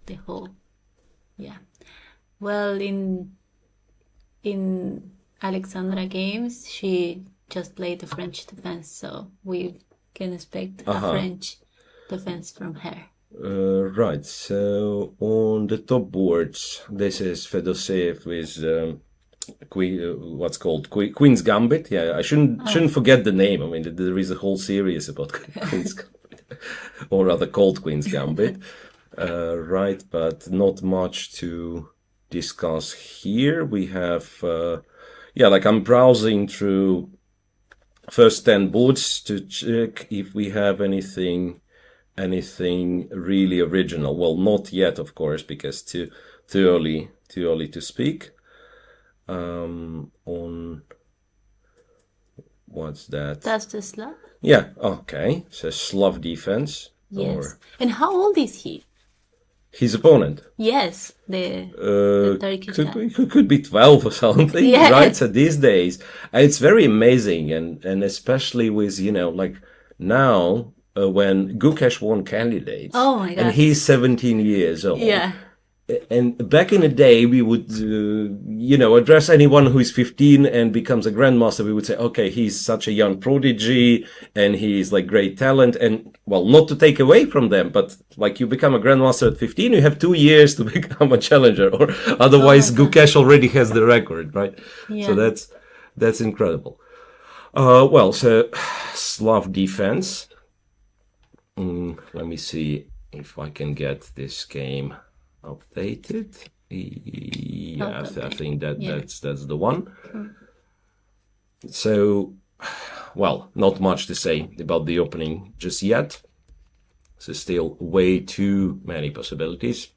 the whole. Yeah. Well, in Alexandra games, she just played the French defense, so we can expect a French defense from her. Right, so on the top boards, this is Fedoseev with what's called Queen's Gambit. Yeah, I shouldn't forget the name. I mean, there is a whole series about Queen's Gambit, or rather called Queen's Gambit. Right, but not much to discuss here. We have, like I'm browsing through first 10 boards to check if we have anything really original. Well, not yet, of course, because too early to speak. On what's that? That's the Slav? Yeah, okay. So Slav defense. Yes. And how old is he? His opponent? Yes, the Turkish guy. Could be 12 or something, yeah. Right? So these days, it's very amazing, and especially with, like now, when Gukesh won candidates. Oh my God. And he's 17 years old. Yeah. And back in the day, we would, address anyone who is 15 and becomes a grandmaster. We would say, okay, he's such a young prodigy and he's like great talent. And well, not to take away from them, but like you become a grandmaster at 15, you have 2 years to become a challenger, or otherwise Gukesh already has the record, right? Yeah. So that's incredible. So Slav defense. Let me see if I can get this game updated. Yeah, I think that's the one. So, well, not much to say about the opening just yet. So still way too many possibilities.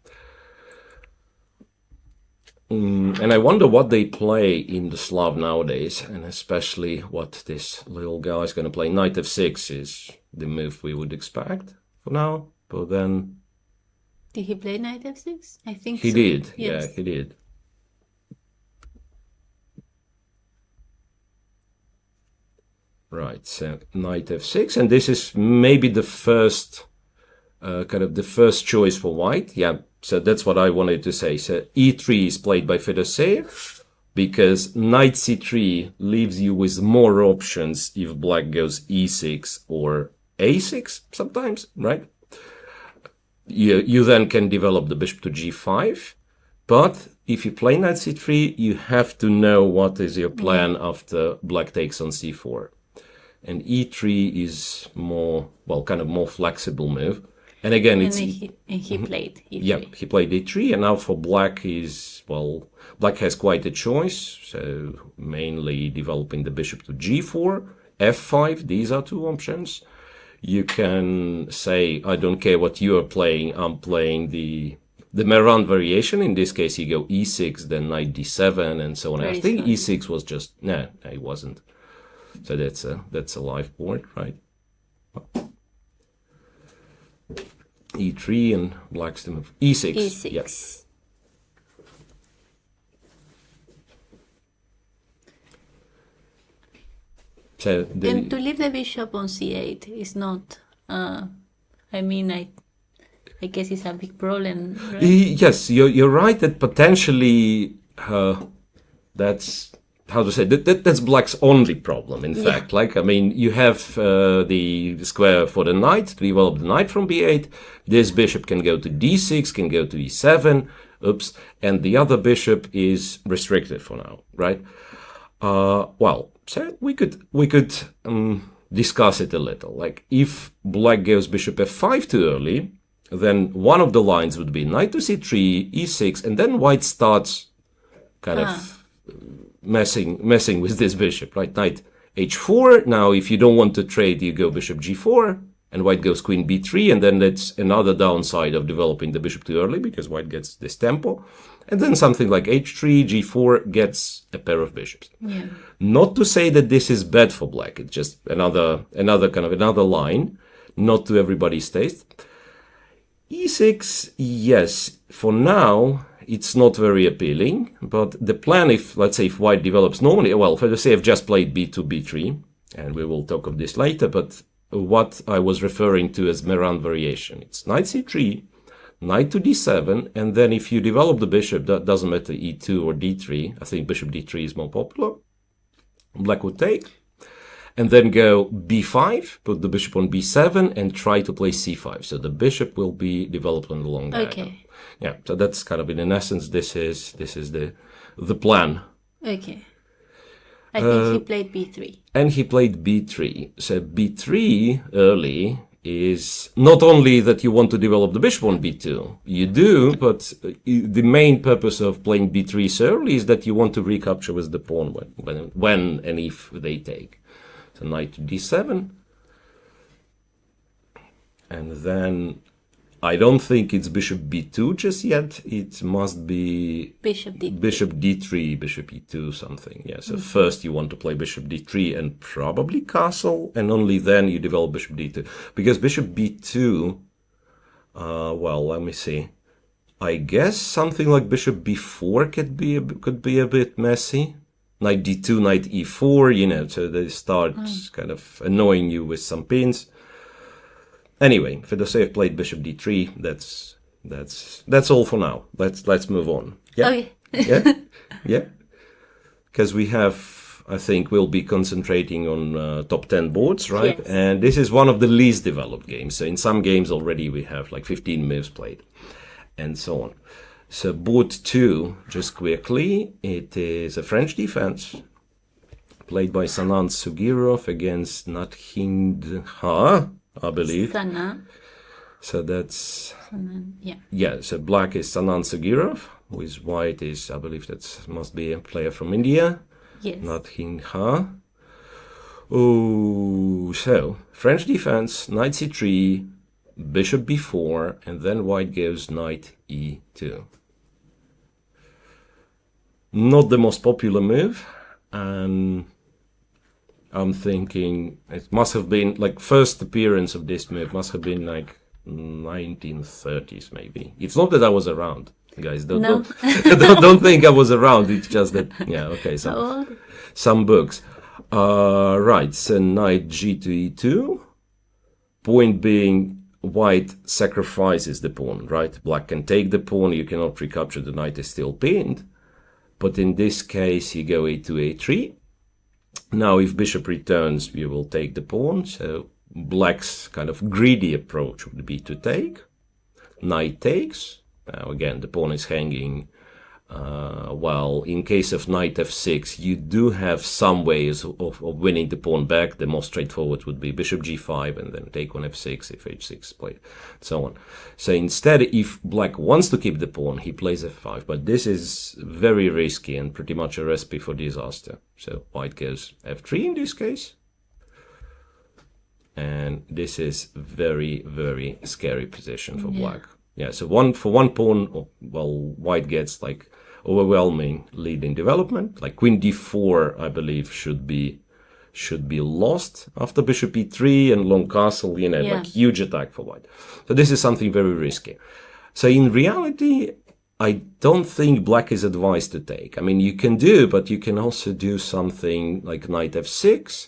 And I wonder what they play in the Slav nowadays, and especially what this little guy is going to play. Knight f6 is the move we would expect for now, but then... Did he play Knight f6? I think he so. did. Yes. Yeah, he did. Right, so Knight f6, and this is maybe the first, the first choice for white. Yeah, so that's what I wanted to say. So e3 is played by Fedoseev, because Knight c3 leaves you with more options if black goes e6 or a6 sometimes, right? You then can develop the bishop to g5, but if you play Knight c3, you have to know what is your plan after black takes on c4. And e3 is more, more flexible move. And again, he played e3. Yeah, he played e3, and now for black black has quite a choice. So mainly developing the bishop to g4, f5, these are two options. You can say, I don't care what you are playing, I'm playing the Meran variation. In this case, you go e6, then knight d7, and so on. I think e6 was just, no, it wasn't. So that's a live board, right? e3 and black's to move e6. E6. Yes. So and to leave the bishop on c8 is not. I guess it's a big problem. Right? Yes, you're right that potentially that's how to say that's black's only problem. In fact, you have the square for the knight to develop the knight from b8. This bishop can go to d6, can go to e7. Oops, and the other bishop is restricted for now, right? So we could discuss it a little. Like if black goes bishop f5 too early, then one of the lines would be knight to c3, e6, and then white starts kind of messing with this bishop, right? Knight h4. Now, if you don't want to trade, you go bishop g4, and white goes queen b3, and then that's another downside of developing the bishop too early, because white gets this tempo. And then something like h3, g4 gets a pair of bishops. Yeah. Not to say that this is bad for black. It's just another line, not to everybody's taste. e6, yes, for now, it's not very appealing. But the plan, let's say if white develops normally, Fedoseev just played b2, b3, and we will talk of this later, but what I was referring to as Meran variation. It's knight c3, knight to d7, and then if you develop the bishop, that doesn't matter, e2 or d3, I think bishop d3 is more popular, black would take, and then go b5, put the bishop on b7, and try to play c5. So the bishop will be developed on the long diagonal. Okay. Yeah, so that's kind of, in essence, this is the plan. Okay. I think he played b3. And he played b3. So b3 early is not only that you want to develop the bishop on b2, you do, but the main purpose of playing b3 so early is that you want to recapture with the pawn when and if they take. So knight to d7. And then I don't think it's bishop b2 just yet. It must be Bishop d3. Bishop d3, bishop e2, something. Yeah, so first you want to play bishop d3 and probably castle, and only then you develop bishop d2. Because bishop b2, well, let me see. I guess something like bishop b4 could be a bit messy. Knight d2, knight e4, you know, so they start kind of annoying you with some pins. Anyway, Fedoseev played bishop d3. That's all for now. Let's move on. Yeah, Okay. yeah, yeah. Because we have, I think, we'll be concentrating on top 10 boards, right? Yes. And this is one of the least developed games. So in some games already we have like 15 moves played, and so on. So board 2, just quickly, it is a French defense played by Sanand Sugirov against Nathindha, I believe. Sana. So that's, Yeah. yeah, so black is Sanand Sugirov, with white is, I believe that must be a player from India. Yes. Nathindha. Oh, so French defense, knight c3, bishop b4, and then white goes knight e2. Not the most popular move, and I'm thinking it must have been like first appearance of this move must have been like 1930s maybe. It's not that I was around, guys. Don't think I was around. It's just that, yeah, okay, some books. Right, so knight g to e2. Point being, white sacrifices the pawn, right? Black can take the pawn. You cannot recapture. The knight is still pinned. But in this case, you go a2, a3. Now, if bishop returns, you will take the pawn. So black's kind of greedy approach would be to take. Knight takes. Now, again, the pawn is hanging. While in case of knight f6, you do have some ways of winning the pawn back. The most straightforward would be bishop g5 and then take on f6 if h6 played, so on. So instead, if black wants to keep the pawn, he plays f5. But this is very risky and pretty much a recipe for disaster. So white goes f3 in this case. And this is very, very scary position for black. Yeah, so for one pawn, well, white gets like overwhelming lead in development. Like queen d4, I believe, should be lost after bishop e3 and long castle, you know, like huge attack for white. So this is something very risky. So in reality, I don't think black is advised to take. I mean, you can do, but you can also do something like knight f6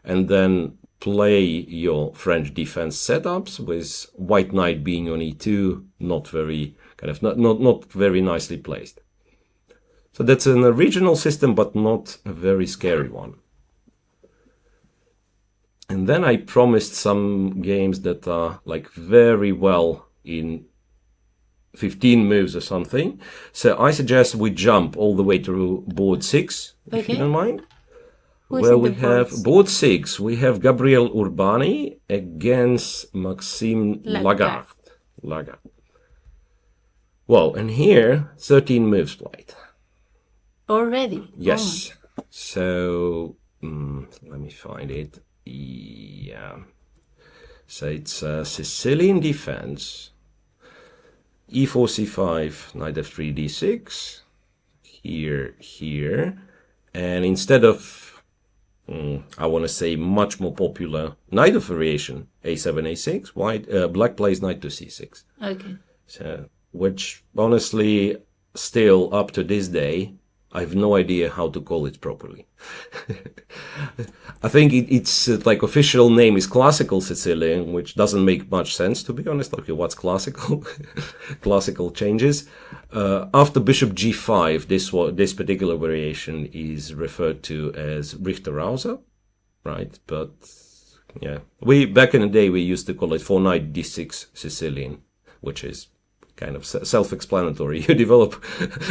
and then play your French defense setups with white knight being on e2, not very nicely placed. So that's an original system, but not a very scary one. And then I promised some games that are like very well in 15 moves or something. So I suggest we jump all the way to board 6, if you don't mind. Where we have board 6, we have Gabriel Urbani against Maxime Lagarde. Wow, and here 13 moves played. Already? Yes. So let me find it. Yeah. So it's Sicilian defense. E4, C5, knight F3, D6. Here. And instead of I want to say much more popular knight of variation, a7, a6, black plays knight to c6. Okay. So, which honestly, still up to this day, I have no idea how to call it properly. I think it's like official name is classical Sicilian, which doesn't make much sense, to be honest. Okay, what's classical? Classical changes. After bishop g5, this particular variation is referred to as Richterhauser, right? But yeah, back in the day we used to call it 4-knight d6 Sicilian, which is kind of self-explanatory. You develop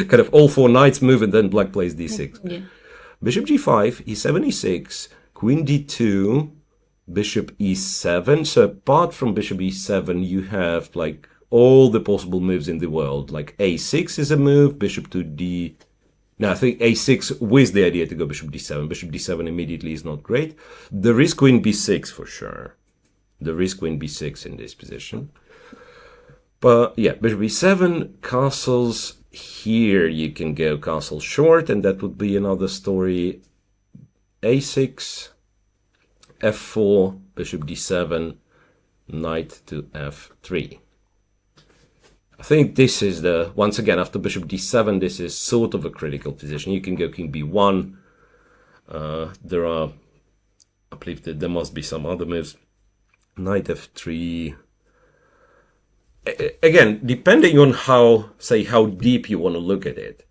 kind of all 4 knights move and then black plays d6. Yeah. Bishop g5, e7, e6, queen d2, bishop e7. So apart from bishop e7, you have like all the possible moves in the world. Like a6 is a move, bishop to d... Now I think a6 with the idea to go bishop d7. Bishop d7 immediately is not great. There is queen b6 for sure. There is queen b6 in this position. But yeah, bishop e7, castles. Here you can go castle short, and that would be another story. a6, f4, bishop d7, knight to f3. I think this is once again, after bishop d7, this is sort of a critical position. You can go king b1. I believe that there must be some other moves. Knight f3. Again, depending on how deep you want to look at it,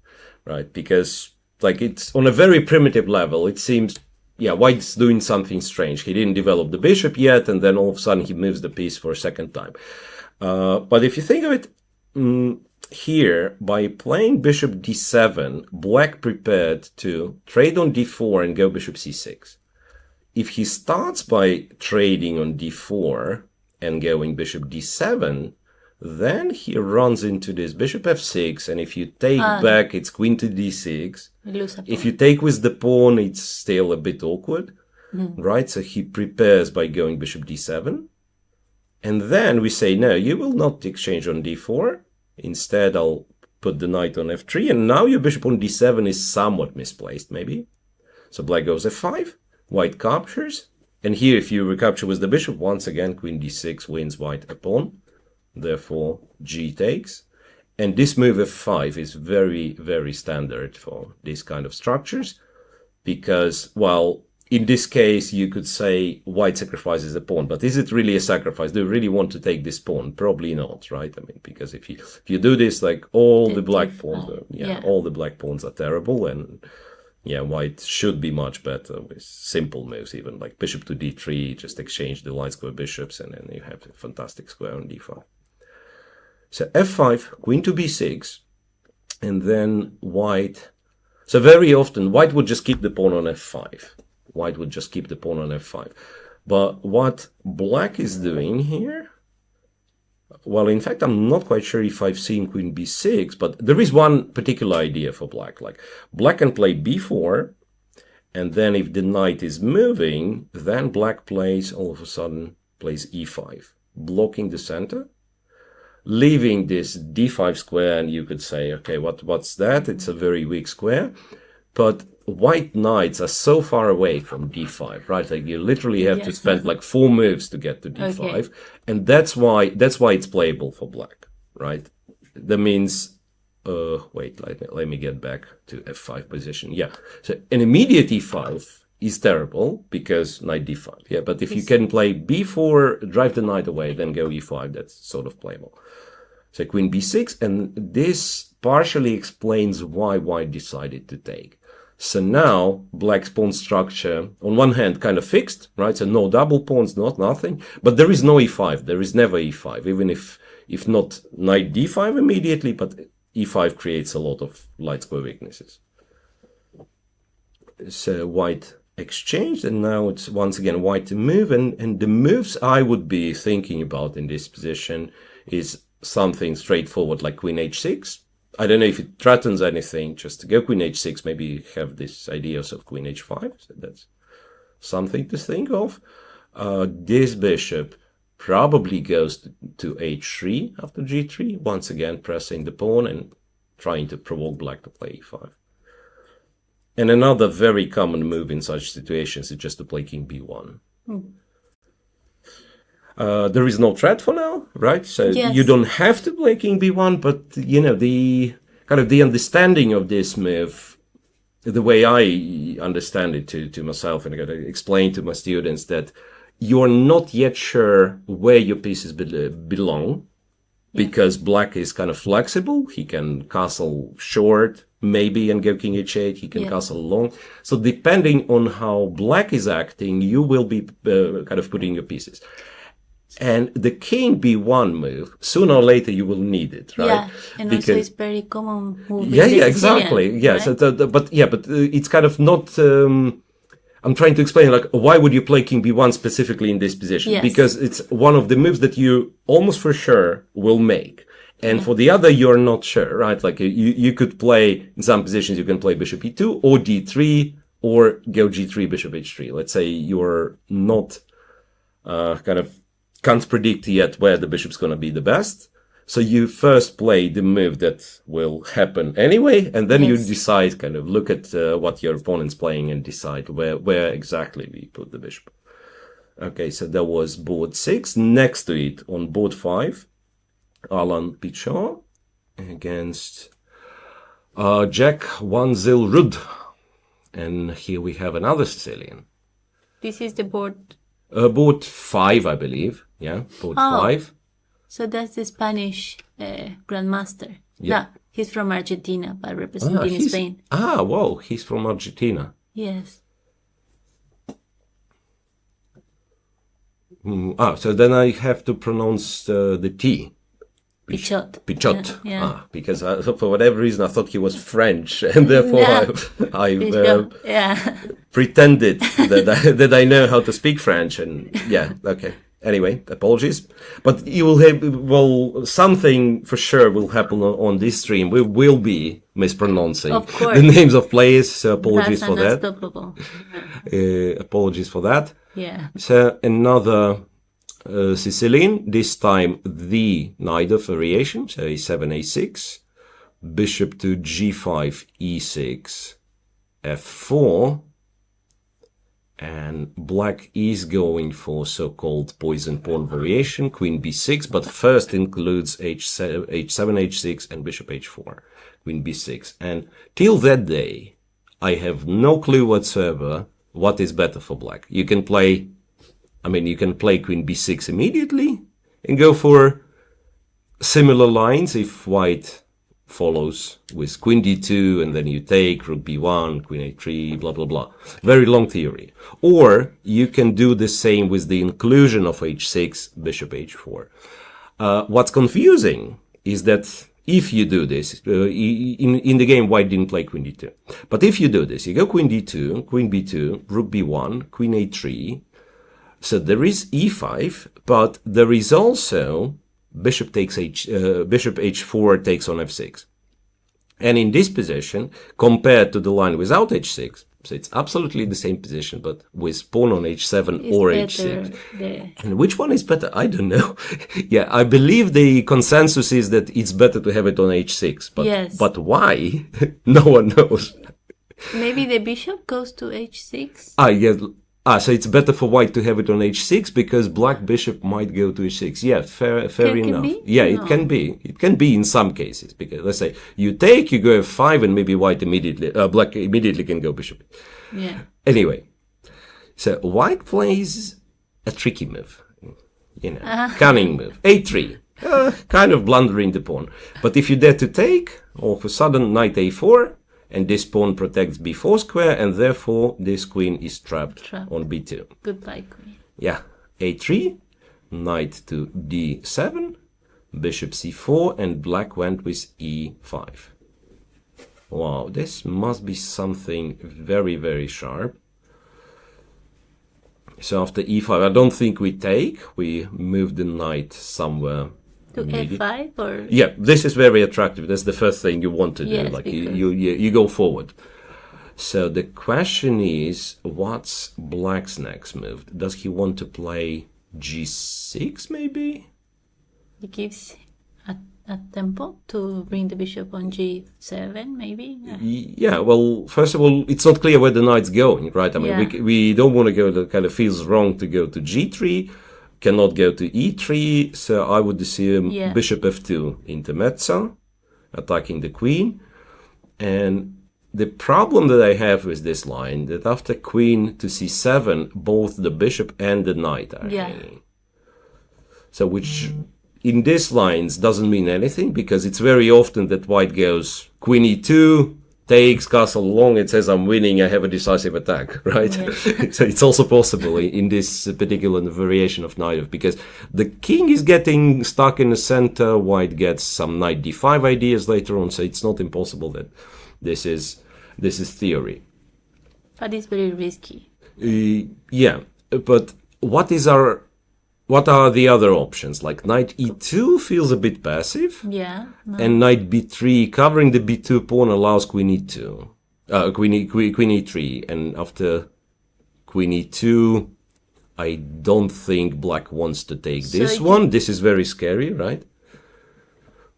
right? Because like it's on a very primitive level, it seems, yeah, white's doing something strange. He didn't develop the bishop yet, and then all of a sudden he moves the piece for a second time. But if you think of it here, by playing bishop d7, black prepared to trade on d4 and go bishop c6. If he starts by trading on d4 and going bishop d7, then he runs into this bishop f6, and if you take back, it's queen to d6. If you take with the pawn, it's still a bit awkward, right? So he prepares by going bishop d7. And then we say, no, you will not exchange on d4. Instead, I'll put the knight on f3, and now your bishop on d7 is somewhat misplaced, maybe. So black goes f5, white captures. And here, if you recapture with the bishop, once again, queen d6 wins white a pawn. Therefore, g takes. And this move f5 is very, very standard for these kind of structures. Because, well, in this case, you could say white sacrifices a pawn. But is it really a sacrifice? Do you really want to take this pawn? Probably not, right? I mean, because if you do this, like all the black pawns, all the black pawns are terrible. And yeah, white should be much better with simple moves, even like bishop to d3, just exchange the light square bishops, and then you have a fantastic square on d5. So f5, queen to b6, and then white. So very often, white would just keep the pawn on f5. White would just keep the pawn on f5. But what black is doing here, well, in fact, I'm not quite sure if I've seen queen b6, but there is one particular idea for black. Like, black can play b4, and then if the knight is moving, then black plays, all of a sudden, plays e5, blocking the center, leaving this d5 square, and you could say, okay, what's that? It's a very weak square. But white knights are so far away from d5, right? Like you literally have to spend like 4 moves to get to d5, and that's why it's playable for black, right? That means, wait, let me get back to f5 position. Yeah, so an immediate e5 is terrible because knight d5. Yeah, but if you can play b4, drive the knight away, then go e5, that's sort of playable. So queen b6, and this partially explains why white decided to take. So now black's pawn structure, on one hand, kind of fixed, right? So no double pawns, nothing. But there is no e5. There is never e5, even if not knight d5 immediately, but e5 creates a lot of light square weaknesses. So white exchanged, and now it's once again white to move. And the moves I would be thinking about in this position is something straightforward like queen h6. I don't know if it threatens anything, just to go queen h6, maybe you have this ideas of queen h5, so that's something to think of. This bishop probably goes to h3 after g3, once again pressing the pawn and trying to provoke black to play e5. And another very common move in such situations is just to play king b1. There is no threat for now, right? So you don't have to play king b1, but you know, the kind of the understanding of this move the way I understand it to myself, and I got to explain to my students that you're not yet sure where your pieces belong, because black is kind of flexible. He can castle short, maybe, and go king h8. He can castle long. So depending on how black is acting, you will be kind of putting your pieces. And the king b1 move, sooner or later you will need it, right? Yeah, and because, also it's very common move. Yeah, exactly. Yeah, right? So but it's kind of not. I'm trying to explain, like, why would you play king b1 specifically in this position? Yes. Because it's one of the moves that you almost for sure will make. And for the other, you're not sure, right? Like, you could play, in some positions, you can play bishop e2 or d3 or go g3, bishop h3. Let's say you're not, can't predict yet where the bishop's going to be the best. So you first play the move that will happen anyway, and then you decide, kind of look at what your opponent's playing and decide where exactly we put the bishop. Okay, so that was board 6. Next to it, on board 5, Alan Pichot against Jack Wanzil Rud. And here we have another Sicilian. This is the board? Board 5, I believe. Yeah, board 5. So that's the Spanish grandmaster. Yeah. No, he's from Argentina, but representing Spain. Wow, he's from Argentina. Yes. So then I have to pronounce the T. Pichot. Pichot. Yeah. Because for whatever reason I thought he was French, and therefore I pretended that I know how to speak French, and okay. Anyway, apologies. But you will have, something for sure will happen on this stream. We will be mispronouncing the names of players, so apologies for that. Apologies for that. Yeah. So another Sicilian, this time the Nida variation, so a7, a6, bishop to g5, e6, f4, and black is going for so-called poison pawn variation, queen b6, but first includes h7, h6, and bishop h4, queen b6. And till that day, I have no clue whatsoever what is better for black. You can play queen b6 immediately and go for similar lines if white follows with queen d2, and then you take rook b1, queen a3, blah, blah, blah. Very long theory. Or you can do the same with the inclusion of h6, bishop h4. What's confusing is that if you do this, in the game, white didn't play queen d2. But if you do this, you go queen d2, queen b2, rook b1, queen a3. So there is e5, but there is also bishop h4 takes on f6. And in this position, compared to the line without h6, so it's absolutely the same position, but with pawn on h7 or h6. And which one is better? I don't know. Yeah, I believe the consensus is that it's better to have it on h6. But, but why? No one knows. Maybe the bishop goes to h6? Yes. So it's better for white to have it on h6 because black bishop might go to h6. Yeah, fair enough. Yeah, it can be. It can be in some cases because let's say you take, you go f5, and maybe black immediately can go bishop. Yeah. Anyway, so white plays a tricky move, cunning move, a3, kind of blundering the pawn. But if you dare to take, all of a sudden knight a4. And this pawn protects b4 square, and therefore this queen is trapped on b2. Goodbye, queen. Yeah. a3, knight to d7, bishop c4, and black went with e5. Wow, this must be something very, very sharp. So after e5, I don't think we take. We move the knight somewhere. To f5 or? Yeah, this is very attractive. That's the first thing you want to do. Yes, like you go forward. So the question is, what's black's next move? Does he want to play g6 maybe? He gives a tempo to bring the bishop on g7 maybe? Yeah, well, first of all, it's not clear where the knight's going, right? I mean, we don't want to go, that kind of feels wrong to go to g3. Cannot go to e3, so I would assume bishop f2 intermezzo, attacking the queen. And the problem that I have with this line, that after queen to c7, both the bishop and the knight are hanging. So which in these lines doesn't mean anything, because it's very often that white goes queen e2, takes castle long, it says I'm winning, I have a decisive attack, right? So it's also possible in this particular variation of knight, because the king is getting stuck in the center, white gets some knight d5 ideas later on, so it's not impossible that this is theory. But it's very risky. Yeah, but what are the other options? Like knight e2 feels a bit passive. Yeah. No. And knight b3, covering the b2 pawn allows queen e2. Queen e3. And after queen e2, I don't think black wants to take this one. This is very scary, right?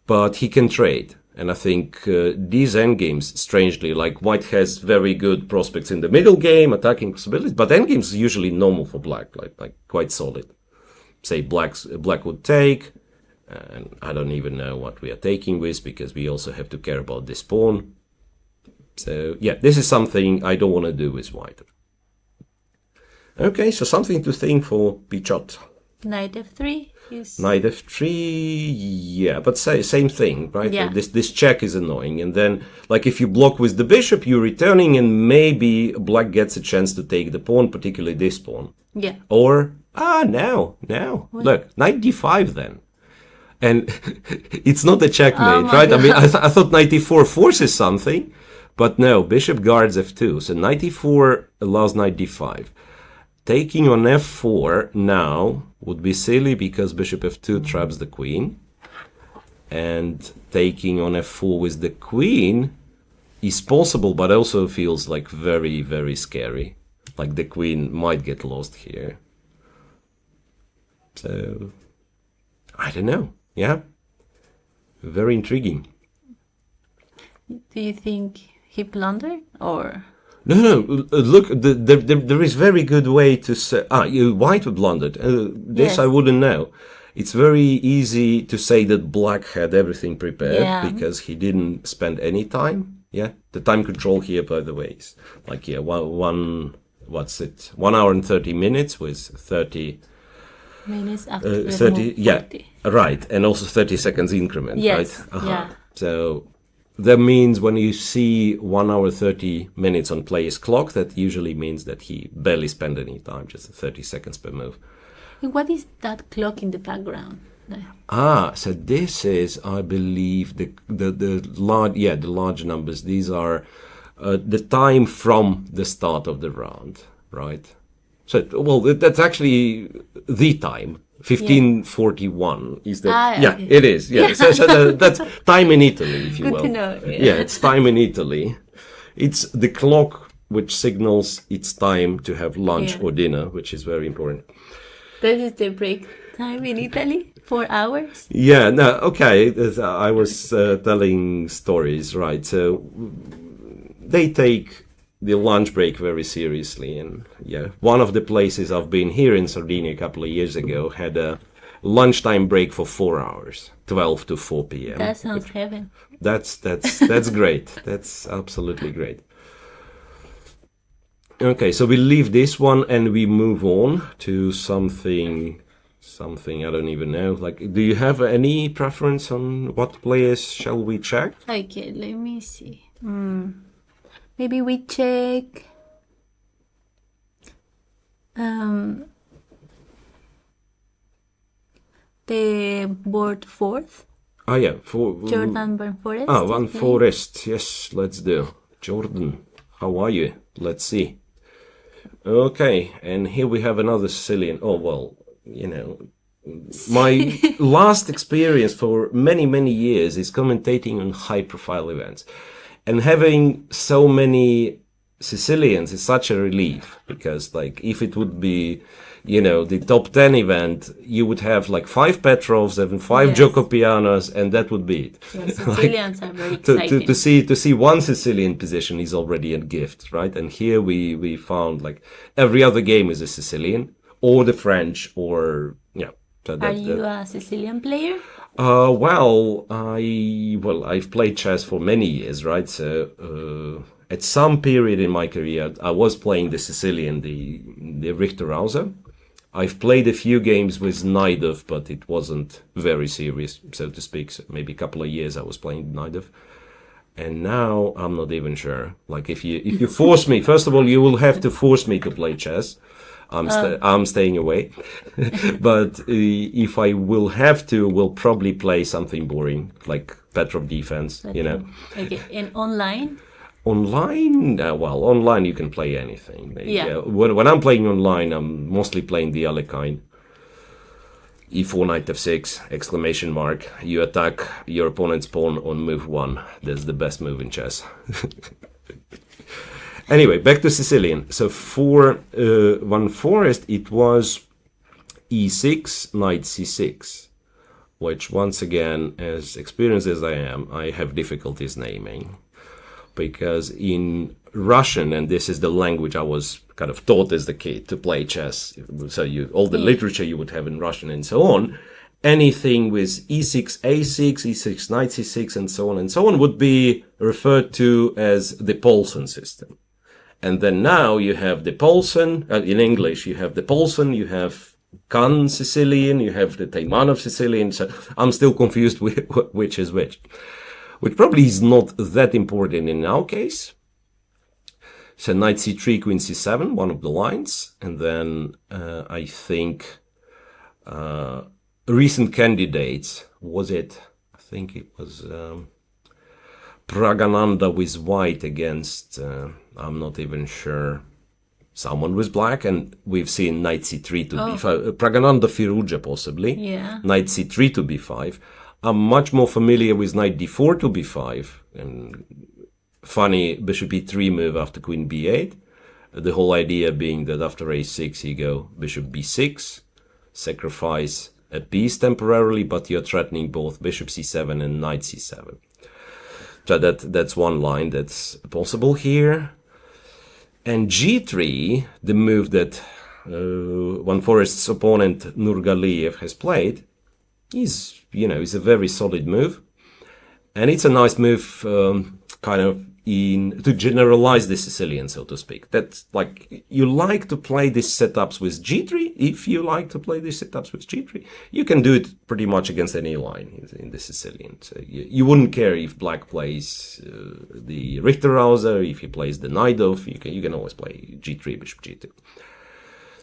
But he can trade. And I think these endgames, strangely, like white has very good prospects in the middle game, attacking possibilities, but endgames are usually normal for black, like quite solid. Say black would take, and I don't even know what we are taking with, because we also have to care about this pawn. So yeah, this is something I don't want to do with white. Okay, so something to think for Pichot. Knight f3 is... Knight f3, yeah, but same thing, right? Yeah. This check is annoying, and then, like, if you block with the bishop, you're returning, and maybe black gets a chance to take the pawn, particularly this pawn. Yeah. Or, now, look, knight d5 then. And it's not a checkmate, right? God. I mean, I thought knight e4 forces something, but no, bishop guards f2, so knight e4 allows knight d5. Taking on f4 now would be silly, because bishop f2 traps the queen. And taking on f4 with the queen is possible, but also feels like very, very scary. Like the queen might get lost here. So, I don't know. Yeah. Very intriguing. Do you think he blundered, or... No, look, there is very good way to say... white blundered. This Yes. I wouldn't know. It's very easy to say that black had everything prepared, because he didn't spend any time. Yeah, the time control here, by the way, is like, what's it? 1 hour and 30 minutes with 30... minutes after 30, yeah, 40. right, and also 30 seconds increment, Yes, right? yeah. So that means when you see 1 hour 30 minutes on player's clock, that usually means that he barely spent any time, just 30 seconds per move. And what is that clock in the background? So this is, I believe, the large numbers. These are the time from the start of the round, right? So, well, that's actually the time. 1541 is the... okay. It is. Yeah, so that's time in Italy, if you will. Good to know. Yeah, it's time in Italy. It's the clock which signals it's time to have lunch or dinner, which is very important. That is the break time in Italy? 4 hours? Yeah, no, okay. I was telling stories, right? So they take the lunch break very seriously. And yeah, one of the places I've been here in Sardinia a couple of years ago had a lunchtime break for 4 hours, 12 to 4 p.m. That sounds heaven. That's great. That's absolutely great. Okay, so we leave this one and we move on to something I don't even know. Like, do you have any preference on what players shall we check? Okay, let me see. Maybe we check the board fourth. Oh yeah, Jordan Van Forest. Van Forest. Yes, let's do. Jordan, how are you? Let's see. Okay, and here we have another Sicilian. Oh, well, you know, my last experience for many, many years is commentating on high-profile events. And having so many Sicilians is such a relief, because, like, if it would be, you know, the top 10 event, you would have, like, 5 Petrovs and 5 Jocopianos, and that would be it. Yeah, Sicilians are very exciting. To see one Sicilian position is already a gift, right? And here we found, like, every other game is a Sicilian, or the French, or, yeah. Are you a Sicilian player? I've played chess for many years, right? So at some period in my career, I was playing the Sicilian, the Richterhauser. I've played a few games with Najdov, but it wasn't very serious, so to speak. So maybe a couple of years I was playing Najdov. And now I'm not even sure. Like if you force me, first of all, you will have to force me to play chess. I'm staying away. But if I will have to, we'll probably play something boring, like Petrov defense, you know. Okay, and online? Online? Online you can play anything. Yeah. When I'm playing online, I'm mostly playing the other kind. E4, knight f6, exclamation mark. You attack your opponent's pawn on move 1. That's the best move in chess. Anyway, back to Sicilian. So for one forest, it was e6, knight c6, which once again, as experienced as I am, I have difficulties naming. Because in Russian, and this is the language I was kind of taught as a kid to play chess, so all the literature you would have in Russian and so on, anything with e6, a6, e6, knight c6, and so on would be referred to as the Polson system. And then now you have the Polson, in English, you have the Polson, you have Kan Sicilian, you have the Taimanov Sicilian, so I'm still confused with which is which probably is not that important in our case. So knight c3, queen c7, one of the lines. And then I think recent candidates, I think it was Pragananda with white against, I'm not even sure, someone with black. And we've seen knight c3 to b5. Pragananda Firuja possibly. Yeah. Knight c3 to b5. I'm much more familiar with knight d4 to b5, and funny bishop e3 move after queen b8. The whole idea being that after a6 you go bishop b6, sacrifice a piece temporarily, but you're threatening both bishop c7 and knight c7. So that's one line that's possible here. And g3, the move that One Forest's opponent Nurgaliev has played, is a very solid move, and it's a nice move, kind of to generalize the Sicilian, so to speak. That's like, you like to play these setups with g3. If you like to play these setups with g3, you can do it pretty much against any line in the Sicilian. So you wouldn't care if black plays the Richterhauser, if he plays the Najdov. You can always play g3, bishop g2.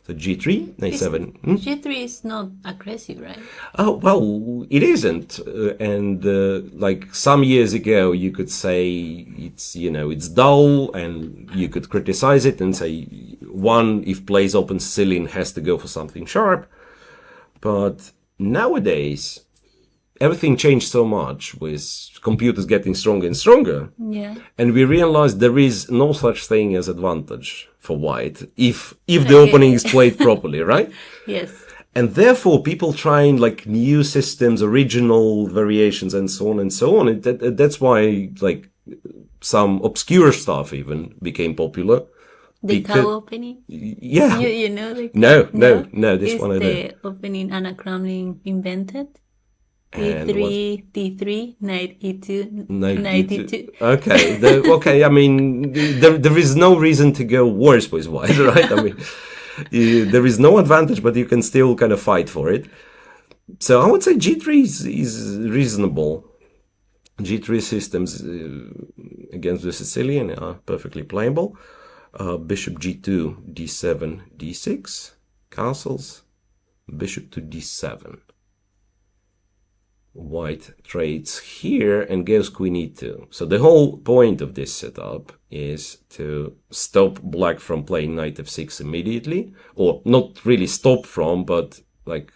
So g3, a7. G3 is not aggressive, right? Oh, well, it isn't. And like some years ago, you could say it's dull, and you could criticize it and say if plays open Sicilian, has to go for something sharp. But nowadays, everything changed so much with computers getting stronger and stronger. Yeah. And we realized there is no such thing as advantage for white if the opening is played properly, right? Yes. And therefore people trying like new systems, original variations, and so on and so on. That's why like some obscure stuff even became popular. The cow opening? Yeah. You know the No, this one I don't. Is the opening Anna Kramling invented? E3, D3, knight E2, knight E2. Okay, okay. I mean, there is no reason to go worse with white, right? I mean, there is no advantage, but you can still kind of fight for it. So I would say G3 is reasonable. G3 systems against the Sicilian are perfectly playable. Bishop G2, D7, D6, castles, bishop to D7. White trades here and goes queen e2. So the whole point of this setup is to stop black from playing knight f6 immediately, or not really stop from, but like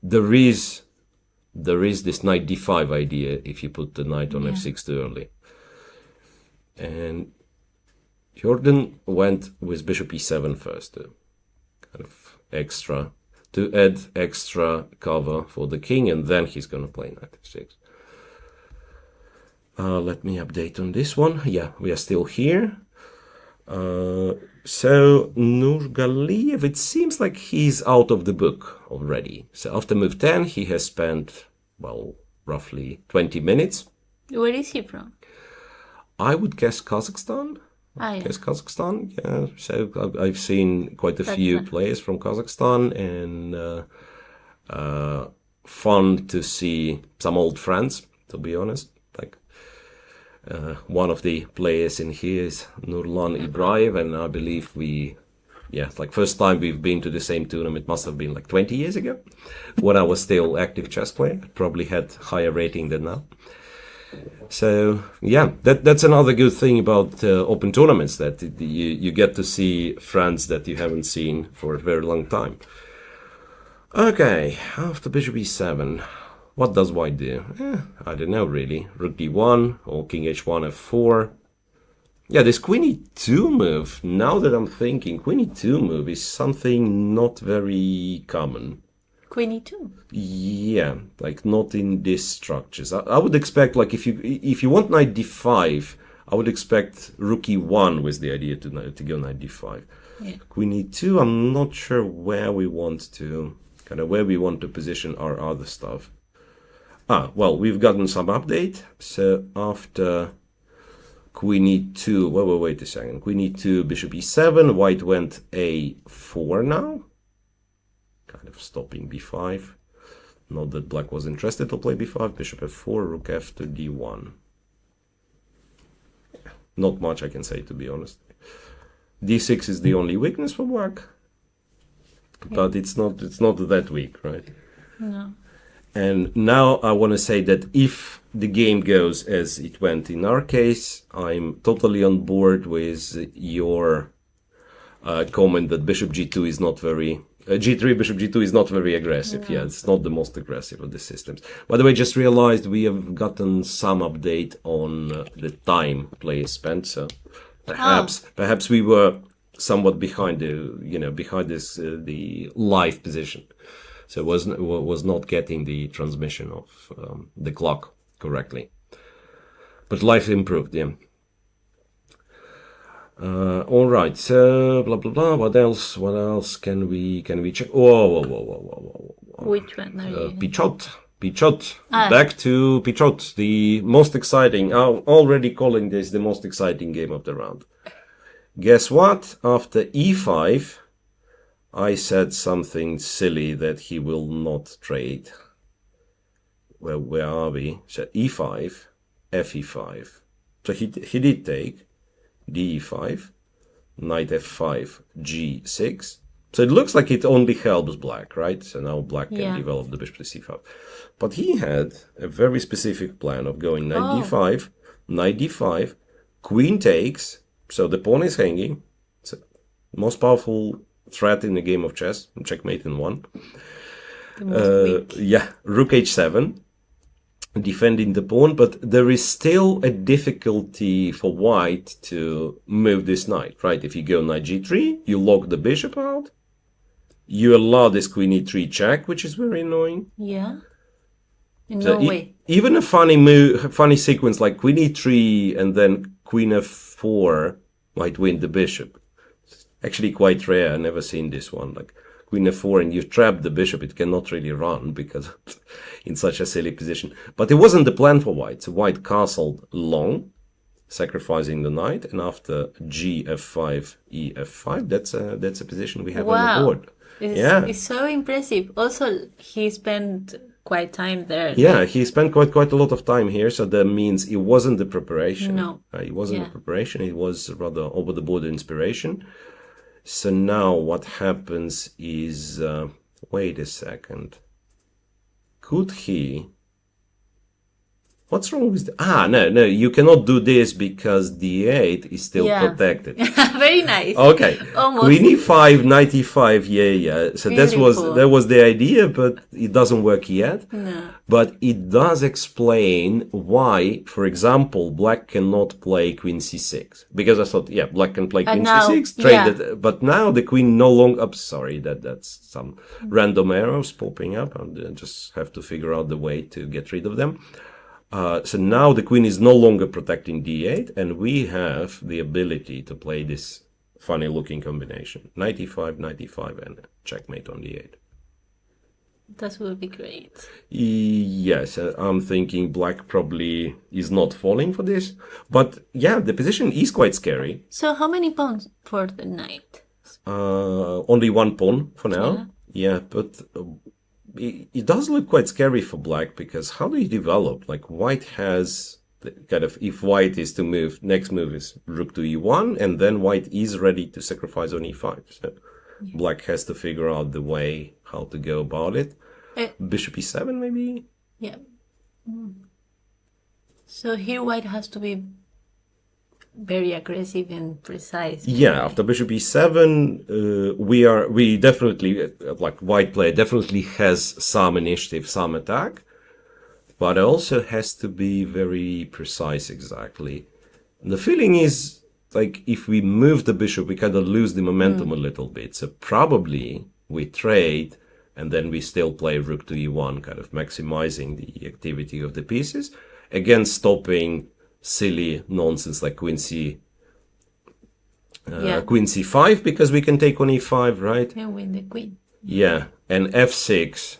there is this knight d5 idea if you put the knight on f6 too early. And Jordan went with bishop e7 first, kind of to add extra cover for the king, and then he's going to play knight f6. Let me update on this one. Yeah, we are still here. So Nurgaliev, it seems like he's out of the book already. So after move 10, he has spent, roughly 20 minutes. Where is he from? I would guess Kazakhstan. Ah, guess Kazakhstan. Yeah, so I've seen quite a few players from Kazakhstan, and fun to see some old friends, to be honest. Like one of the players in here is Nurlan Ibrahim, and I believe like first time we've been to the same tournament must have been like 20 years ago, when I was still active chess player. Probably had higher rating than now. So yeah, that's another good thing about open tournaments, that you get to see friends that you haven't seen for a very long time. Okay, after bishop e7, what does white do? I don't know really. Rook d1 or king h1 f4. Yeah, this queen e2 move, now that I'm thinking, queen e2 move is something not very common. Queen e2? Yeah, like not in these structures. I would expect, like, if you want knight d5, I would expect rook e1 with the idea to go knight d5. Yeah. Queen e2, I'm not sure where we want to position our other stuff. Well, we've gotten some update. So after queen e2, wait a second. Queen e2, bishop e7, white went a4 now. Kind of stopping b5. Not that black was interested to play b5. Bishop f4, rook f to d1. Not much I can say, to be honest. d6 is the only weakness for black. But it's not that weak, right? No. And now I want to say that if the game goes as it went in our case, I'm totally on board with your comment that bishop g2 is not very... g3, bishop g2 is not very aggressive. Yeah, it's not the most aggressive of the systems. By the way, just realized we have gotten some update on the time players spent. So perhaps we were somewhat behind the live position. So was not getting the transmission of the clock correctly. But life improved, yeah. All right, so blah blah blah. What else can we check? Whoa. Which one are you? Pichot. Back to Pichot, the most exciting. I'm already calling this the most exciting game of the round. Guess what? After e5, I said something silly that he will not trade. Well, where are we? So e5, fe5. So he did take d5, knight f5, g6. So it looks like it only helps black, right? So now black can develop the bishop to c5. But he had a very specific plan of going knight d5, knight d5, queen takes. So the pawn is hanging. It's the most powerful threat in the game of chess. Checkmate in one. Rook h7. Defending the pawn, but there is still a difficulty for white to move this knight, right? If you go knight g3, you lock the bishop out. You allow this queen e3 check, which is very annoying. Yeah. No way. Even a funny sequence like queen e3 and then queen f4 might win the bishop. It's actually quite rare. I've never seen this one. Like queen f4 and you trap the bishop, it cannot really run because in such a silly position. But it wasn't the plan for white. So white castled long, sacrificing the knight, and after g f5, e f5, that's a position we have on the board. It's so impressive. Also, he spent quite time there. Yeah, he spent quite a lot of time here, so that means it wasn't the preparation. No. It wasn't the preparation, it was rather over-the-board inspiration. So now what happens is... wait a second. Could he... What's wrong with no, you cannot do this because d8 is still protected. Very nice. Okay. Almost. Queen e5, knight e5, yeah. So that was the idea, but it doesn't work yet. No. But it does explain why, for example, black cannot play queen c6. Because I thought, black can play queen c6, trade it, but now the queen no longer... sorry, that's some random arrows popping up. I just have to figure out the way to get rid of them. So now the queen is no longer protecting d8, and we have the ability to play this funny looking combination. Knight e5, and checkmate on d8. That would be great. Yes, I'm thinking black probably is not falling for this. But yeah, the position is quite scary. So how many pawns for the knight? Only one pawn for now. Yeah, but it does look quite scary for black, because how do you develop? Like white has kind of, if white is to move, next move is rook to e1, and then white is ready to sacrifice on e5. So black has to figure out the way how to go about it. Bishop e7 maybe? Yeah. So here white has to be very aggressive and precise. Yeah, after bishop e7, we definitely, like white player definitely has some initiative, some attack, but also has to be very precise exactly. And the feeling is, like, if we move the bishop, we kind of lose the momentum a little bit. So probably we trade, and then we still play rook to e1, kind of maximizing the activity of the pieces, again stopping silly nonsense like queen c5, because we can take on e5, right? And win the queen. Yeah, and f6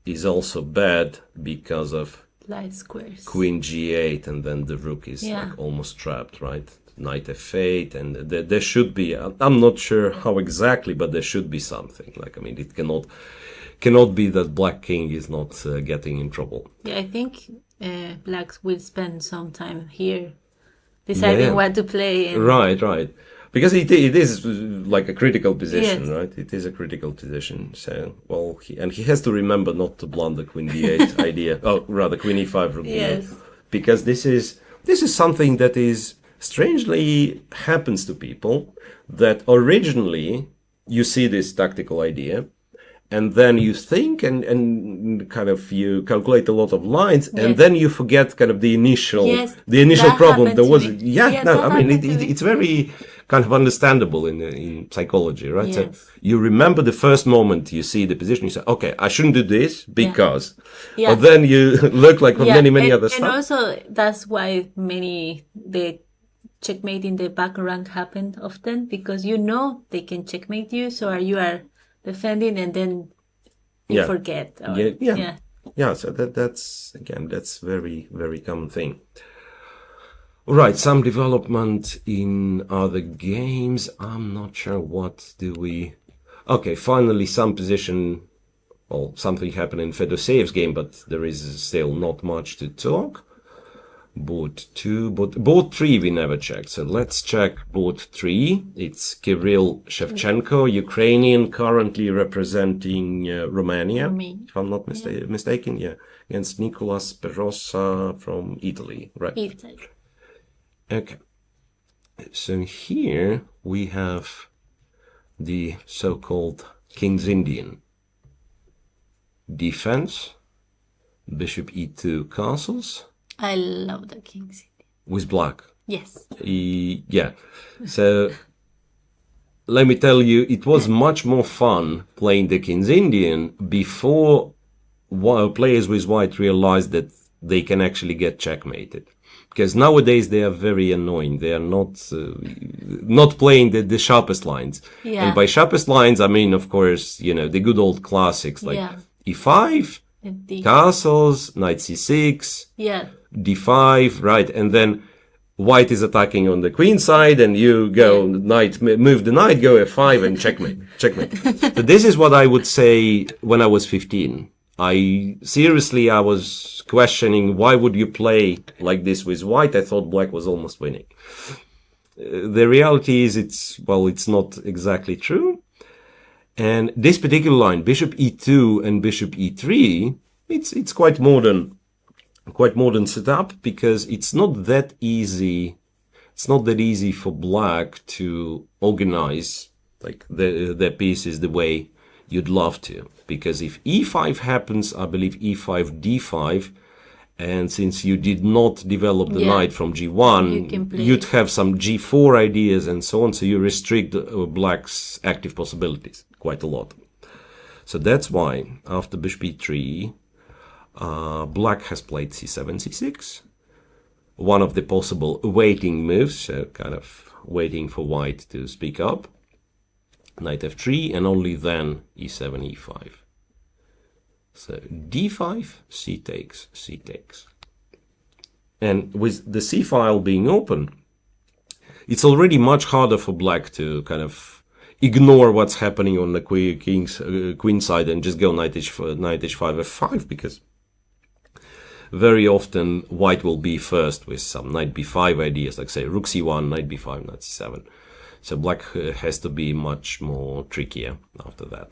is also bad because of light squares. Queen g8, and then the rook is like almost trapped, right? Knight f8, and there should be, I'm not sure how exactly, but there should be something. Like, I mean, it cannot be that black king is not getting in trouble. Yeah, I think blacks will spend some time here deciding what to play. And... Right. Because it is like a critical position, right? It is a critical position. So, well, he has to remember not to blunder Queen d8 idea. Oh, rather Queen e5 rook d8. Because this is something that is strangely happens to people, that originally you see this tactical idea, and then you think and kind of you calculate a lot of lines, and then you forget kind of the initial problem. There was it's very kind of understandable in psychology, right? Yes. So you remember the first moment you see the position, you say, okay, I shouldn't do this because, but then you look like many other stuff. And also that's why the checkmate in the back rank happened often, because they can checkmate you, so you are defending and then you forget. So that's very, very common thing. Right, some development in other games. I'm not sure what do we... Okay, finally some position... Well, something happened in Fedosev's game, but there is still not much to talk. Board 2, board 3 we never checked, so let's check board 3. It's Kirill Shevchenko, Ukrainian, currently representing Romania, if I'm not mistaken, against Nicolas Perosa from Italy, right? Italy. Okay, so here we have the so-called King's Indian. Defense, bishop e2 castles. I love the King's Indian. With black. Yes. So let me tell you, it was much more fun playing the King's Indian before players with white realized that they can actually get checkmated. Because nowadays they are very annoying. They are not playing the sharpest lines. Yeah. And by sharpest lines, I mean, of course, the good old classics like e5, castles, knight c6, d5, right? And then white is attacking on the queen side, and you go move the knight, go f5, and checkmate. So this is what I would say when I was 15. I was questioning, why would you play like this with white? I thought black was almost winning. The reality is it's not exactly true. And this particular line, bishop e2 and bishop e3, it's quite modern setup, because it's not that easy. It's not that easy for black to organize like their pieces the way you'd love to, because if e5 happens, I believe e5, d5, and since you did not develop the knight from g1, you'd have some g4 ideas and so on, so you restrict black's active possibilities quite a lot. So that's why after bishop e3, black has played c7, c6, one of the possible waiting moves, so kind of waiting for white to speak up. Knight f3, and only then e7, e5. So d5, c takes, c takes. And with the c file being open, it's already much harder for black to kind of ignore what's happening on the queen side and just go knight h5, f5, because very often white will be first with some knight b5 ideas, like say rook c1, knight b5, knight c7. So black has to be much more trickier after that.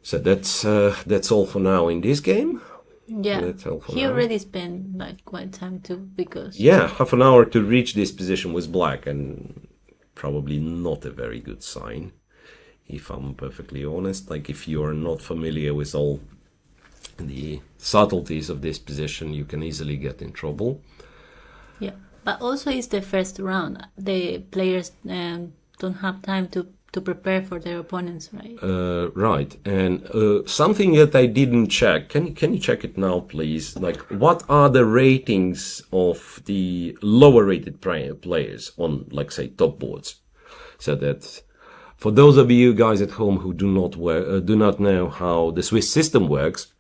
So that's all for now in this game. Yeah, he already spent like quite time too, because half an hour to reach this position with black, and probably not a very good sign, if I'm perfectly honest. Like, if you are not familiar with all the subtleties of this position, you can easily get in trouble. Yeah, but also it's the first round. The players don't have time to prepare for their opponents, right? Right, and something that I didn't check. Can you check it now, please? Like, what are the ratings of the lower-rated players on, like, say, top boards? So that for those of you guys at home who do not know how the Swiss system works,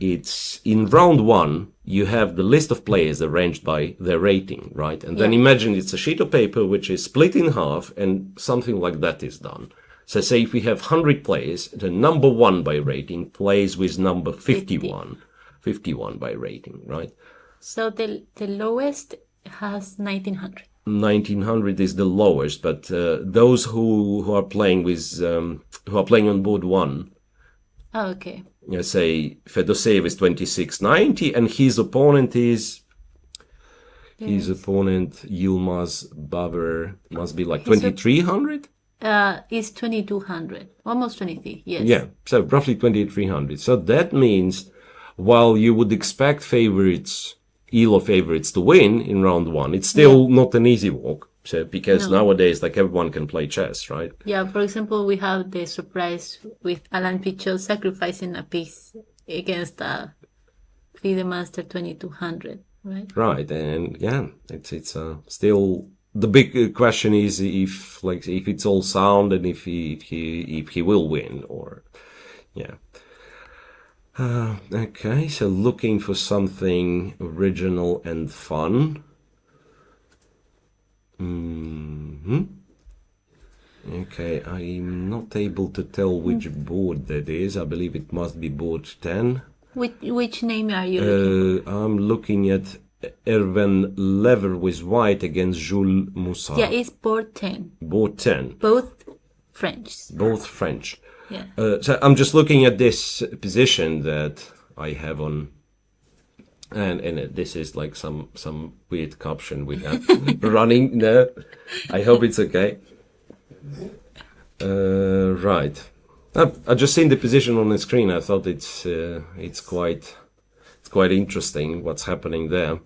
it's in round one, you have the list of players arranged by their rating, right? And then imagine it's a sheet of paper which is split in half, and something like that is done. So say if we have 100 players, the number 1 by rating plays with number 51 by rating, right? So the lowest has 1900. 1900 is the lowest, but those who are playing with who are playing on board 1. Oh, okay. Say Fedoseev is 2690, and his opponent is Yilmaz Baver must be like 2300. Is 2200, almost 23. Yes. Yeah, so roughly 2300. So that means, while you would expect ELO favorites to win in round 1, it's still not an easy walk. So, because nowadays, like, everyone can play chess, right? Yeah, for example, we have the surprise with Alan Pichot sacrificing a piece against Fide Master 2200, right? Right, and it's still the big question is if it's all sound, and if he will win, or okay. So looking for something original and fun. Okay, I'm not able to tell which board that is. I believe it must be board 10. Which name are you looking for? I'm looking at Erwin Lever with white against Jules Moussa. Yeah, it's board 10. Board 10. Both French. Both French. Yeah. So I'm just looking at this position that I have on. And this is like some weird caption we have running there. I hope it's okay. Right. I just seen the position on the screen. I thought it's quite interesting what's happening there.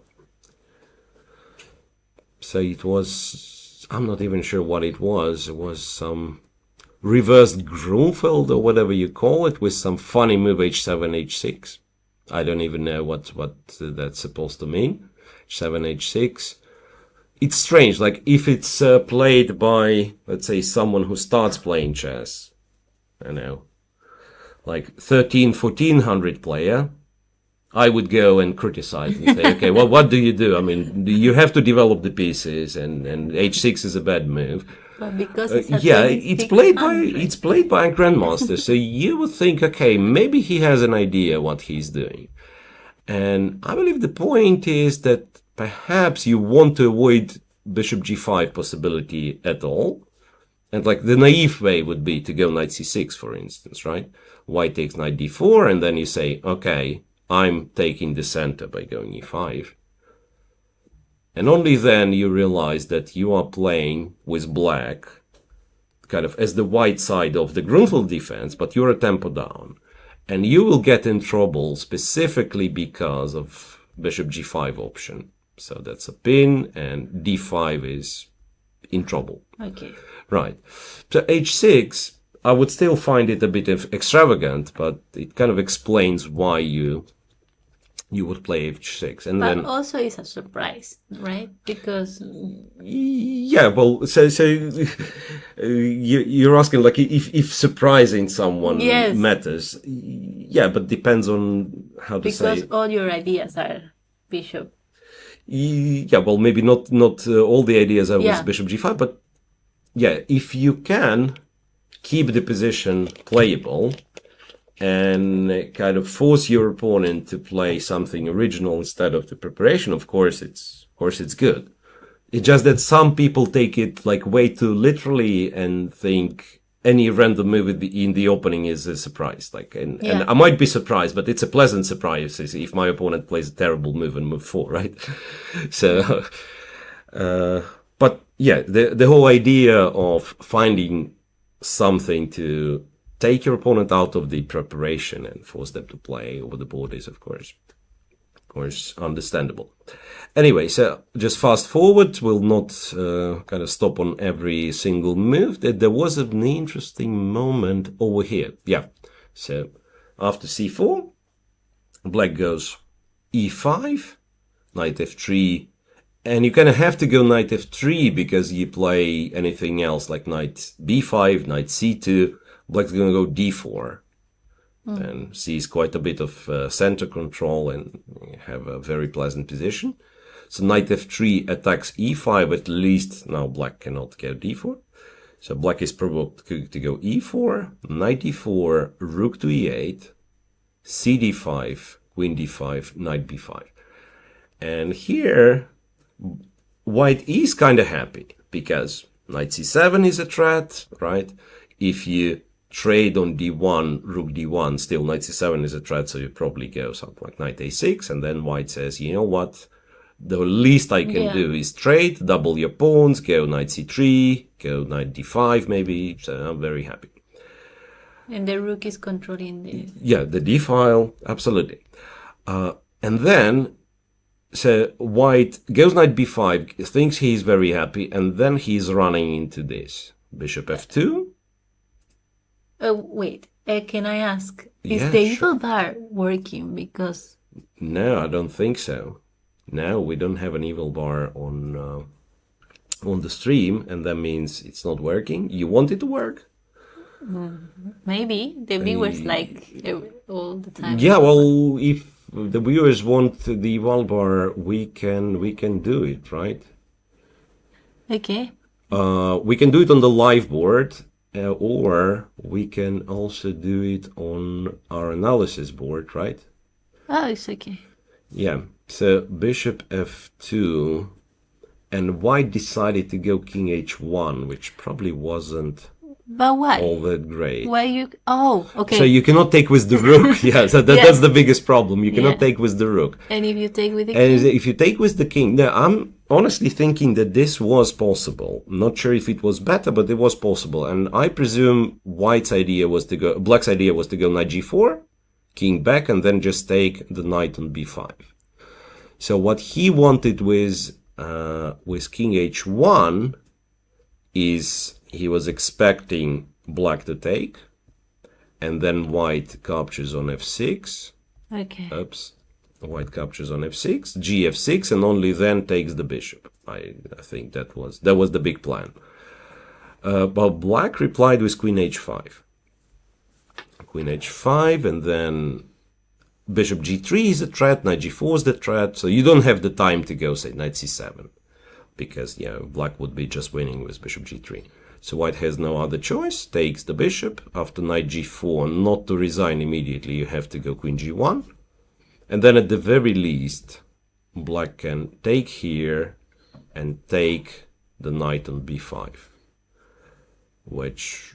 So it was, I'm not even sure what it was. It was some reversed Grunfeld or whatever you call it, with some funny move h7, h6. I don't even know what that's supposed to mean. h7, h6. It's strange, like if it's played by, let's say, someone who starts playing chess, I know, like 1400 player, I would go and criticize and say, okay, well, what do you do? I mean, you have to develop the pieces, and h6 is a bad move. But because it's played by a grandmaster, so you would think, okay, maybe he has an idea what he's doing. And I believe the point is that perhaps you want to avoid bishop g5 possibility at all. And like the naive way would be to go knight c6, for instance, right? White takes knight d4, and then you say, okay, I'm taking the center by going e5. And only then you realize that you are playing with black kind of as the white side of the Grunfeld defense, but you're a tempo down. And you will get in trouble specifically because of bishop g5 option. So that's a pin, and d5 is in trouble. Okay. Right. So h6, I would still find it a bit extravagant, but it kind of explains why you you would play h6, and but then also it's a surprise, right? Because yeah, well, so you're asking like if surprising someone yes, matters. Yeah, but depends on how to say. because all your ideas are bishop. Yeah, well, maybe not all the ideas are with Yeah. bishop g5, but yeah, if you can keep the position playable and kind of force your opponent to play something original instead of the preparation, of course it's good. It's just that some people take it like way too literally and think any random move in the opening is a surprise. Like, and I might be surprised, but it's a pleasant surprise if my opponent plays a terrible move in move 4, right? So, but yeah, the whole idea of finding something to take your opponent out of the preparation and force them to play over the board is, of course, understandable. Anyway, so just fast forward. We'll not kind of stop on every single move. There was an interesting moment over here. Yeah. So after c4, black goes e5, knight f3, and you kind of have to go knight f3 because you play anything else like knight b5, knight c2. Black's going to go d4. And sees quite a bit of center control and have a very pleasant position. So knight f3 attacks e5, at least now black cannot get d4. So black is provoked to go e4, knight d4, rook to e8, cd5, queen d5, knight b5. And here, white is kind of happy because knight c7 is a threat, right? If you trade on d1, rook d1, still knight c7 is a threat, so you probably go something like knight a6, and then white says, you know what, the least I can do is trade, double your pawns, go knight c3, go knight d5 maybe, so I'm very happy. And the rook is controlling the... Yeah, the d file, absolutely. And then, so white goes knight b5, thinks he's very happy, and then he's running into this. Bishop f2. Wait, can I ask, is the evil bar working? Because... No, I don't think so. No, we don't have an evil bar on the stream, and that means it's not working. You want it to work? Maybe. The viewers like all the time. Yeah, well, if the viewers want the evil bar, we can do it, right? Okay. We can do it on the live board. Or we can also do it on our analysis board, right? Oh, it's okay. Yeah, so bishop f2, and white decided to go king h1, which probably wasn't but why? all that great. Why you... Oh, okay. So you cannot take with the rook. Yeah, so that's the biggest problem. You cannot take with the rook. And if you take with the king? And if you take with the king, now I'm honestly thinking that this was possible. I'm not sure if it was better, but it was possible. And I presume black's idea was to go knight g4, king back, and then just take the knight on b5. So what he wanted with king h1 is he was expecting black to take, and then white captures on f6. Okay. Oops. White captures on f6, gf6, and only then takes the bishop. I think that was the big plan. But black replied with queen h5. Queen h5, and then bishop g3 is a threat, knight g4 is the threat, so you don't have the time to go, say, knight c7, because, black would be just winning with bishop g3. So white has no other choice, takes the bishop. After knight g4, not to resign immediately, you have to go queen g1. And then at the very least, black can take here and take the knight on b5. Which,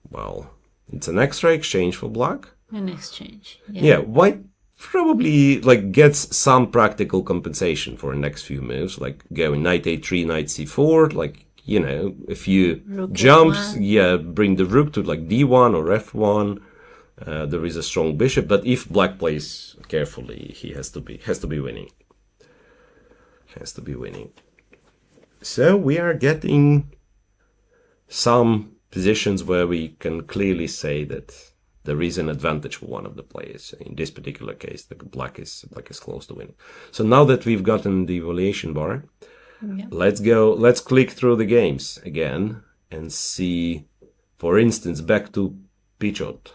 well, it's an extra exchange for black. An exchange. Yeah, white probably gets some practical compensation for the next few moves, like going knight a3, knight c4, a few rook jumps, bring the rook to d1 or f1. There is a strong bishop, but if black plays carefully, he has to be winning. So we are getting some positions where we can clearly say that there is an advantage for one of the players. In this particular case, the black is close to winning. So now that we've gotten the evaluation bar, let's click through the games again and see, for instance, back to Pichot.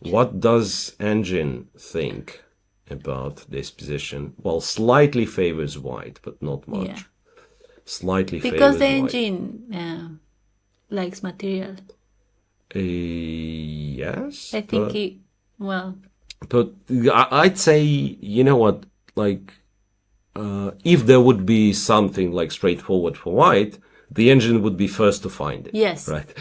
What does Engine think about this position? Well, slightly favors white, but not much. Yeah. Slightly because favors the white. engine likes material. Yes. I think But I'd say, you know what, like, if there would be something like straightforward for white, the engine would be first to find it. Yes. Right.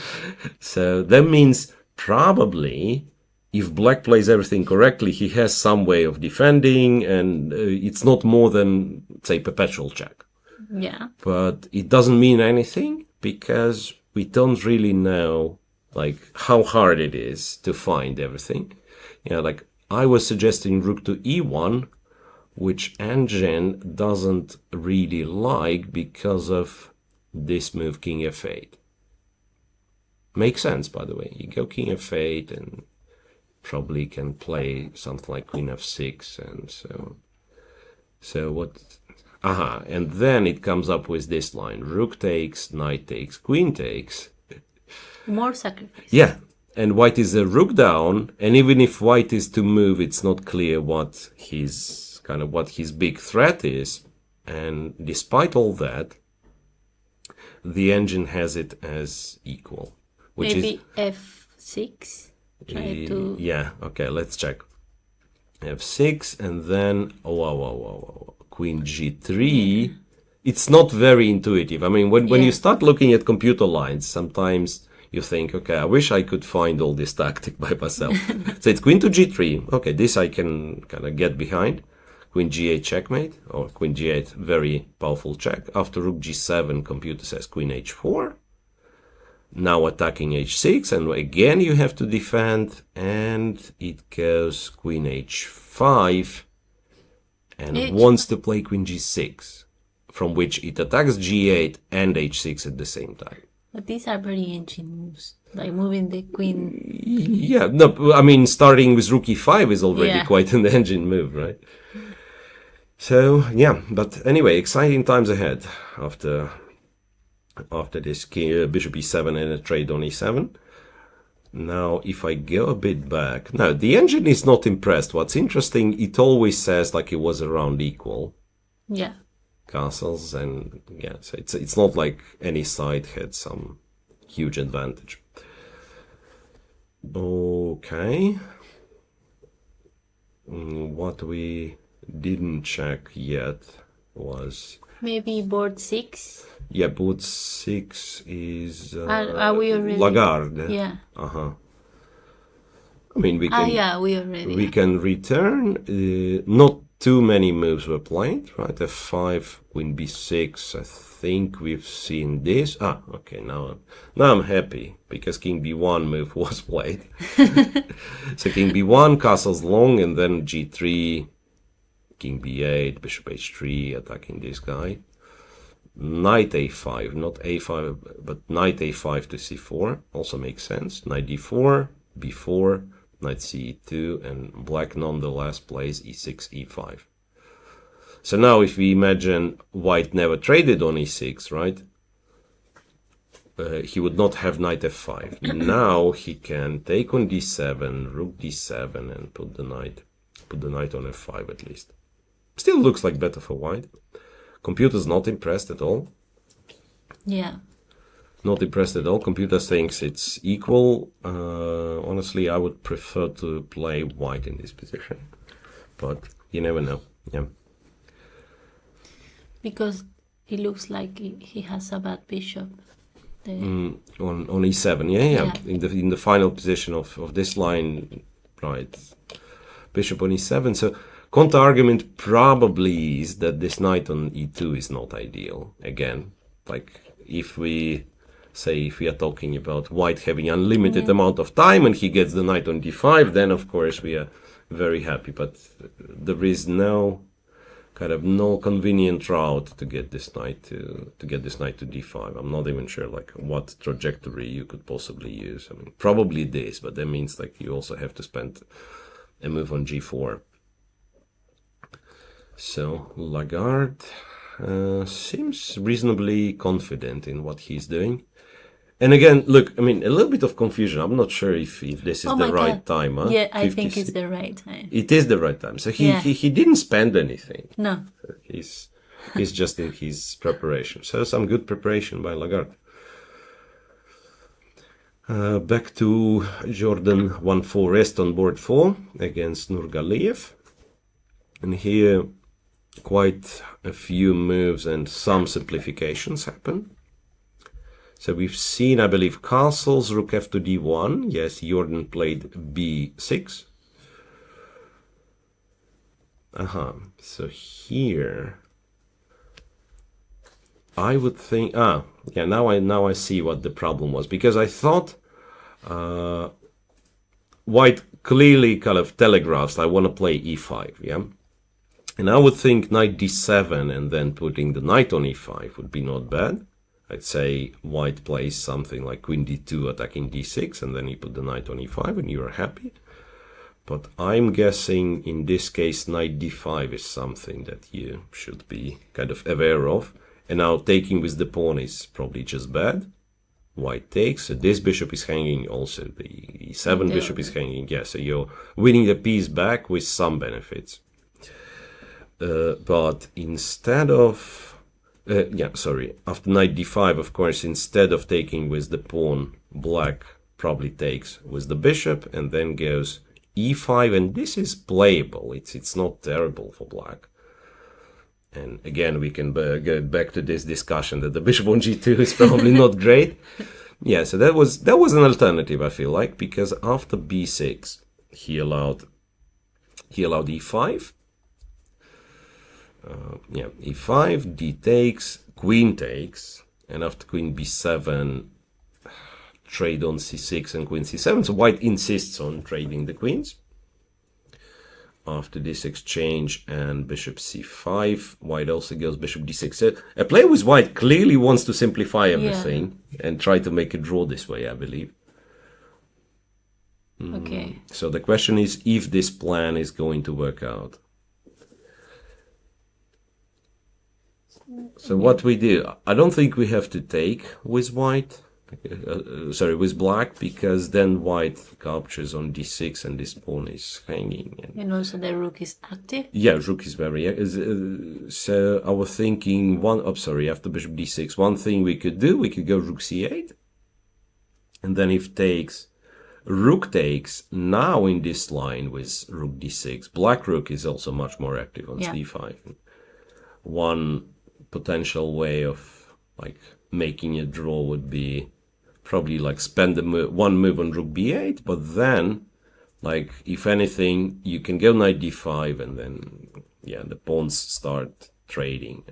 So that means probably if black plays everything correctly, he has some way of defending, and it's not more than, say, perpetual check. Yeah. But it doesn't mean anything because we don't really know, like, how hard it is to find everything. Yeah, like I was suggesting rook to e1, which Engine doesn't really like because of this move king f8. Makes sense, by the way. You go king f8 and probably can play something like queen f6, and so what? Aha, and then it comes up with this line: rook takes, knight takes, queen takes. More sacrifice. Yeah, and white is a rook down, and even if white is to move, it's not clear what his big threat is. And despite all that, the Engine has it as equal, which maybe is f6. Try to. Yeah. Okay, let's check. f6, and then queen g3. It's not very intuitive. I mean, when you start looking at computer lines, sometimes you think, okay, I wish I could find all this tactic by myself. So it's queen to g3. Okay, this I can kind of get behind. Queen g8 checkmate, or queen g8, very powerful check. After rook g7, computer says queen h4. Now attacking h6, and again you have to defend, and it goes queen h5, and wants to play queen g6, from which it attacks g8 and h6 at the same time. But these are very Engine moves, like moving the queen. Yeah, no, I mean, starting with rook e5 is already quite an Engine move, right? So, yeah, but anyway, exciting times ahead after this bishop e7 and a trade on e7. Now, if I go a bit back, now the Engine is not impressed. What's interesting, it always says like it was around equal. Yeah. Castles, and yeah, so it's not like any side had some huge advantage. Okay. What we didn't check yet was maybe board 6. Yeah, board 6 is Are we already? Lagarde. Yeah. I mean, we can. We can return. Not too many moves were played, right? F5, queen b6. I think we've seen this. Okay. Now I'm happy because king b1 move was played. So king b1, castles long, and then g3, king b8, bishop h3, attacking this guy. Knight a5, not a5, but knight a5 to c4 also makes sense. Knight d4, b4, knight c2, and black nonetheless plays e6, e5. So now if we imagine white never traded on e6, right? He would not have knight f5. Now he can take on d7, rook d7, and put the knight on f5 at least. Still looks like better for white. Computer's not impressed at all. Yeah. Not impressed at all. Computer thinks it's equal. Honestly, I would prefer to play white in this position. But you never know. Yeah. Because it looks like he has a bad bishop. On e7, yeah. In the final position of this line, right? Bishop on e7. So counter argument probably is that this knight on e2 is not ideal. Again, like if we are talking about white having unlimited amount of time and he gets the knight on d5, then of course we are very happy. But there is no kind of no convenient route to get this knight to d5. I'm not even sure like what trajectory you could possibly use. I mean, probably this, but that means like you also have to spend a move on g4. So Lagarde seems reasonably confident in what he's doing. And again, look, I mean, a little bit of confusion. I'm not sure if this is the right time. Huh? Yeah, I think it's the right time. It is the right time. So he didn't spend anything. No. He's just in his preparation. So some good preparation by Lagarde. Back to Jordan 1-4 rest on board 4 against Nurgaliev. And here quite a few moves and some simplifications happen. So we've seen, I believe, castles, rook f to d1. Yes, Jordan played b6. So here, I would think, now I see what the problem was, because I thought white clearly kind of telegraphs, I want to play e5, yeah? And I would think knight d7 and then putting the knight on e5 would be not bad. I'd say white plays something like queen d2 attacking d6, and then you put the knight on e5 and you're happy. But I'm guessing in this case knight d5 is something that you should be kind of aware of. And now taking with the pawn is probably just bad. White takes, so this bishop is hanging also, the e7 bishop is hanging, yeah, so you're winning the piece back with some benefits. But instead of after knight d5, of course, instead of taking with the pawn, black probably takes with the bishop and then goes e5, and this is playable. It's not terrible for black. And again, we can get back to this discussion that the bishop on g2 is probably not great. Yeah, so that was an alternative, I feel like, because after b6, he allowed e5. E5, d takes, queen takes, and after queen b7, trade on c6 and queen c7. So white insists on trading the queens. After this exchange and bishop c5, white also goes bishop d6. So a player with white clearly wants to simplify everything and try to make a draw this way, I believe. Okay. So the question is if this plan is going to work out. So what we do, I don't think we have to take with white, with black, because then white captures on d6 and this pawn is hanging. And also the rook is active? Yeah, rook is very so I was thinking after bishop d6, one thing we could do, we could go rook c8. And then if takes, rook takes, now in this line with rook d6, black rook is also much more active on c5. One potential way of like making a draw would be probably like spend one move on rook b8, but then like if anything you can go knight d5 and then the pawns start trading,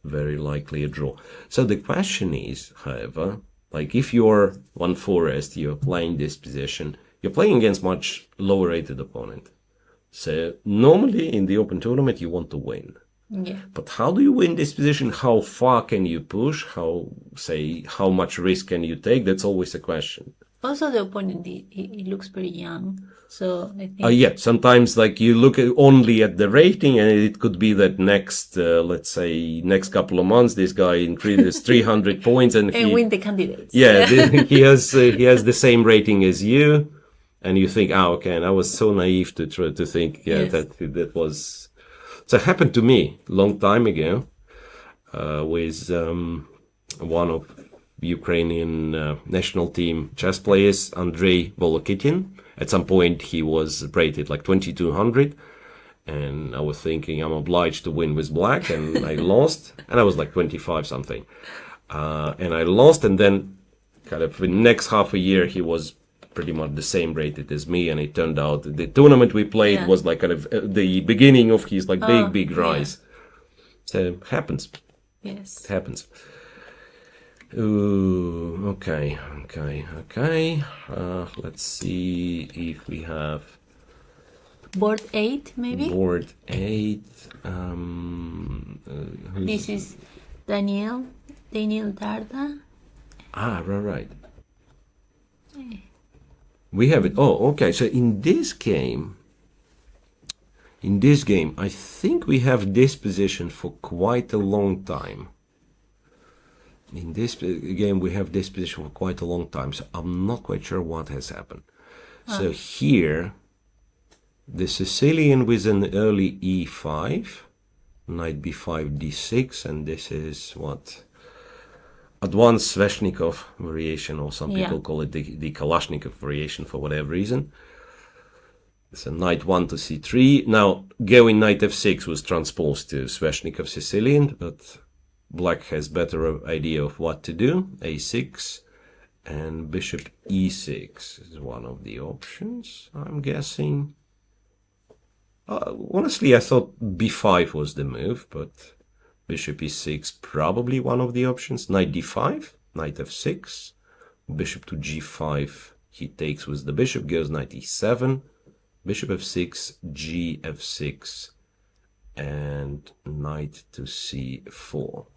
very likely a draw. So the question is, however, like if you're 1-4 rest, you're playing this position, you're playing against much lower rated opponent, so normally in the open tournament you want to win. Yeah. But how do you win this position? How far can you push? How much risk can you take? That's always a question. Also, the opponent, he looks pretty young. So I think... sometimes like you look only at the rating, and it could be that next couple of months, this guy increases 300 points and he win the candidates. Yeah, he has the same rating as you, and you think, okay, and I was so naive to try to think, that was... So it happened to me a long time ago with one of Ukrainian national team chess players, Andrei Volokitin. At some point he was rated like 2200, and I was thinking I'm obliged to win with black, and I lost, and I was like 25 something. And I lost, and then kind of the next half a year he was pretty much the same rated as me, and it turned out the tournament we played was like kind of the beginning of his like big rise. So it happens. Yes, it happens. Ooh, okay. Let's see if we have Board 8, maybe? Board 8. This is Daniel Darda. Ah, right. We have it. Oh, okay. So in this game, I think we have this position for quite a long time. In this game, we have this position for quite a long time. So I'm not quite sure what has happened. So here, the Sicilian with an early e5, knight b5, d6, and this is what? Advanced Sveshnikov variation, or some people call it the Kalashnikov variation for whatever reason. So knight 1 to c3. Now, going knight f6 was transposed to Sveshnikov Sicilian, but black has better idea of what to do. a6 and bishop e6 is one of the options, I'm guessing. Honestly, I thought b5 was the move, but bishop e6 probably one of the options. Knight d5, knight f6, bishop to g5, he takes with the bishop, goes knight e7, bishop f6, g f6, and knight to c4.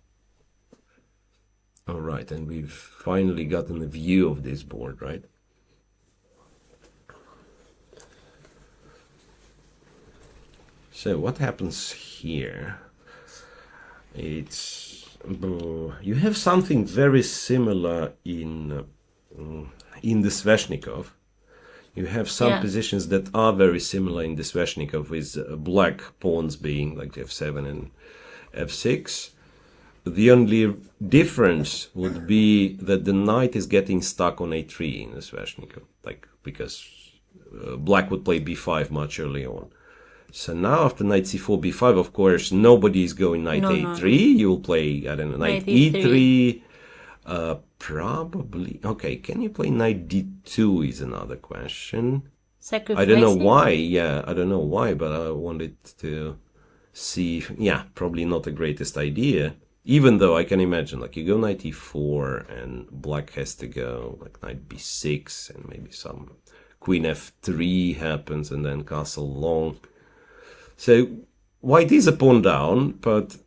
All right, and we've finally gotten a view of this board, right? So what happens here? It's you have something very similar in the Sveshnikov. You have some positions that are very similar in the Sveshnikov, with black pawns being like f7 and f6. The only difference would be that the knight is getting stuck on a3 in the Sveshnikov, like because black would play b5 much early on. So now after knight c4, b5, of course, nobody is going knight a3. No. You'll play, I don't know, knight e3. Probably. Okay, can you play knight d2 is another question. Sacrificing? I don't know why. Yeah, I don't know why, but I wanted to see. Yeah, probably not the greatest idea. Even though I can imagine, like, you go knight e4 and black has to go like knight b6 and maybe some queen f3 happens and then castle long. So white is a pawn down, but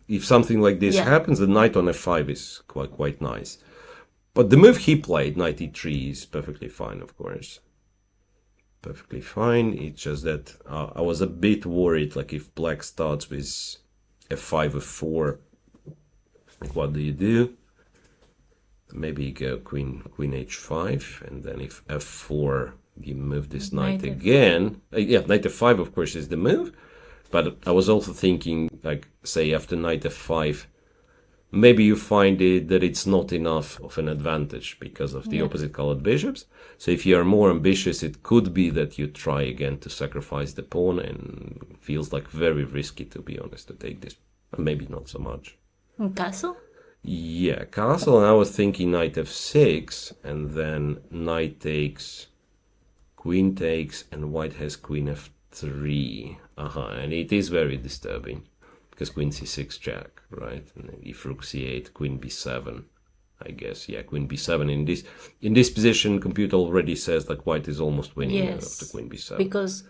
if something like this happens, the knight on f5 is quite nice. But the move he played, knight e3, is perfectly fine, of course. Perfectly fine. It's just that I was a bit worried, like if black starts with f5, f4, like what do you do? Maybe you go queen h5, and then if f4, you move this knight again. Knight f5, of course, is the move. But I was also thinking, like, say, after knight f5, maybe you find that it's not enough of an advantage because of the opposite colored bishops. So if you are more ambitious, it could be that you try again to sacrifice the pawn, and it feels like very risky, to be honest, to take this. Maybe not so much. Castle? Yeah, castle, and I was thinking knight f6, and then knight takes, queen takes, and white has queen f3. And it is very disturbing, because queen c6 check, right? And if rook c8, queen b7, I guess. Yeah, queen b7. In this position, computer already says that white is almost winning after queen b7. Because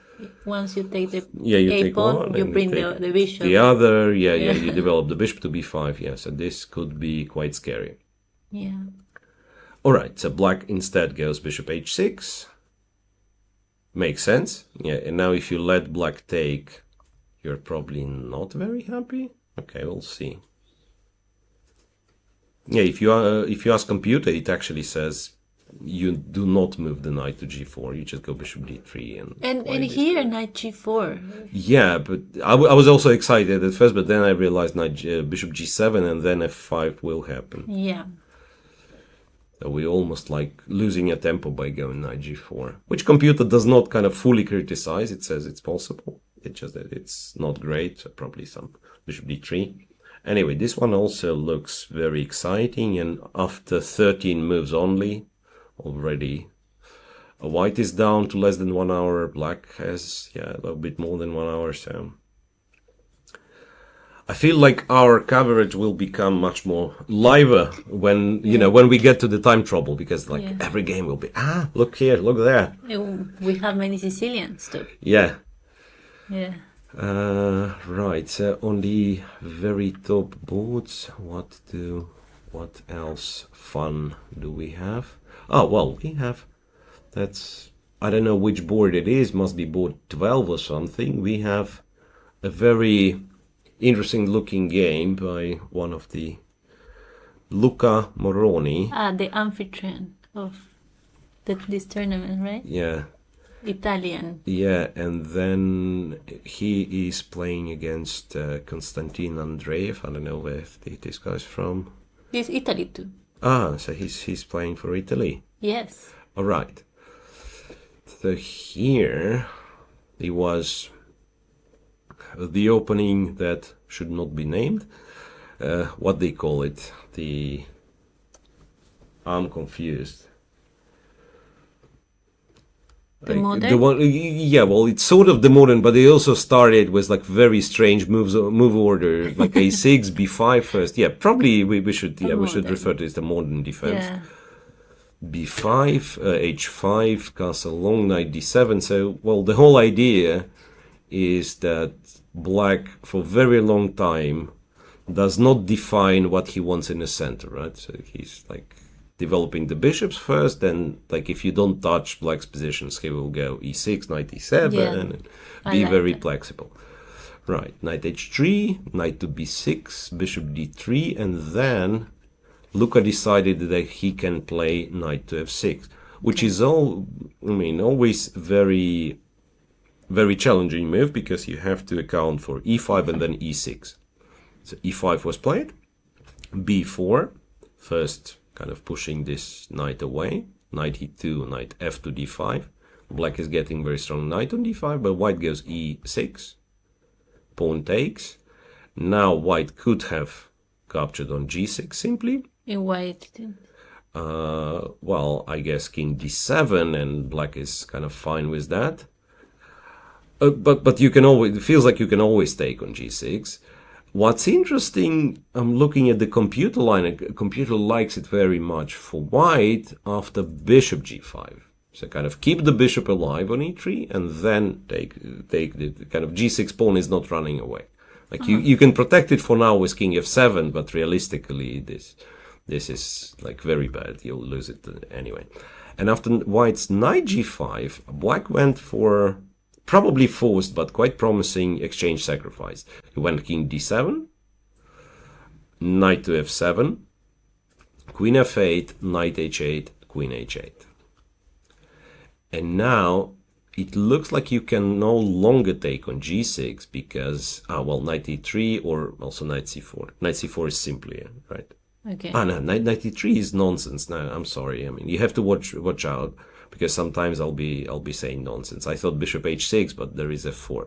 once you take the take pawn, one, you bring the bishop. The other, you develop the bishop to b5. Yeah, so this could be quite scary. Yeah. All right, so black instead goes bishop h6. Makes sense. Yeah, and now if you let black take, you're probably not very happy. Okay, we'll see. Yeah, if you ask computer, it actually says you do not move the knight to g4. You just go bishop d3 and here knight g4. Yeah, but I was also excited at first, but then I realized bishop g7 and then f5 will happen. Yeah. So we almost like losing a tempo by going knight g4, which computer does not kind of fully criticize. It says it's possible. It's just that it's not great. So probably some bishop d3. Anyway, this one also looks very exciting, and after 13 moves only, already white is down to less than 1 hour. Black has a little bit more than 1 hour. So I feel like our coverage will become much more liver when when we get to the time trouble, because every game will be look here, look there. We have many Sicilians too. Yeah. Yeah. Right. So on the very top boards, what else fun do we have? Oh well, we have. I don't know which board it is. Must be board 12 or something. We have a very interesting looking game by one of the Luca Moroni. The amphitryon of this tournament, right? Yeah. Italian. Yeah, and then he is playing against Konstantin Andreev. I don't know where this guy's from. He's Italy too. So he's playing for Italy. Yes. All right. So here it was the opening that should not be named. What they call it? I'm confused. The modern? The one, yeah, well, it's sort of the modern, but they also started with like very strange move order, like a6, b5 first. Yeah, probably we should refer to it as the modern defense. Yeah. b5, h5, castle long, knight d7. So, well, the whole idea is that black for a very long time does not define what he wants in the center, right? So he's like developing the bishops first, then like if you don't touch black's positions, he will go e6, knight e7, and be very flexible. Right, knight h3, knight to b6, bishop d3, and then Luca decided that he can play knight to f6, which is always very, very challenging move, because you have to account for e5 and then e6. So e5 was played, b4, first kind of pushing this knight away, knight e2, knight f to d5. Black is getting very strong knight on d5, but white goes e6, pawn takes. Now white could have captured on g6 simply. In white didn't. Well, I guess king d7, and black is kind of fine with that. But you can always, it feels like you can always take on g6. What's interesting, I'm looking at the computer line, and the computer likes it very much for white after bishop g5. So kind of keep the bishop alive on e3, and then take the kind of g6 pawn is not running away. Like you can protect it for now with king f7, but realistically this is like very bad. You'll lose it anyway. And after white's knight g5, black went for probably forced but quite promising exchange sacrifice. He went king d7, knight to f7, queen f8, knight h8, queen h8. And now it looks like you can no longer take on g6 because, knight e3 or also knight c4. Knight c4 is simpler, right? Okay. No, knight e3 is nonsense. No, I'm sorry. I mean, you have to watch out, because sometimes I'll be saying nonsense. I thought bishop h6, but there is f4.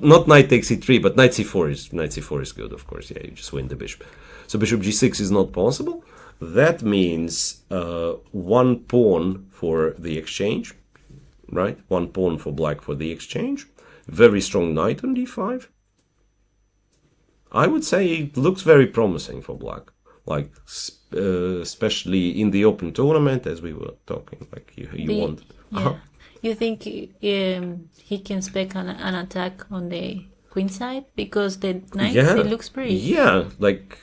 Not knight takes e3, but knight c4 is good, of course. Yeah, you just win the bishop. So bishop g6 is not possible. That means one pawn for the exchange, right? One pawn for black for the exchange. Very strong knight on d5. I would say it looks very promising for black, like especially in the open tournament, as we were talking. Like you want. Yeah. You think he can spec an attack on the queen side, because the knight it looks pretty. Yeah, like.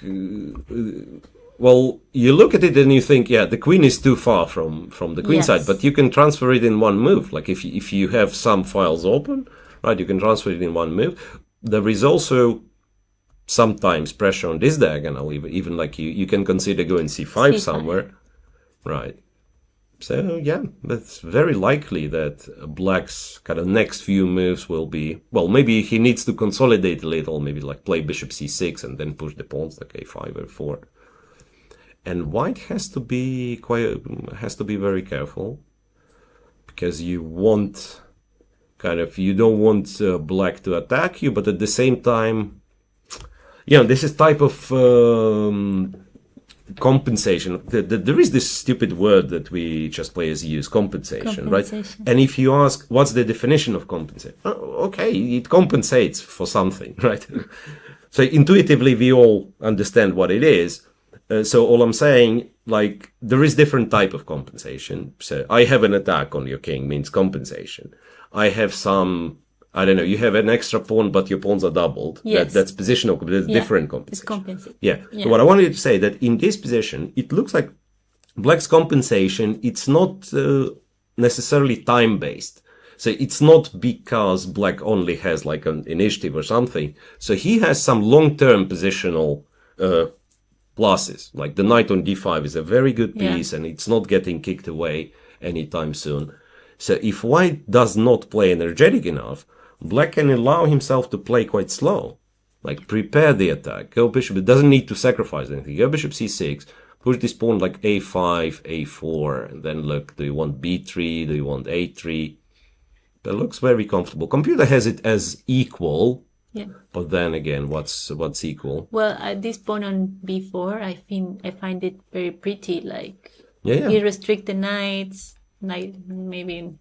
Well, you look at it and you think, the queen is too far from the queen side, but you can transfer it in one move. Like if you have some files open, right, you can transfer it in one move. There is also sometimes pressure on this diagonal, even like you can consider going c5 somewhere, right? So yeah, that's very likely that black's kind of next few moves will be, well, maybe he needs to consolidate a little, maybe like play bishop c6 and then push the pawns like a5 or 4. And white has to be very careful, because you don't want black to attack you, but at the same time, this is type of compensation. There is this stupid word that we chess players use, compensation, right? And if you ask, what's the definition of compensation? Okay, it compensates for something, right? So intuitively, we all understand what it is. So all I'm saying, like, there is different type of compensation. So I have an attack on your king means compensation. I have some, I don't know, you have an extra pawn, but your pawns are doubled. Yes. That's positional, that's different compensation. It's compensation. Yeah. So what I wanted to say that in this position, it looks like black's compensation, it's not necessarily time-based. So it's not because black only has like an initiative or something. So he has some long-term positional pluses. Like the knight on d5 is a very good piece and it's not getting kicked away anytime soon. So if white does not play energetic enough, black can allow himself to play quite slow. Like prepare the attack. Go bishop. It doesn't need to sacrifice anything. Go bishop c6. Push this pawn like a5, a4. And then look, do you want b3? Do you want a3? That looks very comfortable. Computer has it as equal. Yeah. But then again, what's equal? Well, at this pawn on b4, I find it very pretty. Like he restrict the knights, maybe.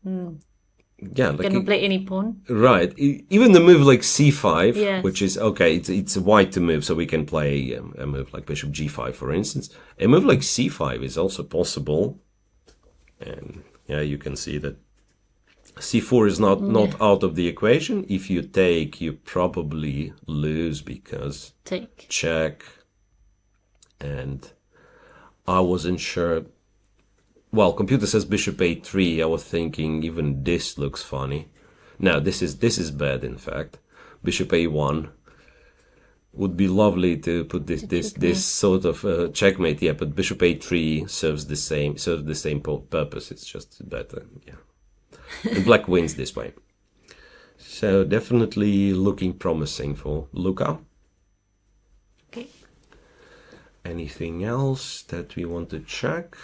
Like Cannot play any pawn. Right. Even the move like c5, which is okay. It's a white to move, so we can play a move like bishop g5, for instance. A move like c5 is also possible, and you can see that c4 is not out of the equation. If you take, you probably lose because check. And I wasn't sure. Well, computer says bishop a3. I was thinking even this looks funny. No, this is bad. In fact, bishop a1 would be lovely to put this sort of checkmate. Yeah, but bishop a3 serves the same purpose. It's just better. Yeah. And black wins this way. So definitely looking promising for Luka. Okay. Anything else that we want to check?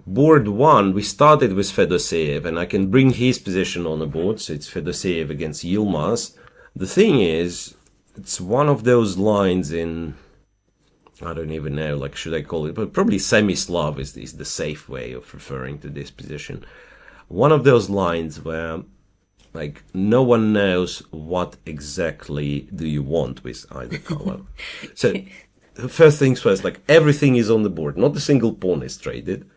Board 1, we started with Fedoseev, and I can bring his position on the board. So it's Fedoseev against Yilmaz. The thing is, it's one of those lines in, I don't even know, like, should I call it, but probably semi-Slav is the safe way of referring to this position. One of those lines where, like, no one knows what exactly do you want with either color. So, first things first, like, everything is on the board. Not a single pawn is traded.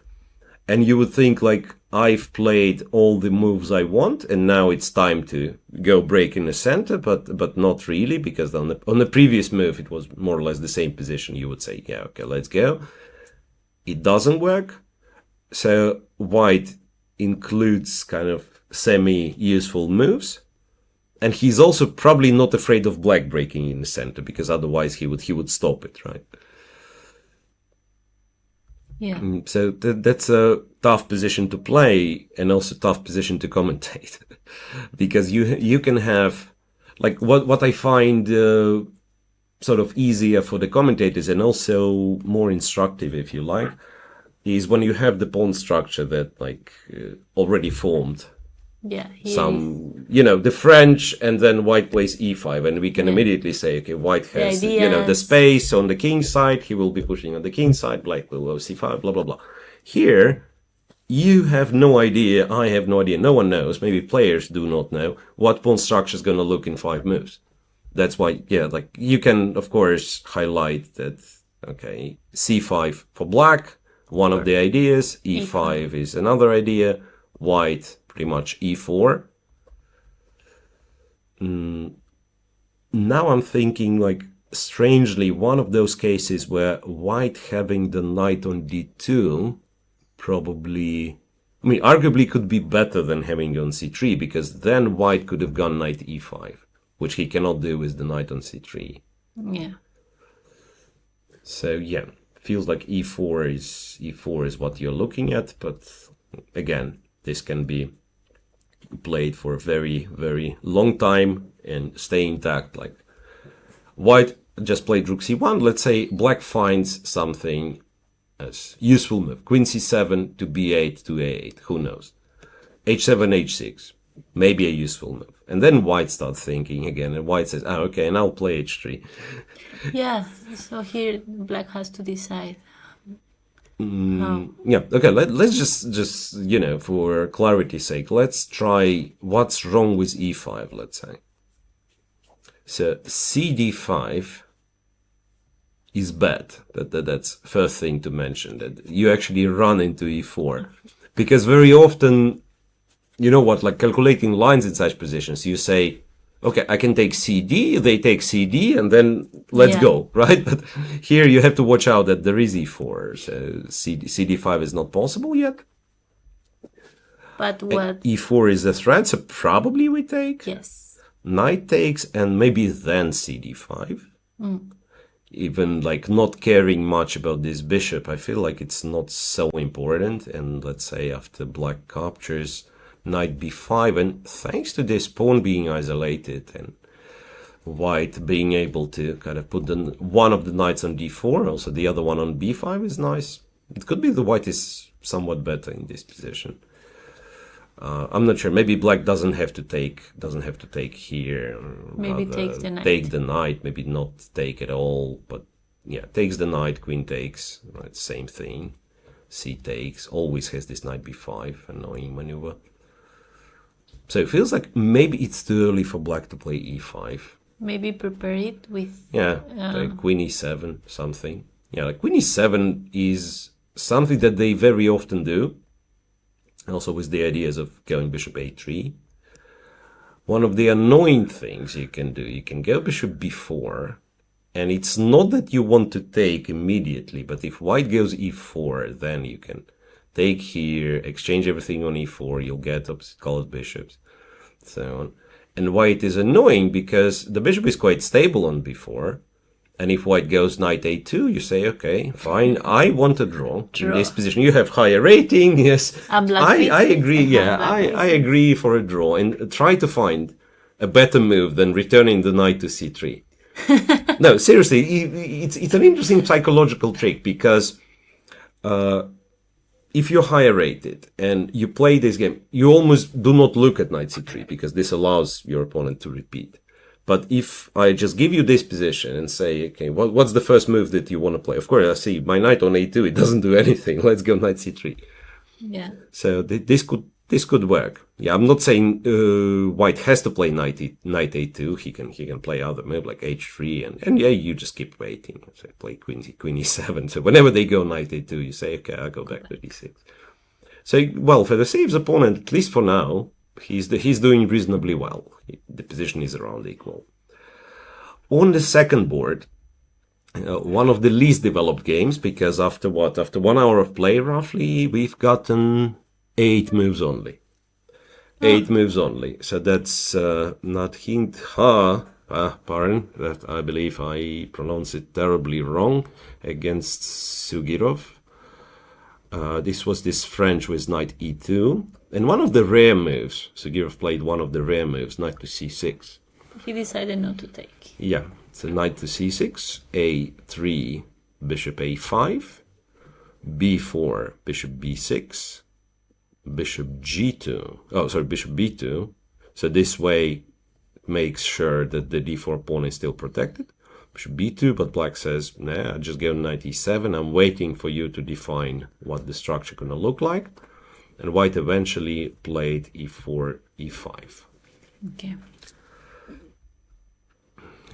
And you would think, like, I've played all the moves I want, and now it's time to go break in the center, but not really, because on the previous move, it was more or less the same position. You would say, yeah, okay, let's go. It doesn't work. So white includes kind of semi-useful moves. And he's also probably not afraid of black breaking in the center, because otherwise he would stop it, right? Yeah. So that's a tough position to play, and also tough position to commentate, because you can have, like, what I find sort of easier for the commentators and also more instructive, if you like, is when you have the pawn structure that already formed. Yeah. Some, the French, and then white plays e5, and we can immediately say, okay, white has, the space on the king side, he will be pushing on the king side, black will go c5, blah, blah, blah. Here, you have no idea, I have no idea, no one knows, maybe players do not know, what pawn structure is going to look in 5 moves. That's why, you can, of course, highlight that, okay, c5 for black, one of the ideas, e5 is another idea, white, pretty much e4. Now I'm thinking, strangely, one of those cases where white having the knight on d2 probably, arguably could be better than having on c3, because then white could have gone knight e5, which he cannot do with the knight on c3. Yeah. So yeah, feels like e4 is what you're looking at, but again, this can be played for a very, very long time and stay intact. Like white just played rook c1. Let's say black finds something as useful move. Queen c7 to b8 to a8. Who knows? h7, h6. maybe a useful move. And then white starts thinking again, and white says, okay, and I'll play h3. Yeah, so here black has to decide. Yeah, okay, let's just, you know, for clarity's sake, let's try what's wrong with e5, let's say. So cd5 is bad. That's first thing to mention, that you actually run into e4. Because very often, you know what, like calculating lines in such positions, you say, okay, I can take CD, they take CD, and then let's go, right? But here you have to watch out that there is e4, so CD5 is not possible yet. But what? E4 is a threat, so probably we take. Yes. Knight takes, and maybe then CD5. Even like not caring much about this bishop, I feel like it's not so important. And let's say after black captures, knight b5, and thanks to this pawn being isolated and white being able to kind of put one of the knights on d4, also the other one on b5 is nice. It could be the white is somewhat better in this position. I'm not sure. Maybe black doesn't have to take here. Maybe take the knight. Take the knight. Maybe not take at all. But yeah, takes the knight. Queen takes. Right, same thing. C takes. Always has this knight b5. Annoying maneuver. So it feels like maybe it's too early for black to play e5. Maybe prepare it with. Yeah, like queen e7 something. Yeah, like queen e7 is something that they very often do. Also with the ideas of going bishop a3. One of the annoying things you can do, you can go bishop b4, and it's not that you want to take immediately, but if white goes e4, then you can take here, exchange everything on e4, you'll get opposite colored bishops, so on. And white is annoying because the bishop is quite stable on b4, and if white goes knight a2, you say, okay, fine, I want a draw. In this position. You have higher rating, yes. I agree, yeah, I agree for a draw, and try to find a better move than returning the knight to c3. No, seriously, it's an interesting psychological trick, because if you're higher rated and you play this game, you almost do not look at knight c3, because this allows your opponent to repeat. But if I just give you this position and say, okay, what's the first move that you want to play? Of course, I see my knight on a2, it doesn't do anything. Let's go knight c3. Yeah. So this could work. Yeah, I'm not saying white has to play knight a2. He can play other move like h3, and yeah, you just keep waiting. So play queen e7. So whenever they go knight a2, you say, okay, I'll go back to d6. So well, for the Save's opponent, at least for now, he's doing reasonably well. The position is around equal. On the second board, one of the least developed games, because after 1 hour of play roughly, we've gotten 8 moves only. 8 moves only. So that's not hint ha. Pardon, that I believe I pronounce it terribly wrong, against Sugirov. This was this French with knight e2. And one of the rare moves, Sugirov played one of the rare moves, knight to c6. He decided not to take. Yeah, so knight to c6, a3, bishop a5, b4, bishop b6, bishop g2. Oh, sorry, bishop b2. So this way makes sure that the d4 pawn is still protected. Bishop b2, but black says, nah, I just go knight e7. I'm waiting for you to define what the structure gonna look like. And white eventually played e4, e5. Okay.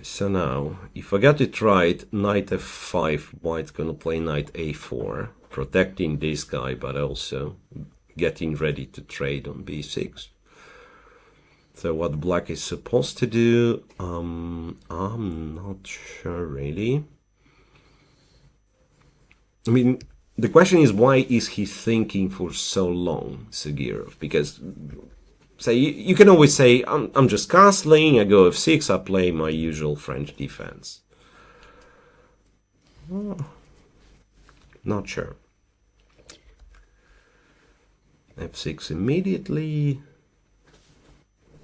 So now, if I got it right, knight f5, white's gonna play knight a4, protecting this guy, but also getting ready to trade on b6. So what black is supposed to do, I'm not sure really. I mean, the question is, why is he thinking for so long, Sugirov? Because, say, you can always say, I'm just castling, I go f6, I play my usual French defense. Not sure. f6 immediately.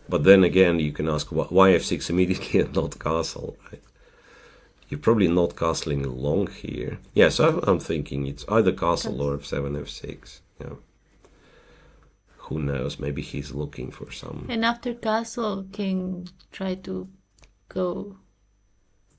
But then again, you can ask, why f6 immediately and not castle, right? You're probably not castling long here. Yeah, so I'm thinking it's either castle or f7, f6. Yeah. who knows? Maybe he's looking for some. And after castle, can try to go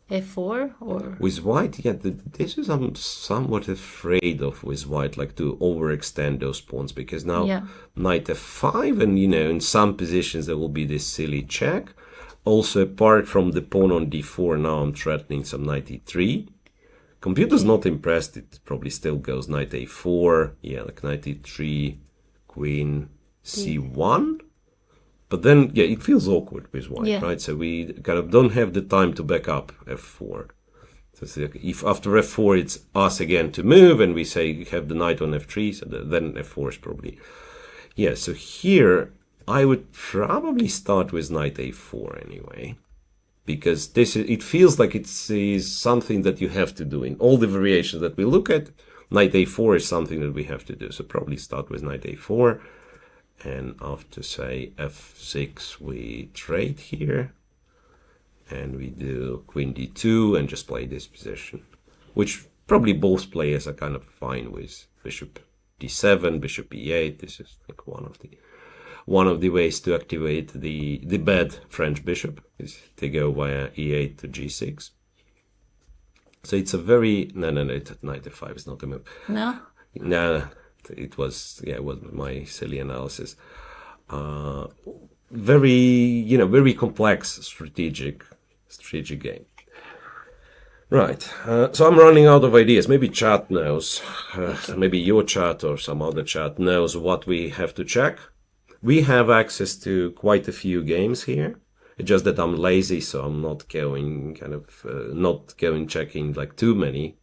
f4 or with white. Yeah, this is I'm somewhat afraid of with white, like to overextend those pawns, because now knight f5, and in some positions there will be this silly check. Also, apart from the pawn on d4, now I'm threatening some knight e3. Computer's not impressed. It probably still goes knight a4. Yeah, like knight e3, queen c1. But then, it feels awkward with white, right? So we kind of don't have the time to back up f4. So if after f4 it's us again to move, and we say you have the knight on f3, so then f4 is probably... Yeah, so here I would probably start with knight a4 anyway. Because it feels like it is something that you have to do. In all the variations that we look at, knight a4 is something that we have to do. So probably start with knight a4. And after, say, f6, we trade here. And we do queen d2 and just play this position. Which probably both players are kind of fine with. Bishop d7, bishop e8. This is like one of the ways to activate the bad French bishop is to go via e8 to g6. So it's a very... No, knight f5 is not a move. No? No, it was my silly analysis. Very complex strategic game. Right, so I'm running out of ideas. Maybe chat knows, maybe your chat or some other chat knows what we have to check. We have access to quite a few games here. It's just that I'm lazy, so I'm not going checking like too many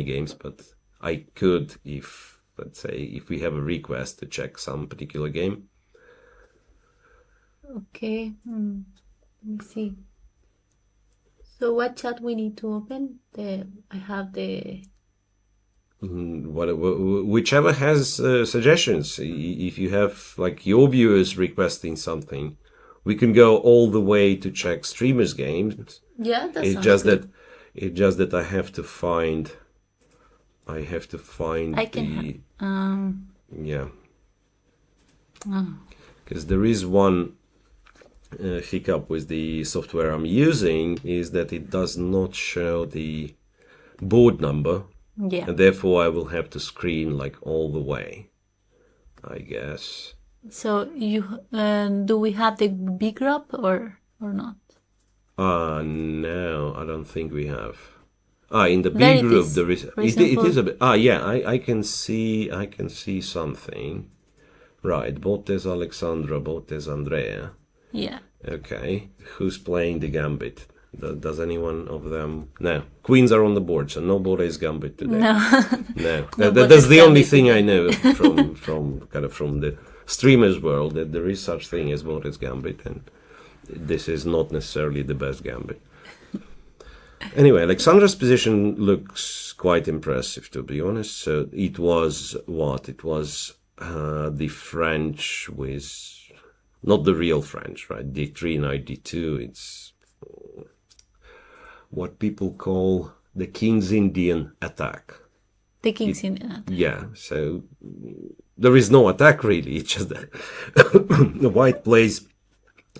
games. But I could, if let's say if we have a request to check some particular game. Okay, let me see. So what chat we need to open? I have the. Whichever has suggestions. If you have like your viewers requesting something, we can go all the way to check streamers' games. Yeah, that's it's just that I have to find. I can because there is one hiccup with the software I'm using, is that it does not show the board number. Yeah. And therefore I will have to screen like all the way, I guess. So do we have the B group or not? No, I don't think we have. In the B group there is. It is a bit. I can see something. Right, both there's Alexandra, both there's Andrea. Yeah. Okay, who's playing the gambit? Does anyone of them? No, queens are on the board, so no Bore's gambit today. No. That's the only thing I know from the streamers world, that there is such thing as Bore's gambit, and this is not necessarily the best gambit. Anyway, Alexandra's position looks quite impressive, to be honest. So it was what? It was the French with not the real French, right? D3, knight D2. It's what people call the King's Indian attack. The King's Indian attack. Yeah, so there is no attack really. It's just that the white plays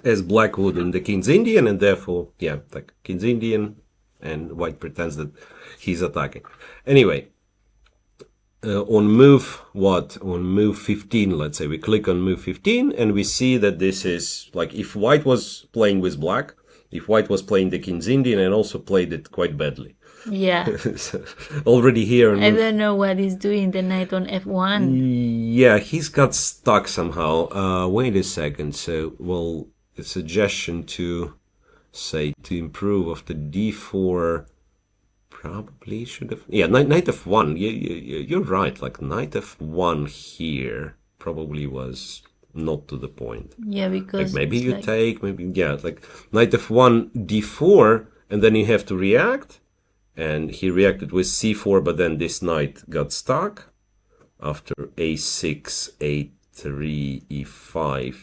as Blackwood in the King's Indian, and therefore, like King's Indian, and white pretends that he's attacking. Anyway, on move 15, let's say we click on move 15, and we see that this is like if white was playing with black, if white was playing the King's Indian and also played it quite badly. Yeah. So, already here. I don't know what he's doing, the knight on f1. Yeah, he's got stuck somehow. Wait a second. So, a suggestion to improve after d4 probably should have. Yeah, knight f1. You're right. Like knight f1 here probably was not to the point. Yeah, because like maybe you take, like knight f1, d4, and then you have to react. And he reacted with c4, but then this knight got stuck. After a6, a3, e5,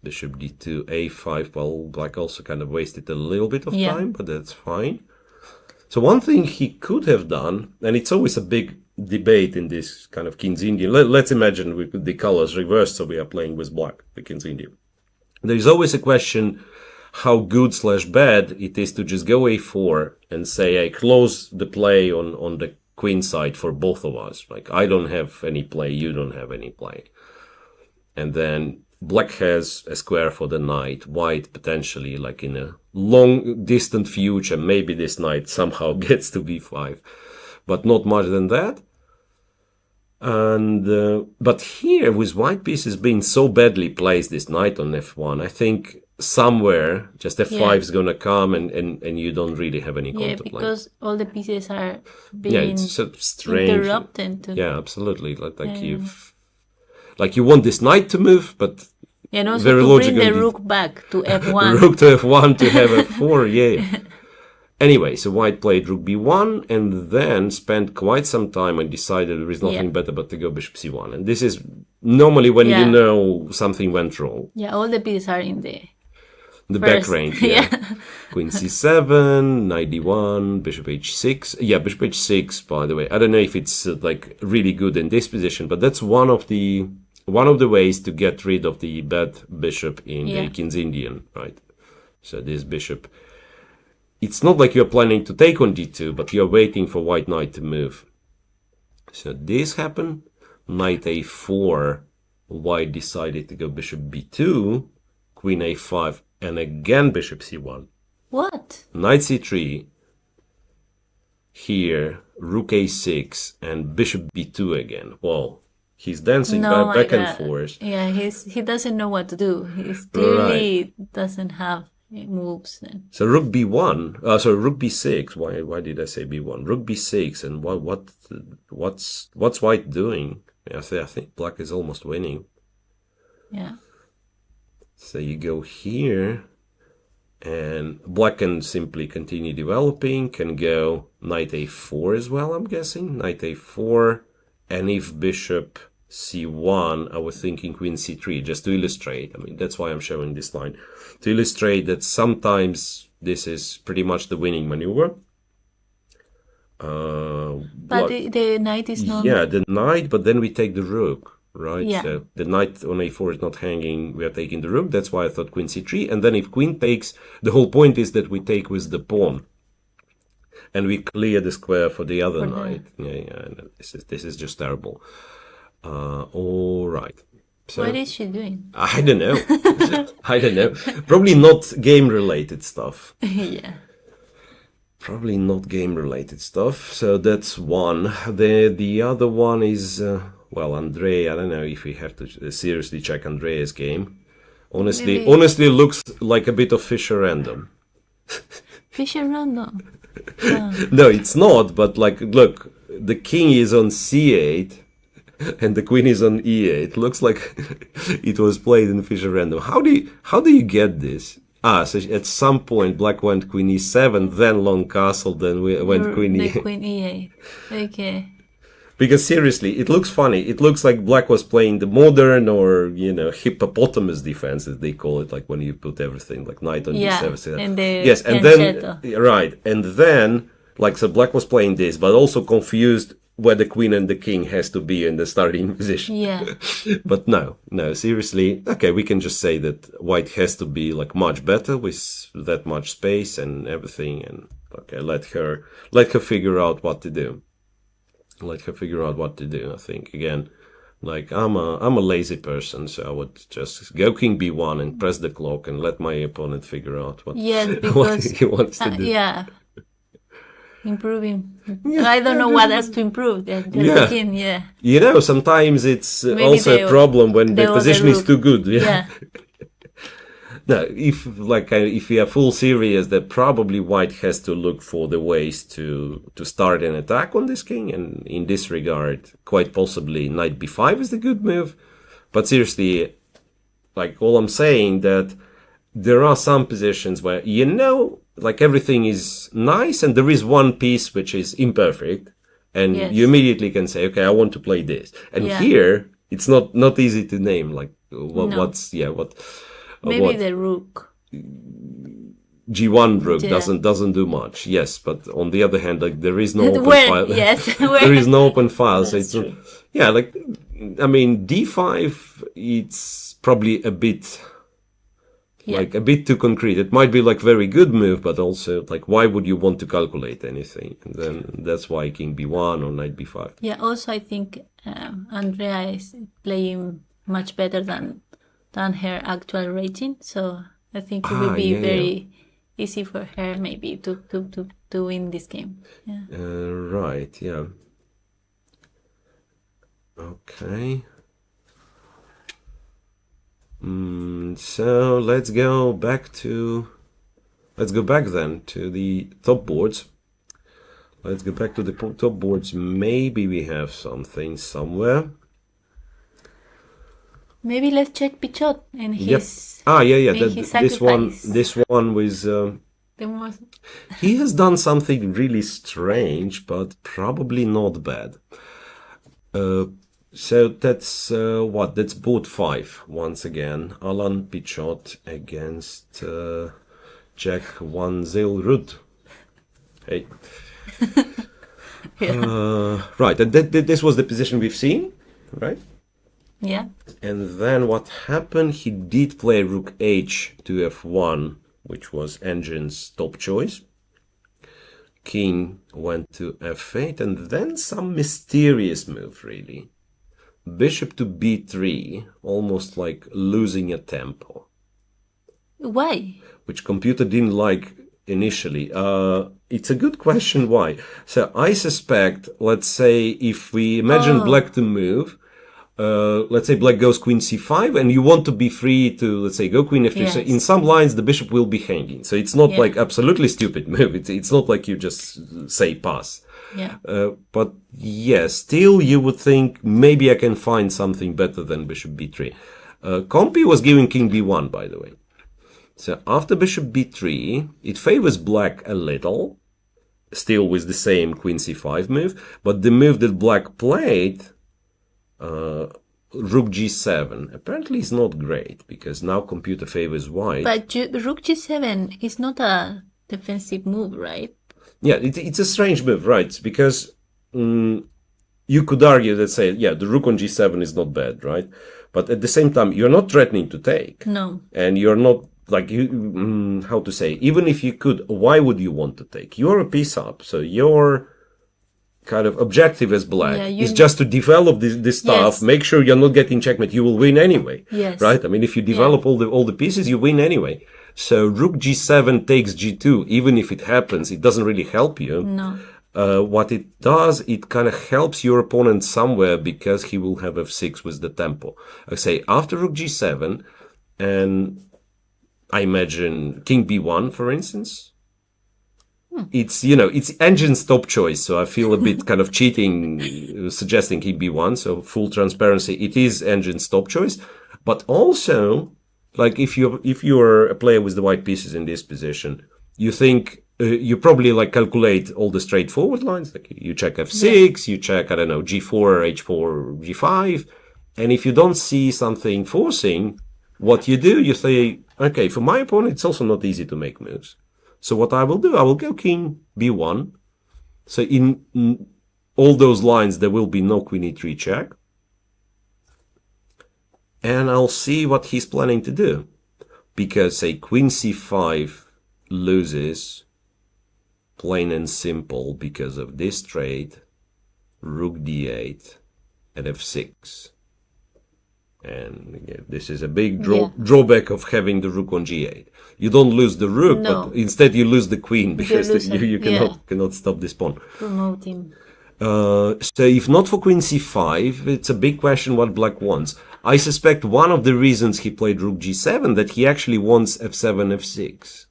bishop d2, a5. Well, black also kind of wasted a little bit of time, but that's fine. So one thing he could have done, and it's always a big debate in this kind of King's Indian. Let's imagine we put the colors reversed, so we are playing with black, the King's Indian. There is always a question how good/bad it is to just go a4 and say I close the play on the queen side for both of us. Like, I don't have any play, you don't have any play. And then black has a square for the knight, white potentially, like in a long distant future, maybe this knight somehow gets to b5, but not much than that. And but here, with white pieces being so badly placed, this knight on f1, I think somewhere just f5 is gonna come, and you don't really have any counterplay. Yeah, because all the pieces are being it's so strange. interrupted. Yeah, absolutely. Like you want this knight to move, but and also very to bring the rook back to f1. Rook to f1 to have f4, yeah. Anyway, so white played rook b1 and then spent quite some time and decided there is nothing better but to go bishop c1. And this is normally when you know something went wrong. Yeah, all the pieces are in the back range. Yeah. Queen c7, knight d1, bishop h6. Yeah, bishop h6, by the way. I don't know if it's like really good in this position, but that's one of the ways to get rid of the bad bishop in the King's Indian, right? So this bishop, it's not like you're planning to take on d2, but you're waiting for white knight to move. So this happened. Knight a4, white decided to go bishop b2, queen a5, and again bishop c1. What? Knight c3, here, rook a6, and bishop b2 again. Well, he's dancing back and forth. Yeah, he doesn't know what to do. He clearly doesn't have moves then. So rook b1, rook b6. Why did I say b1? Rook b6, and what's white doing? I think black is almost winning. Yeah. So you go here, and black can simply continue developing, can go knight a4 as well, I'm guessing. Knight a4, and if bishop c1, I was thinking queen c3, just to illustrate. I mean, that's why I'm showing this line. To illustrate that sometimes this is pretty much the winning maneuver. But the knight is not... Yeah, the knight, but then we take the rook, right? Yeah. So the knight on a4 is not hanging, we are taking the rook. That's why I thought queen c3. And then if queen takes, the whole point is that we take with the pawn. And we clear the square for the other knight. Yeah. This is just terrible. All right. So, what is she doing? I don't know. I don't know. Probably not game-related stuff. Yeah. Probably not game-related stuff. So that's one. The other one is, well, Andrei. I don't know if we have to seriously check Andrei's game. Honestly, looks like a bit of Fischer random. Fischer random? Oh. No, it's not. But like, look, the king is on c8. And the queen is on e8. Looks like it was played in Fischer random. How do you get this? So at some point black went queen e7, then long castle, then went queen e8. Queen e8. Okay. Because seriously, it looks funny. It looks like black was playing the modern or hippopotamus defense, as they call it, like when you put everything like knight on e7. So and then like so black was playing this, but also confused where the queen and the king has to be in the starting position. Yeah. But no, seriously. Okay, we can just say that white has to be like much better with that much space and everything. And okay, let her figure out what to do. I think again, like I'm a lazy person, so I would just go king b1 and press the clock and let my opponent figure out what he wants to do. Yeah. Improving. I don't know what else to improve. Sometimes it's also a problem when the position is too good. Yeah. No, if we are full serious, that probably white has to look for the ways to start an attack on this king, and in this regard, quite possibly knight b5 is the good move. But seriously, like all I'm saying that there are some positions where like everything is nice and there is one piece which is imperfect, and you immediately can say, okay, I want to play this. And here it's not easy to name, like the rook. G1 rook Yeah. doesn't do much. Yes, but on the other hand, like there is no open Where? file. Yes. There is no open file, so That's it's true. yeah. Like I mean, D5. It's probably a bit. Yeah. Like a bit too concrete. It might be like very good move, but also like why would you want to calculate anything? And then that's why King B1 or Knight B5. Yeah. Also, I think Andrea is playing much better than her actual rating, so I think it will be very easy for her maybe to win this game. Yeah. Right. Yeah. Okay. So let's go back then to the top boards. Let's go back to the top boards. Maybe we have something somewhere. Maybe let's check Pichot and his. This one was. He has done something really strange, but probably not bad. So that's That's board 5 once again. Alan Pichot against Jack Van Zyl. Hey. Right, and this was the position we've seen, right? Yeah. And then what happened? He did play Rook H to F1, which was Engine's top choice. King went to F8, and then some mysterious move, really. Bishop to B3, almost like losing a tempo. Why? Which computer didn't like initially. It's a good question why. So I suspect, let's say, if we imagine black to move, let's say black goes queen c5 and you want to be free to, let's say, go queen f3. Yes. So in some lines, the bishop will be hanging. So it's not like absolutely stupid move. It's not like you just say pass. Yeah. But yes, still you would think maybe I can find something better than bishop b3. Compi was giving king b1, by the way. So after bishop b3, it favors black a little, still with the same queen c5 move, but the move that black played, rook g7, apparently is not great, because now computer favors white. But rook g7 is not a defensive move, right? Yeah, it's a strange move, right? Because you could argue that, say, yeah, the rook on g7 is not bad, right? But at the same time, you're not threatening to take. No. And you're not, like, how to say, even if you could, why would you want to take? You're a piece up, so your kind of objective as black is just to develop this stuff, make sure you're not getting checkmate, you will win anyway. Yes. Right? I mean, if you develop all the pieces, you win anyway. So rook g7 takes g2, even if it happens, it doesn't really help you. No. What it does, it kind of helps your opponent somewhere because he will have f6 with the tempo. I say after rook g7, and I imagine king b1, for instance. It's, it's Engine's top choice, so I feel a bit kind of cheating, suggesting king b1, so full transparency, it is Engine's top choice. But also, like if you're a player with the white pieces in this position, you think, you probably like calculate all the straightforward lines, like you check f6, you check, I don't know, g4, h4, g5, and if you don't see something forcing, what you do, you say, okay, for my opponent, it's also not easy to make moves. So what I will do, I will go king b1. So in all those lines, there will be no queen e3 check. And I'll see what he's planning to do. Because, say, queen c5 loses, plain and simple, because of this trade, rook d8 and f6. And again, this is a big drawback of having the rook on g8. You don't lose the rook, but instead you lose the queen because you cannot stop this pawn. Promote him. So if not for queen c5, it's a big question what black wants. I suspect one of the reasons he played rook g7 that he actually wants f7, f6.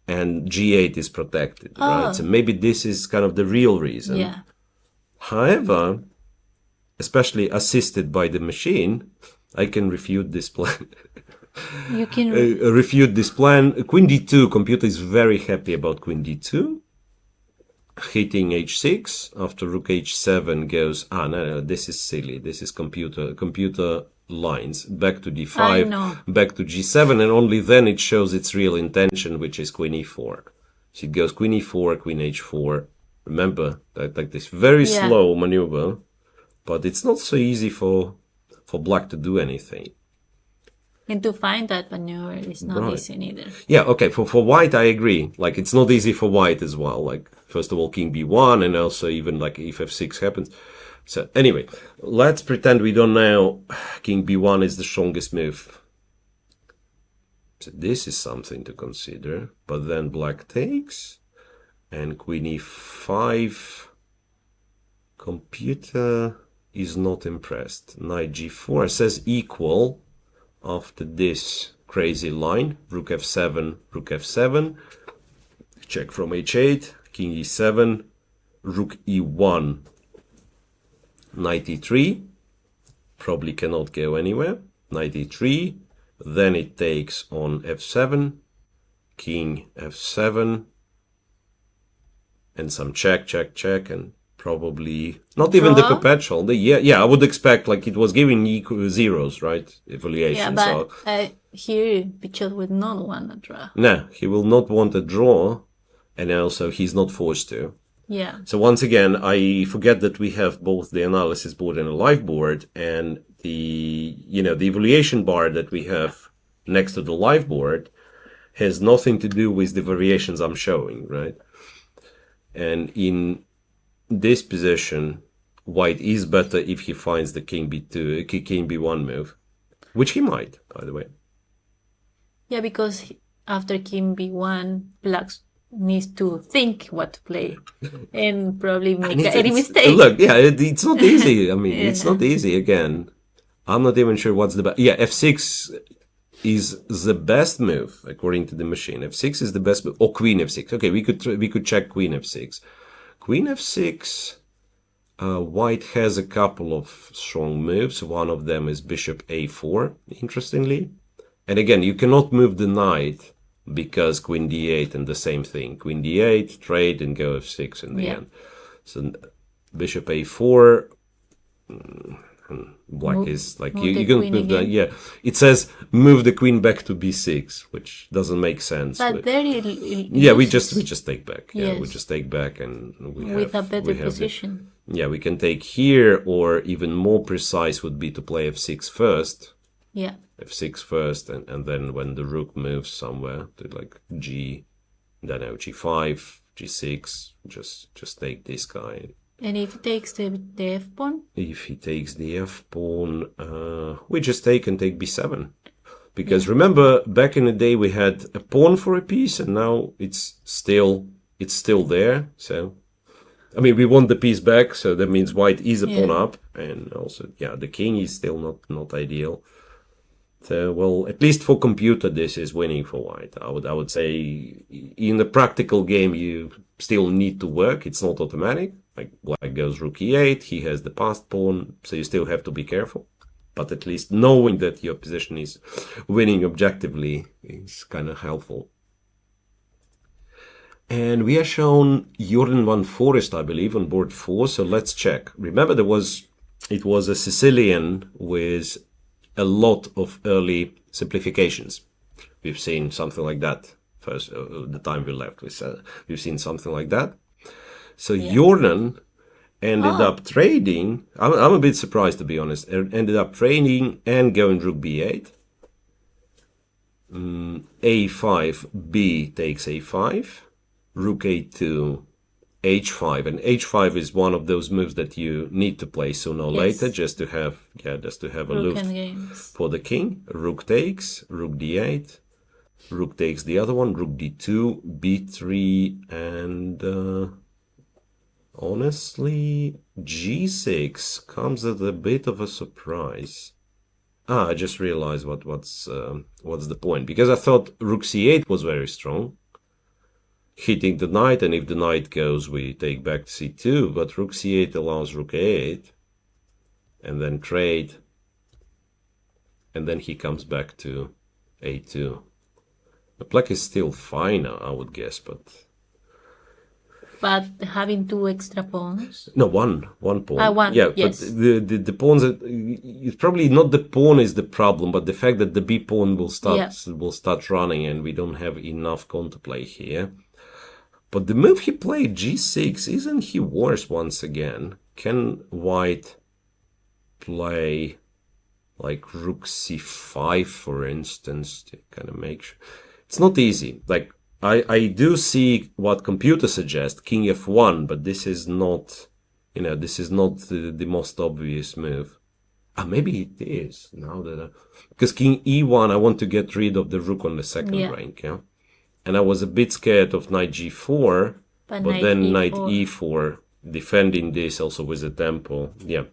And g8 is protected, right? So maybe this is kind of the real reason. Yeah. However, especially assisted by the machine, I can refute this plan. You can refute this plan. Queen d2, computer is very happy about queen d2. Hitting h6 after rook h7 goes, no, this is silly. This is computer lines, back to I d5, know. back to g7, and only then it shows its real intention, which is queen e4. So it goes queen e4, queen h4. Remember that, like, this very Yeah. slow maneuver, but it's not so easy for black to do anything. And to find that maneuver is not Right. easy neither. Yeah, okay, for white I agree. Like, it's not easy for white as well. Like, first of all, king b1, and also even like if f6 happens. So anyway, let's pretend we don't know king b1 is the strongest move. So this is something to consider. But then black takes, and queen e5. Computer is not impressed. Knight g4 says equal after this crazy line. Rook f7, rook f7. Check from h8, king e7, rook e1, knight e3. Probably cannot go anywhere. Knight e3. Then it takes on f7, king f7, and some check, check, check, and probably not even the Draw? perpetual. Yeah, I would expect, like, it was giving equal zeros, right? Evaluation. Yeah, but here Pichot would not want to draw. No, he will not want a draw, and also he's not forced to. Yeah. So once again, I forget that we have both the analysis board and a live board, and the evaluation bar that we have next to the live board has nothing to do with the variations I'm showing, right? And in this position, white is better if he finds the king b2, king b1 move, which he might, by the way. Yeah, because after king b1, black needs to think what to play and probably make any mistake. Look, yeah, it's not easy. I mean, it's not easy. Again, I'm not even sure what's the best. Yeah, f6 is the best move according to the machine. f6 is the best move. Or queen f6. Okay, we could check queen f6. Queen f6. White has a couple of strong moves. One of them is bishop a4. Interestingly, and again, you cannot move the knight because queen d8 and the same thing. Queen d8, trade, and go f6 in the end. So bishop a4. Black is like you can move that. Yeah, it says move the queen back to b6, which doesn't make sense. But there we just take back. Yeah, yes. We just take back, and we have with a better position. Yeah, we can take here, or even more precise would be to play f6 first. Yeah. f6 first, and then when the rook moves somewhere to like g, then g5, g6, just take this guy. And if he takes the f pawn? If he takes the f pawn, we just take and take b7. Because remember, back in the day we had a pawn for a piece, and now it's still there. So, I mean, we want the piece back, so that means white is a pawn up, and also, yeah, the king is still not ideal. So, well, at least for computer, this is winning for white. I would say in the practical game, you still need to work. It's not automatic. Like black goes rook e8, he has the passed pawn, so you still have to be careful. But at least knowing that your position is winning objectively is kind of helpful. And we are shown Jordan van Forest, I believe, on board 4. So let's check. Remember, it was a Sicilian with a lot of early simplifications. We've seen something like that first. The time we left, we've seen something like that. So Jordan ended up trading. I'm a bit surprised, to be honest. Ended up trading and going rook b8. A5, b takes a5. Rook a2, h5, and h5 is one of those moves that you need to play sooner or later, just to have a loop for the king. Rook takes, rook d8, rook takes the other one, rook d2, b3, and honestly, g6 comes at a bit of a surprise. I just realized what's the point, because I thought rook c8 was very strong, hitting the knight, and if the knight goes, we take back to c2, but rook c8 allows rook a8, and then trade, and then he comes back to a2. The black is still fine, I would guess, but But having 2 extra pawns. No, one pawn. One. Yeah, yes. but the pawns. It's probably not the pawn is the problem, but the fact that the B pawn will start running, and we don't have enough counterplay here. But the move he played, G6, isn't he worse once again? Can White play like Rook C5, for instance, to kind of make sure? It's not easy. Like, I do see what computers suggest, King F1, but this is not, this is not the most obvious move. Maybe it is, now that because King E1, I want to get rid of the rook on the second rank, yeah? And I was a bit scared of Knight G4, but then Knight E4, defending this also with a tempo, yeah.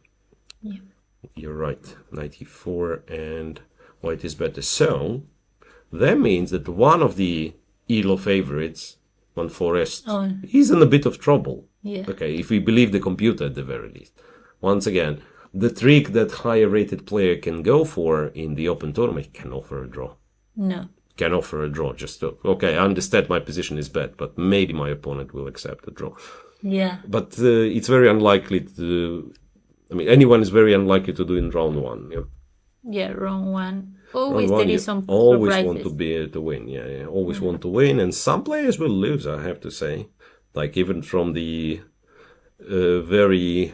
You're right, Knight E4, and White is better. So, that means that one of the ELO favorites, Van Forest, he's in a bit of trouble. Yeah. Okay, if we believe the computer at the very least. Once again, the trick that higher rated player can go for in the open tournament can offer a draw. No. Can offer a draw. Just okay, I understand my position is bad, but maybe my opponent will accept a draw. Yeah. But it's very unlikely to. I mean, anyone is very unlikely to do in round 1. Yeah. Yeah, round 1. Always there is some always surprises. Want to be to win. Yeah. Always want to win, and some players will lose. I have to say, like even from the very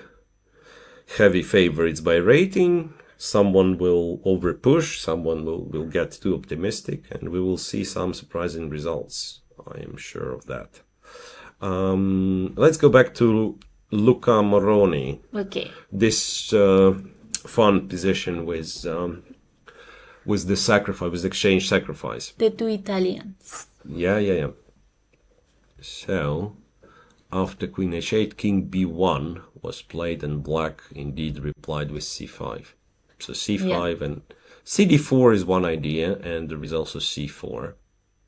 heavy favorites by rating, someone will overpush, someone will get too optimistic, and we will see some surprising results. I am sure of that. Let's go back to Luca Moroni. Okay. This fun position with the sacrifice, with exchange sacrifice. The 2 Italians. Yeah. So, after Queen H8, King B1 was played, and Black indeed replied with C5. So C5 and CD4 is one idea, and there is also C4.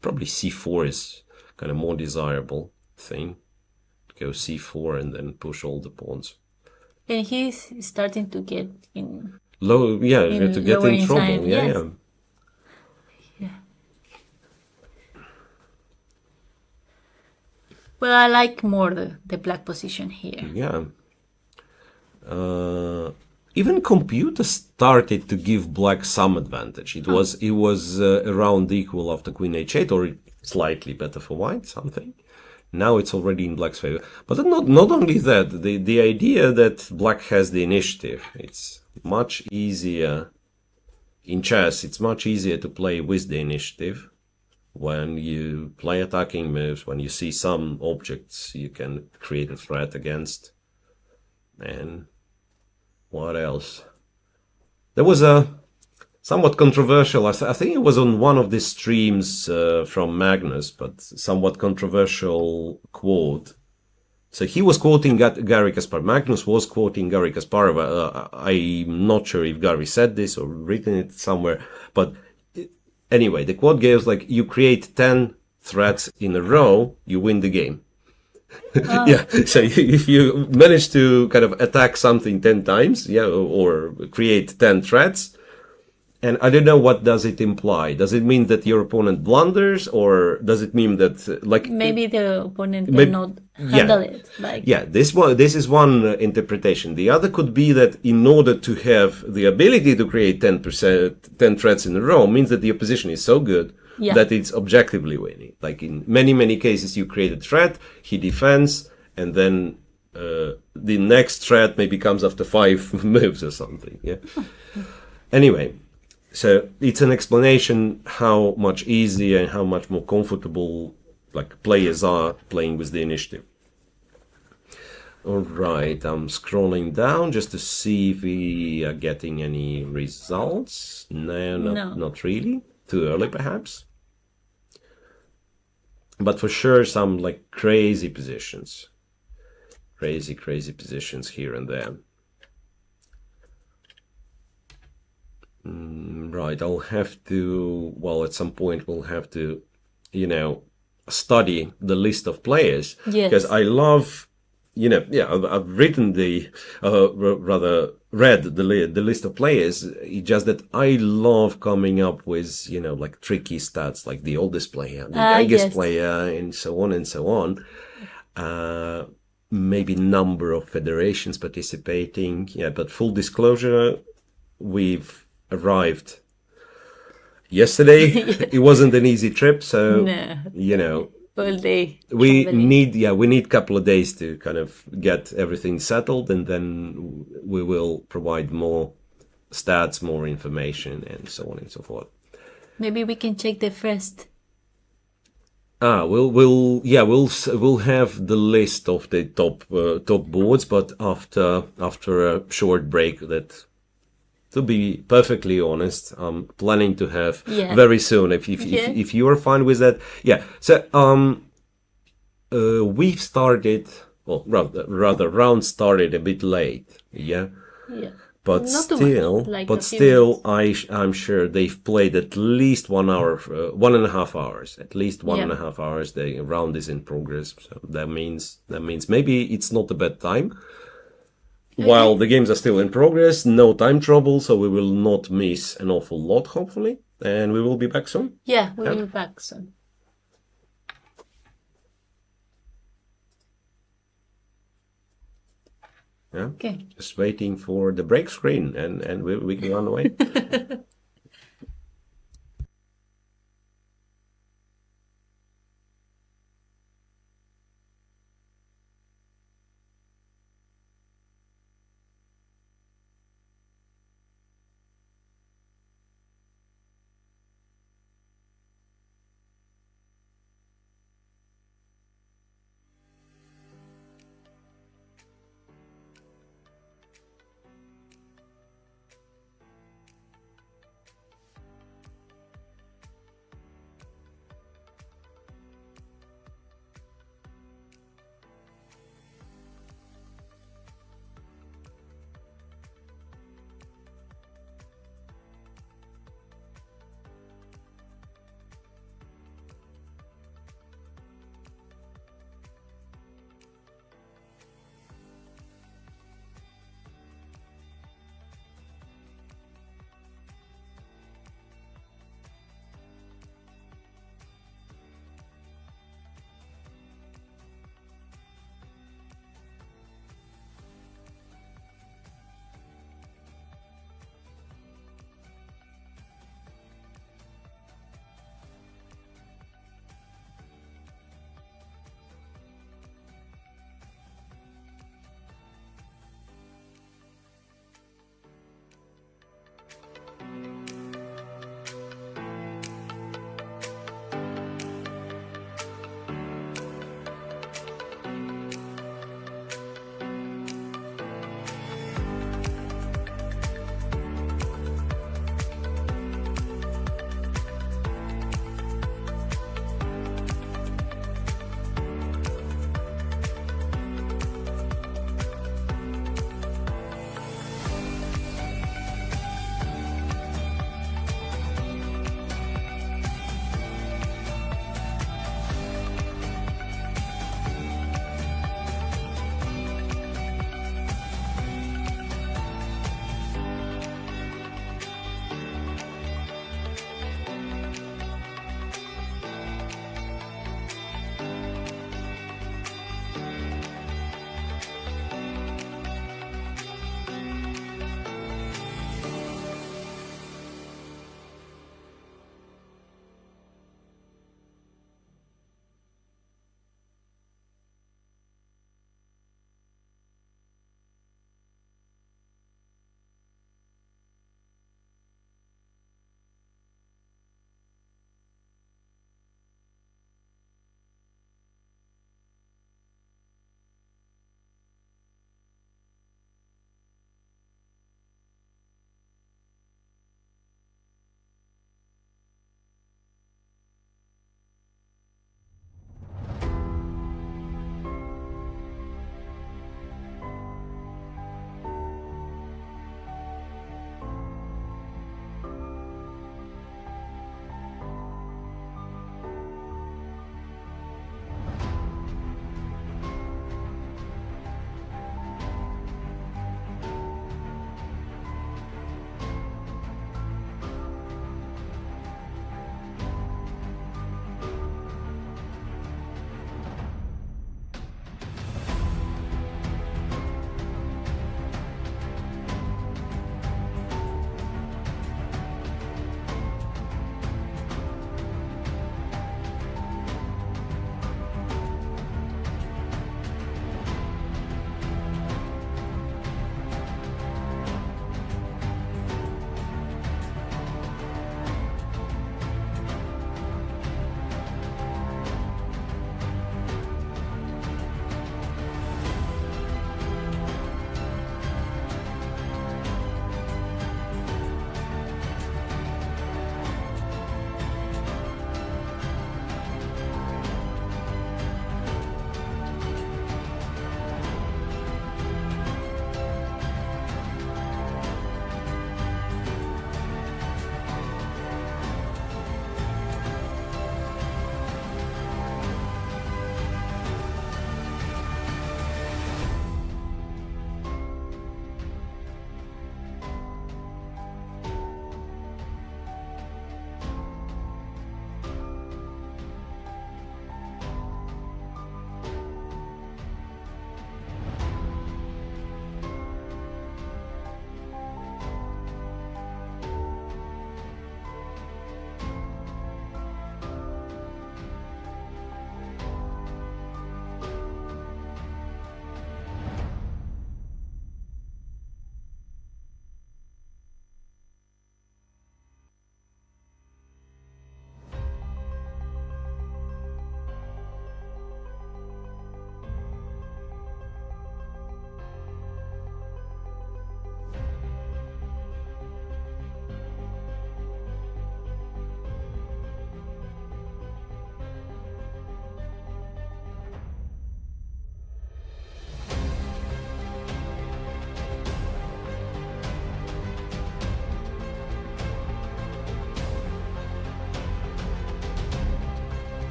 Probably C4 is kind of more desirable thing. Go C4 and then push all the pawns. And he's starting to get in to get in trouble. Time, yes. Yeah. Well, I like more the black position here. Yeah. Even computers started to give black some advantage. It was around equal after Queen H8, or slightly better for white, something. Now it's already in black's favor. But not only that, the idea that black has the initiative, it's much easier in chess. It's much easier to play with the initiative when you play attacking moves, when you see some objects you can create a threat against. And what else? There was a somewhat controversial, I think it was on one of the streams from Magnus, but somewhat controversial quote. So he was quoting Garry Kasparov. Magnus was quoting Garry Kasparov. I'm not sure if Garry said this or written it somewhere, but anyway, the quote goes like, you create 10 threats in a row, you win the game. Yeah, so if you manage to kind of attack something 10 times, or create 10 threats, and I don't know, what does it imply? Does it mean that your opponent blunders, or does it mean that maybe the opponent cannot handle it? This is one interpretation. The other could be that in order to have the ability to create 10 threats in a row means that the opposition is so good that it's objectively winning. Like in many cases, you create a threat, he defends, and then the next threat maybe comes after 5 moves or something. Yeah. Anyway. So it's an explanation how much easier and how much more comfortable players are playing with the initiative. All right, I'm scrolling down just to see if we are getting any results. No, not really. Too early, perhaps. But for sure, some crazy positions. Crazy positions here and there. Right, I'll have to, at some point we'll have to, study the list of players. Yes. Because I love, I've written read the list of players. It's just that I love coming up with, tricky stats, like the oldest player, the youngest player, and so on and so on. maybe number of federations participating. Yeah, but full disclosure, we've arrived yesterday. It wasn't an easy trip, so No. All day. We traveling. need a couple of days to kind of get everything settled, and then we will provide more stats, more information, and so on and so forth. Maybe we can check the first. We'll have the list of the top boards, but after a short break. That, to be perfectly honest, I'm planning to have very soon. If you are fine with that, yeah. So we've started, well, rather round started a bit late, yeah. Yeah. But Not still, too much, I'm sure they've played at least 1 hour, 1.5 hours. At least 1.5 hours. The round is in progress, so that means maybe it's not a bad time. While the games are still in progress, no time trouble, so we will not miss an awful lot, hopefully, and we will be back soon. Yeah, we will be back soon. Yeah. Okay. Just waiting for the break screen, and we can run away.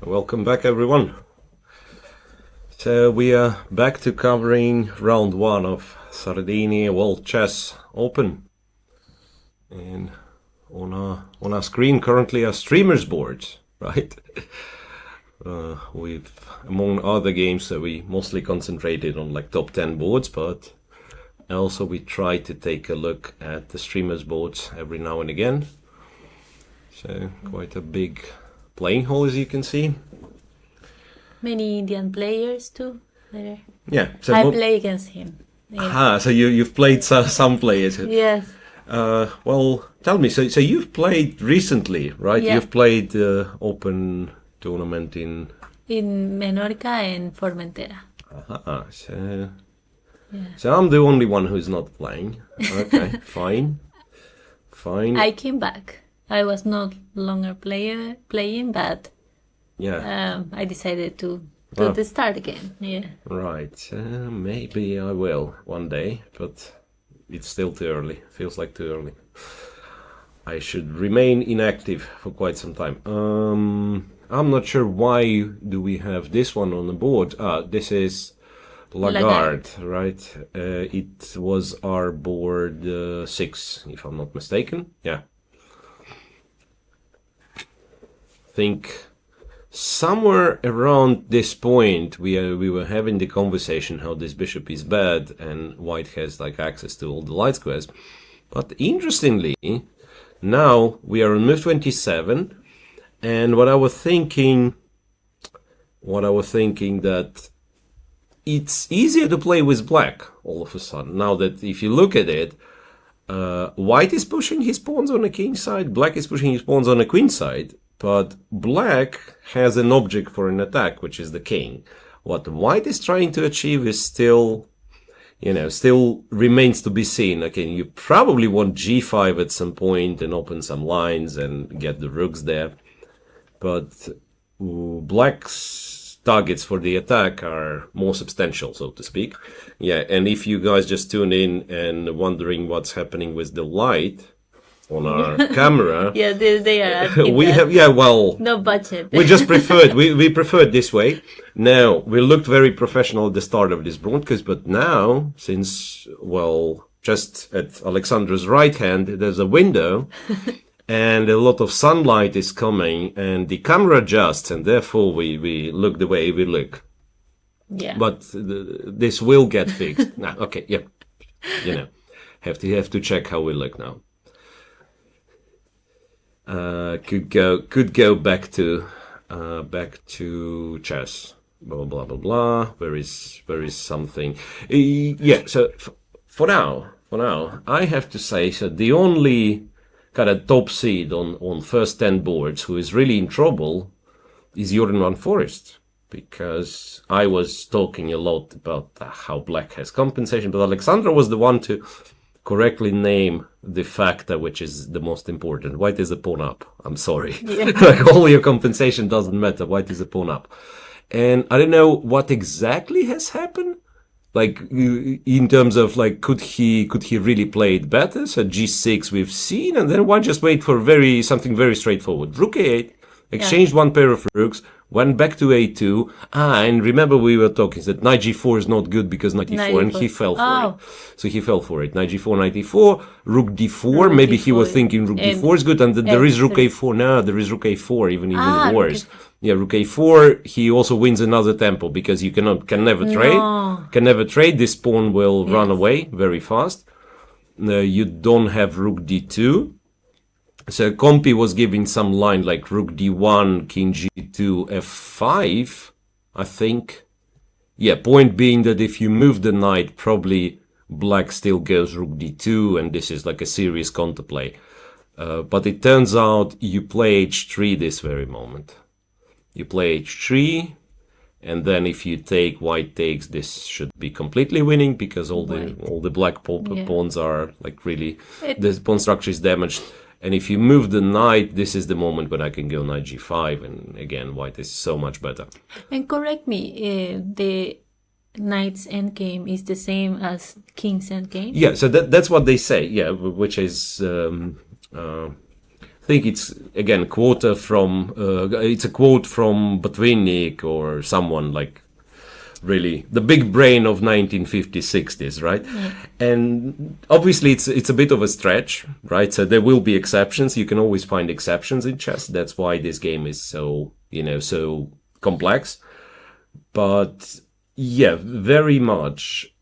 Welcome back, everyone. So we are back to covering round 1 of Sardinia World Chess Open. And on our screen currently are streamers boards, right? We've, among other games, that we mostly concentrated on like top 10 boards, but also we try to take a look at the streamers boards every now and again. So quite a big playing hall, as you can see. Many Indian players too there. Yeah, so I play against him. Yeah. So you've played some players. Yes. Well, tell me. So you've played recently, right? Yeah. You've played the Open tournament in Menorca and Formentera. So I'm the only one who's not playing. Okay, fine. I came back. I was not longer playing, but I decided to start again. Yeah. Right. Maybe I will one day, but it's still too early. Feels like too early. I should remain inactive for quite some time. I'm not sure why do we have this one on the board. This is Lagarde, right? It was our board 6, if I'm not mistaken. Yeah. Think somewhere around this point we were having the conversation how this bishop is bad and white has like access to all the light squares. But interestingly, now we are on move 27, and what I was thinking that it's easier to play with black all of a sudden. Now that if you look at it, white is pushing his pawns on the king side, black is pushing his pawns on the queen side. But black has an object for an attack, which is the king. What white is trying to achieve is still remains to be seen. Okay, you probably want g5 at some point and open some lines and get the rooks there. But black's targets for the attack are more substantial, so to speak. Yeah, and if you guys just tune in and wondering what's happening with the light on our camera. Yeah, they are. We have, no budget. we just preferred, we preferred this way. Now, we looked very professional at the start of this broadcast, but now, since, just at Alexandra's right hand, there's a window and a lot of sunlight is coming and the camera adjusts and therefore we look the way we look. Yeah. But this will get fixed. Nah, okay, yeah. Have to check how we look now. Could go back to chess. Blah blah blah blah. Where is something? So for now, I have to say, so the only kind of top seed on first 10 boards who is really in trouble is Joran van Forest, because I was talking a lot about how black has compensation, but Alexandra was the one to correctly name the factor which is the most important. White is a pawn up. I'm sorry. Yeah. Like all your compensation doesn't matter. White is a pawn up. And I don't know what exactly has happened. Like in terms of like, could he really play it better? So g6 we've seen, and then why just wait for something very straightforward. Rook a8, exchanged one pair of rooks, went back to a2. And remember we were talking that knight g4 is not good because knight e4, and he fell for it. So he fell for it. Knight g4, knight e4, rook d4. Maybe he was thinking rook d4 is good, and there is rook a4. No, there is rook a4 even worse. Yeah, rook a4. He also wins another tempo because you can never trade. Can never trade. This pawn will run away very fast. You don't have rook d2. So Compi was giving some line like rook d1, king g2, f5, I think. Yeah, point being that if you move the knight, probably black still goes rook d2, and this is like a serious counterplay. But it turns out you play h3 this very moment. You play h3, and then if you take, white takes, this should be completely winning because all the black pawns are like really, the pawn structure is damaged. And if you move the knight, this is the moment when I can go knight g5, and again, white is so much better. And correct me, the knight's endgame is the same as king's endgame? Yeah, so that's what they say, yeah, which is think it's again quote from it's a quote from Botvinnik or someone like really the big brain of 1950s 60s, right? And obviously it's a bit of a stretch, right? So there will be exceptions. You can always find exceptions in chess. That's why this game is so so complex. But yeah, very much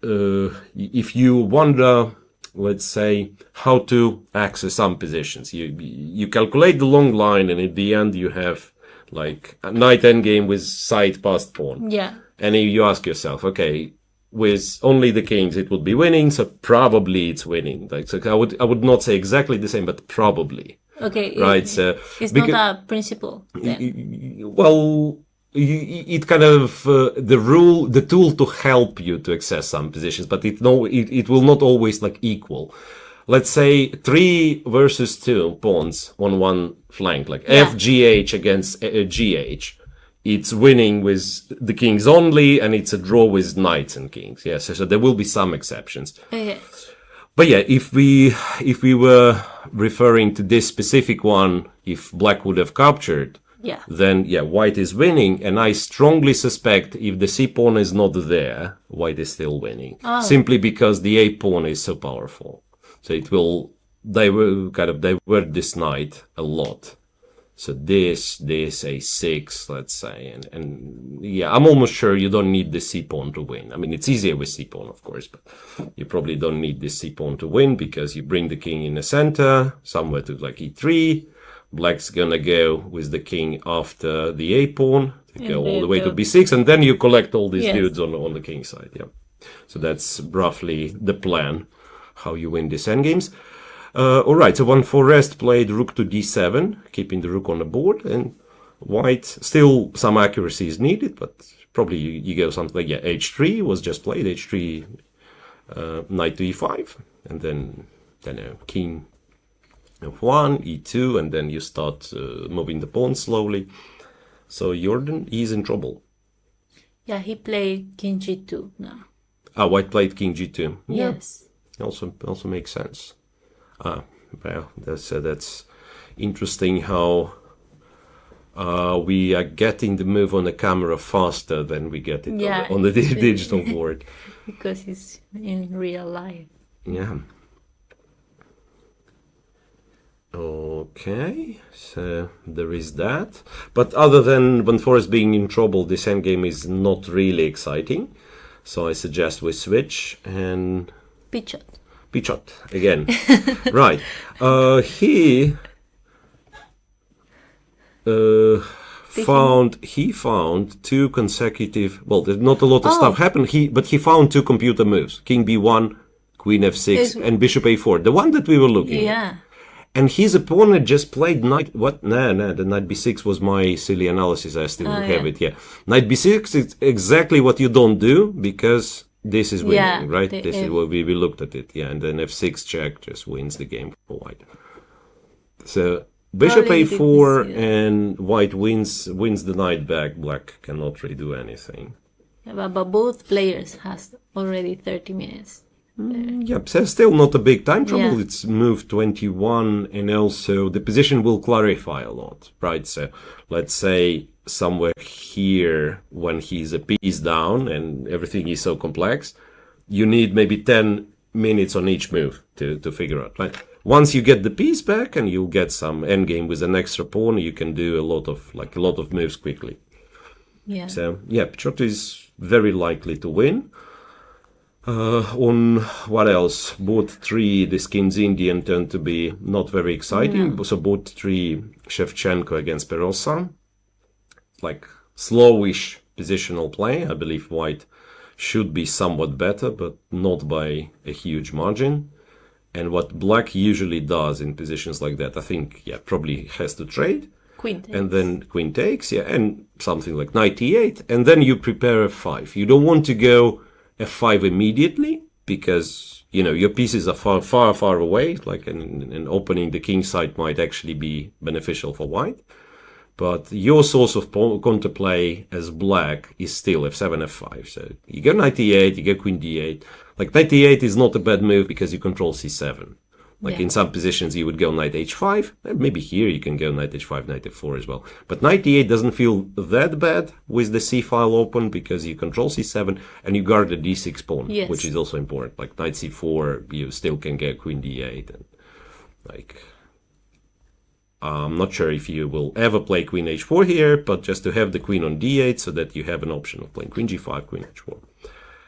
if you wonder, let's say, how to access some positions, you calculate the long line, and at the end you have like a knight endgame with side passed pawn. Yeah. And you ask yourself, okay, with only the kings it would be winning, so probably it's winning. Like, so I would not say exactly the same, but probably. Okay. Right. So it's not a principle. Then. Well, it kind of the tool to help you to access some positions, but it will not always like equal. Let's say 3 versus 2 pawns on one flank, like FGH against GH. It's winning with the kings only, and it's a draw with knights and kings. Yes, so there will be some exceptions. Okay. But yeah, if we were referring to this specific one, if black would have captured, then white is winning, and I strongly suspect if the c pawn is not there, white is still winning, simply because the a pawn is so powerful. So it will divert this knight a lot. So this a6, let's say, and yeah, I'm almost sure you don't need the c pawn to win. I mean, it's easier with c pawn, of course, but you probably don't need the c pawn to win, because you bring the king in the center, somewhere to like e3. Black's gonna go with the king after the a pawn to go all the way to b6, and then you collect all these dudes on the king side. Yeah, so that's roughly the plan, how you win these endgames. All right, so when Forrest played rook to d7, keeping the rook on the board, and white, still some accuracy is needed, but probably you go something like, h3 was just played, h3, knight to e5, and then king f1, e2, and then you start moving the pawn slowly. So Jordan, he's in trouble. Yeah, he played king g2 now. White played king g2. Yes. Also makes sense. Well, that's interesting how we are getting the move on the camera faster than we get it on the digital board. Because it's in real life. Yeah. Okay, so there is that. But other than Van Forest being in trouble, this endgame is not really exciting. So I suggest we switch and... Pichot again. Right. He found 2 consecutive, well, there's not a lot of stuff happened, but he found 2 computer moves. King b1, queen f6, and bishop a4. The one that we were looking at. And his opponent just played knight, what? No, the knight b6 was my silly analysis. I still have it, Knight b6 is exactly what you don't do, because this is winning, right? This is what we looked at it, and then f6 check just wins the game for white. So bishop a4 and white wins the knight back. Black cannot really do anything. Yeah, but both players has already 30 minutes. Yep, so still not a big time trouble. It's move 21, and also the position will clarify a lot, right? So let's say somewhere here, when he's a piece down and everything is so complex, you need maybe 10 minutes on each move to figure out, right? Once you get the piece back and you get some endgame with an extra pawn, you can do a lot of moves quickly. Yeah. So Pichot is very likely to win. On what else? Board 3, this King's Indian turned to be not very exciting. So board 3, Shevchenko against Perosa. Like slowish positional play. I believe white should be somewhat better, but not by a huge margin. And what black usually does in positions like that, I think, probably has to trade. Queen takes. And then queen takes, and something like knight e8. And then you prepare f5. You don't want to go f5 immediately, because your pieces are far away, like and opening the king side might actually be beneficial for white. But your source of counterplay as black is still f7, f5. So you go knight e8, you go queen d8. Like knight e8 is not a bad move because you control c7. Like in some positions you would go knight h5, and maybe here you can go knight h5, knight f4 as well. But knight e8 doesn't feel that bad with the c file open because you control c7 and you guard the d6 pawn, which is also important. Like knight c4, you still can get queen d8. And like, I'm not sure if you will ever play queen h4 here, but just to have the queen on d8 so that you have an option of playing queen g5, queen h4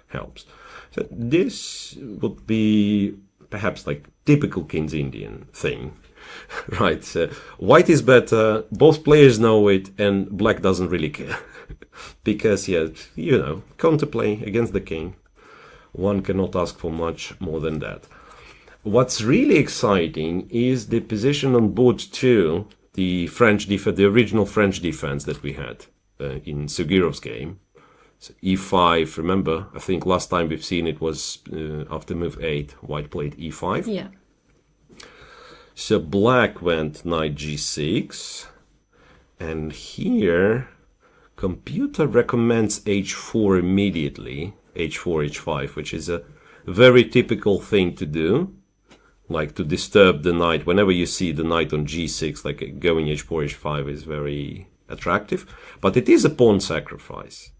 helps. So this would be perhaps like typical King's Indian thing, right? So white is better, both players know it, and black doesn't really care. Because, yeah, you know, counterplay against the king. One cannot ask for much more than that. What's really exciting is the position on board 2, the original French defense that we had in Sugirov's game. So e5, remember, I think last time we've seen it was after move 8, white played e5. Yeah. So black went knight g6, and here computer recommends h4 immediately, h4, h5, which is a very typical thing to do, like to disturb the knight. Whenever you see the knight on g6, like going h4, h5 is very attractive, but it is a pawn sacrifice.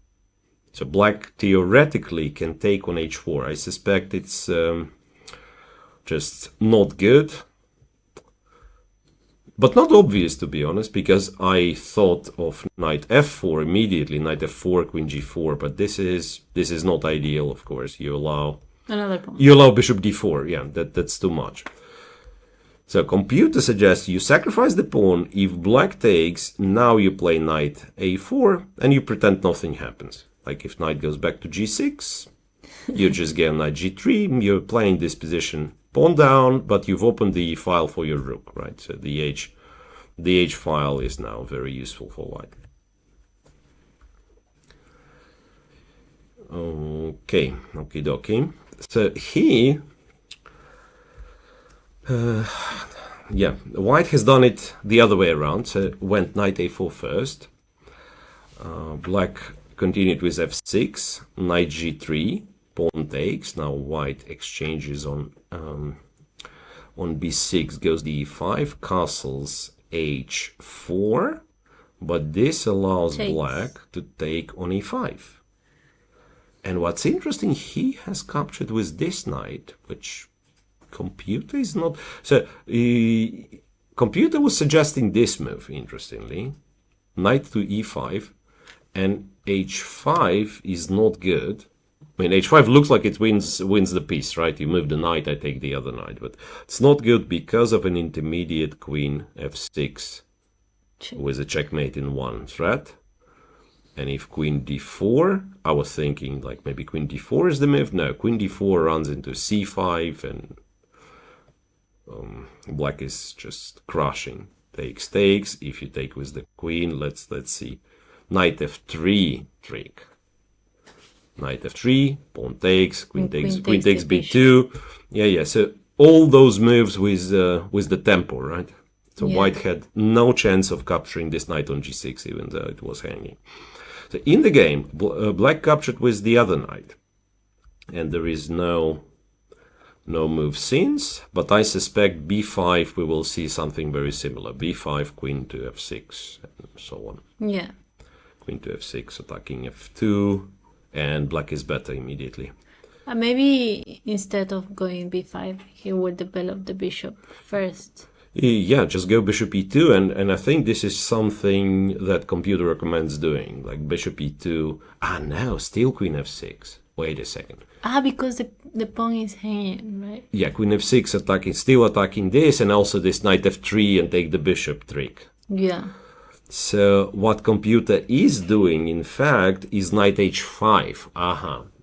So black theoretically can take on h4. I suspect it's just not good. But not obvious, to be honest, because I thought of knight f4 immediately, knight f4, queen g4. But this is not ideal, of course. You allow another pawn. You allow bishop d4. Yeah, that's too much. So computer suggests you sacrifice the pawn. If black takes, now you play knight a4, and you pretend nothing happens. Like if knight goes back to g6, you just get knight g3, you're playing this position pawn down, but you've opened the file for your rook, right? So the h file is now very useful for white. Okay, okie dokie. So here, yeah, white has done it the other way around. So went knight a4 first. Black continued with f6, knight g3, pawn takes. Now white exchanges on b6, goes d5, castles h4, but this allows black to take on e5. And what's interesting, he has captured with this knight, which computer is not. So computer was suggesting this move, interestingly, knight to e5, and h5 is not good. I mean, h5 looks like it wins the piece, right? You move the knight, I take the other knight, but it's not good because of an intermediate queen f6 with a checkmate in one threat. And if queen d4, I was thinking like maybe queen d4 is the move. No, queen d4 runs into c5, and black is just crushing. Takes. If you take with the queen, let's see. Knight f3 trick. Knight f3, pawn takes, queen takes b2. Yeah. So all those moves with the tempo, right? So white had no chance of capturing this knight on g6, even though it was hanging. So in the game, black captured with the other knight, and there is no move since. But I suspect b5 we will see something very similar. b5, queen to f6, and so on. Yeah. Queen to f6, attacking f2, and black is better immediately. Maybe instead of going b5, he would develop the bishop first. Yeah, just go bishop e2, and I think this is something that computer recommends doing, like bishop e2. No, still queen f6. Wait a second. Because the pawn is hanging, right? Yeah, queen f6 still attacking this, and also this knight f3 and take the bishop trick. Yeah. So what computer is doing, in fact, is knight h5.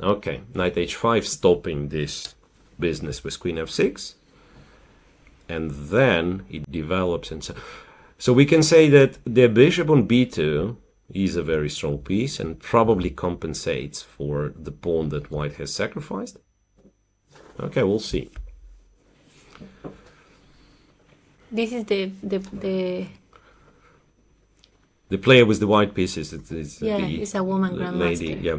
Okay, knight h5 stopping this business with queen f6. And then it develops. And so we can say that the bishop on b2 is a very strong piece and probably compensates for the pawn that white has sacrificed. Okay, we'll see. This is the player with the white pieces. It's a woman grandmaster. Lady, yeah.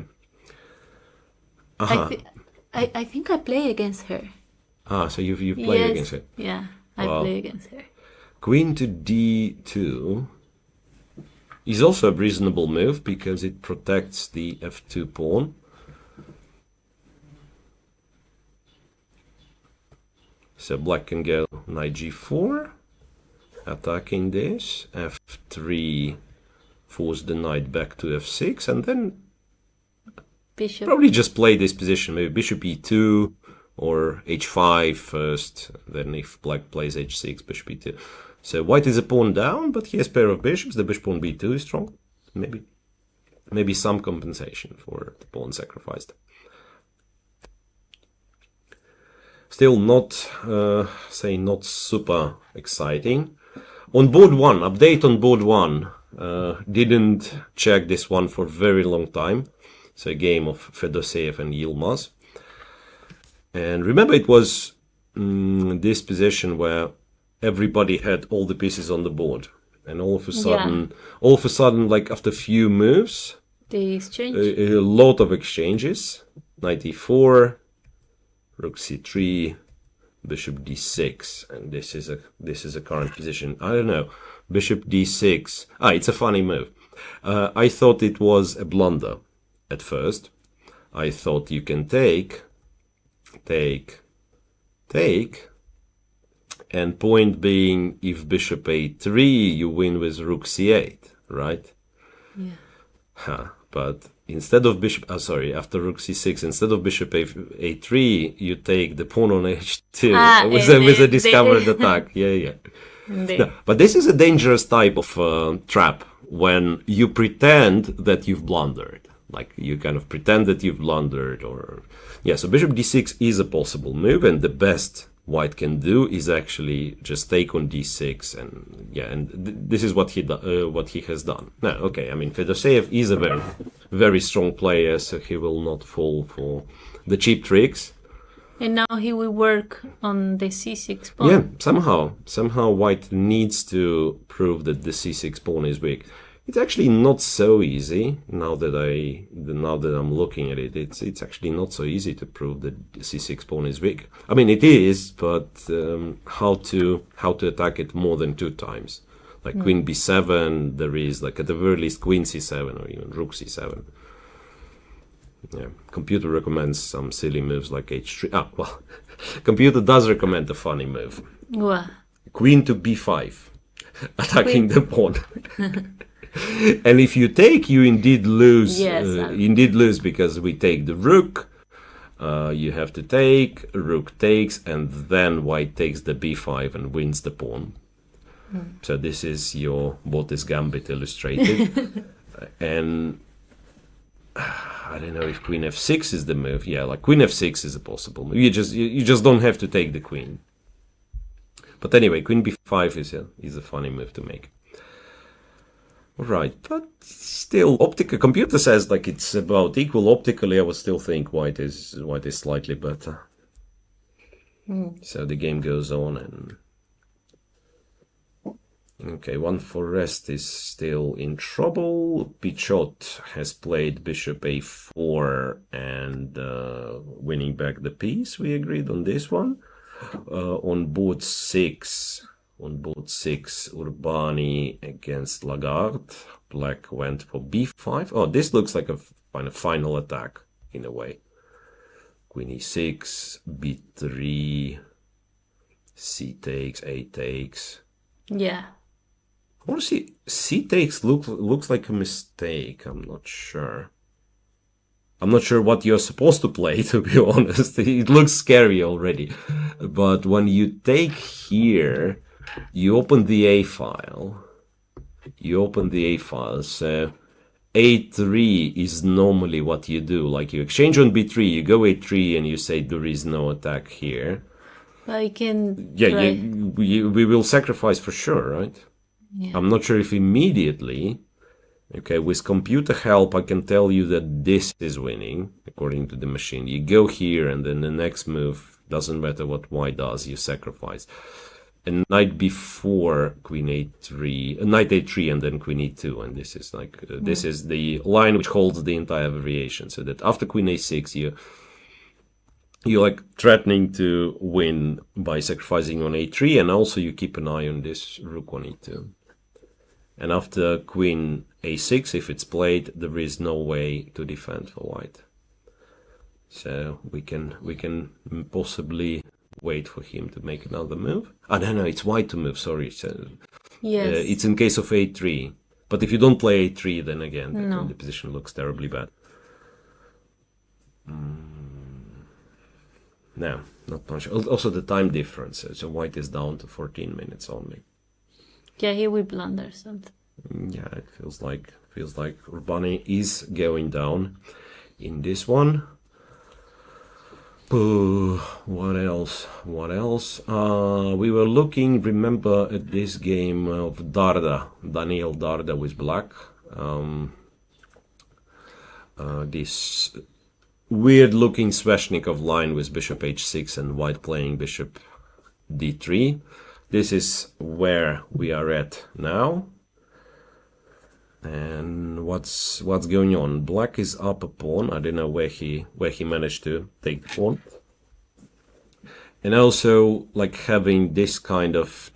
I think I play against her. So you've played against it. Yeah, I play against her. Queen to d2 is also a reasonable move because it protects the f2 pawn. So black can go knight g4, attacking this, f3, force the knight back to f6, and then Bishop. Probably just play this position, maybe bishop e2 or h5 first, then if black plays h6, bishop e2. So white is a pawn down, but he has pair of bishops. The bishop on b2 is strong. Maybe some compensation for the pawn sacrificed. Still not, not super exciting. On board one, update on board one. Didn't check this one for a very long time. It's a game of Fedoseev and Yilmaz. And remember, it was this position where everybody had all the pieces on the board. And all of a sudden, like after a few moves, they exchange. A lot of exchanges. Knight e4, rook c3, bishop d6, and this is a current position. I don't know. Bishop d6. It's a funny move. I thought it was a blunder at first. I thought you can take, and point being, if bishop a3, you win with rook c8, right? Yeah. But instead of after rook c6, instead of bishop a3, you take the pawn on h2 with a discovered attack. Yeah. No, but this is a dangerous type of trap when you pretend that you've blundered. Like you kind of pretend that you've blundered, so bishop d6 is a possible move, and the best white can do is actually just take on d6, and this is what he has done. Now, okay, I mean Fedoseev is a very, very strong player, so he will not fall for the cheap tricks. And now he will work on the c6 pawn. Yeah, somehow white needs to prove that the c6 pawn is weak. It's actually not so easy now that I'm looking at it. It's actually not so easy to prove that the c6 pawn is weak. I mean, it is, but how to attack it more than 2 times? Like queen b7, there is like at the very least queen c7 or even rook c7. Yeah, computer recommends some silly moves like h3. Computer does recommend a funny move. What? Queen to b5, attacking the pawn. And if you take, you indeed lose. Yes, indeed lose because we take the rook. You have to take, rook takes, and then white takes the b5 and wins the pawn. So this is your Botis Gambit illustrated. And I don't know if queen f6 is the move. Yeah, like queen f6 is a possible move. You just don't have to take the queen. But anyway, queen b5 is a funny move to make. Right, but still, computer says like it's about equal. Optically, I would still think white is slightly better. So the game goes on, and okay, one for rest is still in trouble. Pichot has played bishop a4 and winning back the piece. We agreed on this one. On board 6. Urbani against Lagarde. Black went for b5. Oh, this looks like a kind of final attack in a way. Queen e6, b3, c takes, a takes. Yeah. Honestly, c takes looks like a mistake. I'm not sure. I'm not sure what you're supposed to play, to be honest. It looks scary already. But when you take here, you open the A file. So A3 is normally what you do. Like you exchange on B3, you go A3 and you say there is no attack here. I can. Yeah, we will sacrifice for sure, right? Yeah. I'm not sure if immediately. Okay, with computer help, I can tell you that this is winning, according to the machine. You go here and then the next move, doesn't matter what white does, you sacrifice. And knight b4, queen a3, knight a3, and then queen e2, and this is like this is the line which holds the entire variation. So that after queen a6, you're like threatening to win by sacrificing on a3, and also you keep an eye on this rook on e2. And after queen a6, if it's played, there is no way to defend for white. So we can possibly wait for him to make another move. Ah, no, it's white to move, sorry. So, yes. It's in case of a3. But if you don't play a3, then again, the position looks terribly bad. No, not much. Also the time difference. So white is down to 14 minutes only. Yeah, he will blunder something. Yeah, it feels like Urbani is going down in this one. What else? We were looking, remember, at this game of Darda, Daniel Darda with black. This weird-looking Sveshnikov line with bishop h6 and white playing bishop d3. This is where we are at now. And what's going on? Black is up a pawn. I don't know where he managed to take the pawn. And also, like, having this kind of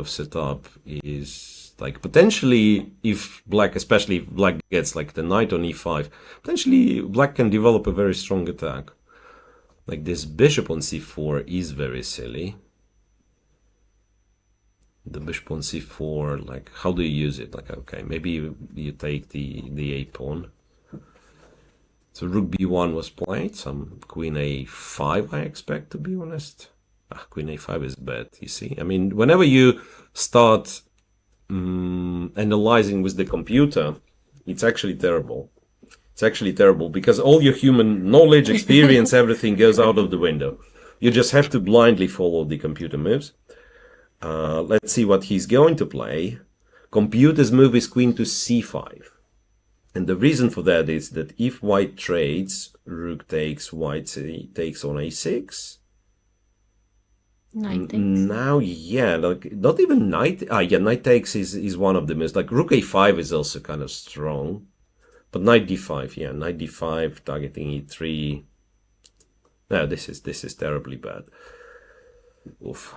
setup is like potentially, if black, especially if black gets like the knight on e5, potentially black can develop a very strong attack. Like this bishop on c4 is very silly. The bishop on c4, like, how do you use it? Like, okay, maybe you take the a pawn. So rook b1 was played, some queen a5, I expect, to be honest. Queen a5 is bad, you see. I mean, whenever you start analyzing with the computer, it's actually terrible. It's actually terrible because all your human knowledge, experience, everything goes out of the window. You just have to blindly follow the computer moves. Let's see what he's going to play. Computer's move is queen to c5. And the reason for that is that if white trades, rook takes, white takes on a6. Knight takes. Now, yeah, like, not even knight. Knight takes is one of the moves. Like, rook a5 is also kind of strong. But knight d5, yeah, knight d5, targeting e3. No, this is terribly bad. Oof.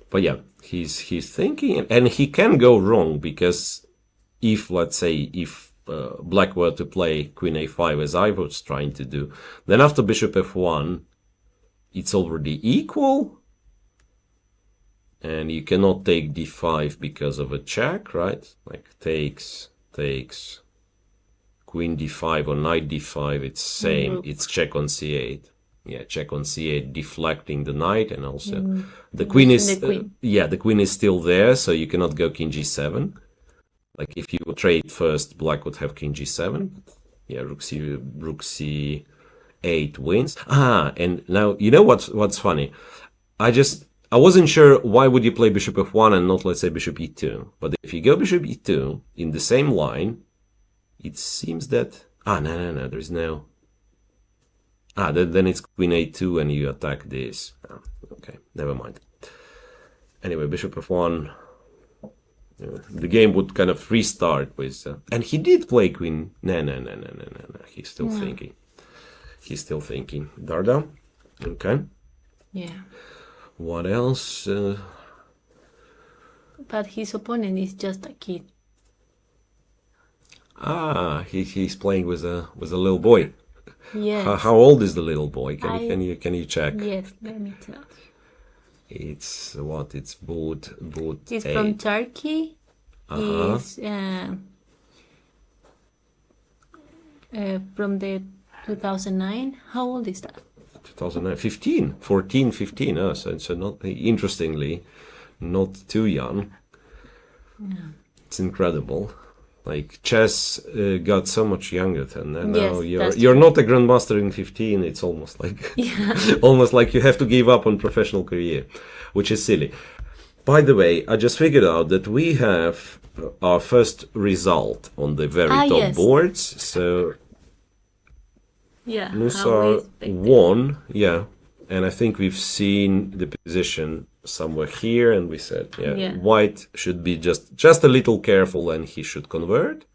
But yeah, he's thinking, and he can go wrong, because if, let's say, black were to play queen a5 as I was trying to do, then after bishop f1, it's already equal, and you cannot take d5 because of a check, right? Like takes, queen d5 or knight d5, it's same, it's check on c8. Yeah, check on c8, deflecting the knight, and also the queen is the queen is still there, so you cannot go king g7. Like if you trade first, black would have king g7. Yeah, rook c8 wins. And now you know what's funny. I wasn't sure why would you play bishop f1 and not, let's say, bishop e2. But if you go bishop e2 in the same line, it seems that no, there's no. Then it's queen a2 and you attack this. Okay, never mind. Anyway, bishop f1. The game would kind of restart with... and he did play queen... No. He's still thinking. He's still thinking. Darda. Okay. Yeah. What else? But his opponent is just a kid. He's playing with a little boy. Yes. How old is the little boy? Can you check? Yes, let me tell you. It's what? It's boot. He's from Turkey. He's from the 2009. How old is that? 2009, 15. So not, interestingly, not too young. Yeah. It's incredible. Like chess got so much younger than now. Yes, you're not a grandmaster in 15. It's almost like almost like you have to give up on professional career, which is silly. By the way, I just figured out that we have our first result on the very top boards. So Musa won. Yeah, and I think we've seen the position somewhere here, and we said white should be just a little careful and he should convert.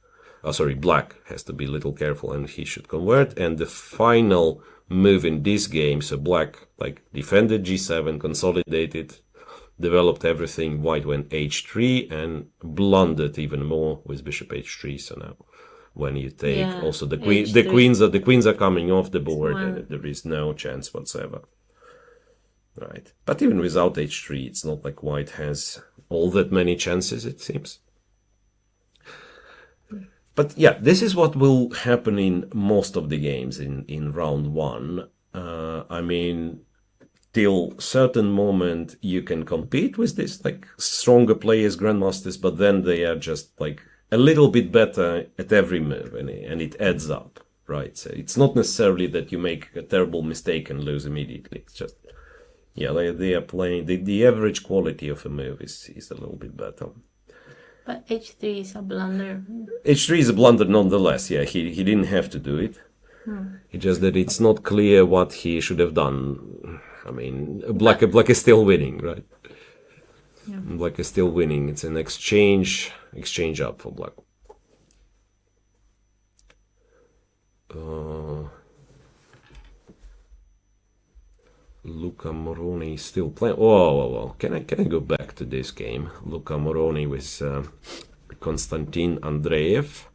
Black has to be a little careful and he should convert, and the final move in this game. So black like defended g7, consolidated, developed everything. White went h3 and blundered even more with bishop h3. So now when you take also the queens are coming off the board, and there is no chance whatsoever. Right. But even without h3, it's not like white has all that many chances, it seems. But yeah, this is what will happen in most of the games in round one. I mean, till certain moment you can compete with this like stronger players, grandmasters, but then they are just like a little bit better at every move, and it adds up, right? So it's not necessarily that you make a terrible mistake and lose immediately. It's just, yeah, they are playing, the average quality of a move is a little bit better. But h3 is a blunder. h3 is a blunder nonetheless, yeah, he didn't have to do it. It's just that it's not clear what he should have done. I mean, black is still winning, right? Yeah. Black is still winning. It's an exchange up for black. Luca Moroni is still playing. Oh. Can I go back to this game? Luca Moroni with Konstantin Andreev.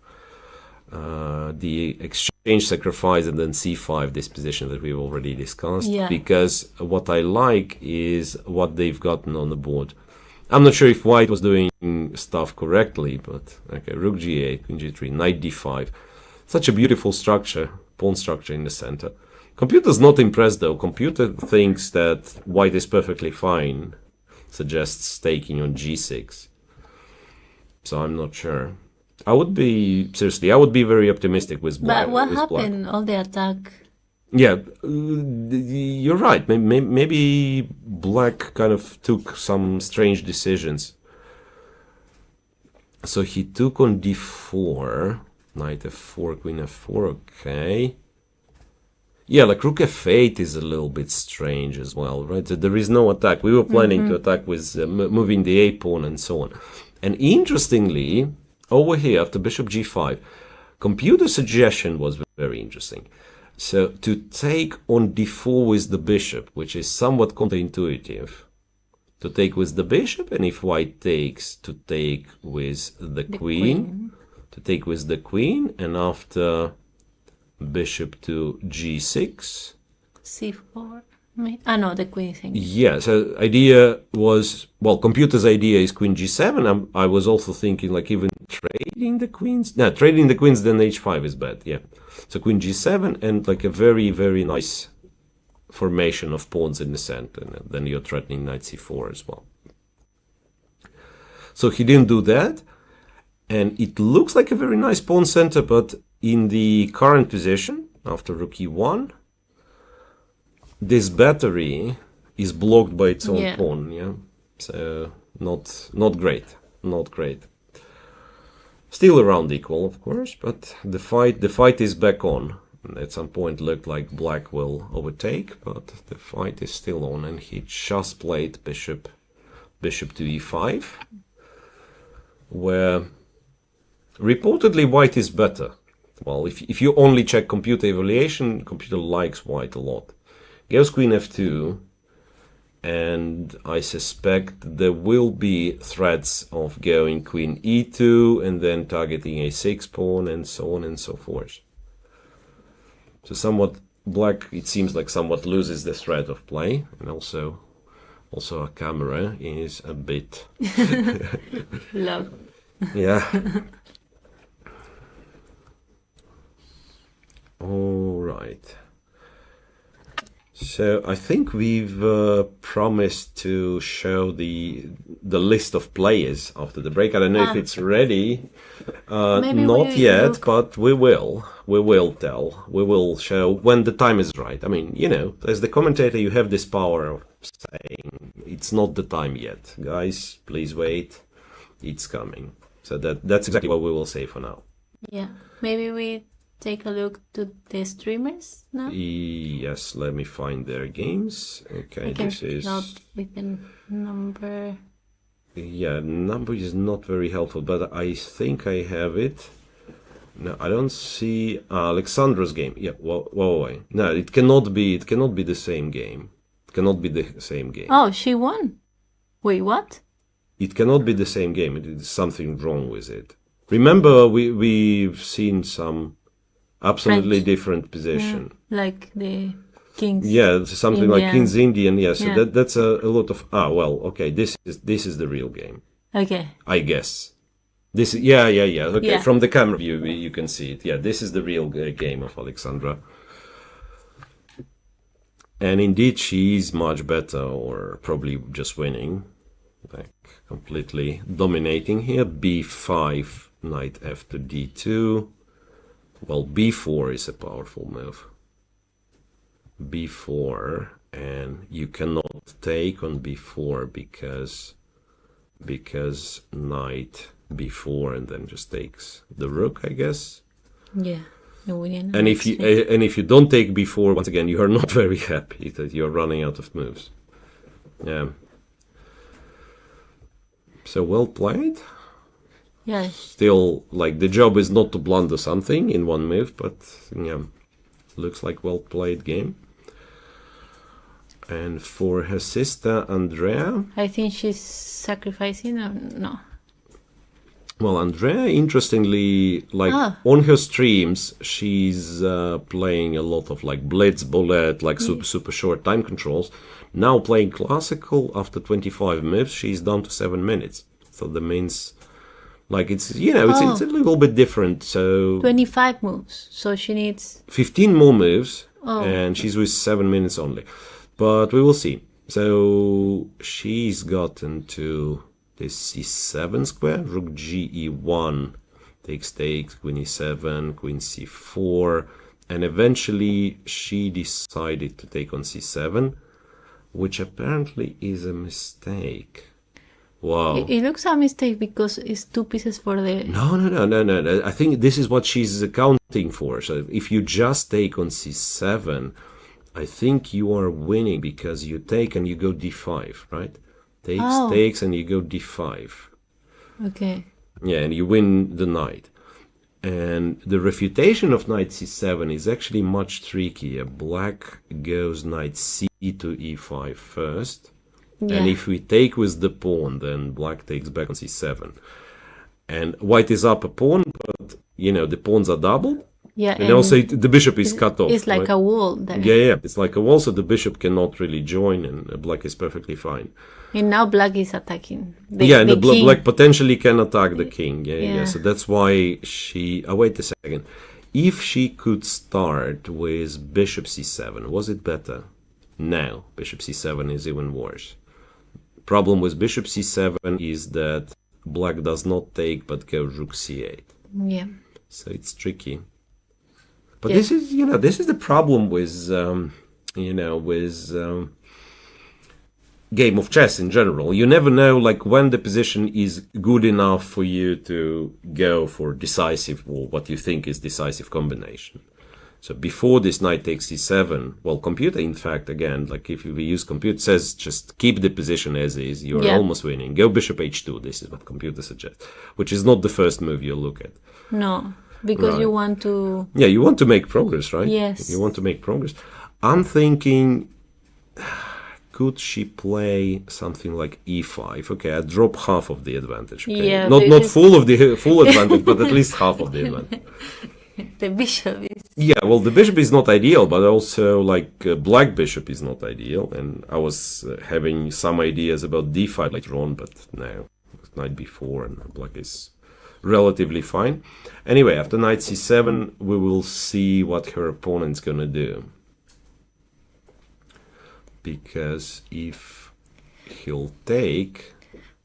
The exchange sacrifice and then c5, this position that we've already discussed. Yeah. Because what I like is what they've gotten on the board. I'm not sure if white was doing stuff correctly, but okay, rook g8, queen g3, knight d5. Such a beautiful structure, pawn structure in the center. Computer's not impressed though. Computer thinks that white is perfectly fine, suggests taking on g6. So I'm not sure. I would be very optimistic with black. But what happened? All the attack. Yeah, you're right. Maybe black kind of took some strange decisions. So he took on d4, knight f4, queen f4, okay. Yeah, like rook f8 is a little bit strange as well, right? So there is no attack. We were planning to attack with moving the a pawn and so on. And interestingly, over here after bishop g5, computer suggestion was very interesting. So to take on d4 with the bishop, which is somewhat counterintuitive, to take with the bishop, and if white takes, to take with the queen, to take with the queen, and after bishop to g6, c4. No, the queen thing. Yeah, so idea was, well, computer's idea is queen g7. I was also thinking like even trading the queens. No, trading the queens, then h5 is bad, yeah. So queen g7 and like a very, very nice formation of pawns in the center. And then you're threatening knight c4 as well. So he didn't do that. And it looks like a very nice pawn center, but in the current position, after rook e1, this battery is blocked by its own pawn, yeah. So not great. Still around equal, of course, but the fight is back on. And at some point looked like black will overtake, but the fight is still on, and he just played bishop to e5, where reportedly white is better. Well, if you only check computer evaluation, computer likes white a lot. Goes queen f2, and I suspect there will be threats of going queen e2 and then targeting a6 pawn and so on and so forth. So somewhat black, it seems like somewhat loses the threat of play, and also our camera is a bit low. Yeah. All right. So I think we've promised to show the list of players after the break. I don't know if it's ready. Not yet, but we will. We will tell. We will show when the time is right. I mean, you know, as the commentator, you have this power of saying it's not the time yet. Guys, please wait. It's coming. So that's exactly what we will say for now. Yeah. Maybe we take a look to the streamers now? Yes, let me find their games. Okay, this is... with the number... Yeah, number is not very helpful, but I think I have it. No, I don't see Alexandra's game. Yeah, wait. No, it cannot be. It cannot be the same game. It cannot be the same game. Oh, she won. Wait, what? It cannot be the same game. It is something wrong with it. Remember, we've seen some absolutely French. different position. Yeah, like the King's. Yeah, something like Indian. King's Indian. Yeah, so Yeah. that's a lot of. Okay. This is the real game. Okay. I guess. This yeah. Okay, Yeah. from the camera view you can see it. Yeah, this is the real game of Alexandra. And indeed, she's much better, or probably just winning, like completely dominating here. B5, knight f to d2. Well, b4 is a powerful move. b4, and you cannot take on b4 because knight b4 and then just takes the rook, I guess. Yeah. And if you don't take b4, once again, you are not very happy that you're running out of moves. Yeah. So well played. Yeah. Still, like, the job is not to blunder something in one move, but yeah, looks like well played game. And for her sister Andrea, I think she's sacrificing or no. well, Andrea, interestingly, like on her streams, she's playing a lot of like blitz, bullet, like super short time controls. Now playing classical after 25 moves, she's down to 7 minutes. So that means, like, it's it's a little bit different. So 25 moves. So she needs 15 more moves, and she's with 7 minutes only. But we will see. So she's gotten to this c7 square, rook ge1, takes, queen e7, queen c4, and eventually she decided to take on c7, which apparently is a mistake. Wow. It looks a mistake because it's 2 pieces for the... No. I think this is what she's accounting for. So if you just take on c7, I think you are winning because you take and you go d5, right? Takes, and you go d5. Okay. Yeah, and you win the knight. And the refutation of knight c7 is actually much trickier. Black goes knight c to e5 first. Yeah. And if we take with the pawn, then black takes back on c7. And white is up a pawn, but, the pawns are doubled. Yeah, and also the bishop is cut off. It's like right? a wall there. Yeah, it's like a wall, so the bishop cannot really join, and black is perfectly fine. And now black is attacking the black potentially can attack the king. Yeah. So that's why she... wait a second. If she could start with bishop c7, was it better? No, bishop c7 is even worse. Problem with bishop c7 is that black does not take, but goes rook c8. Yeah. So it's tricky. But this is the problem with, game of chess in general. You never know, like, when the position is good enough for you to go for decisive, or what you think is decisive combination. So before this knight takes c7, well, computer, in fact, again, like if we use computer, says just keep the position as is. You're almost winning. Go bishop h2. This is what computer suggests, which is not the first move you look at. No. Because you want to... Yeah, you want to make progress, right? Yes. You want to make progress. I'm thinking, could she play something like e5? Okay, I drop half of the advantage. Okay? Yeah, not full advantage, but at least half of the advantage. The bishop is... Yeah, well, the bishop is not ideal, but also, like, black bishop is not ideal. And I was having some ideas about d5 later on, but no. Knight b4 and black is relatively fine. Anyway, after knight c7, we will see what her opponent's gonna do. Because if he'll take...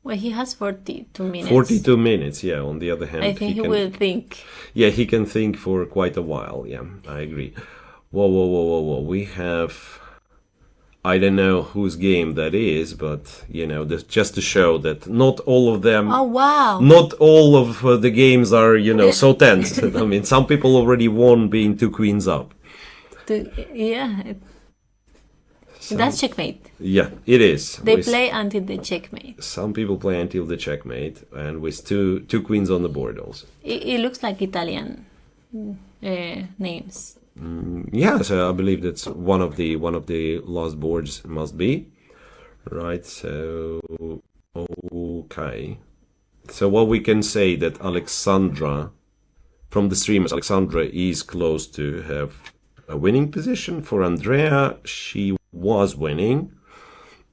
Well, he has 42 minutes. 42 minutes, yeah. On the other hand, I think he will think. Yeah, he can think for quite a while. Yeah, I agree. Whoa. We have... I don't know whose game that is, but, just to show that not all of them... Oh, wow. Not all of the games are, so tense. I mean, some people already won being 2 queens up. That's checkmate. Yeah, it is. They play until the checkmate. Some people play until the checkmate, and with two queens on the board also. It looks like Italian names. Yeah, so I believe that's one of the last boards must be. Right, so okay. So what we can say that Alexandra, from the streamers, Alexandra is close to have a winning position. For Andrea, she was winning.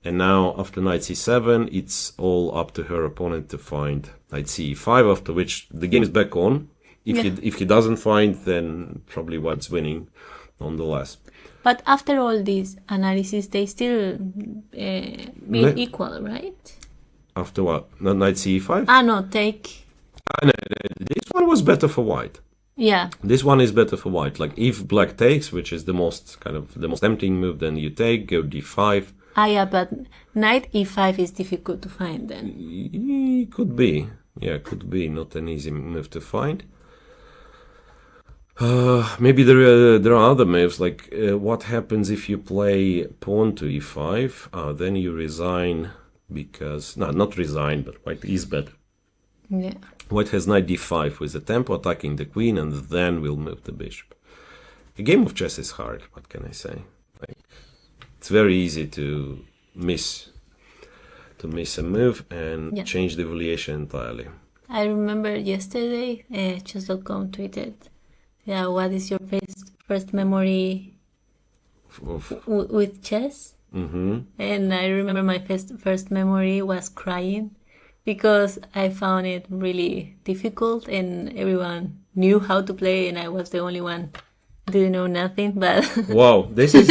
And now after knight c7, it's all up to her opponent to find knight c5, after which the game is back on. If he doesn't find, then probably White's winning nonetheless. But after all this analysis, they still be equal, right? After what? Knight c5? No, take. No, this one was better for White. Yeah. This one is better for White. Like if Black takes, which is the most tempting move, then you take, go d5. Yeah, but knight e5 is difficult to find then. Could be. Yeah, could be. Not an easy move to find. Maybe there are other moves, like what happens if you play pawn to e5? Then you resign because... No, not resign, but White is better. Yeah. White has knight d5 with the tempo attacking the queen, and then we'll move the bishop. A game of chess is hard, what can I say? Like, it's very easy to miss a move and change the evaluation entirely. I remember yesterday, chess.com tweeted, what is your first memory with chess? Mm-hmm. And I remember my first memory was crying because I found it really difficult and everyone knew how to play and I was the only one didn't know nothing. But wow, this is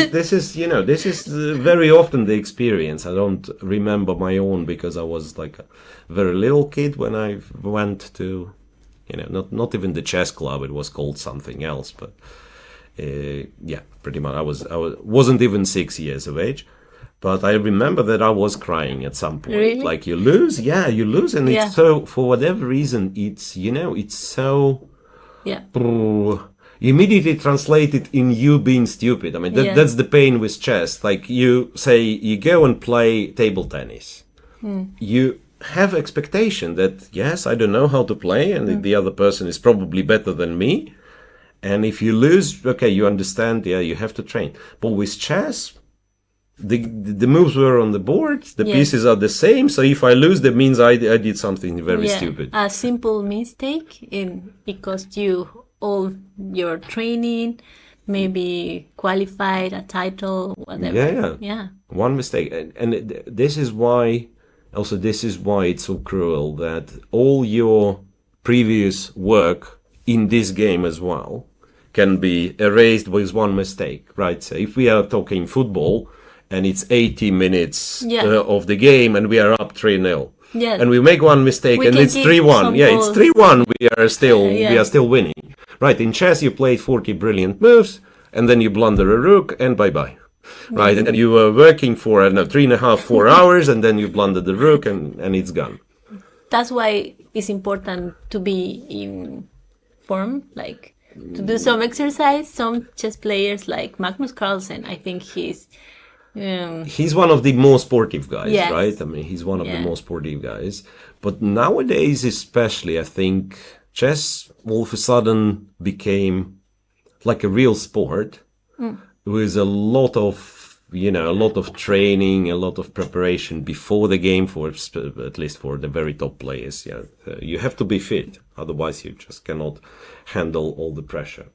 very often the experience. I don't remember my own because I was like a very little kid when I went to, not even the chess club. It was called something else, but pretty much I wasn't even 6 years of age. But I remember that I was crying at some point. Really? Like you lose, and it's so, for whatever reason, it's so. Yeah. You immediately translate it in you being stupid. I mean, that's the pain with chess. Like you say, you go and play table tennis. You have expectation that, yes, I don't know how to play, and the other person is probably better than me. And if you lose, okay, you understand, you have to train. But with chess, the moves were on the board, the pieces are the same, so if I lose, that means I did something very stupid. A simple mistake, it cost you all your training, maybe qualified, a title, whatever. Yeah. One mistake. And this is why it's so cruel that all your previous work in this game as well can be erased with one mistake, right? So if we are talking football, and it's 80 minutes of the game, and we are up 3-0. Yeah. And we make one mistake, and it's 3-1. Yeah, it's 3-1. We are still winning. Right? In chess, you play 40 brilliant moves, and then you blunder a rook, and bye-bye. Right? And you are working for 3.5-4 hours, and then you blunder the rook, and it's gone. That's why it's important to be in form, like to do some exercise. Some chess players, like Magnus Carlsen, I think he's one of the most sportive guys, yes. right? I mean, he's one of the most sportive guys. But nowadays, especially, I think chess all of a sudden became like a real sport with a lot of training, a lot of preparation before the game, at least for the very top players. Yeah, you have to be fit, otherwise you just cannot handle all the pressure.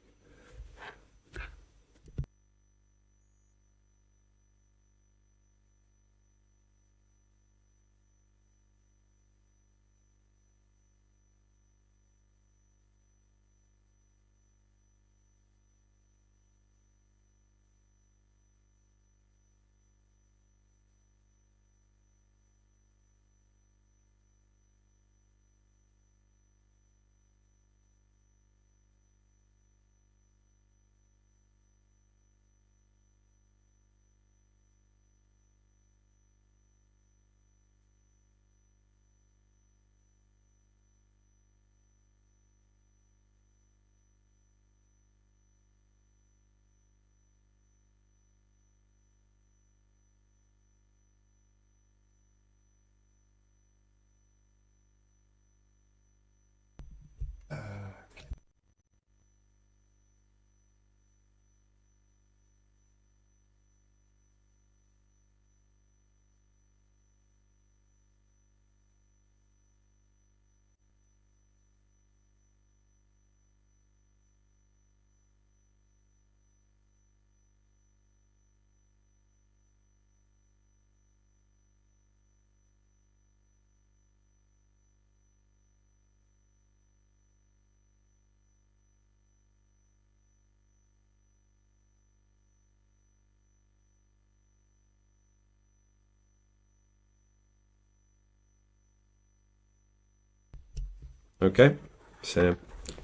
Okay, so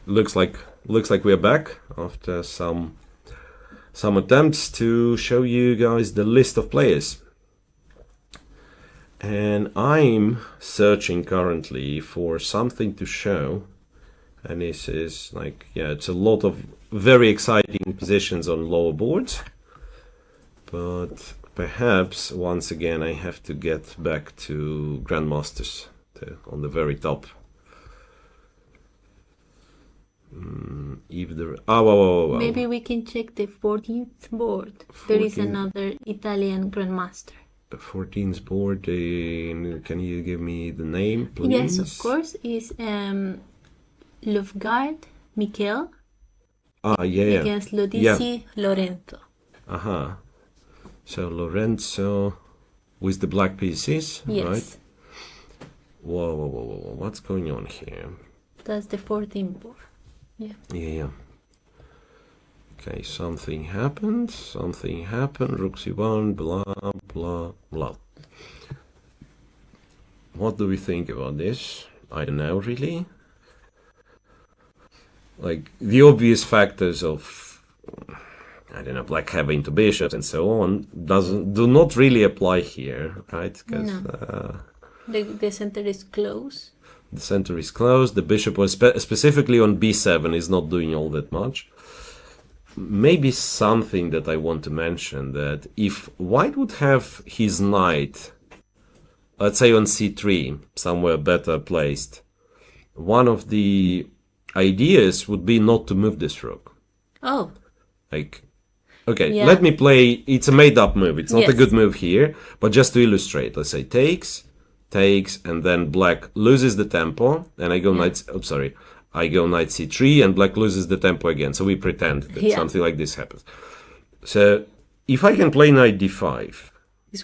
looks like we're back after some attempts to show you guys the list of players. And I'm searching currently for something to show, and this is like, yeah, it's a lot of very exciting positions on lower boards, but perhaps once again I have to get back to Grandmasters on the very top. If there, maybe we can check the 14th board. There is another Italian Grandmaster. The 14th board, can you give me the name, please? Yes, of course. Is Lufgard Mikel against Lodici Lorenzo. So Lorenzo with the black pieces, yes. Right? Whoa, what's going on here? That's the 14th board. Yeah. Okay, something happened, rook c1, blah, blah, blah. What do we think about this? I don't know, really. Like, the obvious factors of, I don't know, black having two bishops and so on do not really apply here, right? Because the center is close. The center is closed. The bishop was specifically on b7 is not doing all that much. Maybe something that I want to mention, that if white would have his knight, let's say on c3, somewhere better placed, one of the ideas would be not to move this rook. Oh. Like, okay, let me play, it's a made-up move. It's not a good move here, but just to illustrate, let's say takes, and then black loses the tempo, and I go I go knight c3, and black loses the tempo again. So we pretend that something like this happens. So if I can play knight d5,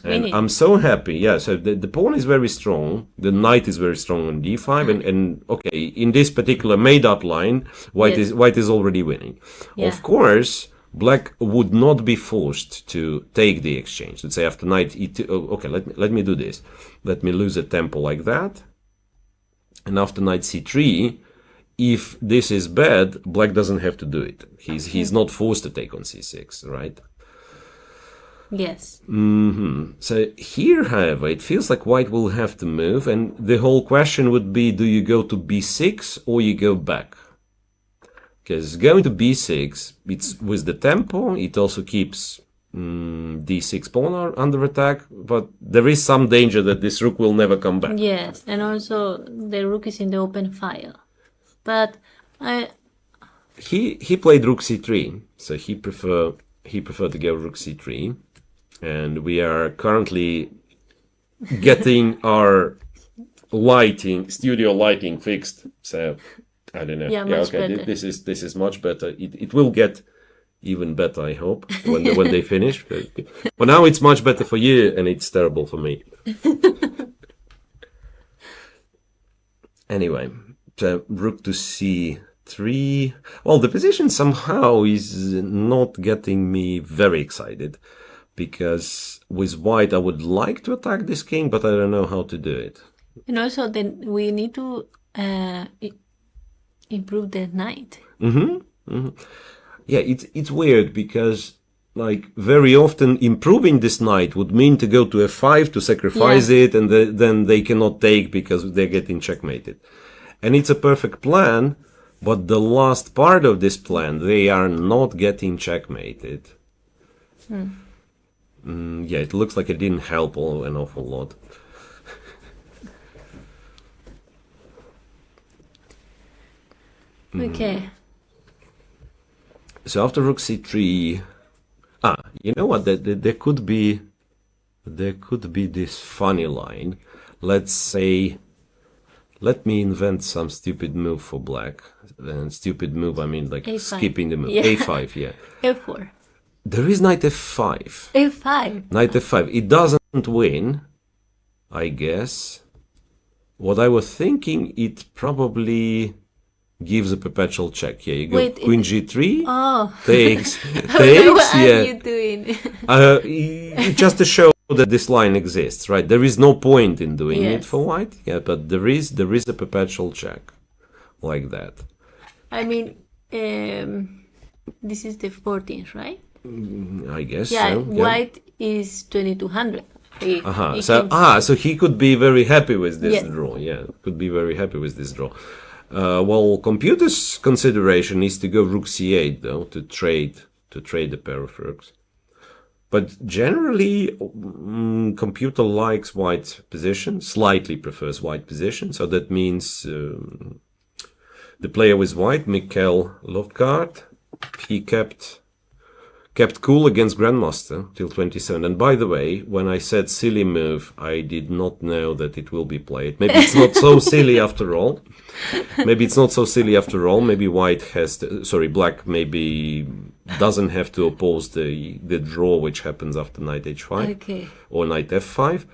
and I'm so happy, so the pawn is very strong, the knight is very strong on d5, and okay, in this particular made-up line, white is already winning. Of course, black would not be forced to take the exchange. Let's say after knight e2, okay, let me do this. Let me lose a tempo like that. And after knight c3, if this is bad, black doesn't have to do it. He's not forced to take on c6, right? Yes. So here, however, it feels like white will have to move, and the whole question would be, do you go to b6 or you go back? Because going to b6, it's with the tempo, it also keeps d6 pawn under attack, but there is some danger that this rook will never come back. Yes, and also the rook is in the open file. But he played rook c3, so he preferred to go rook c3, and we are currently getting our studio lighting fixed. So I don't know. Better. This is much better. It will get even better, I hope, when they finish. But now it's much better for you, and it's terrible for me. Anyway, so rook to c3. Well, the position somehow is not getting me very excited, because with white I would like to attack this king, but I don't know how to do it. And also then we need to improve the knight. Yeah, it's weird, because like very often improving this knight would mean to go to f5 to sacrifice it, and then they cannot take because they're getting checkmated. And it's a perfect plan, but the last part of this plan, they are not getting checkmated. Yeah, it looks like it didn't help an awful lot. Okay. So after rook c3, you know what? There could be this funny line. Let's say, let me invent some stupid move for black. And stupid move, I mean like A5. Skipping the move. Yeah. A5, yeah. F4. There is knight f5. F5. Knight f5. It doesn't win, I guess. What I was thinking, it probably gives a perpetual check. Here you go. Wait, Queen g3. Oh. Takes. What are you doing? Just to show that this line exists, right? There is no point in doing it for white. Yeah, but there is a perpetual check. like that. I mean, this is the 14th, right? I guess Yeah, so. white is 2200. So he could be very happy with this Yes. draw. Yeah, could be very happy with this draw. Well, computer's consideration is to go rook c8 though to trade the pair of rooks. But generally, computer likes white position, slightly prefers white position. So that means the player with white, Mikhail Lovkart, he kept cool against Grandmaster till 27. And by the way, when I said silly move, I did not know that it will be played. Maybe it's not so silly after all. Maybe white has black maybe doesn't have to oppose the draw which happens after knight h5 or knight f5.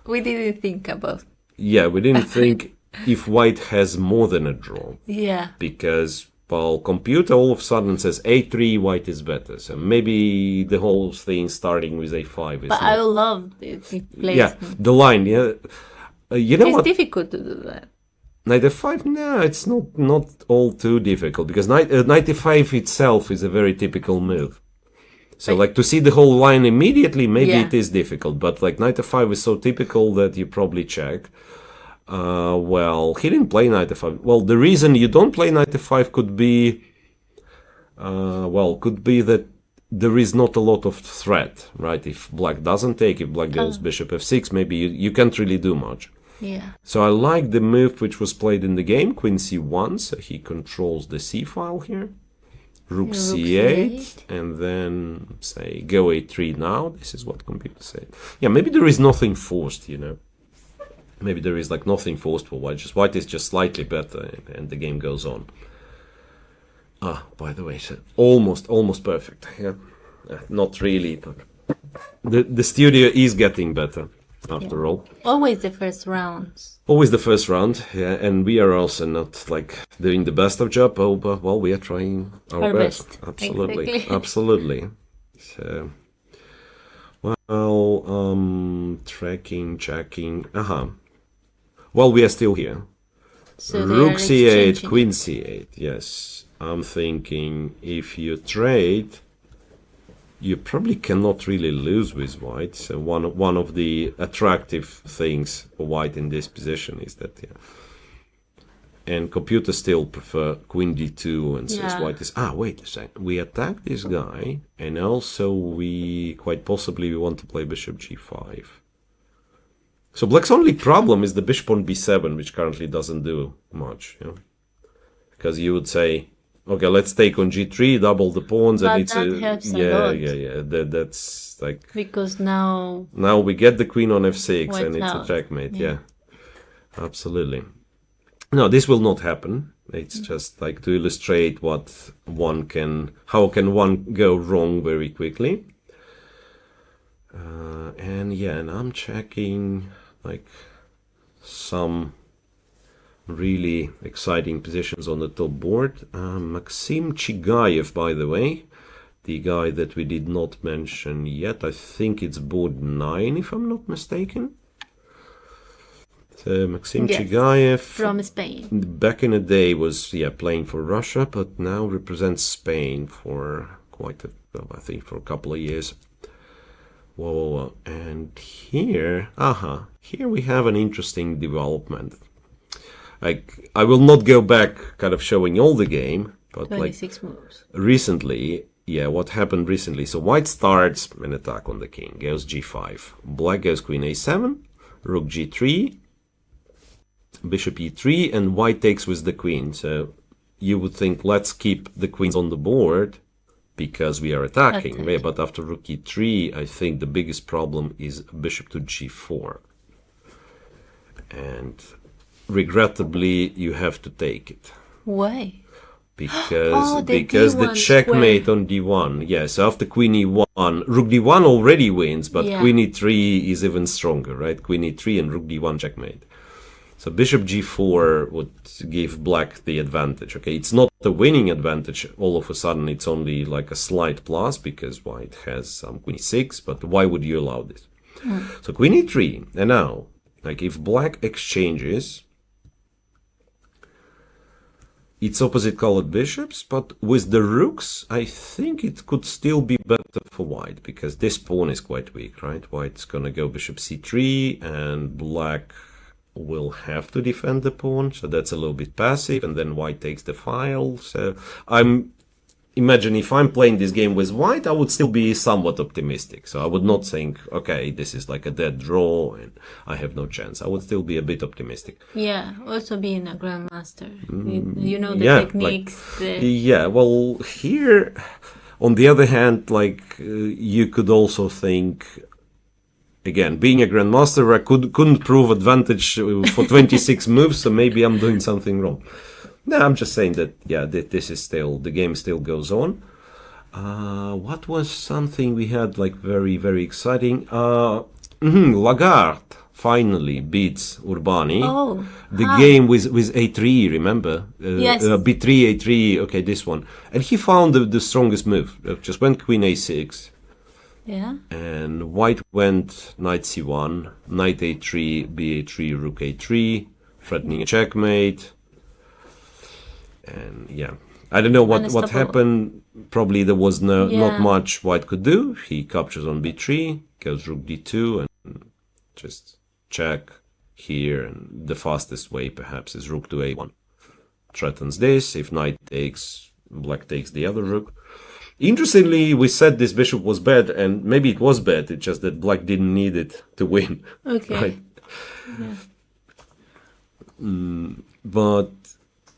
We didn't think about. Yeah, we didn't think if white has more than a draw. Yeah. Because well, computer all of a sudden says a3, white is better. So maybe the whole thing starting with a5 is. But I love it. Yeah, the line. Yeah, it's difficult to do that. Knight f5, no, it's not all too difficult because knight f5 itself is a very typical move. So like to see the whole line immediately, maybe it is difficult. But like knight f5 is so typical that you probably check. Well, he didn't play knight f5. Well, the reason you don't play knight f5 could be that there is not a lot of threat, right? If black doesn't take, if black goes bishop f6, maybe you can't really do much. Yeah. So I like the move which was played in the game, queen c1, so he controls the c file here. Rook c8, and then say go a3 now. This is what computer said. Yeah, maybe there is nothing forced, Maybe there is like nothing forced for white. Just white is just slightly better, and the game goes on. By the way, so almost perfect. Yeah, not really, but the studio is getting better after all. Always the first rounds. Always the first round, yeah. And we are also not like doing the best of job. Oh, but well, we are trying our best. Absolutely, exactly. Absolutely. So. Well, tracking, checking. Well, we are still here. So Rook c8, queen c8. Yes, I'm thinking if you trade, you probably cannot really lose with white. So one of the attractive things for white in this position is that, and computer still prefer queen d2 and says white is. Wait a second. We attack this guy, and also we quite possibly want to play bishop g5. So black's only problem is the bishop on b7, which currently doesn't do much, because you would say, okay, let's take on g3, double the pawns, but and it's that helps a lot. Yeah. That's like because now we get the queen on f6, white and it's out. a checkmate. Yeah, absolutely. No, this will not happen. It's just like to illustrate how can one go wrong very quickly. And I'm checking like some really exciting positions on the top board. Maxim Chigayev, by the way, the guy that we did not mention yet. I think it's board 9, if I'm not mistaken. So Maxim Chigayev from Spain. Back in the day was playing for Russia, but now represents Spain for I think for a couple of years. Whoa. And here we have an interesting development. Like, I will not go back kind of showing all the game, but 26 moves. Recently, what happened recently. So white starts an attack on the king, goes g5. Black goes queen a7, rook g3, bishop e3, and white takes with the queen. So you would think, let's keep the queens on the board because we are attacking. But after rook e3, I think the biggest problem is bishop to g4. And regrettably, you have to take it. Why? Because the checkmate square on d1. Yes, after queen e1, rook d1 already wins, but queen e3 is even stronger, right? Queen e3 and rook d1 checkmate. So bishop g4 would give black the advantage. Okay, it's not a winning advantage. All of a sudden, it's only like a slight plus because white has some queen e6. But why would you allow this? So queen e3, and now, like if black exchanges, it's opposite colored bishops, but with the rooks, I think it could still be better for white, because this pawn is quite weak, right? White's gonna go bishop c3, and black will have to defend the pawn, so that's a little bit passive, and then white takes the file. So imagine if I'm playing this game with white, I would still be somewhat optimistic. So I would not think, okay, this is like a dead draw and I have no chance. I would still be a bit optimistic. Yeah, also being a grandmaster. You know the techniques. Yeah, well, here, on the other hand, like, you could also think, again, being a grandmaster, I couldn't prove advantage for 26 moves, so maybe I'm doing something wrong. No, I'm just saying that, yeah, this is still, the game still goes on. What was something we had, like, very, very exciting? Lagarde finally beats Urbani. Oh, the game with a3, remember? Yes. b3, a3, okay, this one. And he found the strongest move. Just went queen a6. Yeah. And white went knight c1, knight a3, ba3, rook a3, threatening a checkmate. And yeah, I don't know what happened. Probably there was not much white could do. He captures on b3, goes rook d2, and just check here. And the fastest way perhaps is rook to a1. Threatens this. If knight takes, black takes the other rook. Interestingly, we said this bishop was bad, and maybe it was bad. It's just that black didn't need it to win. Okay. Right? Yeah. But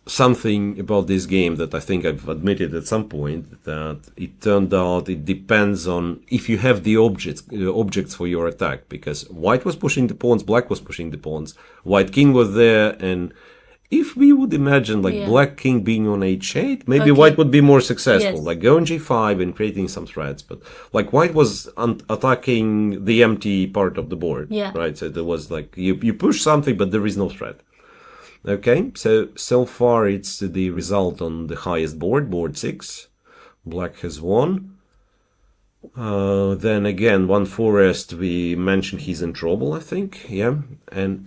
something about this game that I think I've admitted at some point, that it turned out it depends on if you have the objects for your attack, because white was pushing the pawns, black was pushing the pawns, white king was there, and if we would imagine like black king being on h8, maybe white would be more successful, like going g5 and creating some threats, but like white was attacking the empty part of the board, right? So there was like, you push something, but there is no threat. Okay, so far it's the result on the highest board, board 6. Black has won. Then again, one forest, we mentioned he's in trouble, I think. Yeah, and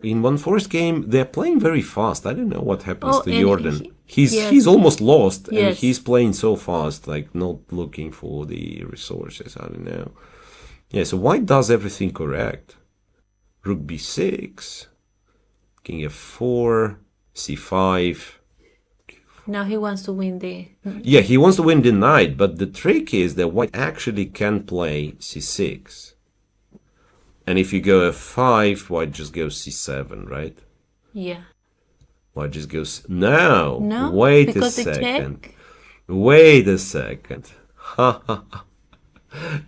in one forest game they're playing very fast. I don't know what happens to Jordan. He's almost lost, and he's playing so fast, like not looking for the resources. I don't know. Yeah, so white does everything correct. Rook b6. King f4, c5. Now he wants to win the... Yeah, he wants to win the knight, but the trick is that white actually can play c6. And if you go f5, white just goes c7, right? Yeah. White just goes... No, wait a second. Wait a second.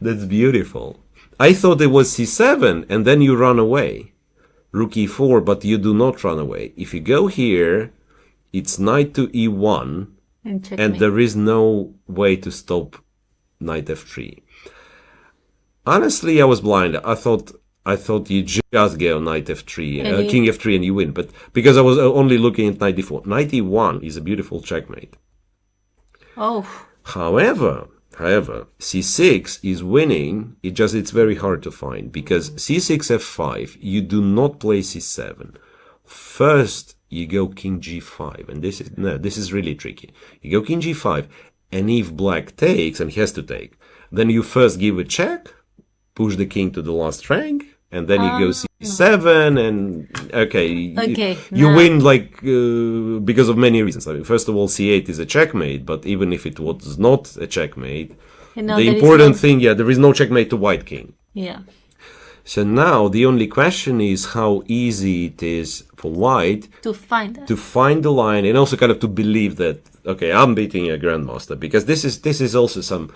That's beautiful. I thought it was c7, and then you run away. Rook e4, but you do not run away. If you go here, it's knight to e1, and there is no way to stop knight f3. Honestly, I was blind. I thought you just go knight f3, king f3, and you win. But because I was only looking at knight d4, knight e1 is a beautiful checkmate. Oh. However, c6 is winning. It's very hard to find, because c6 f5, you do not play c7. First, you go king g5, and this is really tricky. You go king g5, and if black takes, and he has to take, then you first give a check, push the king to the last rank, and then you go c7, and you win, like, because of many reasons. I mean, first of all, c8 is a checkmate, but even if it was not a checkmate, the important thing, there is no checkmate to white king. Yeah. So now the only question is how easy it is for white to find the line, and also kind of to believe that, okay, I'm beating a grandmaster, because this is also some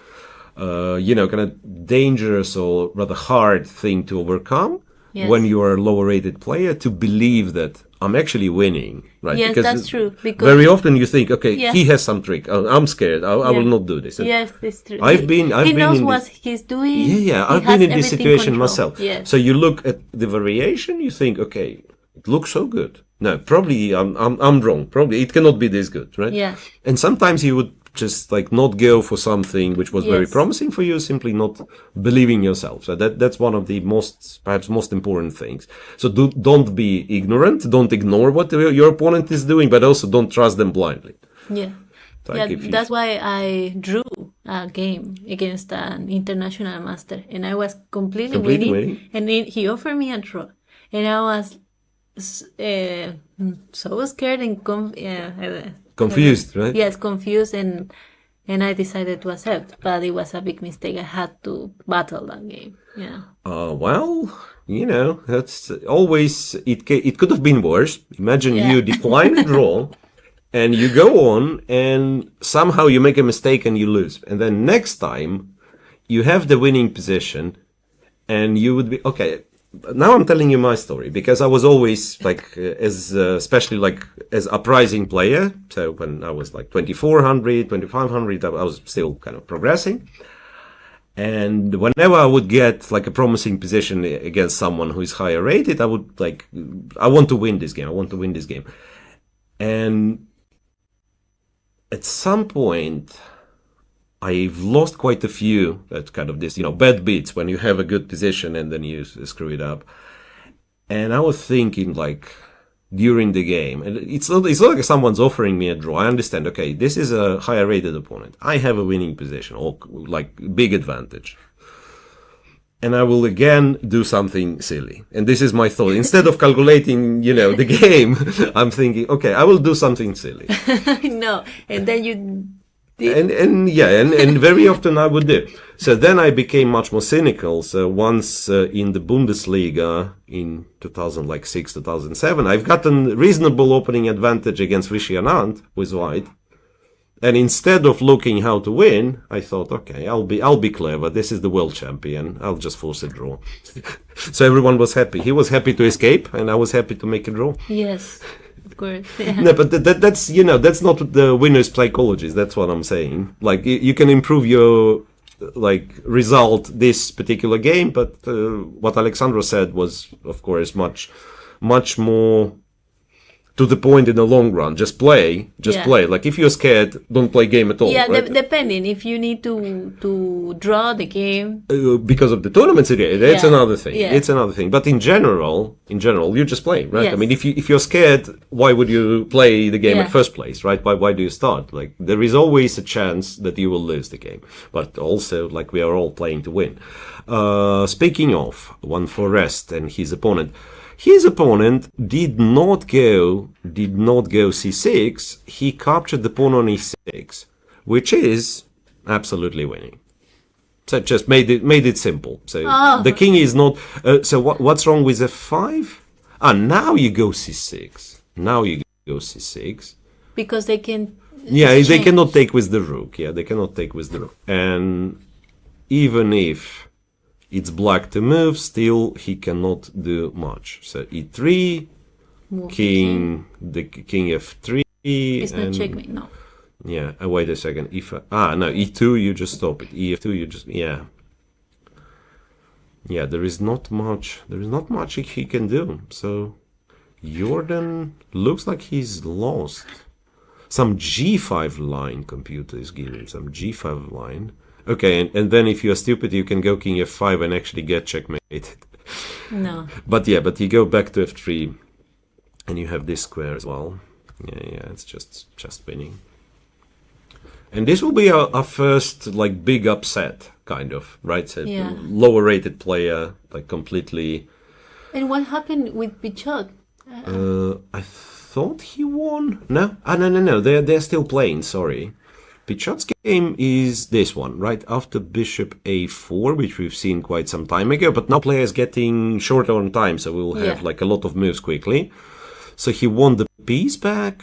kind of dangerous or rather hard thing to overcome when you are a lower rated player, to believe that I'm actually winning, right? Yes, because that's true. Because very often you think, okay, he has some trick. I'm scared. I will not do this. Yes, it's true. He knows what he's doing. Yeah, I've been in this situation myself. Yes. So you look at the variation, you think, okay, it looks so good. No, probably I'm wrong. Probably it cannot be this good, right? Yeah. And sometimes you would just like not go for something which was very Yes. promising for you, simply not believing yourself. So that's one of the perhaps most important things. So don't be ignorant, don't ignore what your opponent is doing, but also don't trust them blindly. Yeah. Like Yeah, if you- that's why I drew a game against an international master, and I was completely Completely winning, winning. and he offered me a draw, and I was so scared and Confused, right? yes, confused, and I decided to accept, but it was a big mistake. I had to battle that game. Yeah. Well, that's always, it could have been worse. Imagine Yeah. you decline a draw and you go on and somehow you make a mistake and you lose. And then next time you have the winning position and you would be, okay, now I'm telling you my story because I was always like, especially like as a prizing player. So when I was like 2400, 2500, I was still kind of progressing. And whenever I would get like a promising position against someone who is higher rated, I would like, I want to win this game. I want to win this game. And at some point, I've lost quite a few that kind of this, bad beats when you have a good position and then you screw it up. And I was thinking like during the game, and it's not like someone's offering me a draw. I understand, okay, this is a higher rated opponent. I have a winning position or like big advantage. And I will again do something silly. And this is my thought. Instead of calculating, the game, I'm thinking, okay, I will do something silly. No, and then you And very often I would do. So then I became much more cynical. So once in the Bundesliga in 2006, 2007, I've gotten reasonable opening advantage against Vishy Anand with white. And instead of looking how to win, I thought, okay, I'll be clever. This is the world champion. I'll just force a draw. So everyone was happy. He was happy to escape, and I was happy to make a draw. yes, of course. Yeah. No, but that's that's not the winner's psychology. That's what I'm saying. Like you can improve your result this particular game, but what Alexandra said was, of course, much more to the point in the long run. Just play. Like if you're scared, don't play game at all. Yeah, right? depending if you need to draw the game. Because of the tournament situation, that's Yeah. another thing. Yeah. It's another thing. But in general, you just play, right? Yes. I mean, if you're scared, why would you play the game Yeah. at first place, right? Why do you start? Like, there is always a chance that you will lose the game. But also, like, we are all playing to win. Speaking of, one for rest and his opponent. His opponent did not go c6. He captured the pawn on e6, which is absolutely winning. So just made it simple. So the king is not. So what's wrong with f5? Now you go c6. Because they can. Yeah, they change. cannot take with the rook. Yeah, they cannot take with the rook. And even if it's black to move, still he cannot do much. So e3, Move king f3. It's not and checkmate, no. yeah, wait a second. No, e2 you just stop it. ef2 you just yeah. There is not much he can do. So Jordan looks like he's lost. Some g5 line computer is giving some g5 line. Okay, and then if you're stupid, you can go king f5 and actually get checkmated. No. But you go back to f3, and you have this square as well. Yeah, it's just winning. And this will be our first like big upset, kind of, right? So Yeah. lower rated player, like completely. And what happened with Pichot? I thought he won. No, no. They're still playing. Sorry. Pichot's game is this one, right after bishop a4, which we've seen quite some time ago, but now player is getting shorter on time, so we'll have like a lot of moves quickly. So he won the piece back.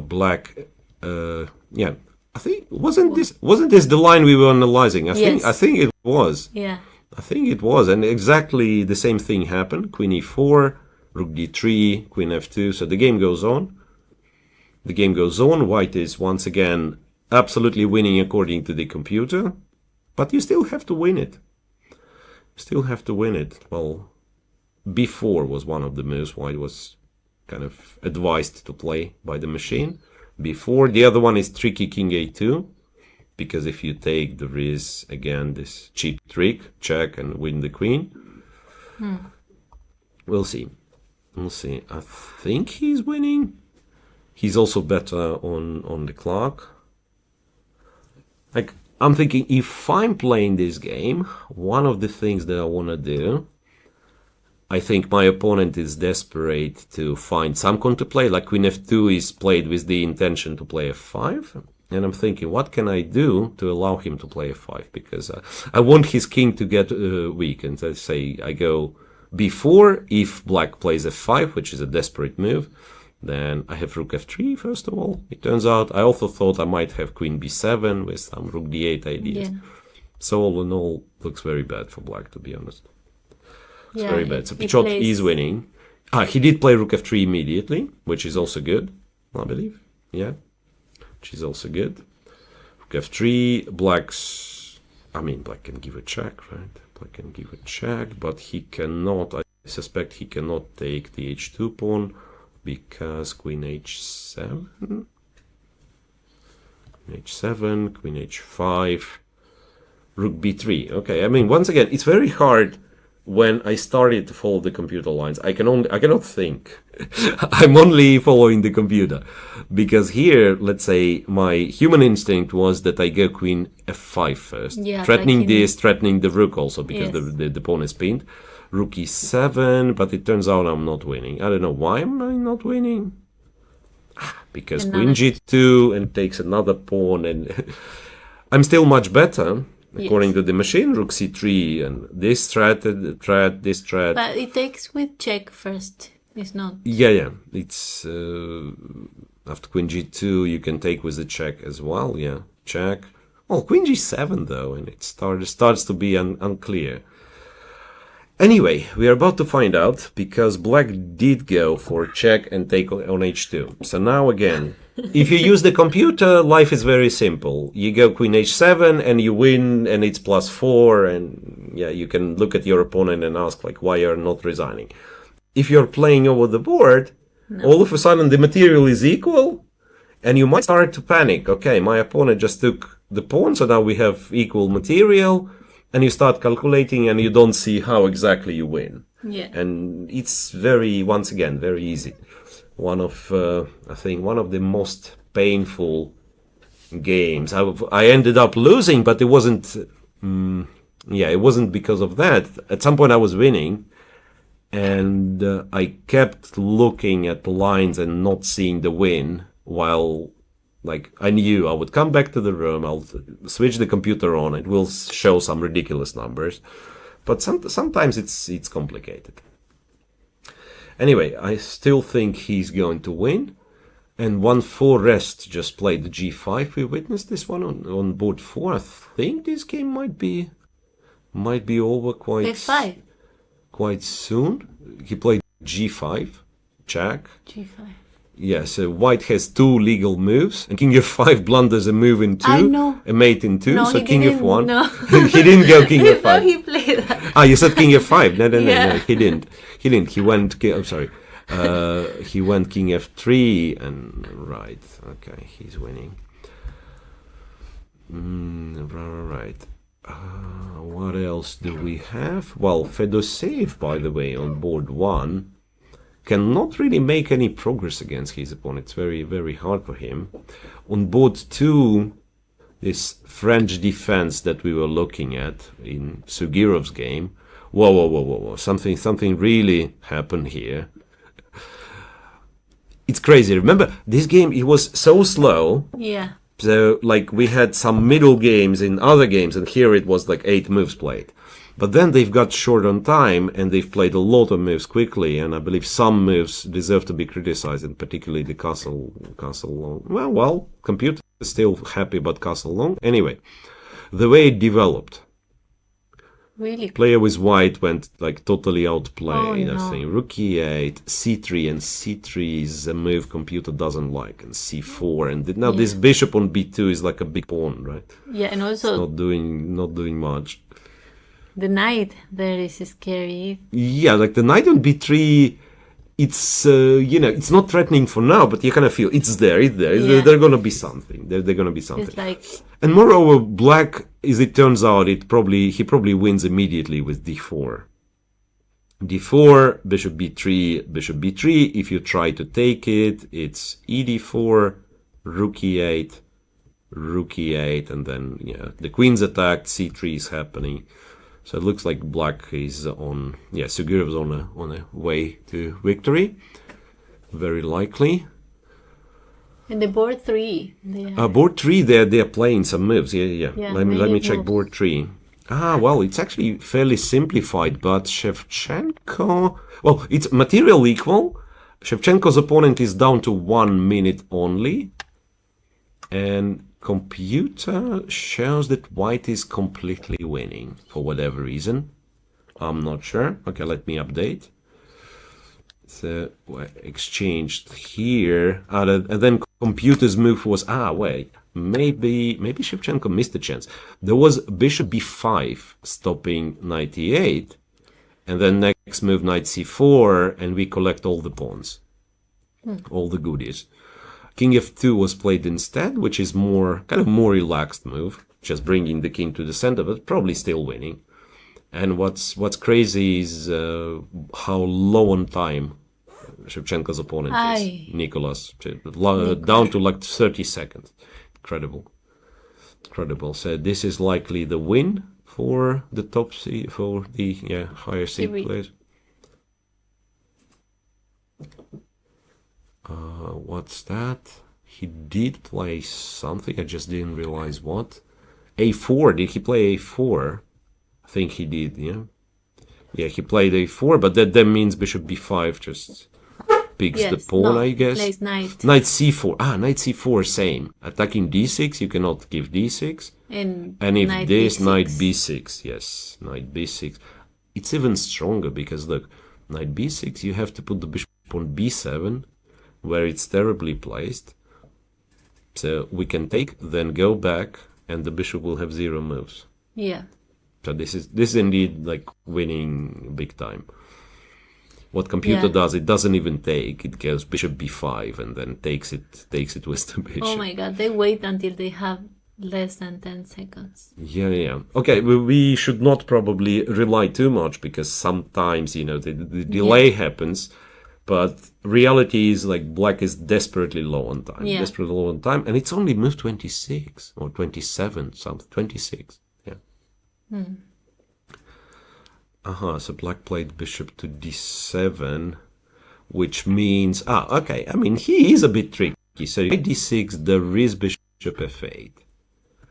Black, yeah, I think wasn't this the line we were analyzing? I think it was. Yeah. I think it was, and exactly the same thing happened. Queen e4, rook d3, queen f2. So the game goes on. White is once again absolutely winning according to the computer, but you still have to win it. Well, b4 was one of the moves White was kind of advised to play by the machine. before. The other one is tricky king a2, because if you take, there is again this cheap trick, check and win the queen. We'll see. We'll see. I think he's winning. He's also better on the clock. Like, I'm thinking, if I'm playing this game, one of the things that I want to do, I think my opponent is desperate to find some counterplay, like queen f2 is played with the intention to play f5. And I'm thinking, what can I do to allow him to play f5? Because I want his king to get weak. And I say, I go before, if black plays f5, which is a desperate move, then I have rook f3, first of all. It turns out, I also thought I might have queen b7 with some rook d8 ideas. Yeah. So all in all, looks very bad for black, to be honest. It's very bad. So Pichot is winning. He did play rook f3 immediately, which is also good, I believe. Yeah, which is also good. Rook f3, black can give a check, right? Black can give a check, but he cannot, I suspect he cannot take the h2 pawn, because queen h7, queen h5, rook b3. Okay, I mean, once again, it's very hard when I started to follow the computer lines. I cannot think. I'm only following the computer. Because here, let's say, my human instinct was that I go queen f5 first. Yeah, threatening this, threatening the rook also, because the pawn is pinned. Rook e7, but it turns out I'm not winning. I don't know, why am I not winning? Because queen g2 and takes another pawn, and I'm still much better. According to the machine, rook c3 and this threat, this threat. But it takes with check first. It's not. Yeah. It's after queen g2, you can take with the check as well. Yeah, check. Well, queen g7 though, and it starts to be unclear. Anyway, we are about to find out, because black did go for check and take on h2. So now again, if you use the computer, life is very simple. You go queen h7 and you win, and it's +4, and yeah, you can look at your opponent and ask, like, why you're not resigning. If you're playing over the board, all of a sudden the material is equal, and you might start to panic. Okay, my opponent just took the pawn, so now we have equal material. And you start calculating, and you don't see how exactly you win. Yeah. And it's once again, very easy. I think one of the most painful games. I ended up losing, but it wasn't, it wasn't because of that. At some point I was winning, and I kept looking at the lines and not seeing the win, while like, I knew I would come back to the room, I'll switch the computer on, it will show some ridiculous numbers. But sometimes it's complicated. Anyway, I still think he's going to win. And 1-4 rest just played the g5. We witnessed this one on board 4. I think this game might be over quite soon. He played g5, check. G5. Yeah, so white has 2 legal moves, and king f5 blunders a move in 2, a mate in 2, so king f1. No. He didn't go king f5. No, he played that. You said king f5. No, he didn't. He went, I'm sorry. He went king f3, and right, okay, he's winning. Right. What else do we have? Well, Fedoshev, by the way, on board 1, cannot really make any progress against his opponent. It's very, very hard for him. On board 2, this French defense that we were looking at in Sugirov's game. Whoa. Something really happened here. It's crazy. Remember, this game, it was so slow. Yeah. So, like, we had some middle games in other games, and here it was like 8 moves played. But then they've got short on time, and they've played a lot of moves quickly, and I believe some moves deserve to be criticized, and particularly the castle long. Well, computer is still happy about castle long. Anyway, the way it developed. Really? Player with white went like totally outplayed. I think rook e8, c3, and c3 is a move computer doesn't like, and c4, and now this bishop on b2 is like a big pawn, right? Yeah, and also it's not doing much. The knight there is scary. Yeah, like the knight on b3 it's it's not threatening for now, but you kind of feel it's there. Yeah. There's going to be something. There's going to be something. It's like, And moreover, black, as it turns out, he probably wins immediately with d4. d4, bishop b3, bishop b3. If you try to take it, it's ed4, rook e8, rook e8, and then the queen's attacked, c3 is happening. So it looks like black is on, Sugirov's on a way to victory, very likely. and the board 3. Board 3, they're playing some moves. Yeah. Yeah, Let me check moves. board 3. Well, it's actually fairly simplified, but Shevchenko, well, it's material equal. Shevchenko's opponent is down to 1 minute only, and computer shows that white is completely winning for whatever reason. I'm not sure. Okay, let me update. So exchanged here, and then computer's move was wait, maybe Shevchenko missed a chance. There was bishop b5 stopping knight e8, and then next move knight c4, and we collect all the pawns, all the goodies. King f2 was played instead, which is more relaxed move, just bringing the king to the center, but probably still winning. And what's crazy is how low on time Shevchenko's opponent is, Niklesh, down to like 30 seconds. Incredible. So this is likely the win for the top seed, for the higher seed players. What's that? He did play something, I just didn't realize what. a4, did he play a4? I think he did, yeah, he played a4, but that means bishop b5 just picks the pawn, I guess. Plays knight. Knight c4. Knight c4, same. Attacking d6, you cannot give d6. And if knight this, b6. knight b6, yes, knight b6. It's even stronger because, look, knight b6, you have to put the bishop on b7, where it's terribly placed. So we can take, then go back, and the bishop will have 0 moves. Yeah. So this is indeed like winning big time. What computer does, it doesn't even take. It goes bishop b5 and then takes it with the bishop. Oh my god, they wait until they have less than 10 seconds. Yeah. Okay, we should not probably rely too much because sometimes, the delay happens. But reality is like black is desperately low on time. Yeah. Desperately low on time. And it's only move 26 or 27, something, 26. Yeah. So black played bishop to d7, which means, okay, I mean, he is a bit tricky. So knight d6, there is bishop f8,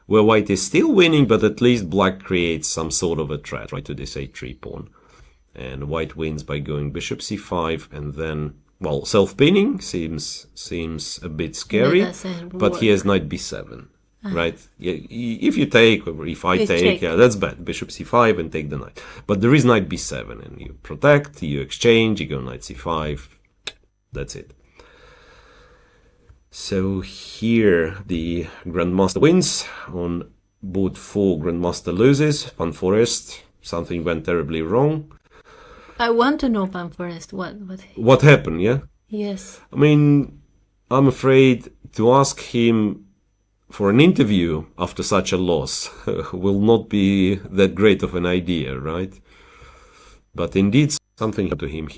where white is still winning, but at least black creates some sort of a threat, right, to this a3 pawn. And white wins by going bishop c5, and then, well, self-pinning seems a bit scary, but he has knight b7. Right? Yeah, if you take, or if I take, that's bad. Bishop c5 and take the knight. But there is knight b7, and you protect, you exchange, you go knight c5. That's it. So here the Grandmaster wins. On board 4, Grandmaster loses. Van Forest, something went terribly wrong. I want to know Van Forest. What happened, yeah? Yes. I mean, I'm afraid to ask him for an interview after such a loss will not be that great of an idea, right? But indeed, something happened to him.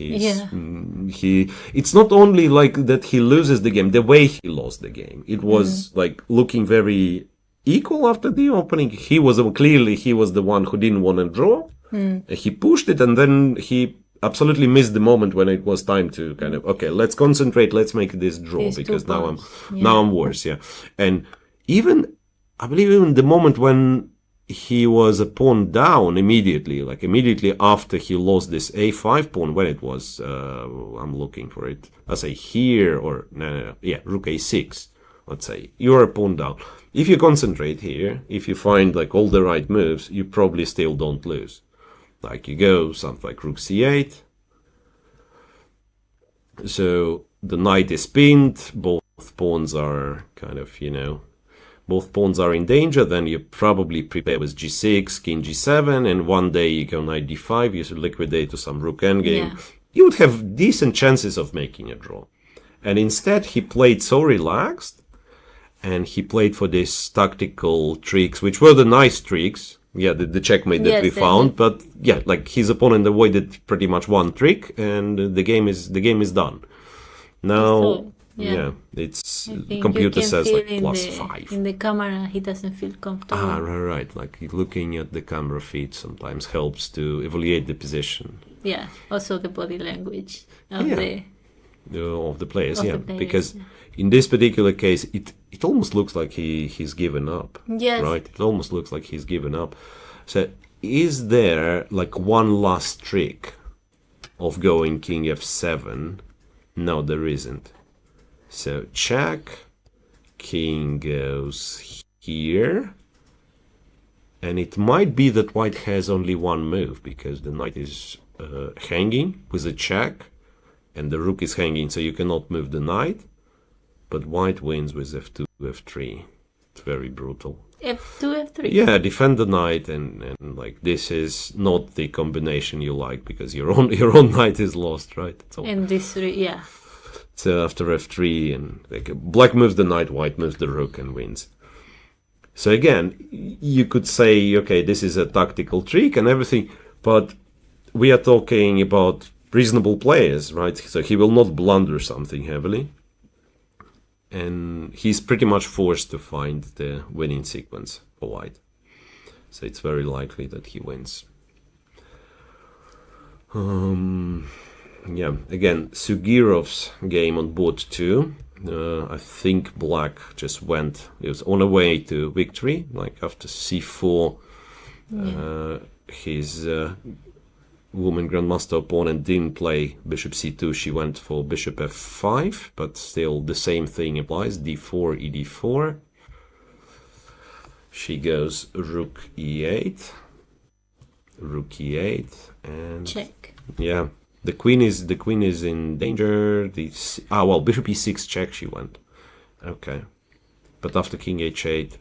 It's not only like that he loses the game, the way he lost the game. It was like looking very equal after the opening. He was the one who didn't want to draw. He pushed it, and then he absolutely missed the moment when it was time to kind of, okay, let's concentrate, let's make this draw, because now I'm worse, And I believe even the moment when he was a pawn down immediately after he lost this a5 pawn, when it was, I'm looking for it, let's say here, or rook a6, let's say, you're a pawn down. If you concentrate here, if you find like all the right moves, you probably still don't lose. Like you go something like rook c8. So the knight is pinned, both pawns are kind of, both pawns are in danger, then you probably prepare with g6, king g7, and one day you go knight d5, you liquidate to some rook endgame, you would have decent chances of making a draw. And instead he played so relaxed, and he played for these tactical tricks, which were the nice tricks. Yeah, the checkmate that we found, but yeah, like his opponent avoided pretty much one trick, and the game is done. Now, it's computer says like +5. In the camera, he doesn't feel comfortable. Right. Like looking at the camera feed sometimes helps to evaluate the position. Yeah, also the body language of the players. Because in this particular case, it almost looks like he's given up. Yes. Right? It almost looks like he's given up. So is there like one last trick of going king f7? No, there isn't. So check, king goes here. And it might be that white has only one move, because the knight is hanging with a check, and the rook is hanging, so you cannot move the knight. But white wins with f2, f3. It's very brutal. f2, f3? Yeah, defend the knight, and like this is not the combination you like, because your own knight is lost, right? And this, yeah. So after f3, and like, black moves the knight, white moves the rook and wins. So again, you could say, okay, this is a tactical trick and everything, but we are talking about reasonable players, right? So he will not blunder something heavily. And he's pretty much forced to find the winning sequence for white. So it's very likely that he wins. Yeah, again, Sugirov's game on board 2. I think black just it was on a way to victory, like after c4. His woman grandmaster opponent didn't play bishop c2, she went for bishop f5, but still the same thing applies, d4, ed4. She goes rook e8, and check. Yeah, the queen is in danger. Bishop e6 check she went. Okay, but after king h8,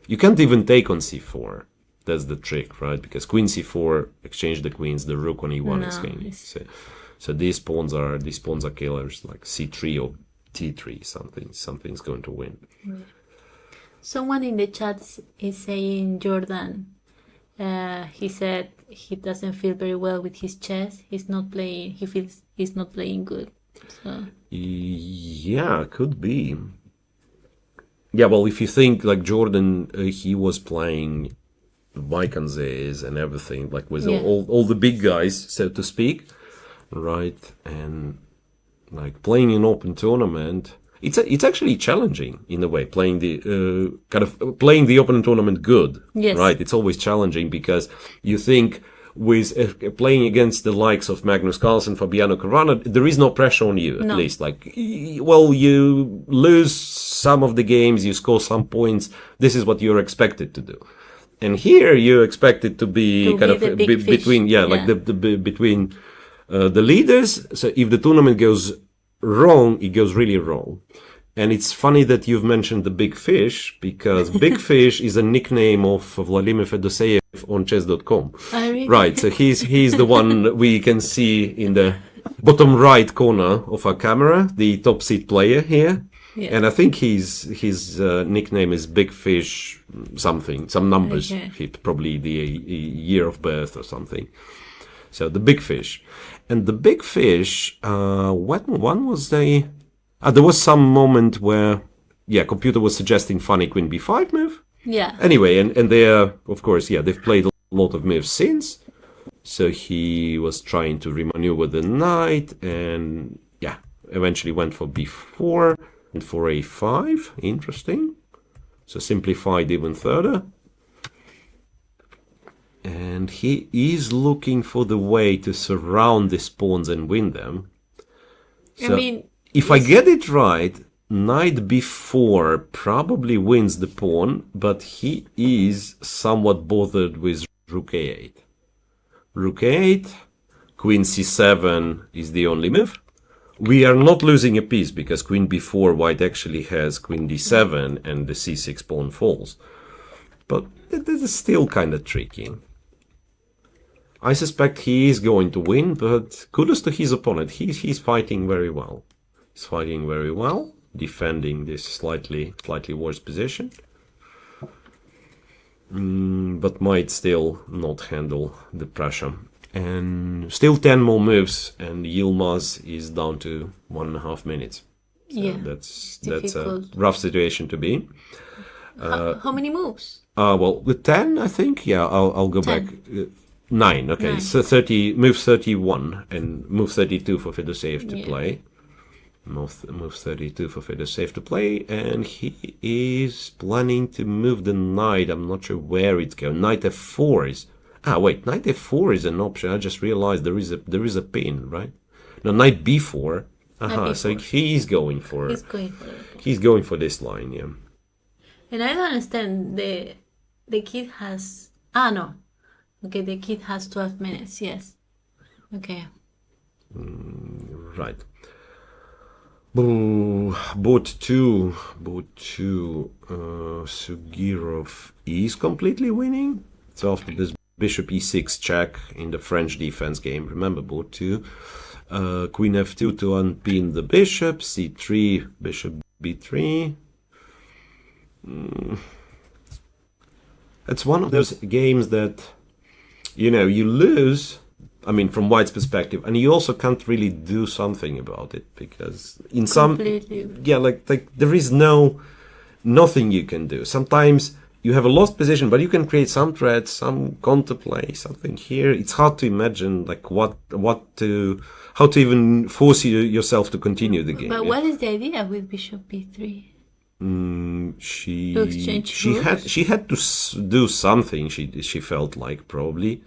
you can't even take on c4. That's the trick, right? Because queen c4 exchange the queens, the rook on e1 is hanging. So these pawns are killers, like c3 or t3. Something's going to win. Someone in the chat is saying Jordan. He said he doesn't feel very well with his chess. He's not playing. He feels he's not playing good. So. Yeah, could be. Yeah, well, if you think like Jordan, he was playing Vikanzes and everything, like with all the big guys, so to speak, right? And like playing an open tournament, it's actually challenging in a way. Playing the open tournament good, right? It's always challenging because you think with playing against the likes of Magnus Carlsen, Fabiano Caruana, there is no pressure on you, at least. Like, well, you lose some of the games, you score some points. This is what you're expected to do. And here you're expected to be between, between the leaders. So if the tournament goes wrong, it goes really wrong. And it's funny that you've mentioned the big fish, because big fish is a nickname of Vladimir Fedoseev on chess.com. Right. So he's the one we can see in the bottom right corner of our camera, the top seed player here. Yeah. And I think his nickname is Big Fish something, some numbers, probably the year of birth or something. So the Big Fish. And the Big Fish, what one was they? There was some moment where, computer was suggesting funny queen b5 move. Yeah. Anyway, and they of course, they've played a lot of moves since. So he was trying to remaneuver the knight and, eventually went for b4. And for a5, interesting. So simplified even further. And he is looking for the way to surround these pawns and win them. So if I get it right, knight b4 probably wins the pawn, but he is somewhat bothered with rook a8. Rook a8, queen c7 is the only move. We are not losing a piece because queen b4, white actually has queen d7 and the c6 pawn falls. But this is still kind of tricky. I suspect he is going to win, but kudos to his opponent. He's fighting very well. He's fighting very well, defending this slightly worse position. But might still not handle the pressure. And still 10 more moves, and Yilmaz is down to 1.5 minutes. So yeah, that's a rough situation to be in. How many moves? Well, with 10, I think. Yeah, I'll go 10. back. 9. Okay, 9. So move 31 and move 32 for Fedoseev to play. Move 32 for Fedoseev to play, and he is planning to move the knight. I'm not sure where it's going. Knight f4 is. Wait, knight f4 is an option. I just realized there is a pin, right? No, knight b4. So he's going for. He's going for this line, yeah. And I don't understand. The kid has. No. Okay, the kid has 12 minutes. Yes. Okay. Right. Boat 2. Sugirov is completely winning. So after this bishop e6 check in the French defense game, remember boat 2. Queen f2 to unpin the bishop. c3, bishop b3. It's one of those games that, you lose. I mean, from White's perspective, and you also can't really do something about it because in there is nothing you can do. Sometimes you have a lost position, but you can create some threats, some counterplay, something here. It's hard to imagine how to even force yourself to continue the game. But what is the idea with bishop b3? She had to do something. She felt like probably.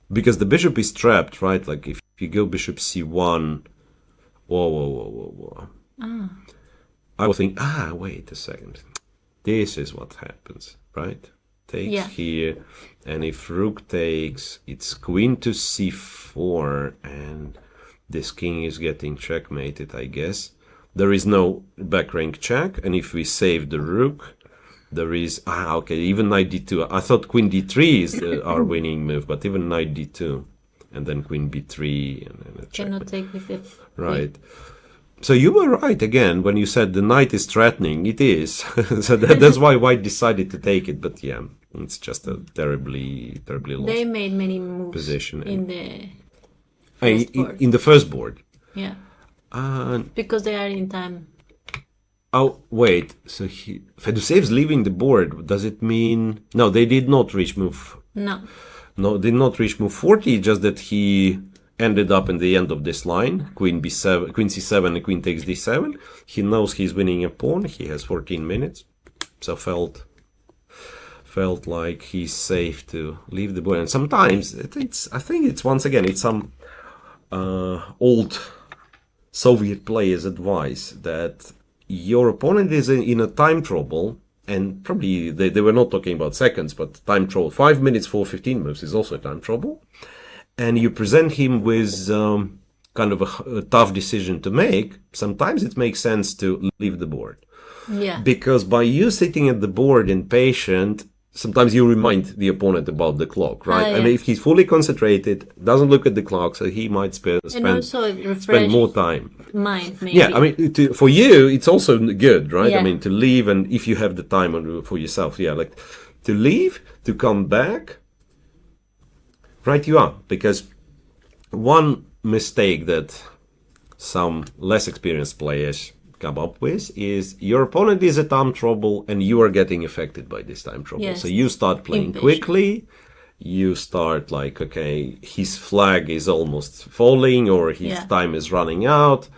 Because the bishop is trapped, right? Like if you go bishop c1, whoa. I would think, wait a second. This is what happens, right? Takes here, and if rook takes, it's queen to c4, and this king is getting checkmated, I guess. There is no back rank check, and if we save the rook, there is even knight d2. I thought queen d3 is our winning move, but even knight d2, and then queen b3, and then a check. Cannot take with it. Right. So you were right again when you said the knight is threatening. It is. So that's why White decided to take it. But yeah, it's just a terribly lost. They made many moves position in the first board. In the first board. Yeah. Because they are in time. Oh, wait. So Fedoseev's leaving the board. Does it mean... No, they did not reach move... No, did not reach move 40, just that he ended up in the end of this line. Queen b7, queen c7, and queen takes d7. He knows he's winning a pawn. He has 14 minutes. So felt like he's safe to leave the board. And sometimes, I think it's once again, it's some old Soviet player's advice that your opponent is in a time trouble, and probably they were not talking about seconds, but time trouble. 5 minutes for 15 moves is also time trouble. And you present him with kind of a tough decision to make. Sometimes it makes sense to leave the board. Yeah. Because by you sitting at the board impatient, sometimes you remind the opponent about the clock, right? Yeah. And if he's fully concentrated, doesn't look at the clock, so he might spend more time. Mind, maybe. Yeah, I mean, for you, it's also good, right? Yeah. I mean, to leave, and if you have the time for yourself, like to leave, to come back, right you are. Because one mistake that some less experienced players come up with is your opponent is at time trouble and you are getting affected by this time trouble. Yes. So you start playing quickly, you start like, okay, his flag is almost falling or his time is running out.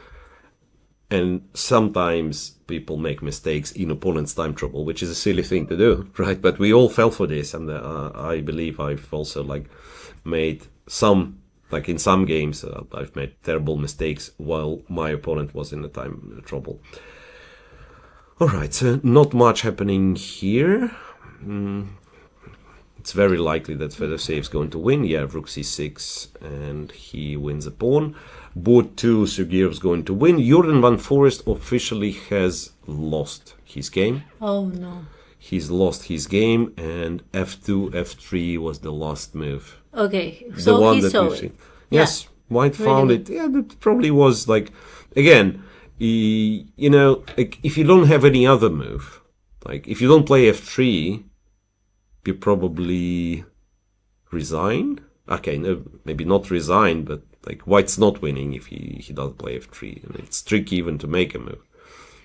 And sometimes people make mistakes in opponent's time trouble, which is a silly thing to do, right? But we all fell for this, and I believe I've also made some, in some games, I've made terrible mistakes while my opponent was in the time trouble. All right, so not much happening here. It's very likely that Fedoseev's going to win. Yeah, rook c6, and he wins a pawn. Board 2, Sergeyev's going to win. Jordan Van Forest officially has lost his game. Oh, no. He's lost his game, and f2, f3 was the last move Okay, The so one he that saw we've it. seen. Yes, White found Really? it. Yeah, that probably was like, again, you know, like if you don't have any other move, like if you don't play f3, you probably resign. Okay, no, maybe not resign, but like White's not winning if he doesn't play f3, and it's tricky even to make a move.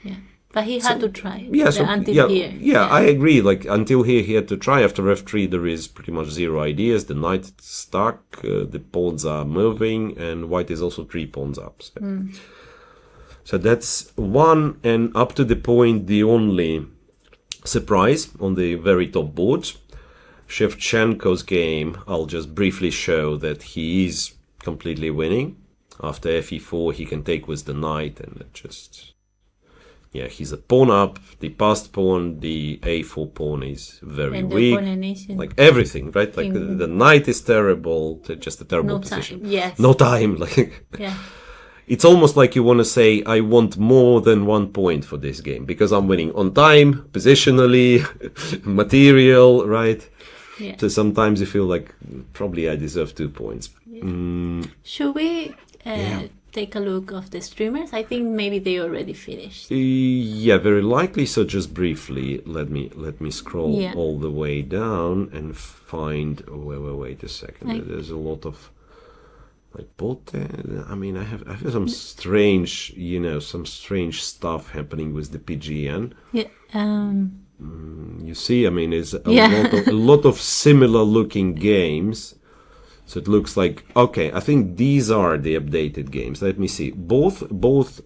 Yeah. But he had to try. Yeah, so Until here. yeah, I agree. Like until here, he had to try. After f3, there is pretty much zero ideas. The knight is stuck. The pawns are moving, and White is also 3 pawns up. So that's one, and up to the point, the only surprise on the very top board. Shevchenko's game, I'll just briefly show that he is completely winning. After fe4, he can take with the knight, and it just... Yeah, he's a pawn up, the passed pawn, the a4 pawn is very weak. Like everything, right? Like the knight is terrible, just a terrible position. Time. Yes. No time. Like yeah. It's almost like you want to say, I want more than 1 point for this game, because I'm winning on time, positionally, material, right? Yeah. So sometimes you feel like, probably I deserve 2 points. Yeah. Should we... take a look of the streamers? I think maybe they already finished. Yeah, very likely. So just briefly, let me scroll all the way down and find. Wait a second. There's a lot of like both. I mean, I have some strange, some strange stuff happening with the PGN. Yeah. You see, I mean, it's a lot of similar looking games. So it looks like, okay, I think these are the updated games. Let me see. Both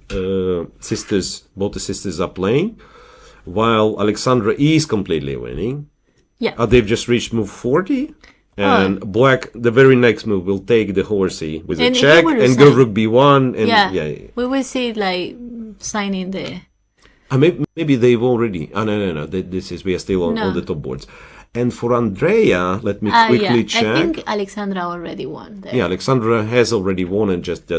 the sisters are playing, while Alexandra is completely winning. Yeah. They've just reached move 40. And Black, the very next move, will take the horsey with a check and go rook b1. And we will see like signing the... maybe they've already... Oh, no. We are still on the top boards. And for Andrea, let me quickly check. I think Alexandra already won there. Yeah, Alexandra has already won, and just the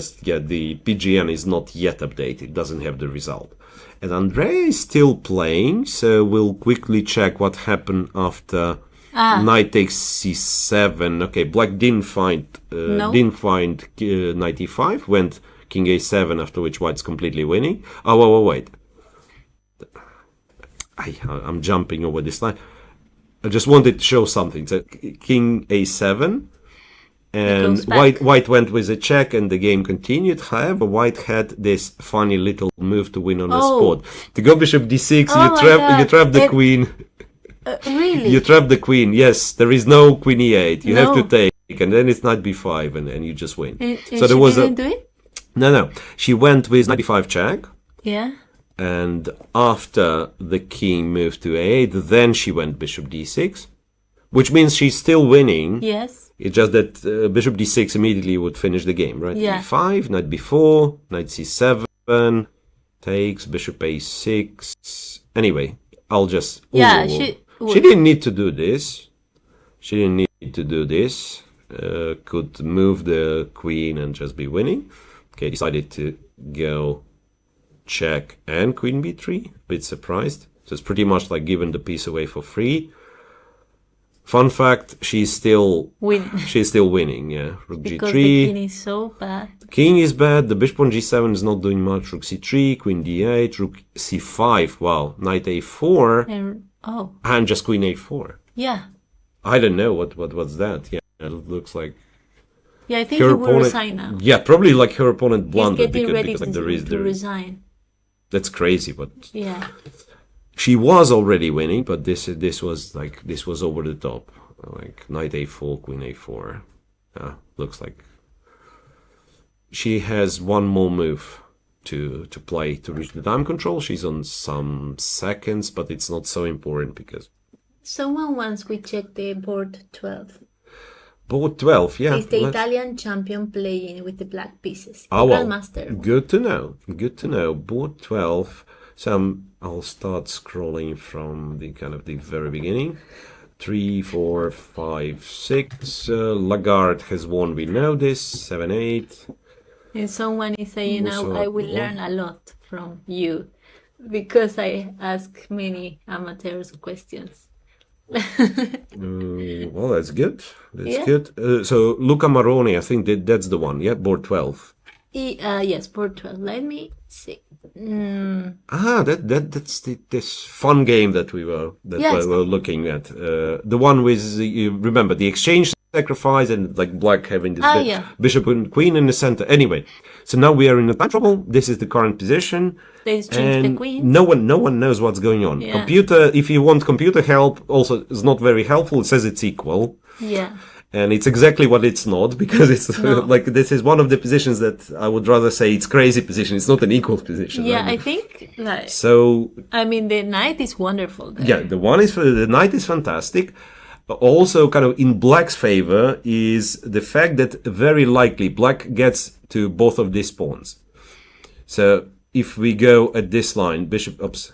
PGN is not yet updated, doesn't have the result. And Andrea is still playing, so we'll quickly check what happened after knight takes c7. Okay, Black didn't find knight e5, went king a7, after which White's completely winning. Oh, wait. I'm jumping over this line. I just wanted to show something. So king a7, and White went with a check, and the game continued. However, White had this funny little move to win on the spot. To go bishop d6, you trap the queen. Really? You trap the queen. Yes, there is no queen e8. You have to take, and then it's knight b5, and you just win. So there was didn't do it? No. She went with knight b5 check. Yeah. And after the king moved to a8, then she went bishop d6, which means she's still winning. Yes. It's just that bishop d6 immediately would finish the game, right? Yeah. e5, knight b4, knight c7, takes, bishop a6. Anyway, I'll just... Yeah, she didn't need to do this. She didn't need to do this. Could move the queen and just be winning. Okay, decided to go... check and queen b3, bit surprised. So it's pretty much like giving the piece away for free. Fun fact, she's still winning, yeah. Rook because g3. The king is so bad. King is bad, the bishop on g7 is not doing much. Rook c3, queen d8, rook c5, wow, knight a4, and just queen a4. Yeah. I don't know what's that. Yeah, it looks like... Yeah, I think he will resign now. Yeah, probably like her opponent blundered because like there is to resign. That's crazy, but yeah, she was already winning, but this was over the top, like knight a4, queen a4. Looks like she has one more move to play to reach the time control. She's on some seconds, but it's not so important because someone wants we check the board 12. Board 12, yeah. Is the Italian champion playing with the black pieces? Master. Good to know. Board 12. So I'll start scrolling from the very beginning. 3, 4, 5, 6. Lagarde has won, we know this. 7, 8. And someone is saying, I will learn a lot from you because I ask many amateurs questions. Well, that's good. That's good. So Luca Maroni, I think that's the one. Yeah, board 12. Yes, board 12. Let me see. That's this fun game that we were looking at. The one with you remember the exchange sacrifice and like black having this bishop and queen in the center. Anyway, so now we are in a trouble. This is the current position. They changed the queens. No one knows what's going on. Yeah. Computer, if you want computer help, also is not very helpful. It says it's equal. Yeah. And it's exactly what it's not, because it's like this is one of the positions that I would rather say it's crazy position. It's not an equal position. Yeah, I think like. So. I mean, the knight is wonderful there. Yeah, the knight is fantastic. Also, kind of in black's favor is the fact that very likely black gets to both of these pawns. So if we go at this line, bishop. Oops.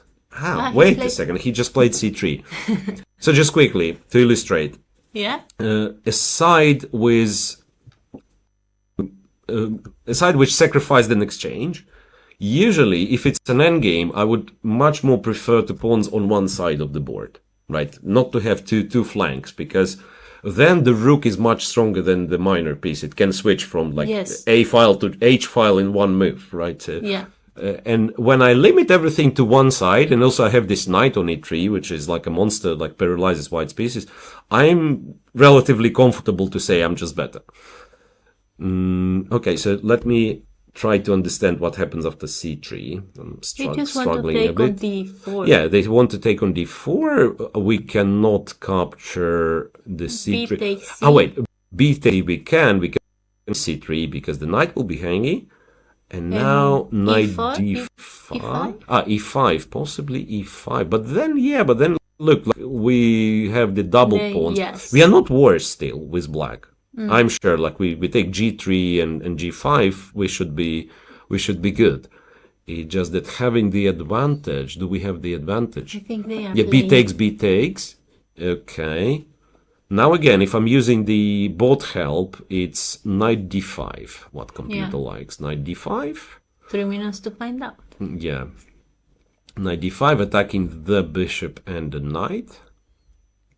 Wait a second. He just played c3. So just quickly to illustrate. Yeah. A side which sacrificed an exchange. Usually, if it's an endgame, I would much more prefer to pawns on one side of the board, right? Not to have two flanks, because then the rook is much stronger than the minor piece. It can switch from like A file to H file in one move, right? Yeah. And when I limit everything to one side, and also I have this knight on e3, which is like a monster, like paralyzes white's pieces, I'm relatively comfortable to say I'm just better. Okay, so let me try to understand what happens after c3. I'm struggling a bit. D4. Yeah, they want to take on d4. We cannot capture the c3. B takes C. Oh wait, b3 we can c3 because the knight will be hanging. And now knight d5. E5, possibly e5. But then look, like we have the double pawns. Yes. We are not worse still with black. I'm sure, like we take g3 and g5, we should be good. It's just that having the advantage, do we have the advantage? I think they are. Yeah, b takes. Okay. Now again, if I'm using the board help, it's knight d5. What computer likes? Knight d5? 3 minutes to find out. Yeah. Knight d5 attacking the bishop and the knight.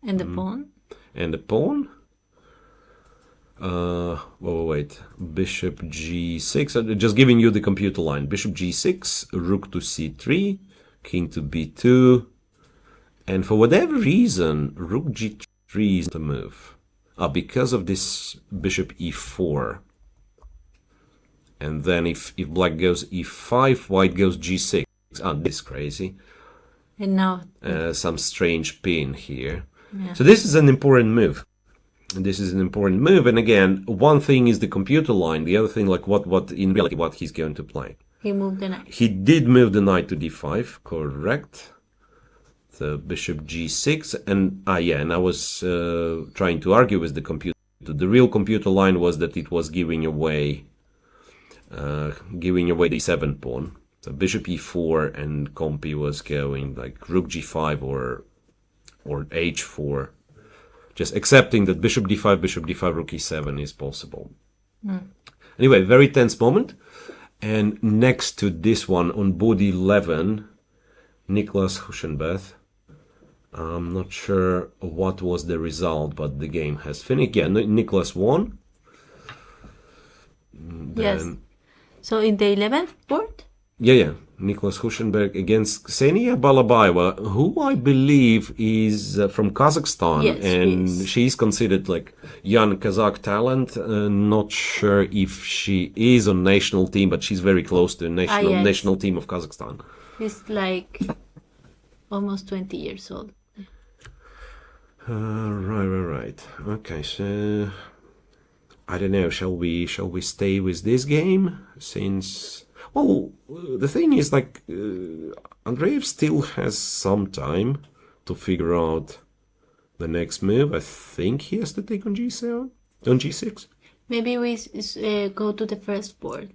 And the pawn. And the pawn. Wait. Bishop g6. Just giving you the computer line. Bishop g6, rook to c3, king to b2. And for whatever reason, rook g3 is the move. Because of this bishop e4. And then if black goes e5, white goes g6. This is crazy. And now some strange pin here. Yeah. So this is an important move. And again, one thing is the computer line. The other thing, like what in reality, what he's going to play. He moved the knight. He did move the knight to d5. Correct. The bishop g6 and I was trying to argue with the computer. The real computer line was that it was giving away the d7 pawn. So bishop e4 and compy was going like rook g5 or h4, just accepting that bishop d5, rook e7 is possible. Anyway, very tense moment. And next to this one on board 11, Niklesh Huschenbeth. I'm not sure what was the result, but the game has finished. Yeah, Niklesh won. Yes. So in the 11th board? Yeah. Niklesh Huschenbeth against Ksenia Balabaeva, who I believe is from Kazakhstan. Yes, and she's considered like young Kazakh talent. Not sure if she is on national team, but she's very close to the national team of Kazakhstan. She's like almost 20 years old. Right. Okay, so I don't know. Shall we stay with this game? Since the thing is, like, Andreev still has some time to figure out the next move. I think he has to take on g7, on g6. Maybe we go to the first board.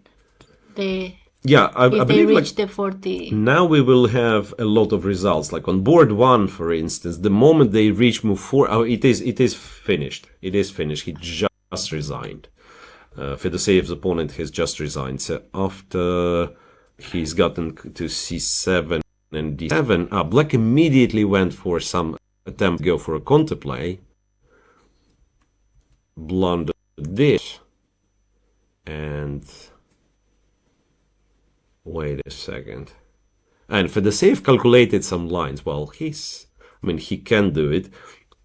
I if believe they reach the 40. Now we will have a lot of results. Like on board 1, for instance, the moment they reach move 4, it is finished. It is finished. He just resigned. Fedoseyev's opponent has just resigned. So after he's gotten to c7 and d7, black immediately went for some attempt to go for a counterplay. blundered this. And wait a second. And Fedoseev calculated some lines. Well, he can do it.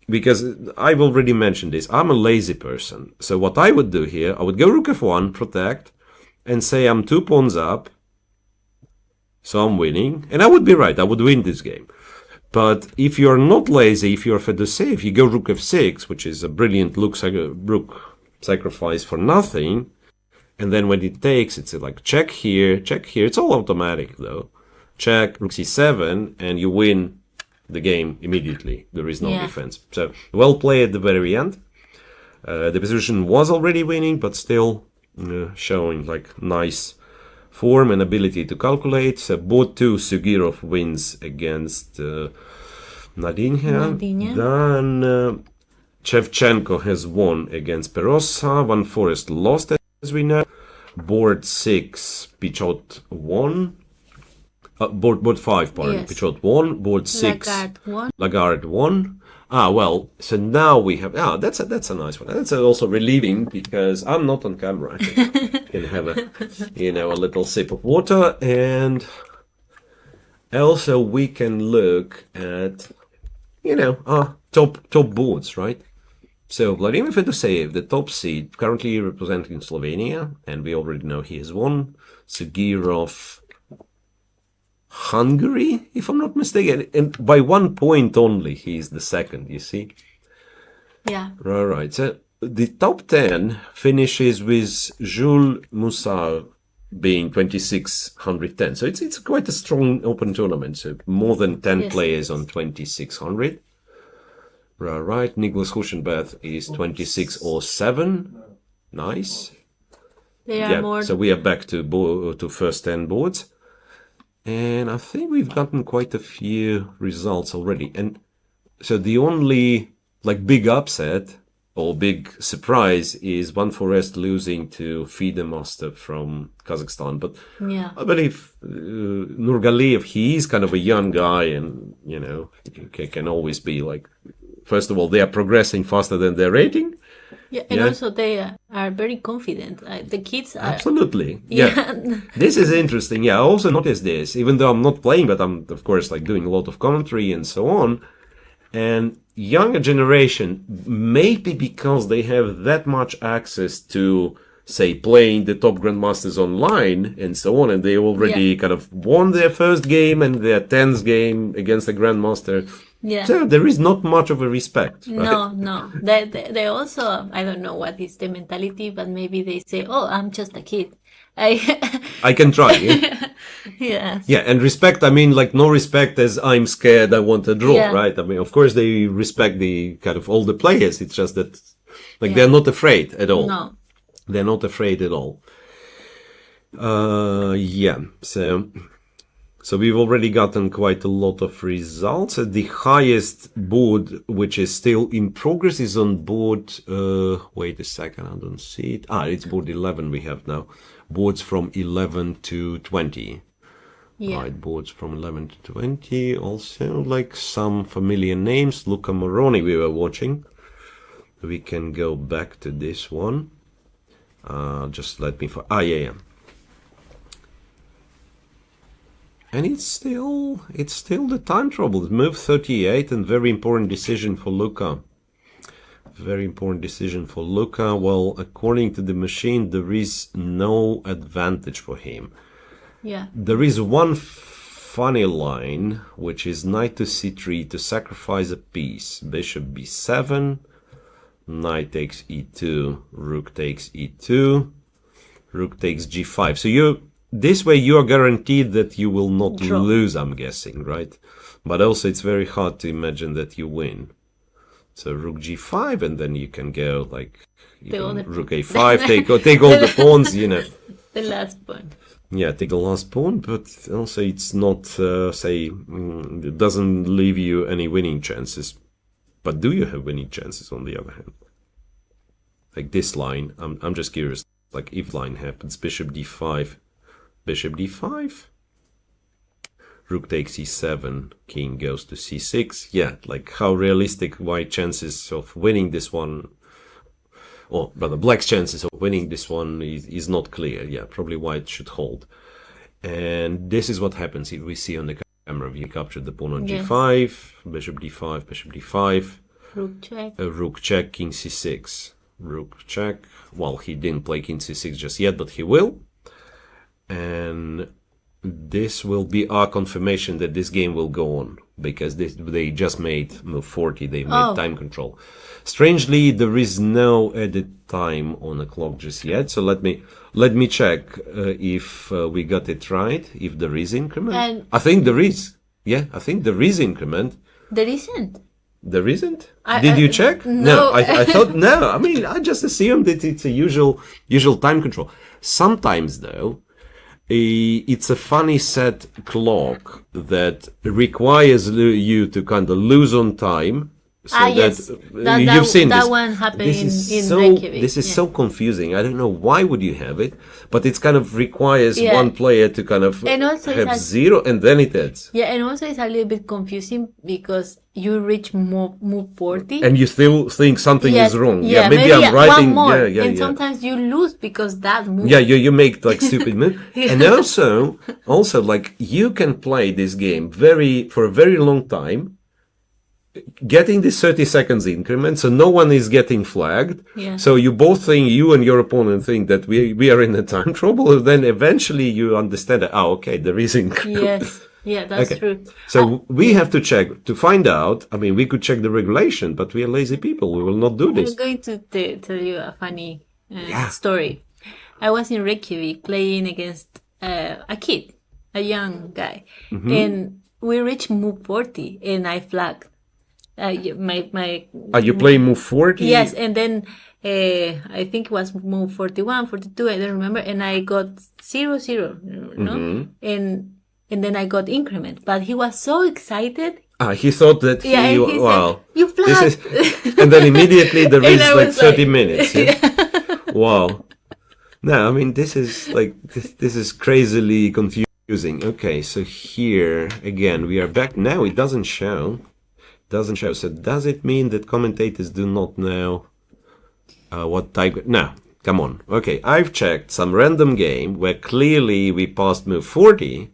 Because I've already mentioned this. I'm a lazy person. So what I would do here, I would go rook f1, protect, and say I'm 2 pawns up. So I'm winning. And I would be right. I would win this game. But if you're not lazy, if you're Fedoseev, you go rook f6, which is a brilliant rook sacrifice for nothing. And then when it takes, it's like check here, check here. It's all automatic though. Check, rook c7, and you win the game immediately. There is no defense. So well played at the very end. The position was already winning, but still showing like nice form and ability to calculate. So both two, Sugirov wins against Nadinya. Then Shevchenko has won against Perosa. Van Forest lost, as we know. Board 6, Pichot won. Board 5, pardon. Yes. Pichot won. Board 6, Lagarde won. Well, so now we have... that's a nice one. That's also relieving because I'm not on camera. I can have a little sip of water. And also we can look at, top boards, right? So Vladimir Fedoseev, the top seed, currently representing Slovenia, and we already know he has won. Sugirov, Hungary, if I'm not mistaken, and by 1 point only, he is the second, you see? Yeah. Right. So the top 10 finishes with Jules Moussard being 2610. So it's quite a strong open tournament. So more than 10 players on 2600. Right. Niklesh Hushenbeth is 2607. Nice. They are more. So we are back to first 10 boards. And I think we've gotten quite a few results already. And so the only big upset or big surprise is Van Forest losing to Fide master from Kazakhstan. But I believe Nurgaliev, he is kind of a young guy and, can always be first of all, they are progressing faster than their rating. Yeah, and also they are very confident. The kids are... Absolutely. Yeah. This is interesting. Yeah, I also noticed this, even though I'm not playing, but I'm, of course, doing a lot of commentary and so on. And younger generation, maybe because they have that much access to, say, playing the top grandmasters online and so on, and they already kind of won their first game and their 10th game against the grandmaster. Yeah. So there is not much of a respect. Right? No. They also, I don't know what is the mentality, but maybe they say, I'm just a kid. I can try. Yeah? Yes. Yeah, and respect, I mean, no respect as I'm scared, I want a draw, right? I mean, of course they respect the kind of all the players. It's just that, they're not afraid at all. No. They're not afraid at all. So we've already gotten quite a lot of results. The highest board, which is still in progress, is on board... wait a second, I don't see it. It's board 11 we have now. Boards from 11 to 20. Yeah. Right, boards from 11 to 20. Also, some familiar names. Luca Moroni we were watching. We can go back to this one. Just let me... And it's still the time trouble. Move 38 and very important decision for Luca. Very important decision for Luca. Well, according to the machine, there is no advantage for him. Yeah. There is one funny line, which is knight to c3 to sacrifice a piece. Bishop b7. Knight takes e2. Rook takes e2. Rook takes g5. So this way you are guaranteed that you will not lose, I'm guessing, right? But also it's very hard to imagine that you win. So rook g5, and then you can go rook a5, take all the pawns, The last pawn. Yeah, take the last pawn, but also it's not, it doesn't leave you any winning chances. But do you have winning chances on the other hand? This line, I'm just curious, if line happens, bishop d5, bishop d5, rook takes e7, king goes to c6. Yeah, how realistic white chances of winning this one? or rather black's chances of winning this one is not clear. Yeah, probably white should hold. And this is what happens. If we see on the camera, we captured the pawn on g5, bishop d5, bishop d5, rook check, rook check, king c6, rook check. Well, he didn't play king c6 just yet, but he will. And this will be our confirmation that this game will go on, because they just made move 40, they made time control. Strangely, there is no edit time on the clock just yet, so let me check if we got it right, if there is increment. And I think there is. Yeah, I think there is increment. There isn't. There isn't? Did you check? No, I thought, no, I mean, I just assumed that it's a usual time control. Sometimes, though, it's a funny set clock that requires you to kind of lose on time. So yes. You've seen that this. one happened in Reykjavik. This is so confusing. I don't know why would you have it, but it kind of requires one player to kind of have zero, and then it ends. Yeah, and also it's a little bit confusing because you reach move 40. And you still think something is wrong. Yeah, maybe I'm writing. One more. And sometimes you lose because that move. Yeah, you make like stupid move. And also like you can play this game for a very long time, getting this 30 seconds increment, so no one is getting flagged. Yeah. So you both think, you and your opponent think that we are in a time trouble, and then eventually you understand that, okay, there is increment. Yes. Yeah, that's true. So we have to check to find out. I mean, we could check the regulation, but we are lazy people. We will not do this. I'm going to tell you a funny story. I was in Reykjavik playing against a kid, a young guy, and we reached move 40, and I flagged. Are you playing move 40? Yes, and then I think it was move 41, 42, I don't remember, and I got 0-0, no? And then I got increment, but he was so excited. He thought that said, you flagged. And then immediately there is like 30 minutes. Yeah? Wow. No, I mean, this is crazily confusing. Okay, so here again, we are back. Now it doesn't show. So does it mean that commentators do not know what type? No, come on. Okay, I've checked some random game where clearly we passed move 40,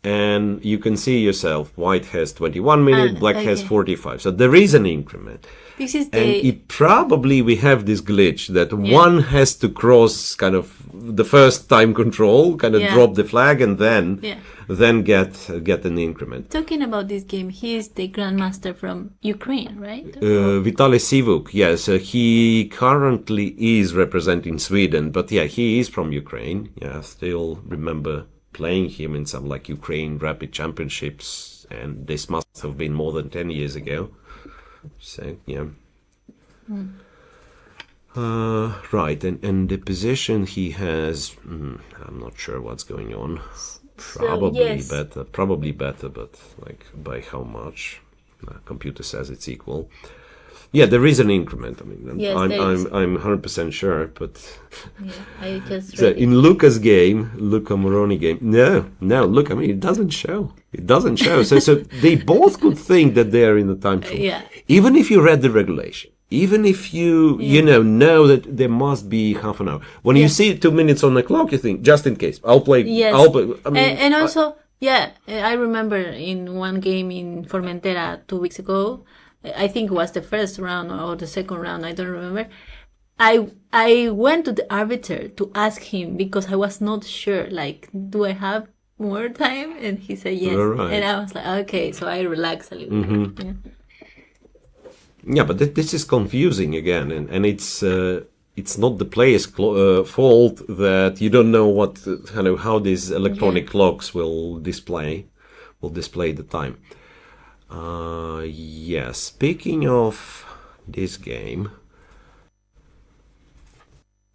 and you can see yourself, white has 21 minutes, black has 45. So there is an increment. This is probably we have this glitch that one has to cross kind of the first time control, kind of drop the flag, and then get an increment. Talking about this game, he is the grandmaster from Ukraine, right? Vitaly Sivuk, yes. He currently is representing Sweden, but he is from Ukraine. Yeah, I still remember playing him in some like Ukraine Rapid Championships, and this must have been more than 10 years ago. So, yeah. Right, and the position he has, I'm not sure what's going on. Probably better, but like by how much? Computer says it's equal. Yeah, there is an increment. I mean, I'm 100% sure, but I just so in Luca's game, Luca Moroni game, no, look, I mean, it doesn't show. So they both could think that they are in the time trouble. Even if you read the regulation, even if you know that there must be half an hour. When you see 2 minutes on the clock, you think, just in case, I'll play. Yes. I mean, and also, I remember in one game in Formentera 2 weeks ago, I think it was the first round or the second round, I don't remember. I went to the arbiter to ask him because I was not sure, like, do I have more time? And he said yes. Right. And I was like, okay, so I relaxed a little bit. Yeah, but this is confusing again, and it's not the player's fault that you don't know what how these electronic clocks will display the time. Speaking of this game,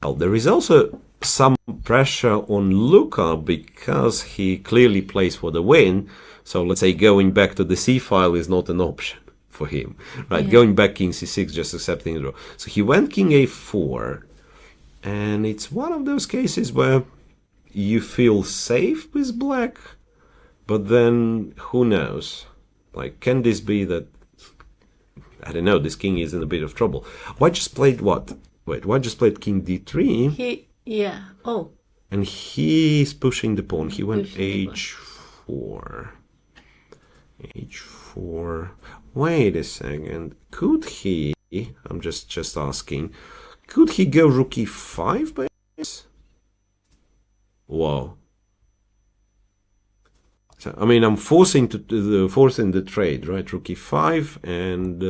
well, there is also some pressure on Luca because he clearly plays for the win. So let's say going back to the C file is not an option for him, right? Going back king c6, just accepting the draw. So he went king a4, and it's one of those cases where you feel safe with black, but then who knows? Like, can this be that, I don't know, this king is in a bit of trouble. White just played what? Wait, white just played king d3. Oh. And he's pushing the pawn. He went h4. h4. Wait a second. Could he... I'm just asking. Could he go rook e5 by this? Wow. So, I mean, I'm forcing the trade, right? Rook e5, and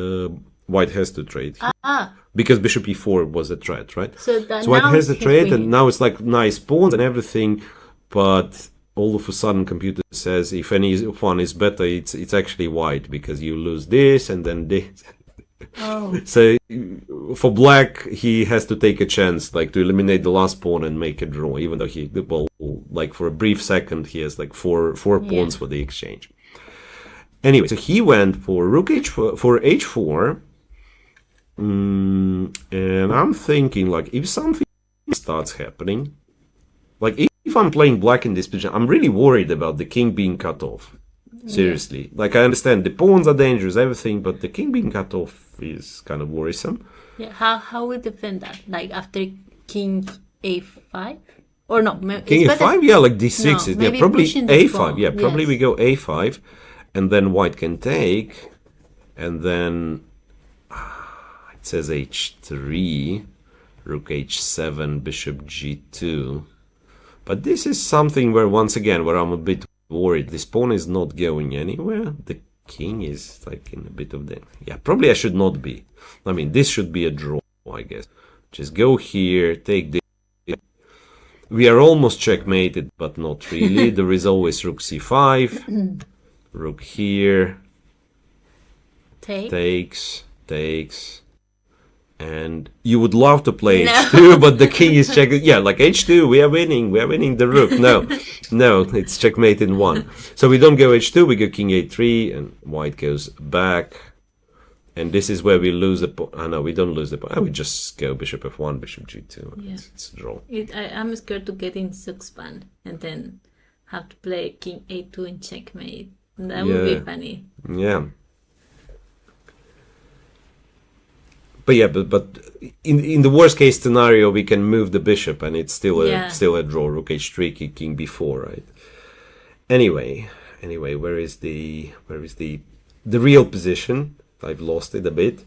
white has to trade. Because bishop e4 was a threat, right? So white has the trade, and now it's like nice pawns and everything, but all of a sudden computer says if any one is better, it's actually white, because you lose this and then this. Oh. So for black, he has to take a chance, like to eliminate the last pawn and make a draw, even though he, well, like for a brief second, he has like four pawns for the exchange. Anyway, so he went for rook h4, for h4. And I'm thinking, like, if something starts happening, like if I'm playing black in this position, I'm really worried about the king being cut off. Seriously. Like, I understand the pawns are dangerous, everything, but the king being cut off is kind of worrisome. Yeah, how we defend that? Like after king a5? Or no, king a5? Yeah, like d6. No, yeah, probably a5. Yeah, probably we go a5, and then white can take, and then it says h3, rook h7, bishop g2. But this is something where, once again, where I'm a bit worried. This pawn is not going anywhere. The king is like in a bit of the... Yeah, probably I should not be. I mean, this should be a draw, I guess. Just go here, take this. We are almost checkmated, but not really. There is always rook c5. Rook here. Takes. And you would love to play h2, but the king is checked. Yeah, like h2, we are winning the rook. No, it's checkmate in one. So we don't go h2, we go king a3, and white goes back. And this is where we lose the point. No, we don't lose the point. We just go bishop f1, bishop g2. Yeah. It's a draw. I'm scared to get in suckspan and then have to play king a2 and checkmate. That would be funny. Yeah. But yeah, but in the worst case scenario, we can move the bishop, and it's still a draw. Rook h3, king b4, right? Anyway, where is the real position? I've lost it a bit.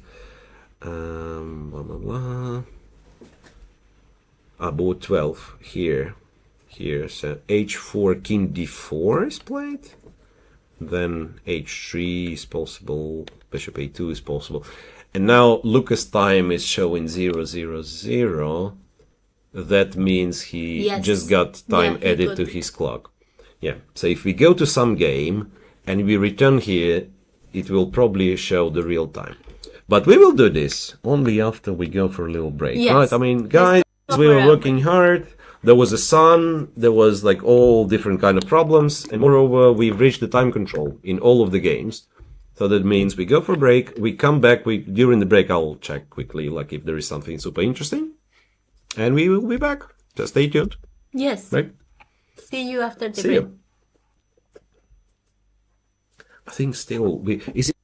Blah blah blah. Board 12 here. So h4, king d4 is played. Then h3 is possible. Bishop a2 is possible. And now Lucas time is showing 000. That means he just got time added to his clock. Yeah. So if we go to some game and we return here, it will probably show the real time. But we will do this only after we go for a little break, right? I mean, guys, we were working hard. There was a sun. There was like all different kind of problems. And moreover, we've reached the time control in all of the games. So that means we go for a break, we come back, during the break I'll check quickly like if there is something super interesting. And we will be back. Just stay tuned. Yes. Right? See you after the See break. you. I think still is it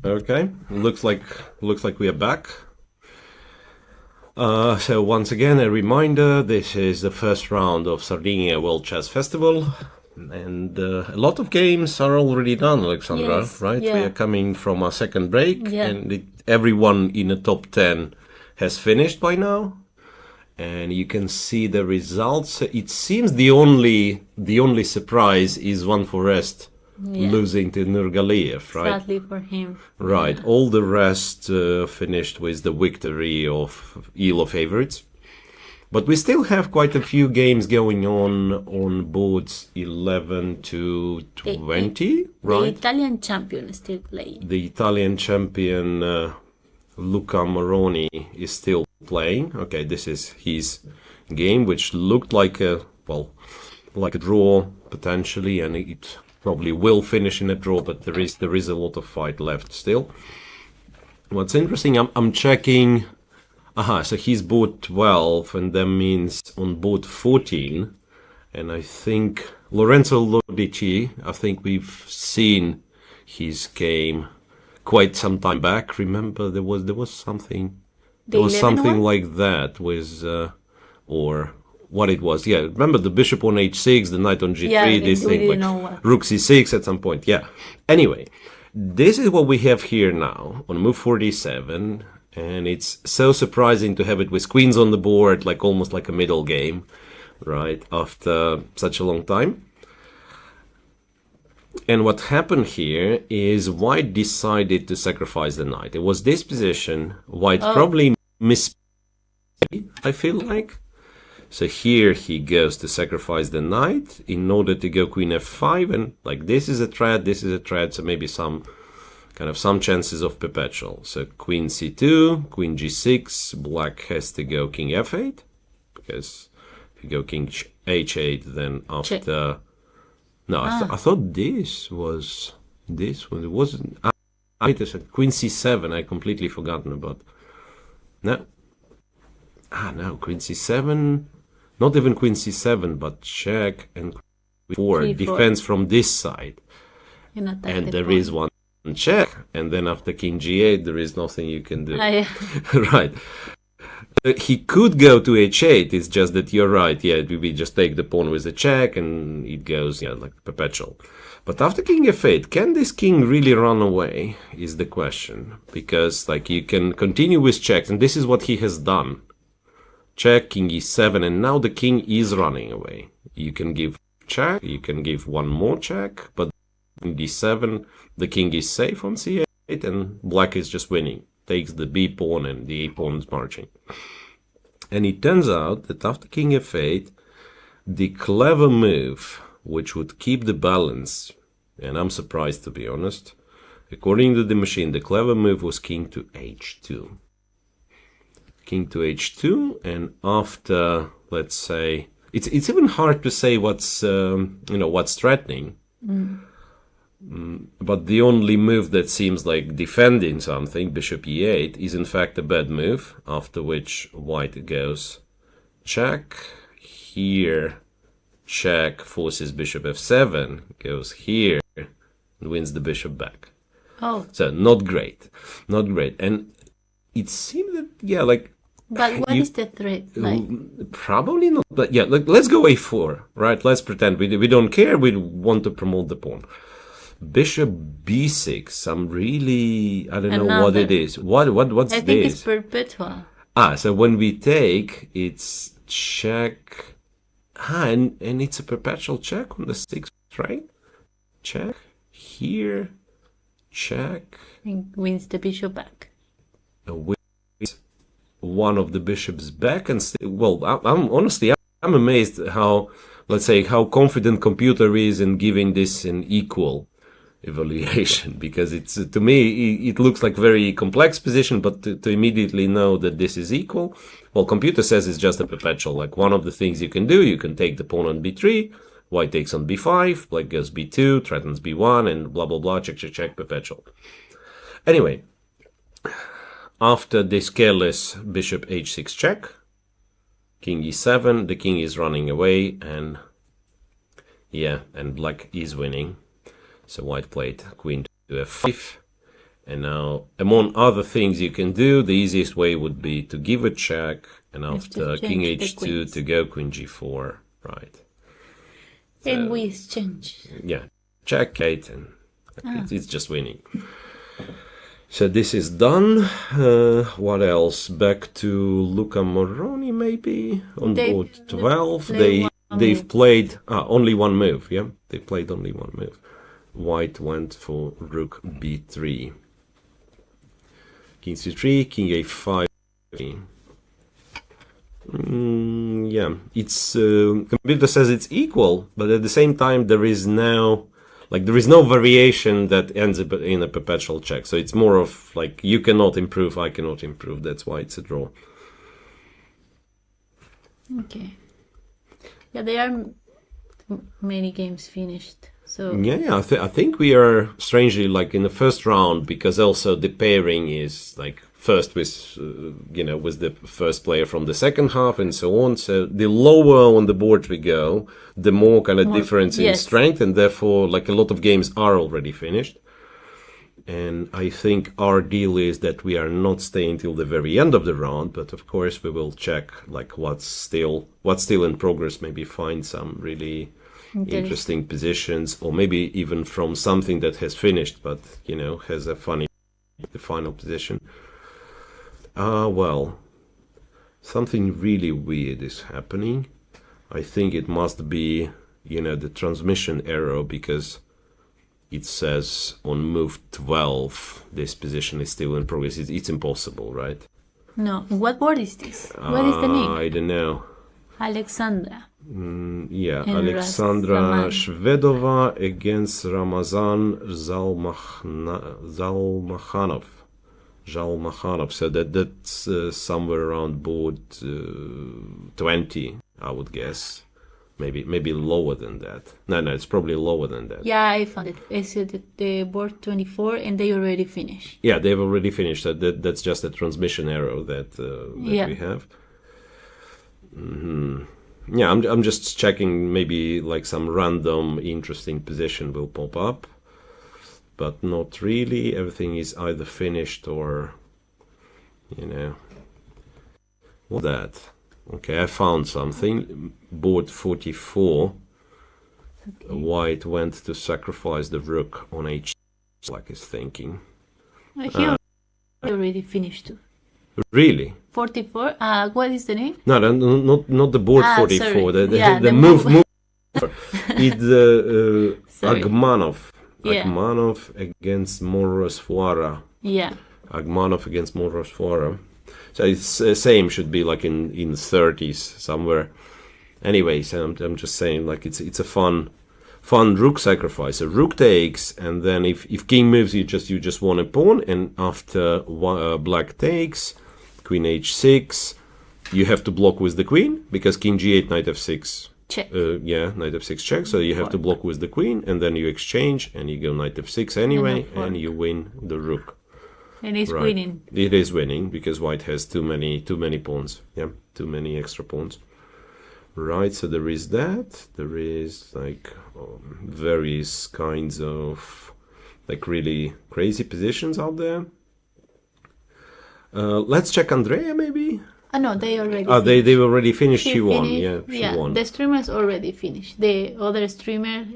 Okay, looks like we are back. So once again, a reminder: this is the first round of Sardinia World Chess Festival, and a lot of games are already done, Alexandra. Yes, right? yeah. We are coming from our second break, Yeah. and everyone in the top 10 has finished by now. And you can see the results. It seems the only surprise is One Forest losing to Nurgaliev, right? Sadly for him. Right. Yeah. All the rest finished with the victory of ELO favorites. But we still have quite a few games going on boards 11 to 20, right? The Italian champion is still playing. The Italian champion, Luca Moroni, is still playing. Okay, this is his game, which looked like a draw potentially, and it probably will finish in a draw, but there is a lot of fight left still. What's interesting, I'm checking. So he's board 12, and that means on board 14, and I think Lorenzo Lodici, I think we've seen his game quite some time back. Remember, there was something like that with or what it was. Yeah, remember the bishop on h6, the knight on g3, Yeah, this we thing, didn't like know what. rook c6 at some point. Yeah. Anyway, this is what we have here now on move 47, and it's so surprising to have it with queens on the board, like almost like a middle game, right, after such a long time. And what happened here is White decided to sacrifice the knight. It was this position. White probably missed, I feel like. So here he goes to sacrifice the knight in order to go queen f5, and like this is a threat, so maybe some chances of perpetual. So queen c2, queen g6, black has to go king f8, because if you go king h8, then after... No, I thought this was... It wasn't... Wait a second, queen c7, I completely forgotten about. No. No, queen c7... Not even queen c7, but check and queen 4 defense from this side. And there is one check, and then after king g8, there is nothing you can do. Right. He could go to h8, it's just that you're right, yeah, we just take the pawn with a check, and it goes, like perpetual. But after king f8, can this king really run away, is the question. Because, you can continue with checks, and this is what he has done. Check, king e7, and now the king is running away. You can give check, you can give one more check, but king d7, the king is safe on c8, and black is just winning. Takes the b pawn, and the a pawn is marching. And it turns out that after king f8, the clever move, which would keep the balance, and I'm surprised to be honest, according to the machine, the clever move was king to h2. King to h2, and after, let's say, it's even hard to say what's threatening. But the only move that seems like defending something, bishop e8, is in fact a bad move, after which white goes check, here check, forces bishop f7, goes here, and wins the bishop back. So not great. And it seems that, But what is the threat like? Probably not, but let's go a4, right? Let's pretend we don't care, we want to promote the pawn. Bishop b6, I don't know what it is. What's this? I think it's perpetual. So when we take, it's check. And it's a perpetual check on the 6th, right? Check. Here. Check. And wins the bishop back. One of the bishops back, and I'm amazed how confident computer is in giving this an equal evaluation, because it's, to me, it looks like very complex position, but to immediately know that this is equal, computer says it's just a perpetual. Like, one of the things you can do, you can take the pawn on b3, white takes on b5, black goes b2, threatens b1, and blah blah blah, check, perpetual. Anyway, after this careless bishop h6 check, king e7, the king is running away, and black is winning. So white played queen to f5, And now, among other things you can do, the easiest way would be to give a check, and after king h2 to go queen g4, right? Then we exchange. Yeah, check 8, and it's just winning. So this is done. What else? Back to Luca Moroni, maybe on board 12. They've played only one move. Yeah, they played only one move. White went for rook b3. King c3, king a5. Yeah, it's computer says it's equal, but at the same time there is no variation that ends up in a perpetual check. So it's more of like you cannot improve, I cannot improve. That's why it's a draw. Okay. Yeah, there are many games finished. So yeah, I think we are strangely like in the first round, because also the pairing is like first with with the first player from the second half and so on. So the lower on the board we go, the more kind of difference in strength, and therefore like a lot of games are already finished. And I think our deal is that we are not staying till the very end of the round, but of course we will check like what's still in progress, maybe find some really interesting positions, or maybe even from something that has finished but has a funny the final position. Well, something really weird is happening. I think it must be the transmission error, because it says on move 12 this position is still in progress. It's impossible, right? No. What board is this? What is the name? I don't know. Alexandra. Yeah, Alexandra Shvedova against Ramazan Zalmakhanov. So that's somewhere around board 20, I would guess. Maybe lower than that. No, it's probably lower than that. Yeah, I found it. It's the board 24, and they already finished. Yeah, they've already finished. That's just a transmission error that we have. Yeah, I'm just checking, maybe like some random interesting position will pop up, but not really. Everything is either finished or, what's that? Okay, I found something. Board 44. Okay. White went to sacrifice the rook on h, like he's thinking. He already finished too. Really? 44? What is the name? No, not the board 44. Sorry. The move. It's Agmanov. Yeah. Agmanov against Morosfora. Yeah. Agmanov against Morosfora. So it's same, should be like in 30s somewhere. Anyways, I'm just saying, like it's a fun rook sacrifice. A rook takes, and then if king moves, you just want a pawn, and after black takes, queen h6, you have to block with the queen, because king g8, knight f6. Check. Knight f6 check. So you have to block with the queen, and then you exchange, and you go knight f6 anyway, and you win the rook. And it's winning. It is winning, because white has too many pawns. Yeah, too many extra pawns. Right, so there is that. There is like various kinds of like really crazy positions out there. Let's check Andrea, maybe. No, they already. They already finished. She won. Yeah, she won. The streamers already finished. The other streamer,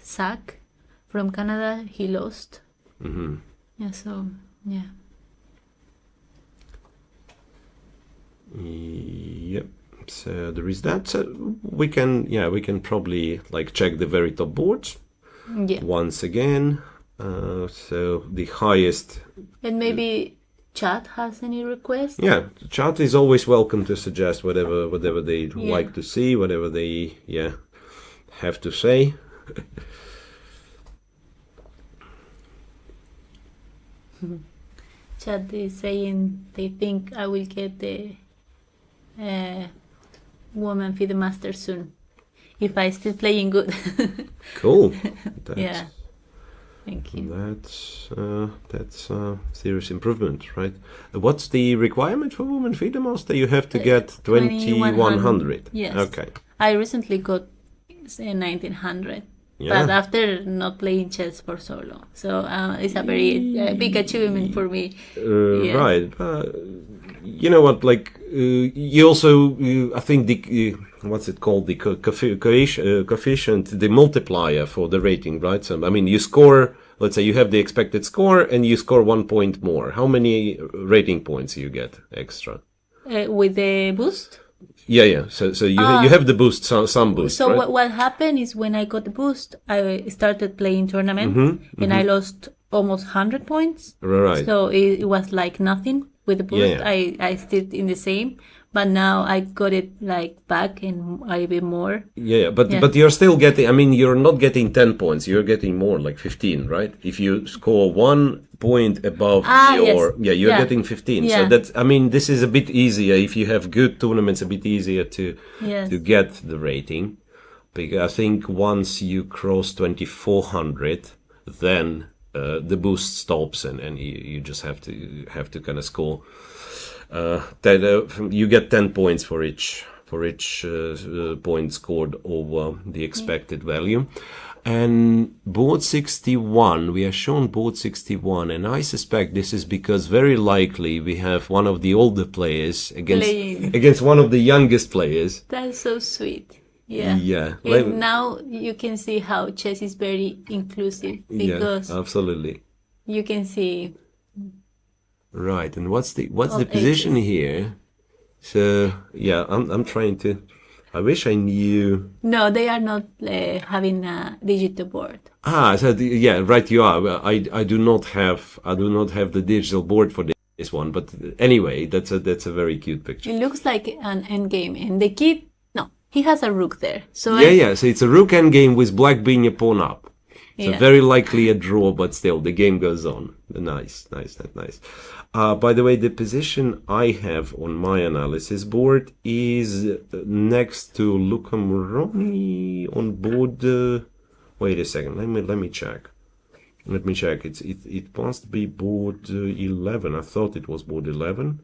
Zach, from Canada, he lost. Mm-hmm. Yeah. So yeah. Yep. So there is that. So we can probably like check the very top boards. Yeah. Once again. So the highest. And maybe chat has any requests? Yeah, chat is always welcome to suggest whatever they like to see, whatever they have to say. Chat is saying they think I will get the woman Fide master soon if I still playing good. Cool. Yeah. Thank you. That's serious improvement, right? What's the requirement for woman Fide master? You have to get 2100. Yes. Okay. I recently got 1900. Yeah. but after not playing chess for so long. So it's a very big achievement for me. Yes. Right. You know what? Like you also, I think the what's it called? The coefficient, the multiplier for the rating, right? So I mean, you score. Let's say you have the expected score, and you score 1 point more. How many rating points you get extra? With the boost. Yeah. So you have the boost, some boost. So right? what happened is when I got the boost, I started playing tournaments, and I lost almost 100 points. Right. So it was like nothing with the boost. Yeah. I stayed in the same, but now I got it like back and a bit more. Yeah, but you're still getting. I mean, you're not getting 10 points. You're getting more, like 15, right? If you score 1 point above your, yes. you're getting 15. Yeah. So that's. I mean, this is a bit easier if you have good tournaments. A bit easier to get the rating, because I think once you cross 2400, then the boost stops, and you just have to kind of score. You get 10 points for each point scored over the expected value. And board 61, we are shown board 61, and I suspect this is because very likely we have one of the older players against one of the youngest players. That's so sweet. Yeah. Yeah. And now you can see how chess is very inclusive, because absolutely. you can see. Right, and what's the position here? So yeah, I'm trying to. I wish I knew. No, they are not having a digital board. So right, you are. I do not have the digital board for this one, but anyway, that's a very cute picture. It looks like an endgame, and the kid, no, he has a rook there. So So it's a rook endgame with black being a pawn up. So very likely a draw, but still the game goes on. Nice. By the way, the position I have on my analysis board is next to Luca Moroni on board. Wait a second. Let me check. It must be board 11. I thought it was board 11,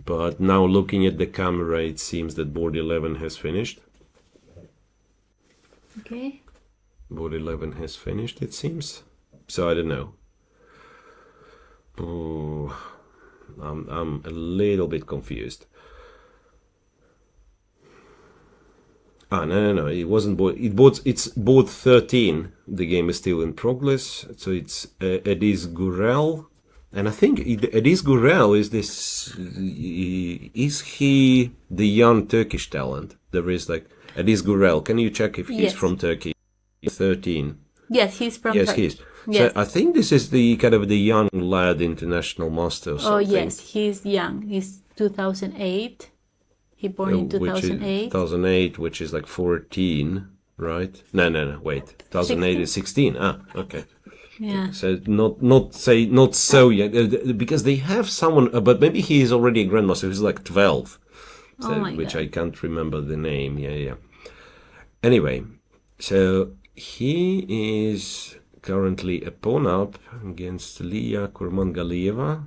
but now looking at the camera, it seems that board 11 has finished. Okay. Board 11 has finished, it seems. So I don't know. Oh, I'm a little bit confused. No. It wasn't board. It's board 13. The game is still in progress. So it's Edis Gurel. And I think Edis Gurel is this. Is he the young Turkish talent? There is like Edis Gurel. Can you check if he's from Turkey? 13. Yes, he's from Turkey. He is. Yes. So I think this is the kind of the young lad international master or something. Oh, yes, he's young. He's 2008. He born in 2008. 2008, which is like 14, right? No, wait. 2008 is 16. Okay. Yeah. So not so young, because they have someone, but maybe he is already a grandmaster who's like 12. So, which I can't remember the name. Yeah. Anyway, so he is currently a pawn up against Lia Kurmangalieva.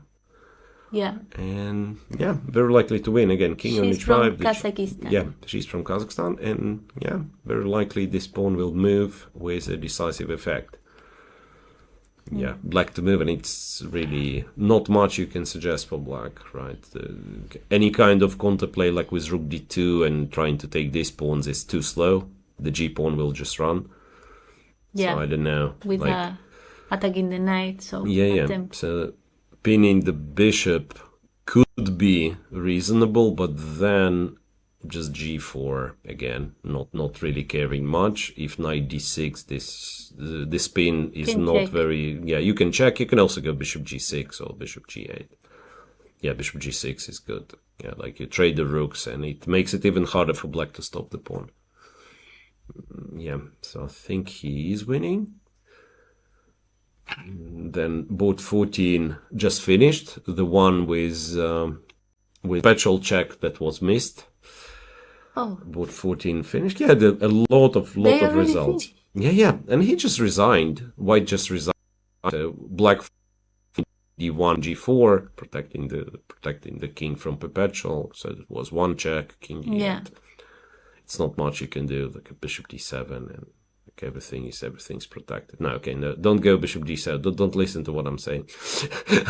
Yeah. And very likely to win again. King on She's h5. from Kazakhstan. She's from Kazakhstan, and very likely this pawn will move with a decisive effect. Yeah, black to move, and it's really not much you can suggest for black, right? Any kind of counterplay like with rook d2 and trying to take these pawns is too slow. The g pawn will just run. Yeah. So I don't know. With attacking the knight, so So pinning the bishop could be reasonable, but then just g4 again, not really caring much. If knight d6, this pin is not check. Very. Yeah, you can check. You can also go bishop g6 or bishop g8. Yeah, bishop g6 is good. Yeah, like you trade the rooks, and it makes it even harder for black to stop the pawn. Yeah, so I think he is winning. Then board 14 just finished, the one with special check that was missed. Oh. Board 14 finished. Yeah, a lot of results. Finished. Yeah, and he just resigned. White just resigned. Black d1, g4, protecting the king from perpetual. So it was one check, king e8. It's not much you can do, like a bishop d7 and everything's protected. No, okay, no, don't go bishop d7. Don't listen to what I'm saying,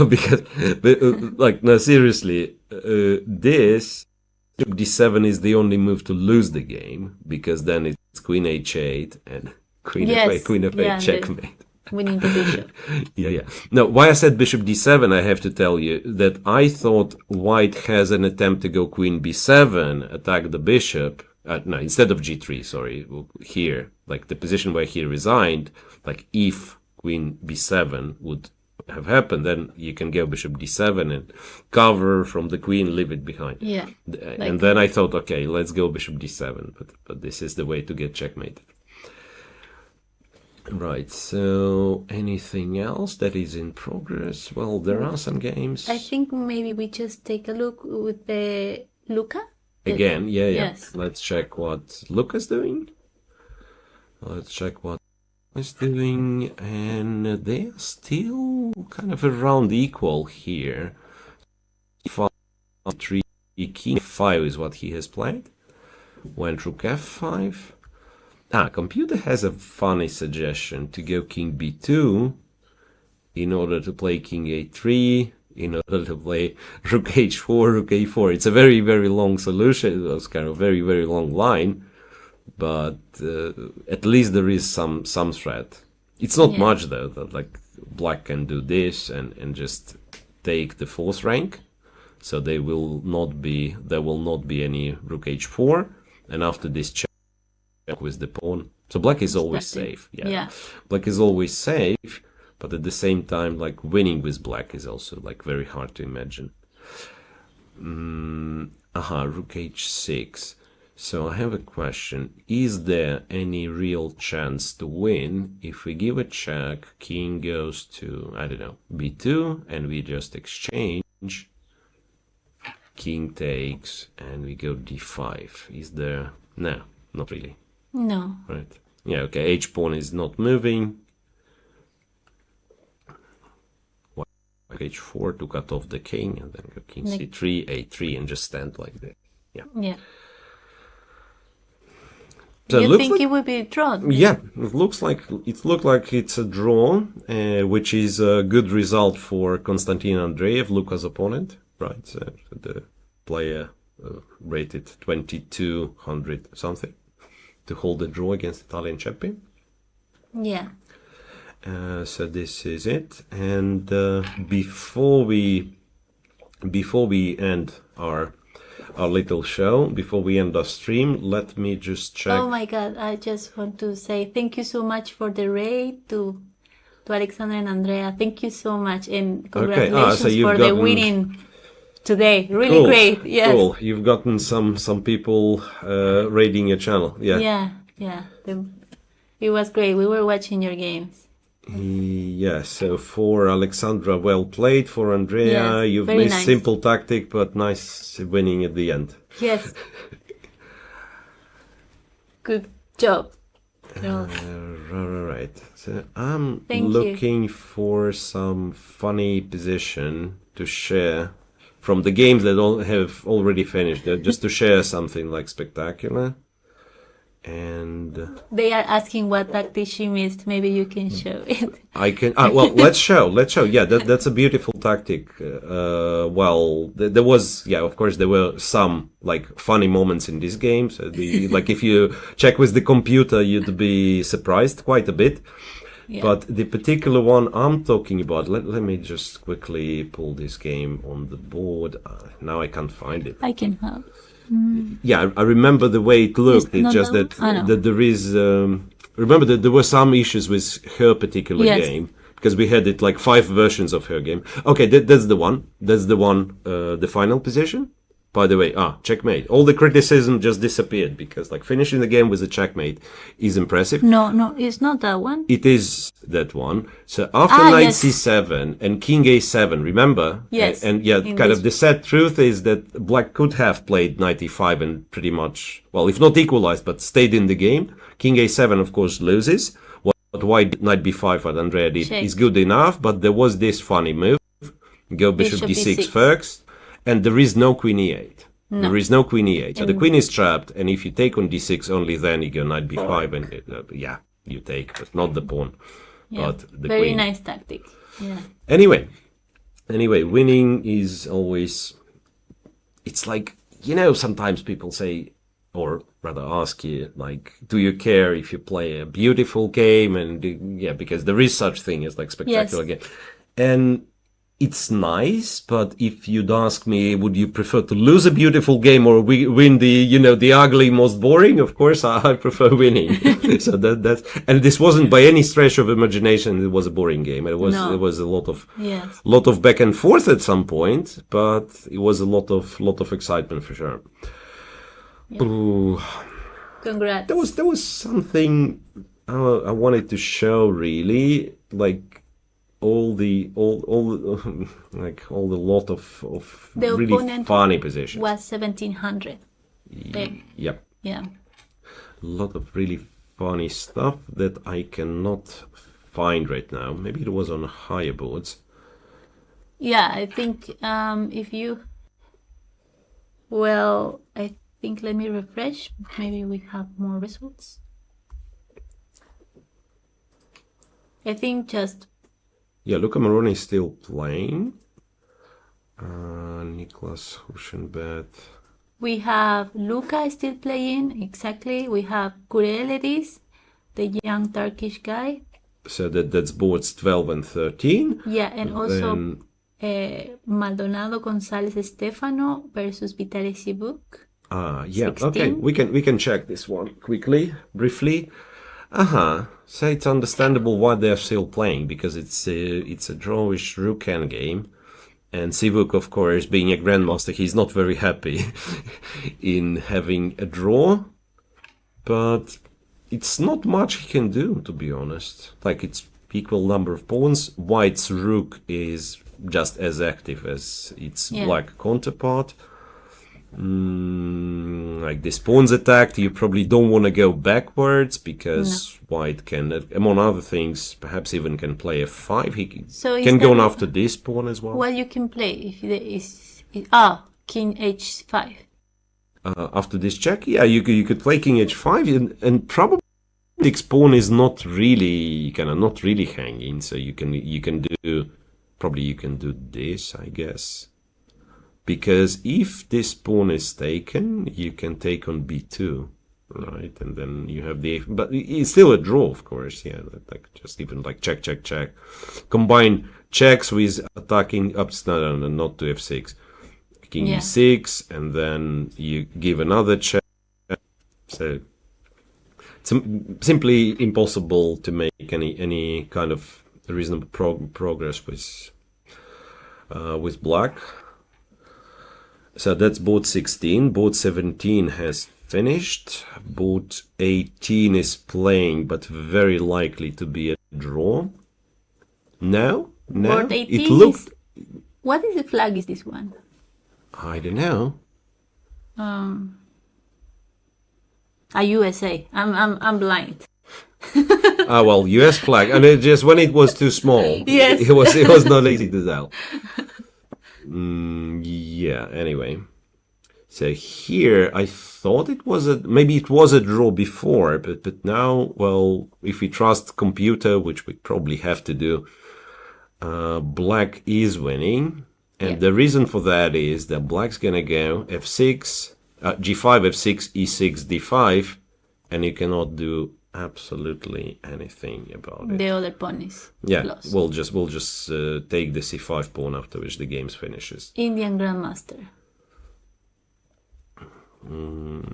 because no, seriously, this bishop d7 is the only move to lose the game, because then it's queen h8 and queen f8, queen f8, checkmate. Winning the bishop. Yeah. No, why I said bishop d7, I have to tell you that I thought white has an attempt to go queen b7, attack the bishop. No, instead of g3, sorry, here, like the position where he resigned, like if queen b7 would have happened, then you can go bishop d7 and cover from the queen, leave it behind. Yeah. And then I thought, okay, let's go bishop d7, but this is the way to get checkmated. Right, so anything else that is in progress? Well, there are some games. I think maybe we just take a look with the Luca. Again, yeah. Yes. Let's check what Luca's doing. Let's check what is doing, and they're still kind of around equal here. 5, 3, king 5 is what he has played. Went rook f5. Computer has a funny suggestion to go king b2 in order to play king a3, in order to play rook h4, rook a4. It's a very, very long solution. It was kind of very, very long line, but at least there is some threat. It's not much though, that like black can do this and just take the fourth rank. So there will not be any rook h4, and after this check with the pawn, so black is always safe. Yeah, black is always safe, but at the same time, like winning with black is also like very hard to imagine. Rook h6. So I have a question: is there any real chance to win if we give a check? King goes to, I don't know, b2, and we just exchange. King takes, and we go d5. Is there? No, not really. No. Right. Yeah, okay, h-pawn is not moving. H4 to cut off the king, and then go king c3, a3, and just stand like that. Yeah. So you think it will be drawn? Yeah, it looks like it's a draw, which is a good result for Konstantin Andreev, Luca's opponent, right? So the player rated 2200 something to hold a draw against Italian champion. Yeah. So this is it, and before we end our little show, before we end our stream, let me just check. Oh my God! I just want to say thank you so much for the raid to Alexandra and Andrea. Thank you so much, and congratulations for the winning today. Really cool. Great. Yes. Cool. You've gotten some people raiding your channel. Yeah. Yeah. It was great. We were watching your games. Yeah, so for Alexandra, well played. For Andrea, you've missed nice. Simple tactic, but nice winning at the end. Yes. Good job. Right. So I'm looking for some funny position to share from the games that have already finished, just to share something like spectacular. And they are asking what tactic she missed. Maybe you can show it. I can. Well, let's show. Yeah, that's a beautiful tactic. Well, there was, of course, there were some like funny moments in this game. So like if you check with the computer, you'd be surprised quite a bit. Yeah. But the particular one I'm talking about, let me just quickly pull this game on the board. Now I can't find it. I can help. Yeah, I remember the way it looked. It's just that there is. Remember that there were some issues with her particular game, because we had it like 5 versions of her game. Okay, that's the one. That's the one. The final position. By the way, checkmate. All the criticism just disappeared, because like finishing the game with a checkmate is impressive. No, it's not that one. It is that one. So after knight c7 and king a7, remember? Yes. And kind of the sad truth is that black could have played knight e5 and pretty much, well, if not equalized, but stayed in the game. King a7, of course, loses. What white knight b5, what Andrea did, is good enough, but there was this funny move. Go bishop d6 first. And there is no queen e8. No. There is no queen e8. So the queen is trapped, and if you take on d6, only then you go knight b5, and you take, but not the pawn, but the very queen. Nice tactic. Yeah. Anyway, winning is always, it's like, sometimes people say, or rather ask you, like, do you care if you play a beautiful game? And because there is such thing as like spectacular game. And it's nice, but if you'd ask me, would you prefer to lose a beautiful game or win the ugly, most boring? Of course, I prefer winning. So that's, and this wasn't by any stretch of imagination. It was a boring game. It was a lot of back and forth at some point, but it was a lot of excitement for sure. Yeah. Ooh. Congrats. There was something I wanted to show, really, like all the lot of the really funny positions. Was 1700. Yep. Yeah. A lot of really funny stuff that I cannot find right now. Maybe it was on higher boards. Yeah, I think if you, I think, let me refresh. Maybe we have more results. I think just. Yeah, Luca Moroni is still playing. Niklesh Hushenbet. We have Luca still playing, exactly. We have Kureledis, the young Turkish guy. So that's boards 12 and 13. Yeah, and also Maldonado González Stefano versus Vitaly Sivuk. Yeah, 16. okay. We can check this one quickly, briefly. So it's understandable why they're still playing, because it's a drawish rook-n game, and Sivuk, of course, being a grandmaster, he's not very happy in having a draw, but it's not much he can do, to be honest. Like, it's equal number of pawns. White's rook is just as active as its black counterpart. Like this pawn's attacked, you probably don't want to go backwards, because White can, among other things, perhaps even can play f5. He can go on after this pawn as well. What you can play if there is king h5. After this check, you could play king h5, and probably this pawn is not really hanging. So you can do this, I guess. Because if this pawn is taken, you can take on b2, right? And then you have but it's still a draw, of course. Yeah, like just even like check. Combine checks with attacking up, not to f6. King e6, and then you give another check. So it's simply impossible to make any kind of reasonable progress with black. So that's board 16. Board 17 has finished. Board 18 is playing, but very likely to be a draw. No. Board 18 it looked. What is the flag? Is this one? I don't know. A USA. I'm blind. Well, US flag, and it just when it was too small. Yes. It was not easy to tell. Yeah, anyway. So here, I thought maybe it was a draw before, but now, well, if we trust computer, which we probably have to do, black is winning. And the reason for that is that black's gonna go f6, g5, f6, e6, d5, and you cannot do absolutely anything about it. The other pawn is lost. We'll just take the c5 pawn, after which the game finishes. Indian grandmaster.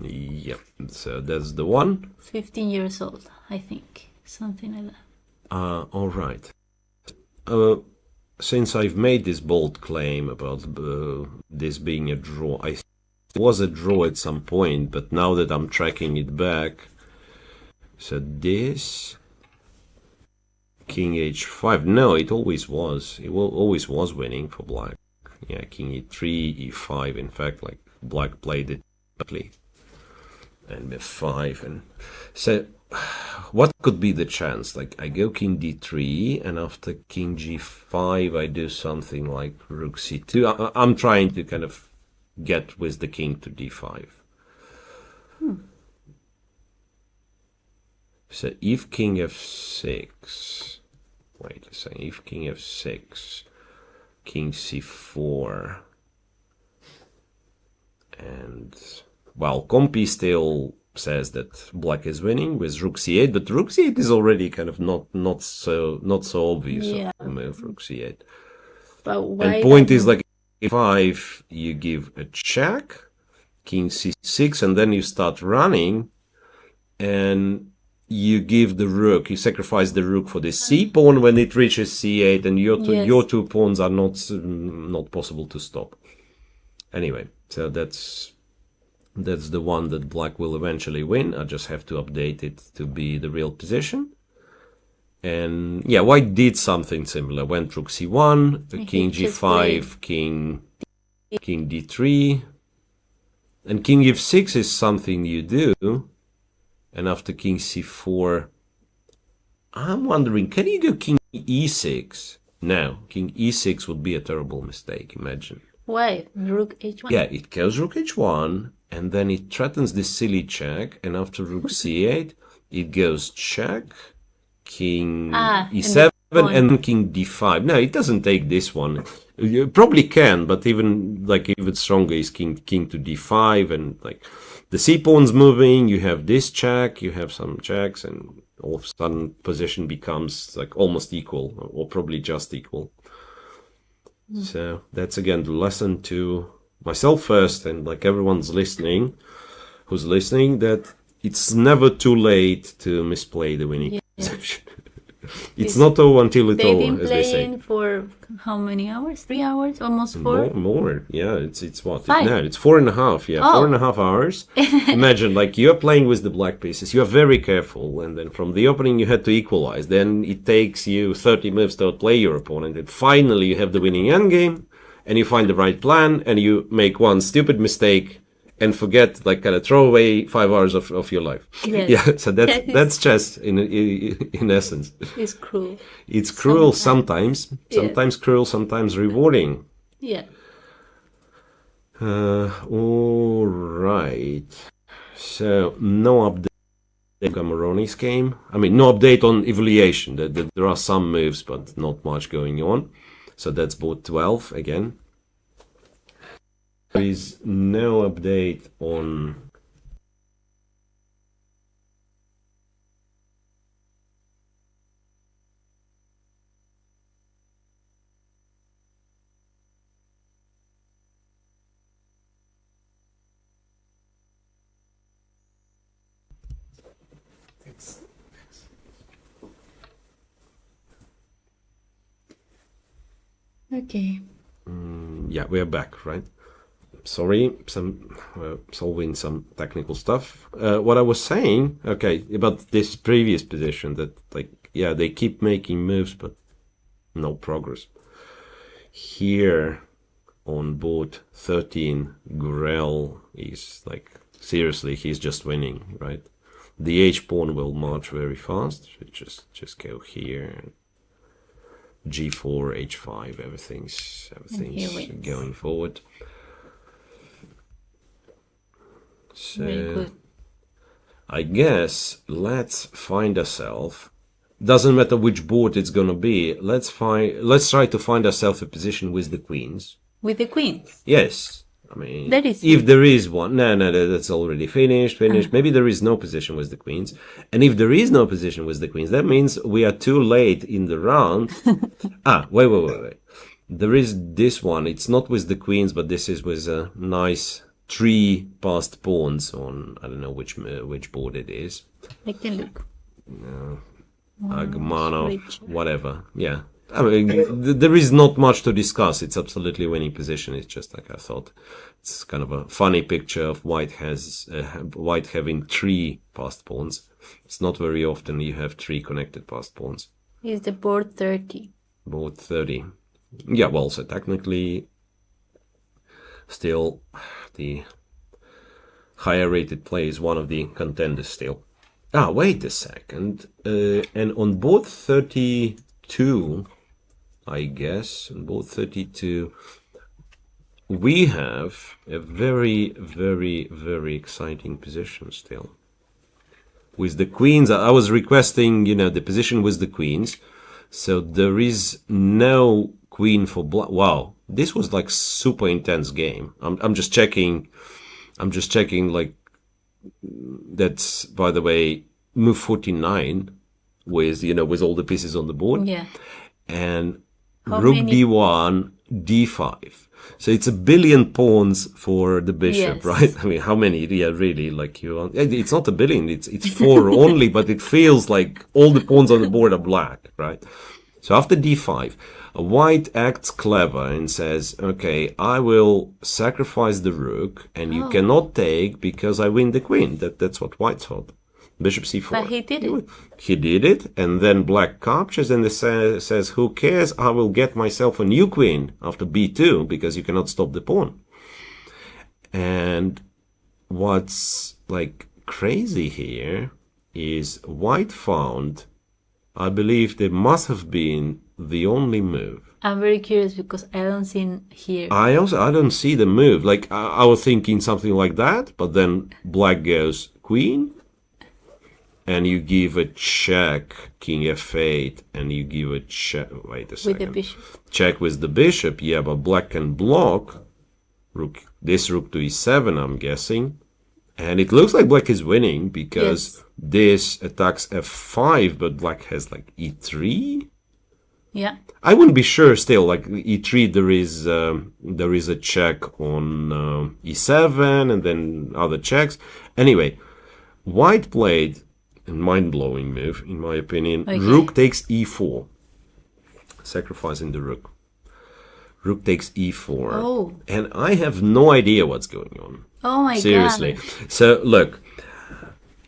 Yep. So that's the one. 15 years old, I think, something like that. All right. Since I've made this bold claim about this being a draw, I think it was a draw at some point, but now that I'm tracking it back. So this king h5. No, it always was. It always was winning for black. Yeah, king e3, e5. In fact, like black played it perfectly, and f5. And so, what could be the chance? Like I go king d3, and after king g5, I do something like rook c2. I'm trying to kind of get with the king to d5. So if king f6, wait a second, if king f6, king c4, and well, Compy still says that black is winning with rook c8, but rook c8 is already kind of not so obvious of the move, rook c8. But why? And point is like e5, you give a check, king c6, and then you start running, and you give the rook, you sacrifice the rook for the c pawn when it reaches c8, and your two pawns are not possible to stop. Anyway, so that's the one that black will eventually win. I just have to update it to be the real position. And yeah, white did something similar. Went rook c1, king g5, king d3, and king f6 is something you do. And after king c4, I'm wondering, can you go king e6? No, king e6 would be a terrible mistake, imagine. Why? Rook h1? Yeah, it goes rook h1, and then it threatens this silly check, and after rook c8, it goes check, king e7, and then king d5. No, it doesn't take this one. You probably can, but even stronger is king to d5, and like the c pawn's moving, you have this check, you have some checks, and all of a sudden position becomes like almost equal, or probably just equal. So that's again the lesson to myself first, and like everyone's listening, who's listening, that it's never too late to misplay the winning position. It's not over until it's over, as they say. They've been playing for how many hours? 3 hours? Almost 4? More. Yeah, it's what? 5. No, it's 4.5. Yeah, 4.5 hours. Imagine, like, you're playing with the black pieces. You are very careful, and then from the opening you had to equalize. Then it takes you 30 moves to outplay your opponent, and finally you have the winning endgame, and you find the right plan, and you make one stupid mistake and forget, like, kind of throw away 5 hours of your life. Yes. Yeah, so that's chess in essence. It's cruel. It's cruel sometimes. Sometimes cruel, sometimes rewarding. Yeah. All right. So no update on Cameroni's game. I mean, no update on evaluation. There are some moves, but not much going on. So that's both 12 again. There is no update on Okay. yeah, we are back, right? Sorry, solving some technical stuff. What I was saying, okay, about this previous position, that like, yeah, they keep making moves, but no progress. Here on board 13, Gurel is like, seriously, he's just winning, right? The H pawn will march very fast. Just go here. G4, H5, everything's going forward. So I guess let's find ourselves. Doesn't matter which board it's gonna be. Let's try to find ourselves a position with the queens. With the queens? Yes. I mean, if there is one, no, that's already finished. Maybe there is no position with the queens. And if there is no position with the queens, that means we are too late in the round. Wait. There is this one. It's not with the queens, but this is with a nice 3 passed pawns on, I don't know which board it is. I can look. No. Agmanov, whatever. Yeah. I mean, there is not much to discuss. It's absolutely winning position. It's just like I thought. It's kind of a funny picture of white having 3 passed pawns. It's not very often you have 3 connected passed pawns. Is the board 30? Board 30. Yeah, well, so technically, still, the higher rated play is one of the contenders still. Wait a second. And on board 32... I guess, on board 32, we have a very, very, very exciting position still. with the queens. I was requesting, the position with the queens. So there is no queen for black. Wow, this was like super intense game. I'm just checking. Like, that's, by the way, move 49 with with all the pieces on the board. Yeah. And rook d1, d5. So it's 1 billion pawns for the bishop, Yes. right? I mean, how many? Yeah, really, like it's not 1 billion, it's 4 only, but it feels like all the pawns on the board are black, right? So after d5, white acts clever and says, okay, I will sacrifice the rook and you cannot take because I win the queen. That's what white thought. Bishop c4. But he did it. He did it, and then black captures and says, who cares? I will get myself a new queen after b2 because you cannot stop the pawn. And what's like crazy here is white found, I believe there must have been the only move. I'm very curious because I don't see here. I don't see the move. Like I was thinking something like that, but then black goes queen. And you give a check, king f8, and you give a check. Wait a second. With the bishop. Check with the bishop, yeah, but black can block. This rook to e7, I'm guessing. And it looks like black is winning because this attacks f5, but black has like e3. Yeah. I wouldn't be sure still. Like e3, there is a check on e7, and then other checks. Anyway, white played mind-blowing move, in my opinion. Okay. Rook takes e4, sacrificing the rook. Rook takes e4. Oh. And I have no idea what's going on. Oh my Seriously. God. So, look,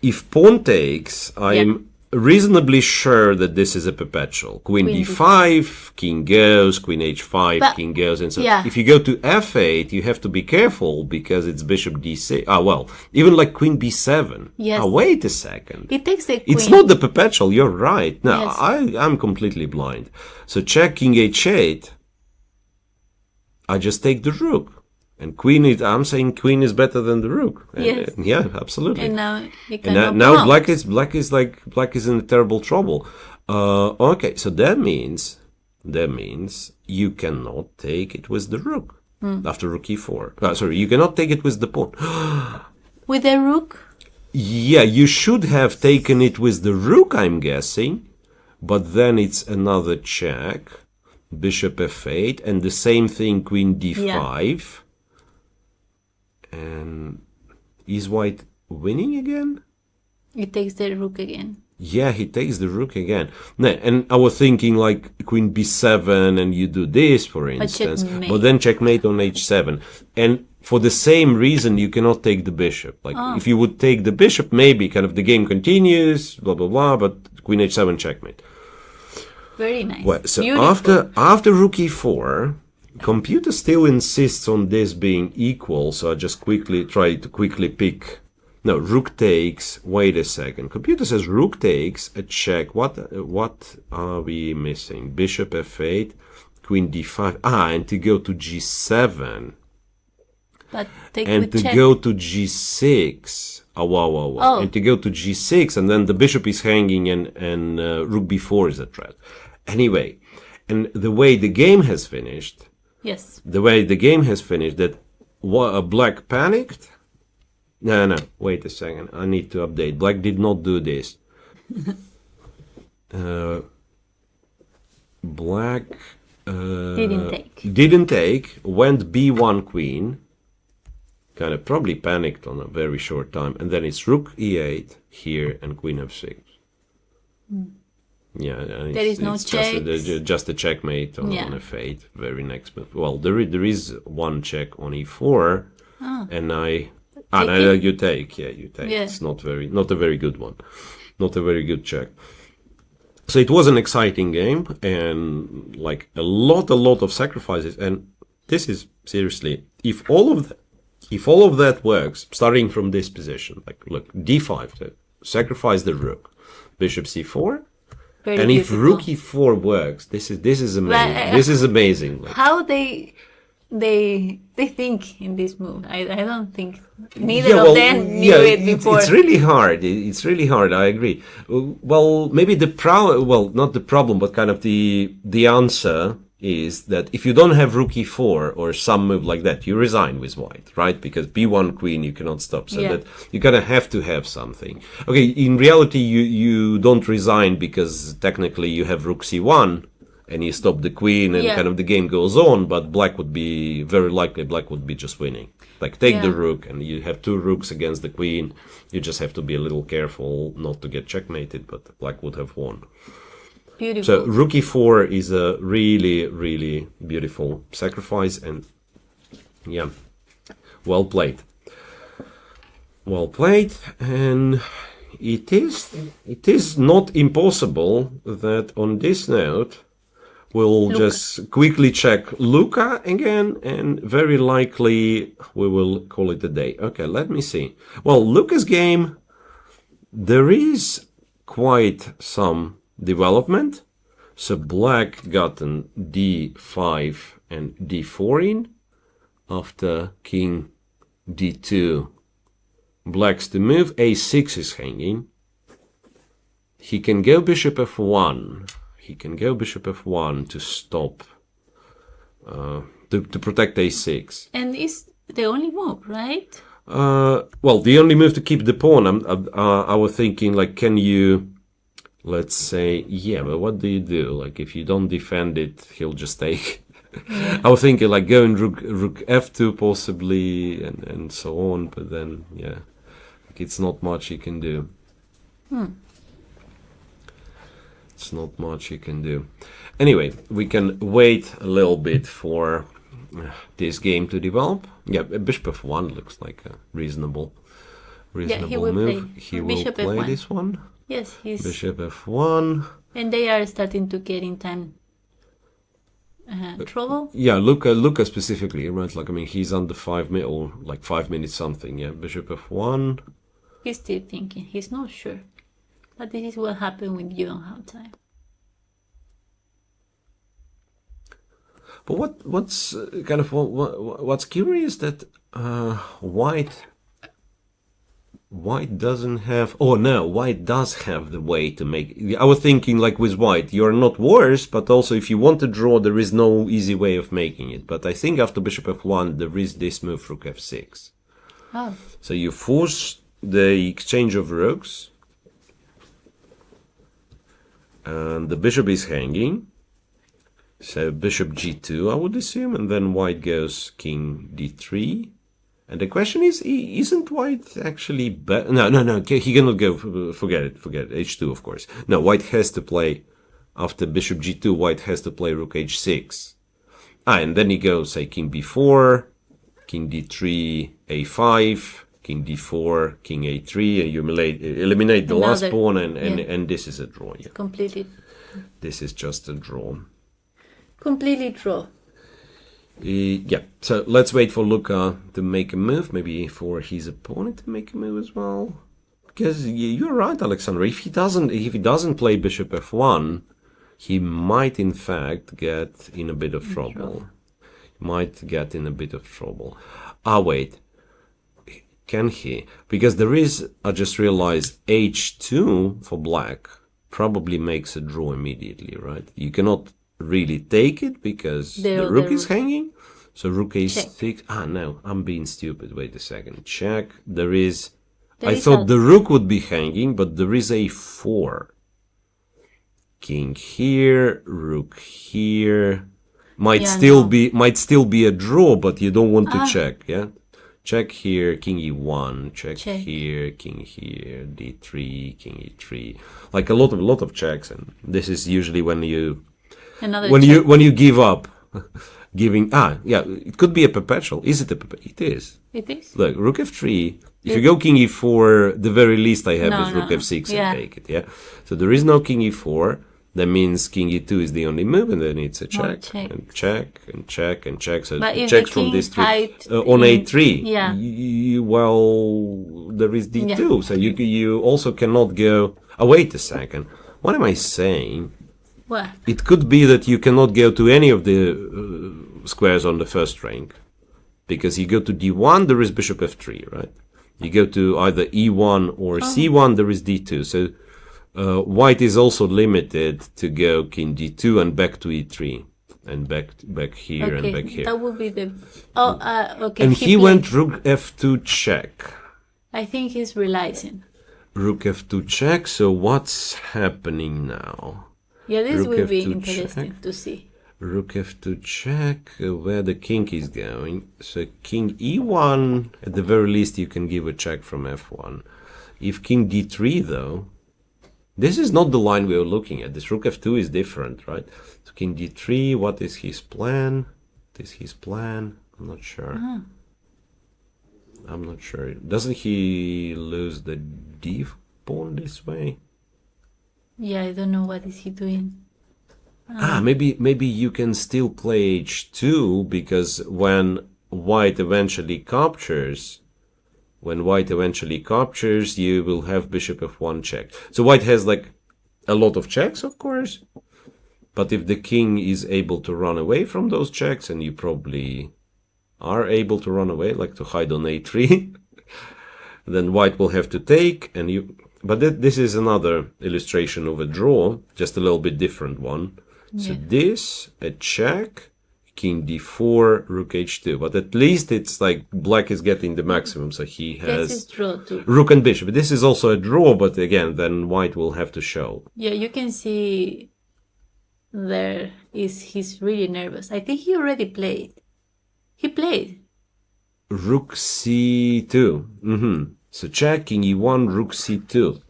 if pawn takes, I'm reasonably sure that this is a perpetual. Queen d5, king goes, queen h5, but, king goes. And so if you go to f8, you have to be careful because it's bishop d6. Well, even like queen b7. Yes. Wait a second. It takes the queen. It's not the perpetual, you're right. No, yes. I'm completely blind. So check king h8. I just take the rook. And I'm saying queen is better than the rook. Yes. Yeah, absolutely. And now you can now black is in terrible trouble. Okay, so that means you cannot take it with the rook after rook e4. Sorry, you cannot take it with the pawn. With the rook? Yeah, you should have taken it with the rook, I'm guessing. But then it's another check. Bishop f8, and the same thing, queen d5. Yeah. And is white winning again? He takes the rook again. Yeah, he takes the rook again. And I was thinking like queen b7 and you do this, for instance. But then checkmate on h7. And for the same reason, you cannot take the bishop. Like if you would take the bishop, maybe kind of the game continues, blah, blah, blah, but queen h7 checkmate. Very nice. Well, so after rook e4, computer still insists on this being equal, so I just try to pick. No, rook takes. Wait a second. Computer says rook takes a check. What are we missing? Bishop f8, queen d5. And to go to g7. But take and to check. Go to g6. Wow. And to go to g6, and then the bishop is hanging, and rook b4 is a threat. Anyway, and the way the game has finished. Yes. The way the game has finished, that black panicked. No, wait a second. I need to update. Black did not do this. Black didn't take. Went b1 queen. Kind of probably panicked on a very short time. And then it's rook e8 here and queen f6. Yeah, there is no check. Just a checkmate on f8. Very next move. Well, there is one check on e4, and you take. Yeah, you take. Yeah. It's not a very good one, not a very good check. So it was an exciting game, and like a lot of sacrifices. And this is seriously, if all of that works, starting from this position, like look, d5, sacrifice the rook, bishop c4. Very and beautiful. If rook e4 works, this is amazing. This is amazing. How they they think in this move. I don't think neither of them knew it before. It's really hard. It's really hard. I agree. Well, maybe not the problem, but kind of the answer is that if you don't have rook e4 or some move like that, you resign with white, right? Because b1 queen you cannot stop, so that you're gonna have to have something. Okay, in reality you don't resign because technically you have rook c1 and you stop the queen and kind of the game goes on, but black would be just winning. Like take the rook and you have two rooks against the queen. You just have to be a little careful not to get checkmated, but black would have won. Beautiful. So rook e4 is a really, really beautiful sacrifice, and well played. Well played, and it is not impossible that on this note we'll just quickly check Luca again, and very likely we will call it a day. Okay, let me see. Well, Luca's game, there is quite some development. So black gotten d5 and d4 in after king d2. Black's to move, a6 is hanging. He can go bishop f1. He can go bishop f1 to stop, to protect a6. And it's the only move, right? Well, the only move to keep the pawn. I was thinking, like, can you... Let's say, but what do you do? Like, if you don't defend it, he'll just take. I was thinking, like, going rook f2 possibly, and so on. But then, like, it's not much you can do. It's not much you can do. Anyway, we can wait a little bit for this game to develop. Yeah, bishop f1 looks like a reasonable move. He will play this one. Yes, he's... Bishop f1. And they are starting to get in time trouble. Yeah, Luca specifically, right? Like, I mean, he's under 5 minutes, or like 5 minutes something, Bishop f1. He's still thinking. He's not sure. But this is what happens when you don't have time. But what's kind of what's curious that White doesn't have... Oh, no, White does have the way to make... I was thinking, like, with White, you're not worse, but also if you want to draw, there is no easy way of making it. But I think after bishop f1, there is this move, rook f6. Oh. So you force the exchange of rooks. And the bishop is hanging. So bishop g2, I would assume. And then White goes king d3. And the question is, isn't White actually better? No, he cannot go, forget it, h2, of course. No, White has to play, after bishop g2, White has to play rook h6. And then he goes, say, king b4, king d3, a5, king d4, king a3, and you eliminate the last pawn, and this is a draw. Yeah. Completely. This is just a draw. Completely draw. So let's wait for Luca to make a move, maybe for his opponent to make a move as well. Because you're right, Alexandra. If he doesn't play bishop f1, he might in fact get in a bit of trouble. Wait. Can he? Because there is, I just realized, h2 for black probably makes a draw immediately, right? You cannot really take it because the rook is hanging. So rook a6. No, I'm being stupid. Wait a second. Check. I thought the rook would be hanging, but there is a4. King here, rook here. Might still be a draw, but you don't want to check, Check here, king e1, check here, king here, d3, king e3. Like a lot of checks, and this is usually when you give up. It could be a perpetual. Is it a perpetual? It is. It is. Look, rook f3. If you go king e4, the very least I have is rook f6 and take it, So there is no king e4. That means king e2 is the only move, and then it's a check, and check, and check, and check. So but checks from this three. On a3, there is d2. So you also cannot go... Oh, wait a second. What am I saying? What? It could be that you cannot go to any of the squares on the first rank. Because you go to d1, there is bishop f3, right? You go to either e1 or c1, there is d2. So white is also limited to go king d2 and back to e3. And back here and back here. That would be the... okay. And he went rook f2 check. I think he's realizing. Rook f2 check, so what's happening now? Yeah, this Rook will be F2 interesting check. to see. Rook f2 check, where the king is going. So king e1, at the very least you can give a check from f1. If king d3 though, this is not the line we were looking at. This rook f2 is different, right? So king d3, what is his plan? What is his plan? I'm not sure. I'm not sure. Doesn't he lose the d pawn this way? Yeah, I don't know what is he doing. Maybe you can still play h2, because when white eventually captures, you will have bishop f1 check. So white has like a lot of checks, of course, but if the king is able to run away from those checks, and you probably are able to run away, like to hide on a3, then white will have to take, and you... But this is another illustration of a draw, just a little bit different one. Yeah. So this, a check, king d4, rook h2. But at least it's like black is getting the maximum, so he has draw too. Rook and bishop. This is also a draw, but again, then white will have to show. Yeah, you can see he's really nervous. I think he already played. He played. Rook c2. So check, king e1, rook c2.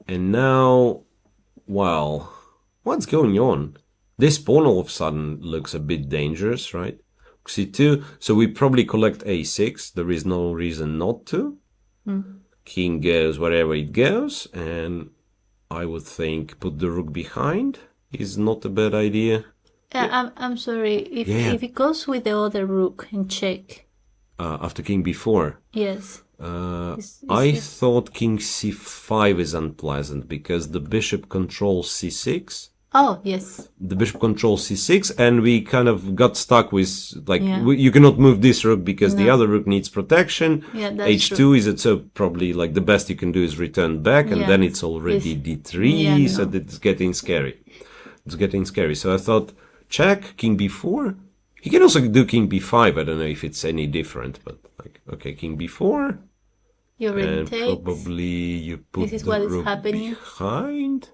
And now, well, what's going on? This pawn all of a sudden looks a bit dangerous, right? Rook c2, so we probably collect a6. There is no reason not to. King goes wherever it goes, and I would think put the rook behind is not a bad idea. I'm sorry, if it goes with the other rook and check. After king b4. Yes. I thought king c5 is unpleasant because the bishop controls c6. Oh, yes. The bishop controls c6, and we kind of got stuck with, like, you cannot move this rook because the other rook needs protection. Yeah, that's h2 true. is it, so probably like the best you can do is return back, and then it's already d3, so it's getting scary. It's getting scary. So I thought, check, king b4. He can also do king b5. I don't know if it's any different, but like, okay, king b4. You already take. Probably you put this is the what is rook happening behind.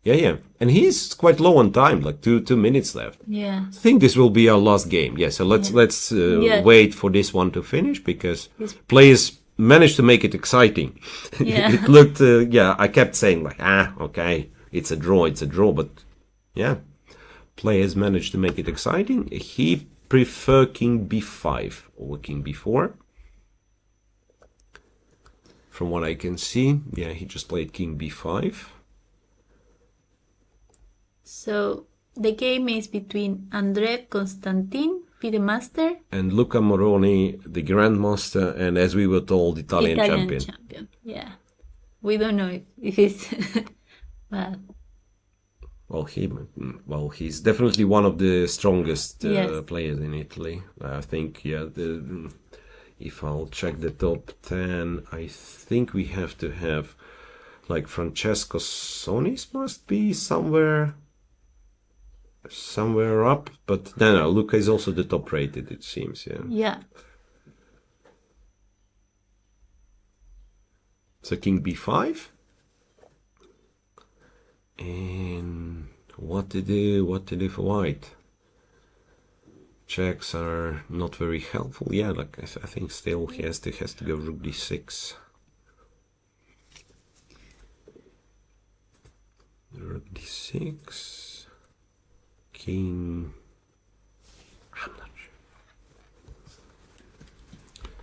Yeah. And he's quite low on time, like 2 minutes left. Yeah. I think this will be our last game. Yeah, so let's wait for this one to finish, because players managed to make it exciting. Yeah. It looked, I kept saying like, okay, it's a draw, but yeah. Players managed to make it exciting. He preferred king b5 over king b4. From what I can see, yeah, he just played king b5. So the game is between André Constantin, Fide master, and Luca Moroni, the grandmaster, and as we were told, Italian champion. Yeah, we don't know if it's bad. Well, he's definitely one of the strongest players in Italy. I think, if I'll check the top 10, I think we have to have, like, Francesco Sonis must be somewhere up, but no, Luca is also the top rated, it seems, Yeah. So king b5. And what to do for white? Checks are not very helpful. Yeah, like I think still he has to go rook d6. Rook d6. King. I'm not sure.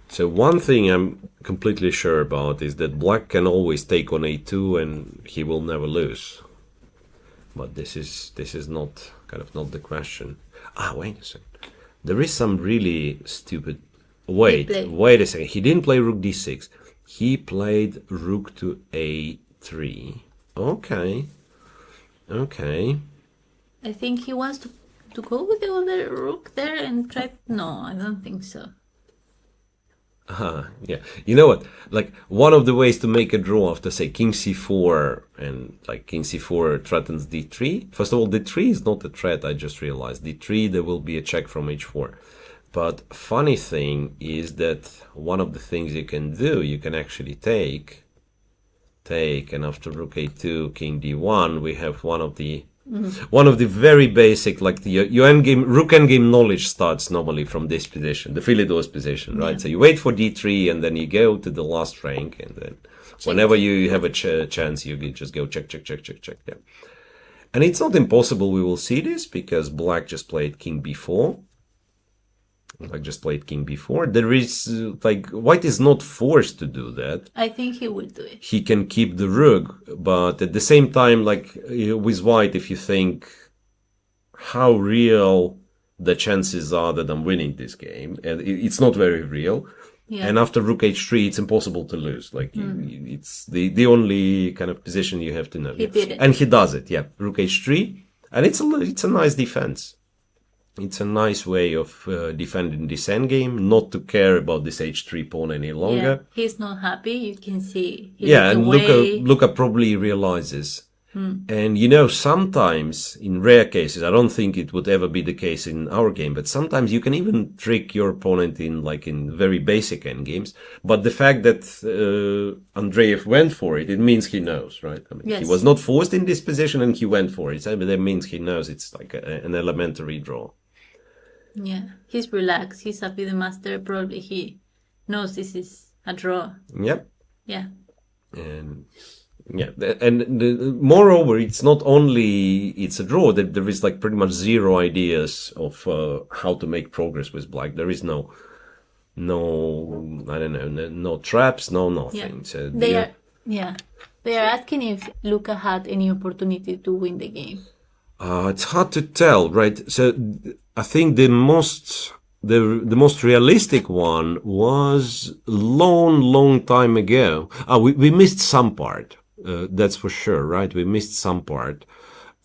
So one thing I'm completely sure about is that black can always take on a2 and he will never lose. But this is not the question. Wait a second. There is some really stupid. Wait a second. He didn't play rook d6. He played rook to a3. Okay. I think he wants to to go with the other rook there and try? No, I don't think so. Yeah. You know what? Like, one of the ways to make a draw after, say, king c4 and, like, king c4 threatens d3. First of all, d3 is not a threat, I just realized. d3, there will be a check from h4. But funny thing is that one of the things you can do, you can actually take, and after rook a2, king d1, we have one of the very basic, like your endgame, rook endgame knowledge starts normally from this position, the Philidor's position, right? So you wait for d3 and then you go to the last rank, and then whenever you have a chance, you just go check, check, check, check, check. Yeah. And it's not impossible we will see this, because black just played king b4. Like, just played king b4. There is, like, white is not forced to do that. I think he would do it. He can keep the rook, but at the same time, like, with white, if you think how real the chances are that I'm winning this game, and it's not very real. Yeah. And after rook h3, it's impossible to lose. Like, it's the only kind of position you have to know. He did it. And he does it, yeah. Rook h3, and it's a nice defense. It's a nice way of defending this endgame, not to care about this h3 pawn any longer. Yeah, he's not happy, you can see. Yeah, and Luka probably realizes. And, you know, sometimes, in rare cases, I don't think it would ever be the case in our game, but sometimes you can even trick your opponent in very basic endgames. But the fact that Andreev went for it, it means he knows, right? I mean, yes. He was not forced in this position and he went for it. So that means he knows it's like an elementary draw. Yeah, he's relaxed. He's happy the master. Probably he knows this is a draw. Yep. Yeah. And yeah, moreover, it's not only it's a draw. There is like pretty much zero ideas of how to make progress with black. There is no I don't know, no traps, no nothing. Yeah. So They are asking if Luka had any opportunity to win the game. It's hard to tell, right? So I think the most realistic one was long time ago. We missed some part. That's for sure, right? We missed some part.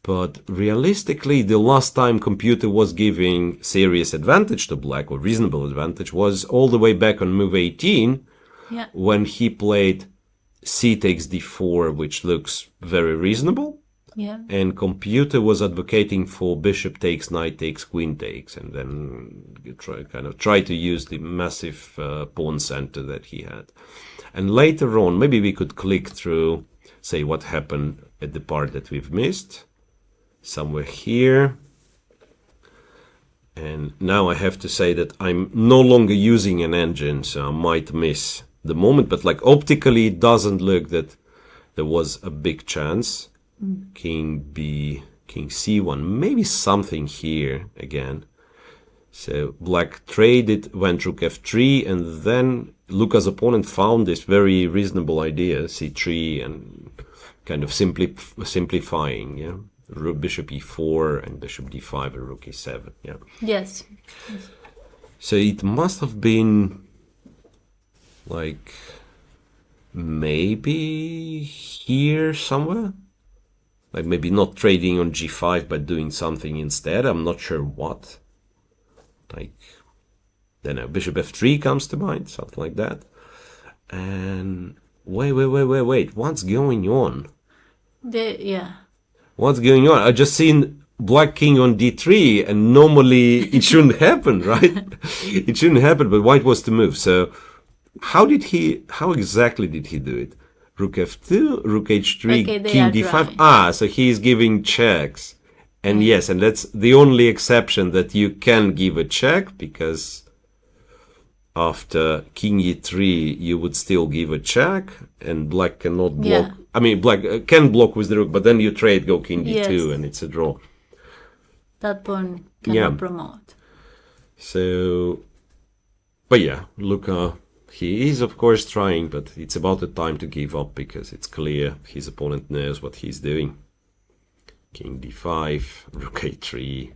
But realistically, the last time computer was giving serious advantage to black, or reasonable advantage, was all the way back on move 18, when he played c takes d4, which looks very reasonable. Yeah. And computer was advocating for bishop takes, knight takes, queen takes, and then try to use the massive pawn center that he had. And later on, maybe we could click through, say, what happened at the part that we've missed, somewhere here. And now I have to say that I'm no longer using an engine, so I might miss the moment, but like optically it doesn't look that there was a big chance. King b, king c1, maybe something here again. So black traded, went rook f3, and then Luka's opponent found this very reasonable idea, c3, and kind of simplifying, yeah. Rook, bishop e4 and bishop d5 and rook e7, yeah. Yes. So it must have been like maybe here somewhere. Like maybe not trading on g5, but doing something instead. I'm not sure what. Like, then bishop f3 comes to mind, something like that. And wait. What's going on? What's going on? I just seen black king on d3, and normally it shouldn't happen, right? It shouldn't happen, but white was to move. So how exactly did he do it? Rook f2, rook h3, king d5. So he's giving checks. And yes, and that's the only exception that you can give a check, because after king e3 you would still give a check, and black cannot block. Yeah. I mean, black can block with the rook, but then you trade, go king d2, and it's a draw. That pawn cannot promote. So, but yeah, Luka, he is of course trying, but it's about the time to give up, because it's clear his opponent knows what he's doing. King d5, rook a3.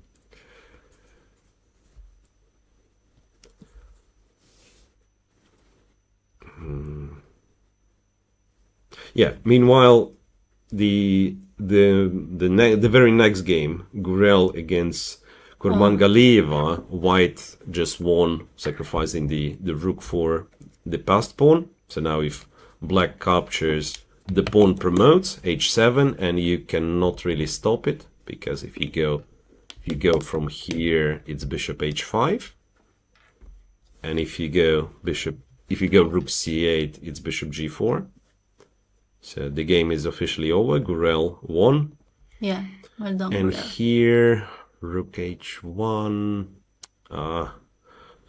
Yeah. Meanwhile, the very next game, Gurel against Kurmangalieva, white just won, sacrificing the rook for the passed pawn. So now if black captures, the pawn promotes h7, and you cannot really stop it, because if you go from here, it's bishop h5, and if you go rook c8, it's bishop g4. So the game is officially over. Gurel won. Yeah, well done. And Gurel. here, rook h1.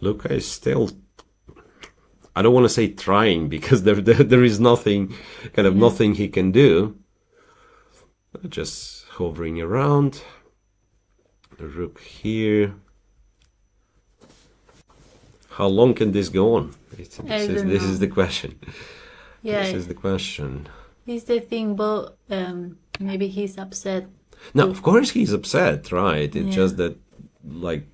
Luka is still, I don't want to say trying, because there is nothing, nothing he can do. Just hovering around. Rook here. How long can this go on? This is the question. Yeah, this is the question. It's the thing, but maybe he's upset. No, of course he's upset, right? It's just that, like,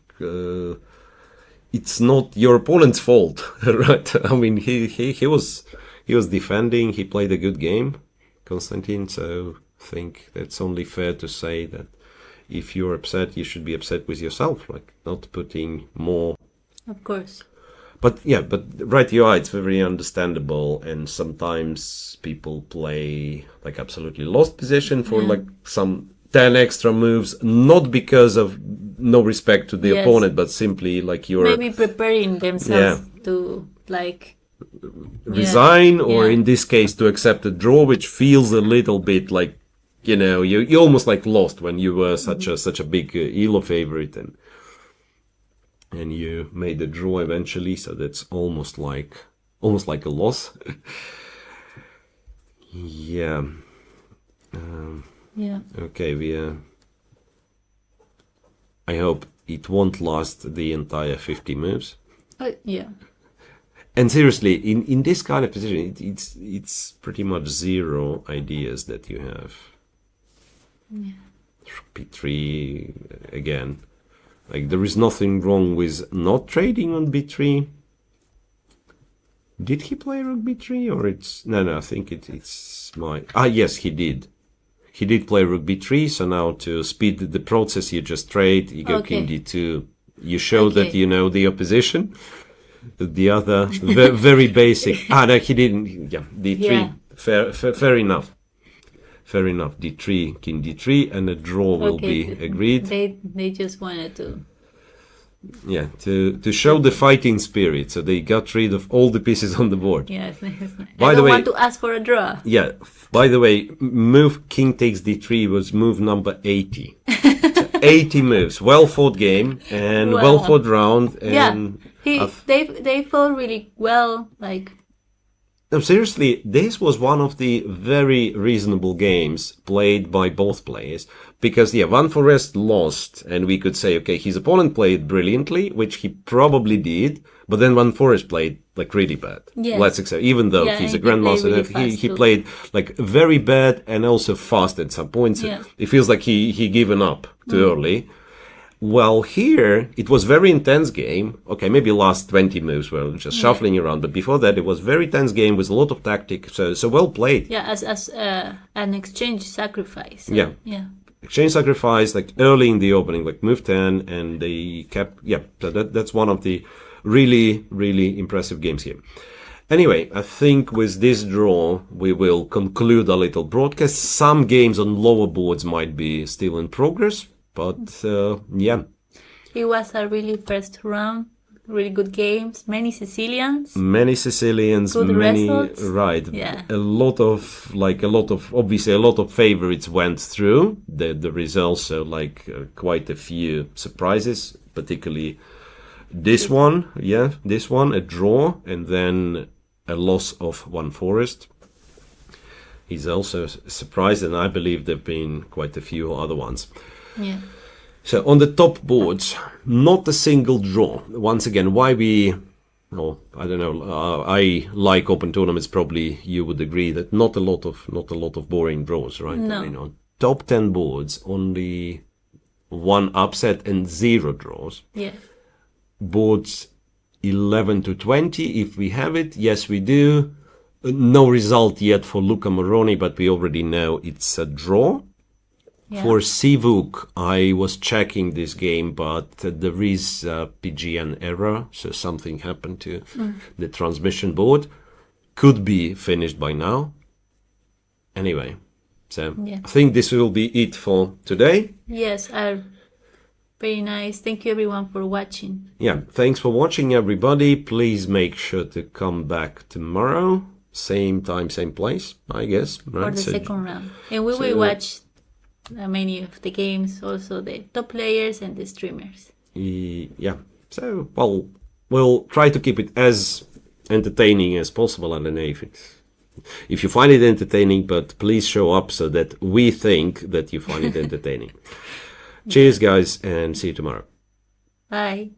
it's not your opponent's fault, right? I mean, he was defending. He played a good game, Konstantin. So I think that's only fair to say that if you're upset, you should be upset with yourself, like not putting more. Of course. But yeah, right, you are. It's very understandable, and sometimes people play like absolutely lost position for like some 10 extra moves, not because of no respect to the opponent, but simply like you're maybe preparing themselves to like resign, or in this case to accept a draw, which feels a little bit like, you know, you almost like lost when you were such a big Elo favorite, and you made a draw eventually, so that's almost like a loss. Yeah. Okay, I hope it won't last the entire 50 moves. Yeah. And seriously, in this kind of position, it's pretty much zero ideas that you have. Yeah. b3 again. Like, there is nothing wrong with not trading on b3. Did he play rook b3, or it's... No, I think it's my... yes, he did. He did play rook b3, so now to speed the process, you just trade, you go king d2. You show that you know the opposition. The other, very basic... no, he didn't. Yeah, d3. Yeah. Fair enough. Fair enough. d3, king d3, and a draw will be agreed. They just wanted to... Yeah, to show the fighting spirit. So they got rid of all the pieces on the board. Yeah, it's nice. I don't want to ask for a draw. Yeah. By the way, move king takes d3 was move number 80. So 80 moves. Well fought game and well fought round. And they fought really well. Like. No, seriously, this was one of the very reasonable games played by both players, because, Van Forest lost, and we could say, okay, his opponent played brilliantly, which he probably did, but then Van Forest played, like, really bad. Yeah. Let's accept, even though he's a grandmaster, really he played, like, very bad and also fast at some points. Yeah. It feels like he given up too early. Well, here, it was very intense game. Okay, maybe last 20 moves were just shuffling around, but before that, it was very tense game with a lot of tactic, so well played. Yeah, as an exchange sacrifice. Yeah. Exchange sacrifice, like early in the opening, like move 10, and they kept, so that's one of the really, really impressive games here. Anyway, I think with this draw, we will conclude a little broadcast. Some games on lower boards might be still in progress. But, It was a really first round, really good games, many Sicilians. Good results. Right. Yeah. A lot of favorites went through the results, so quite a few surprises, particularly this one, a draw, and then a loss of Van Forest. He's also surprised, and I believe there have been quite a few other ones. Yeah. So on the top boards, not a single draw. Once again, why I don't know. I like open tournaments. Probably you would agree that not a lot of boring draws, right? No. I mean, on top 10 boards, only one upset and 0 draws. Yeah. Boards 11 to 20, if we have it, yes, we do. No result yet for Luca Moroni, but we already know it's a draw. Yeah. For Sivuk, I was checking this game, but there is a PGN error, so something happened to the transmission board. Could be finished by now. Anyway, so Yeah. I think this will be it for today. Yes, very nice. Thank you everyone for watching. Yeah, thanks for watching, everybody. Please make sure to come back tomorrow. Same time, same place, I guess. Right? For the second round. And we will watch many of the games, also the top players and the streamers. Yeah, so, well, we'll try to keep it as entertaining as possible. I don't know if you find it entertaining, but please show up so that we think that you find it entertaining. Cheers, guys, and see you tomorrow. Bye.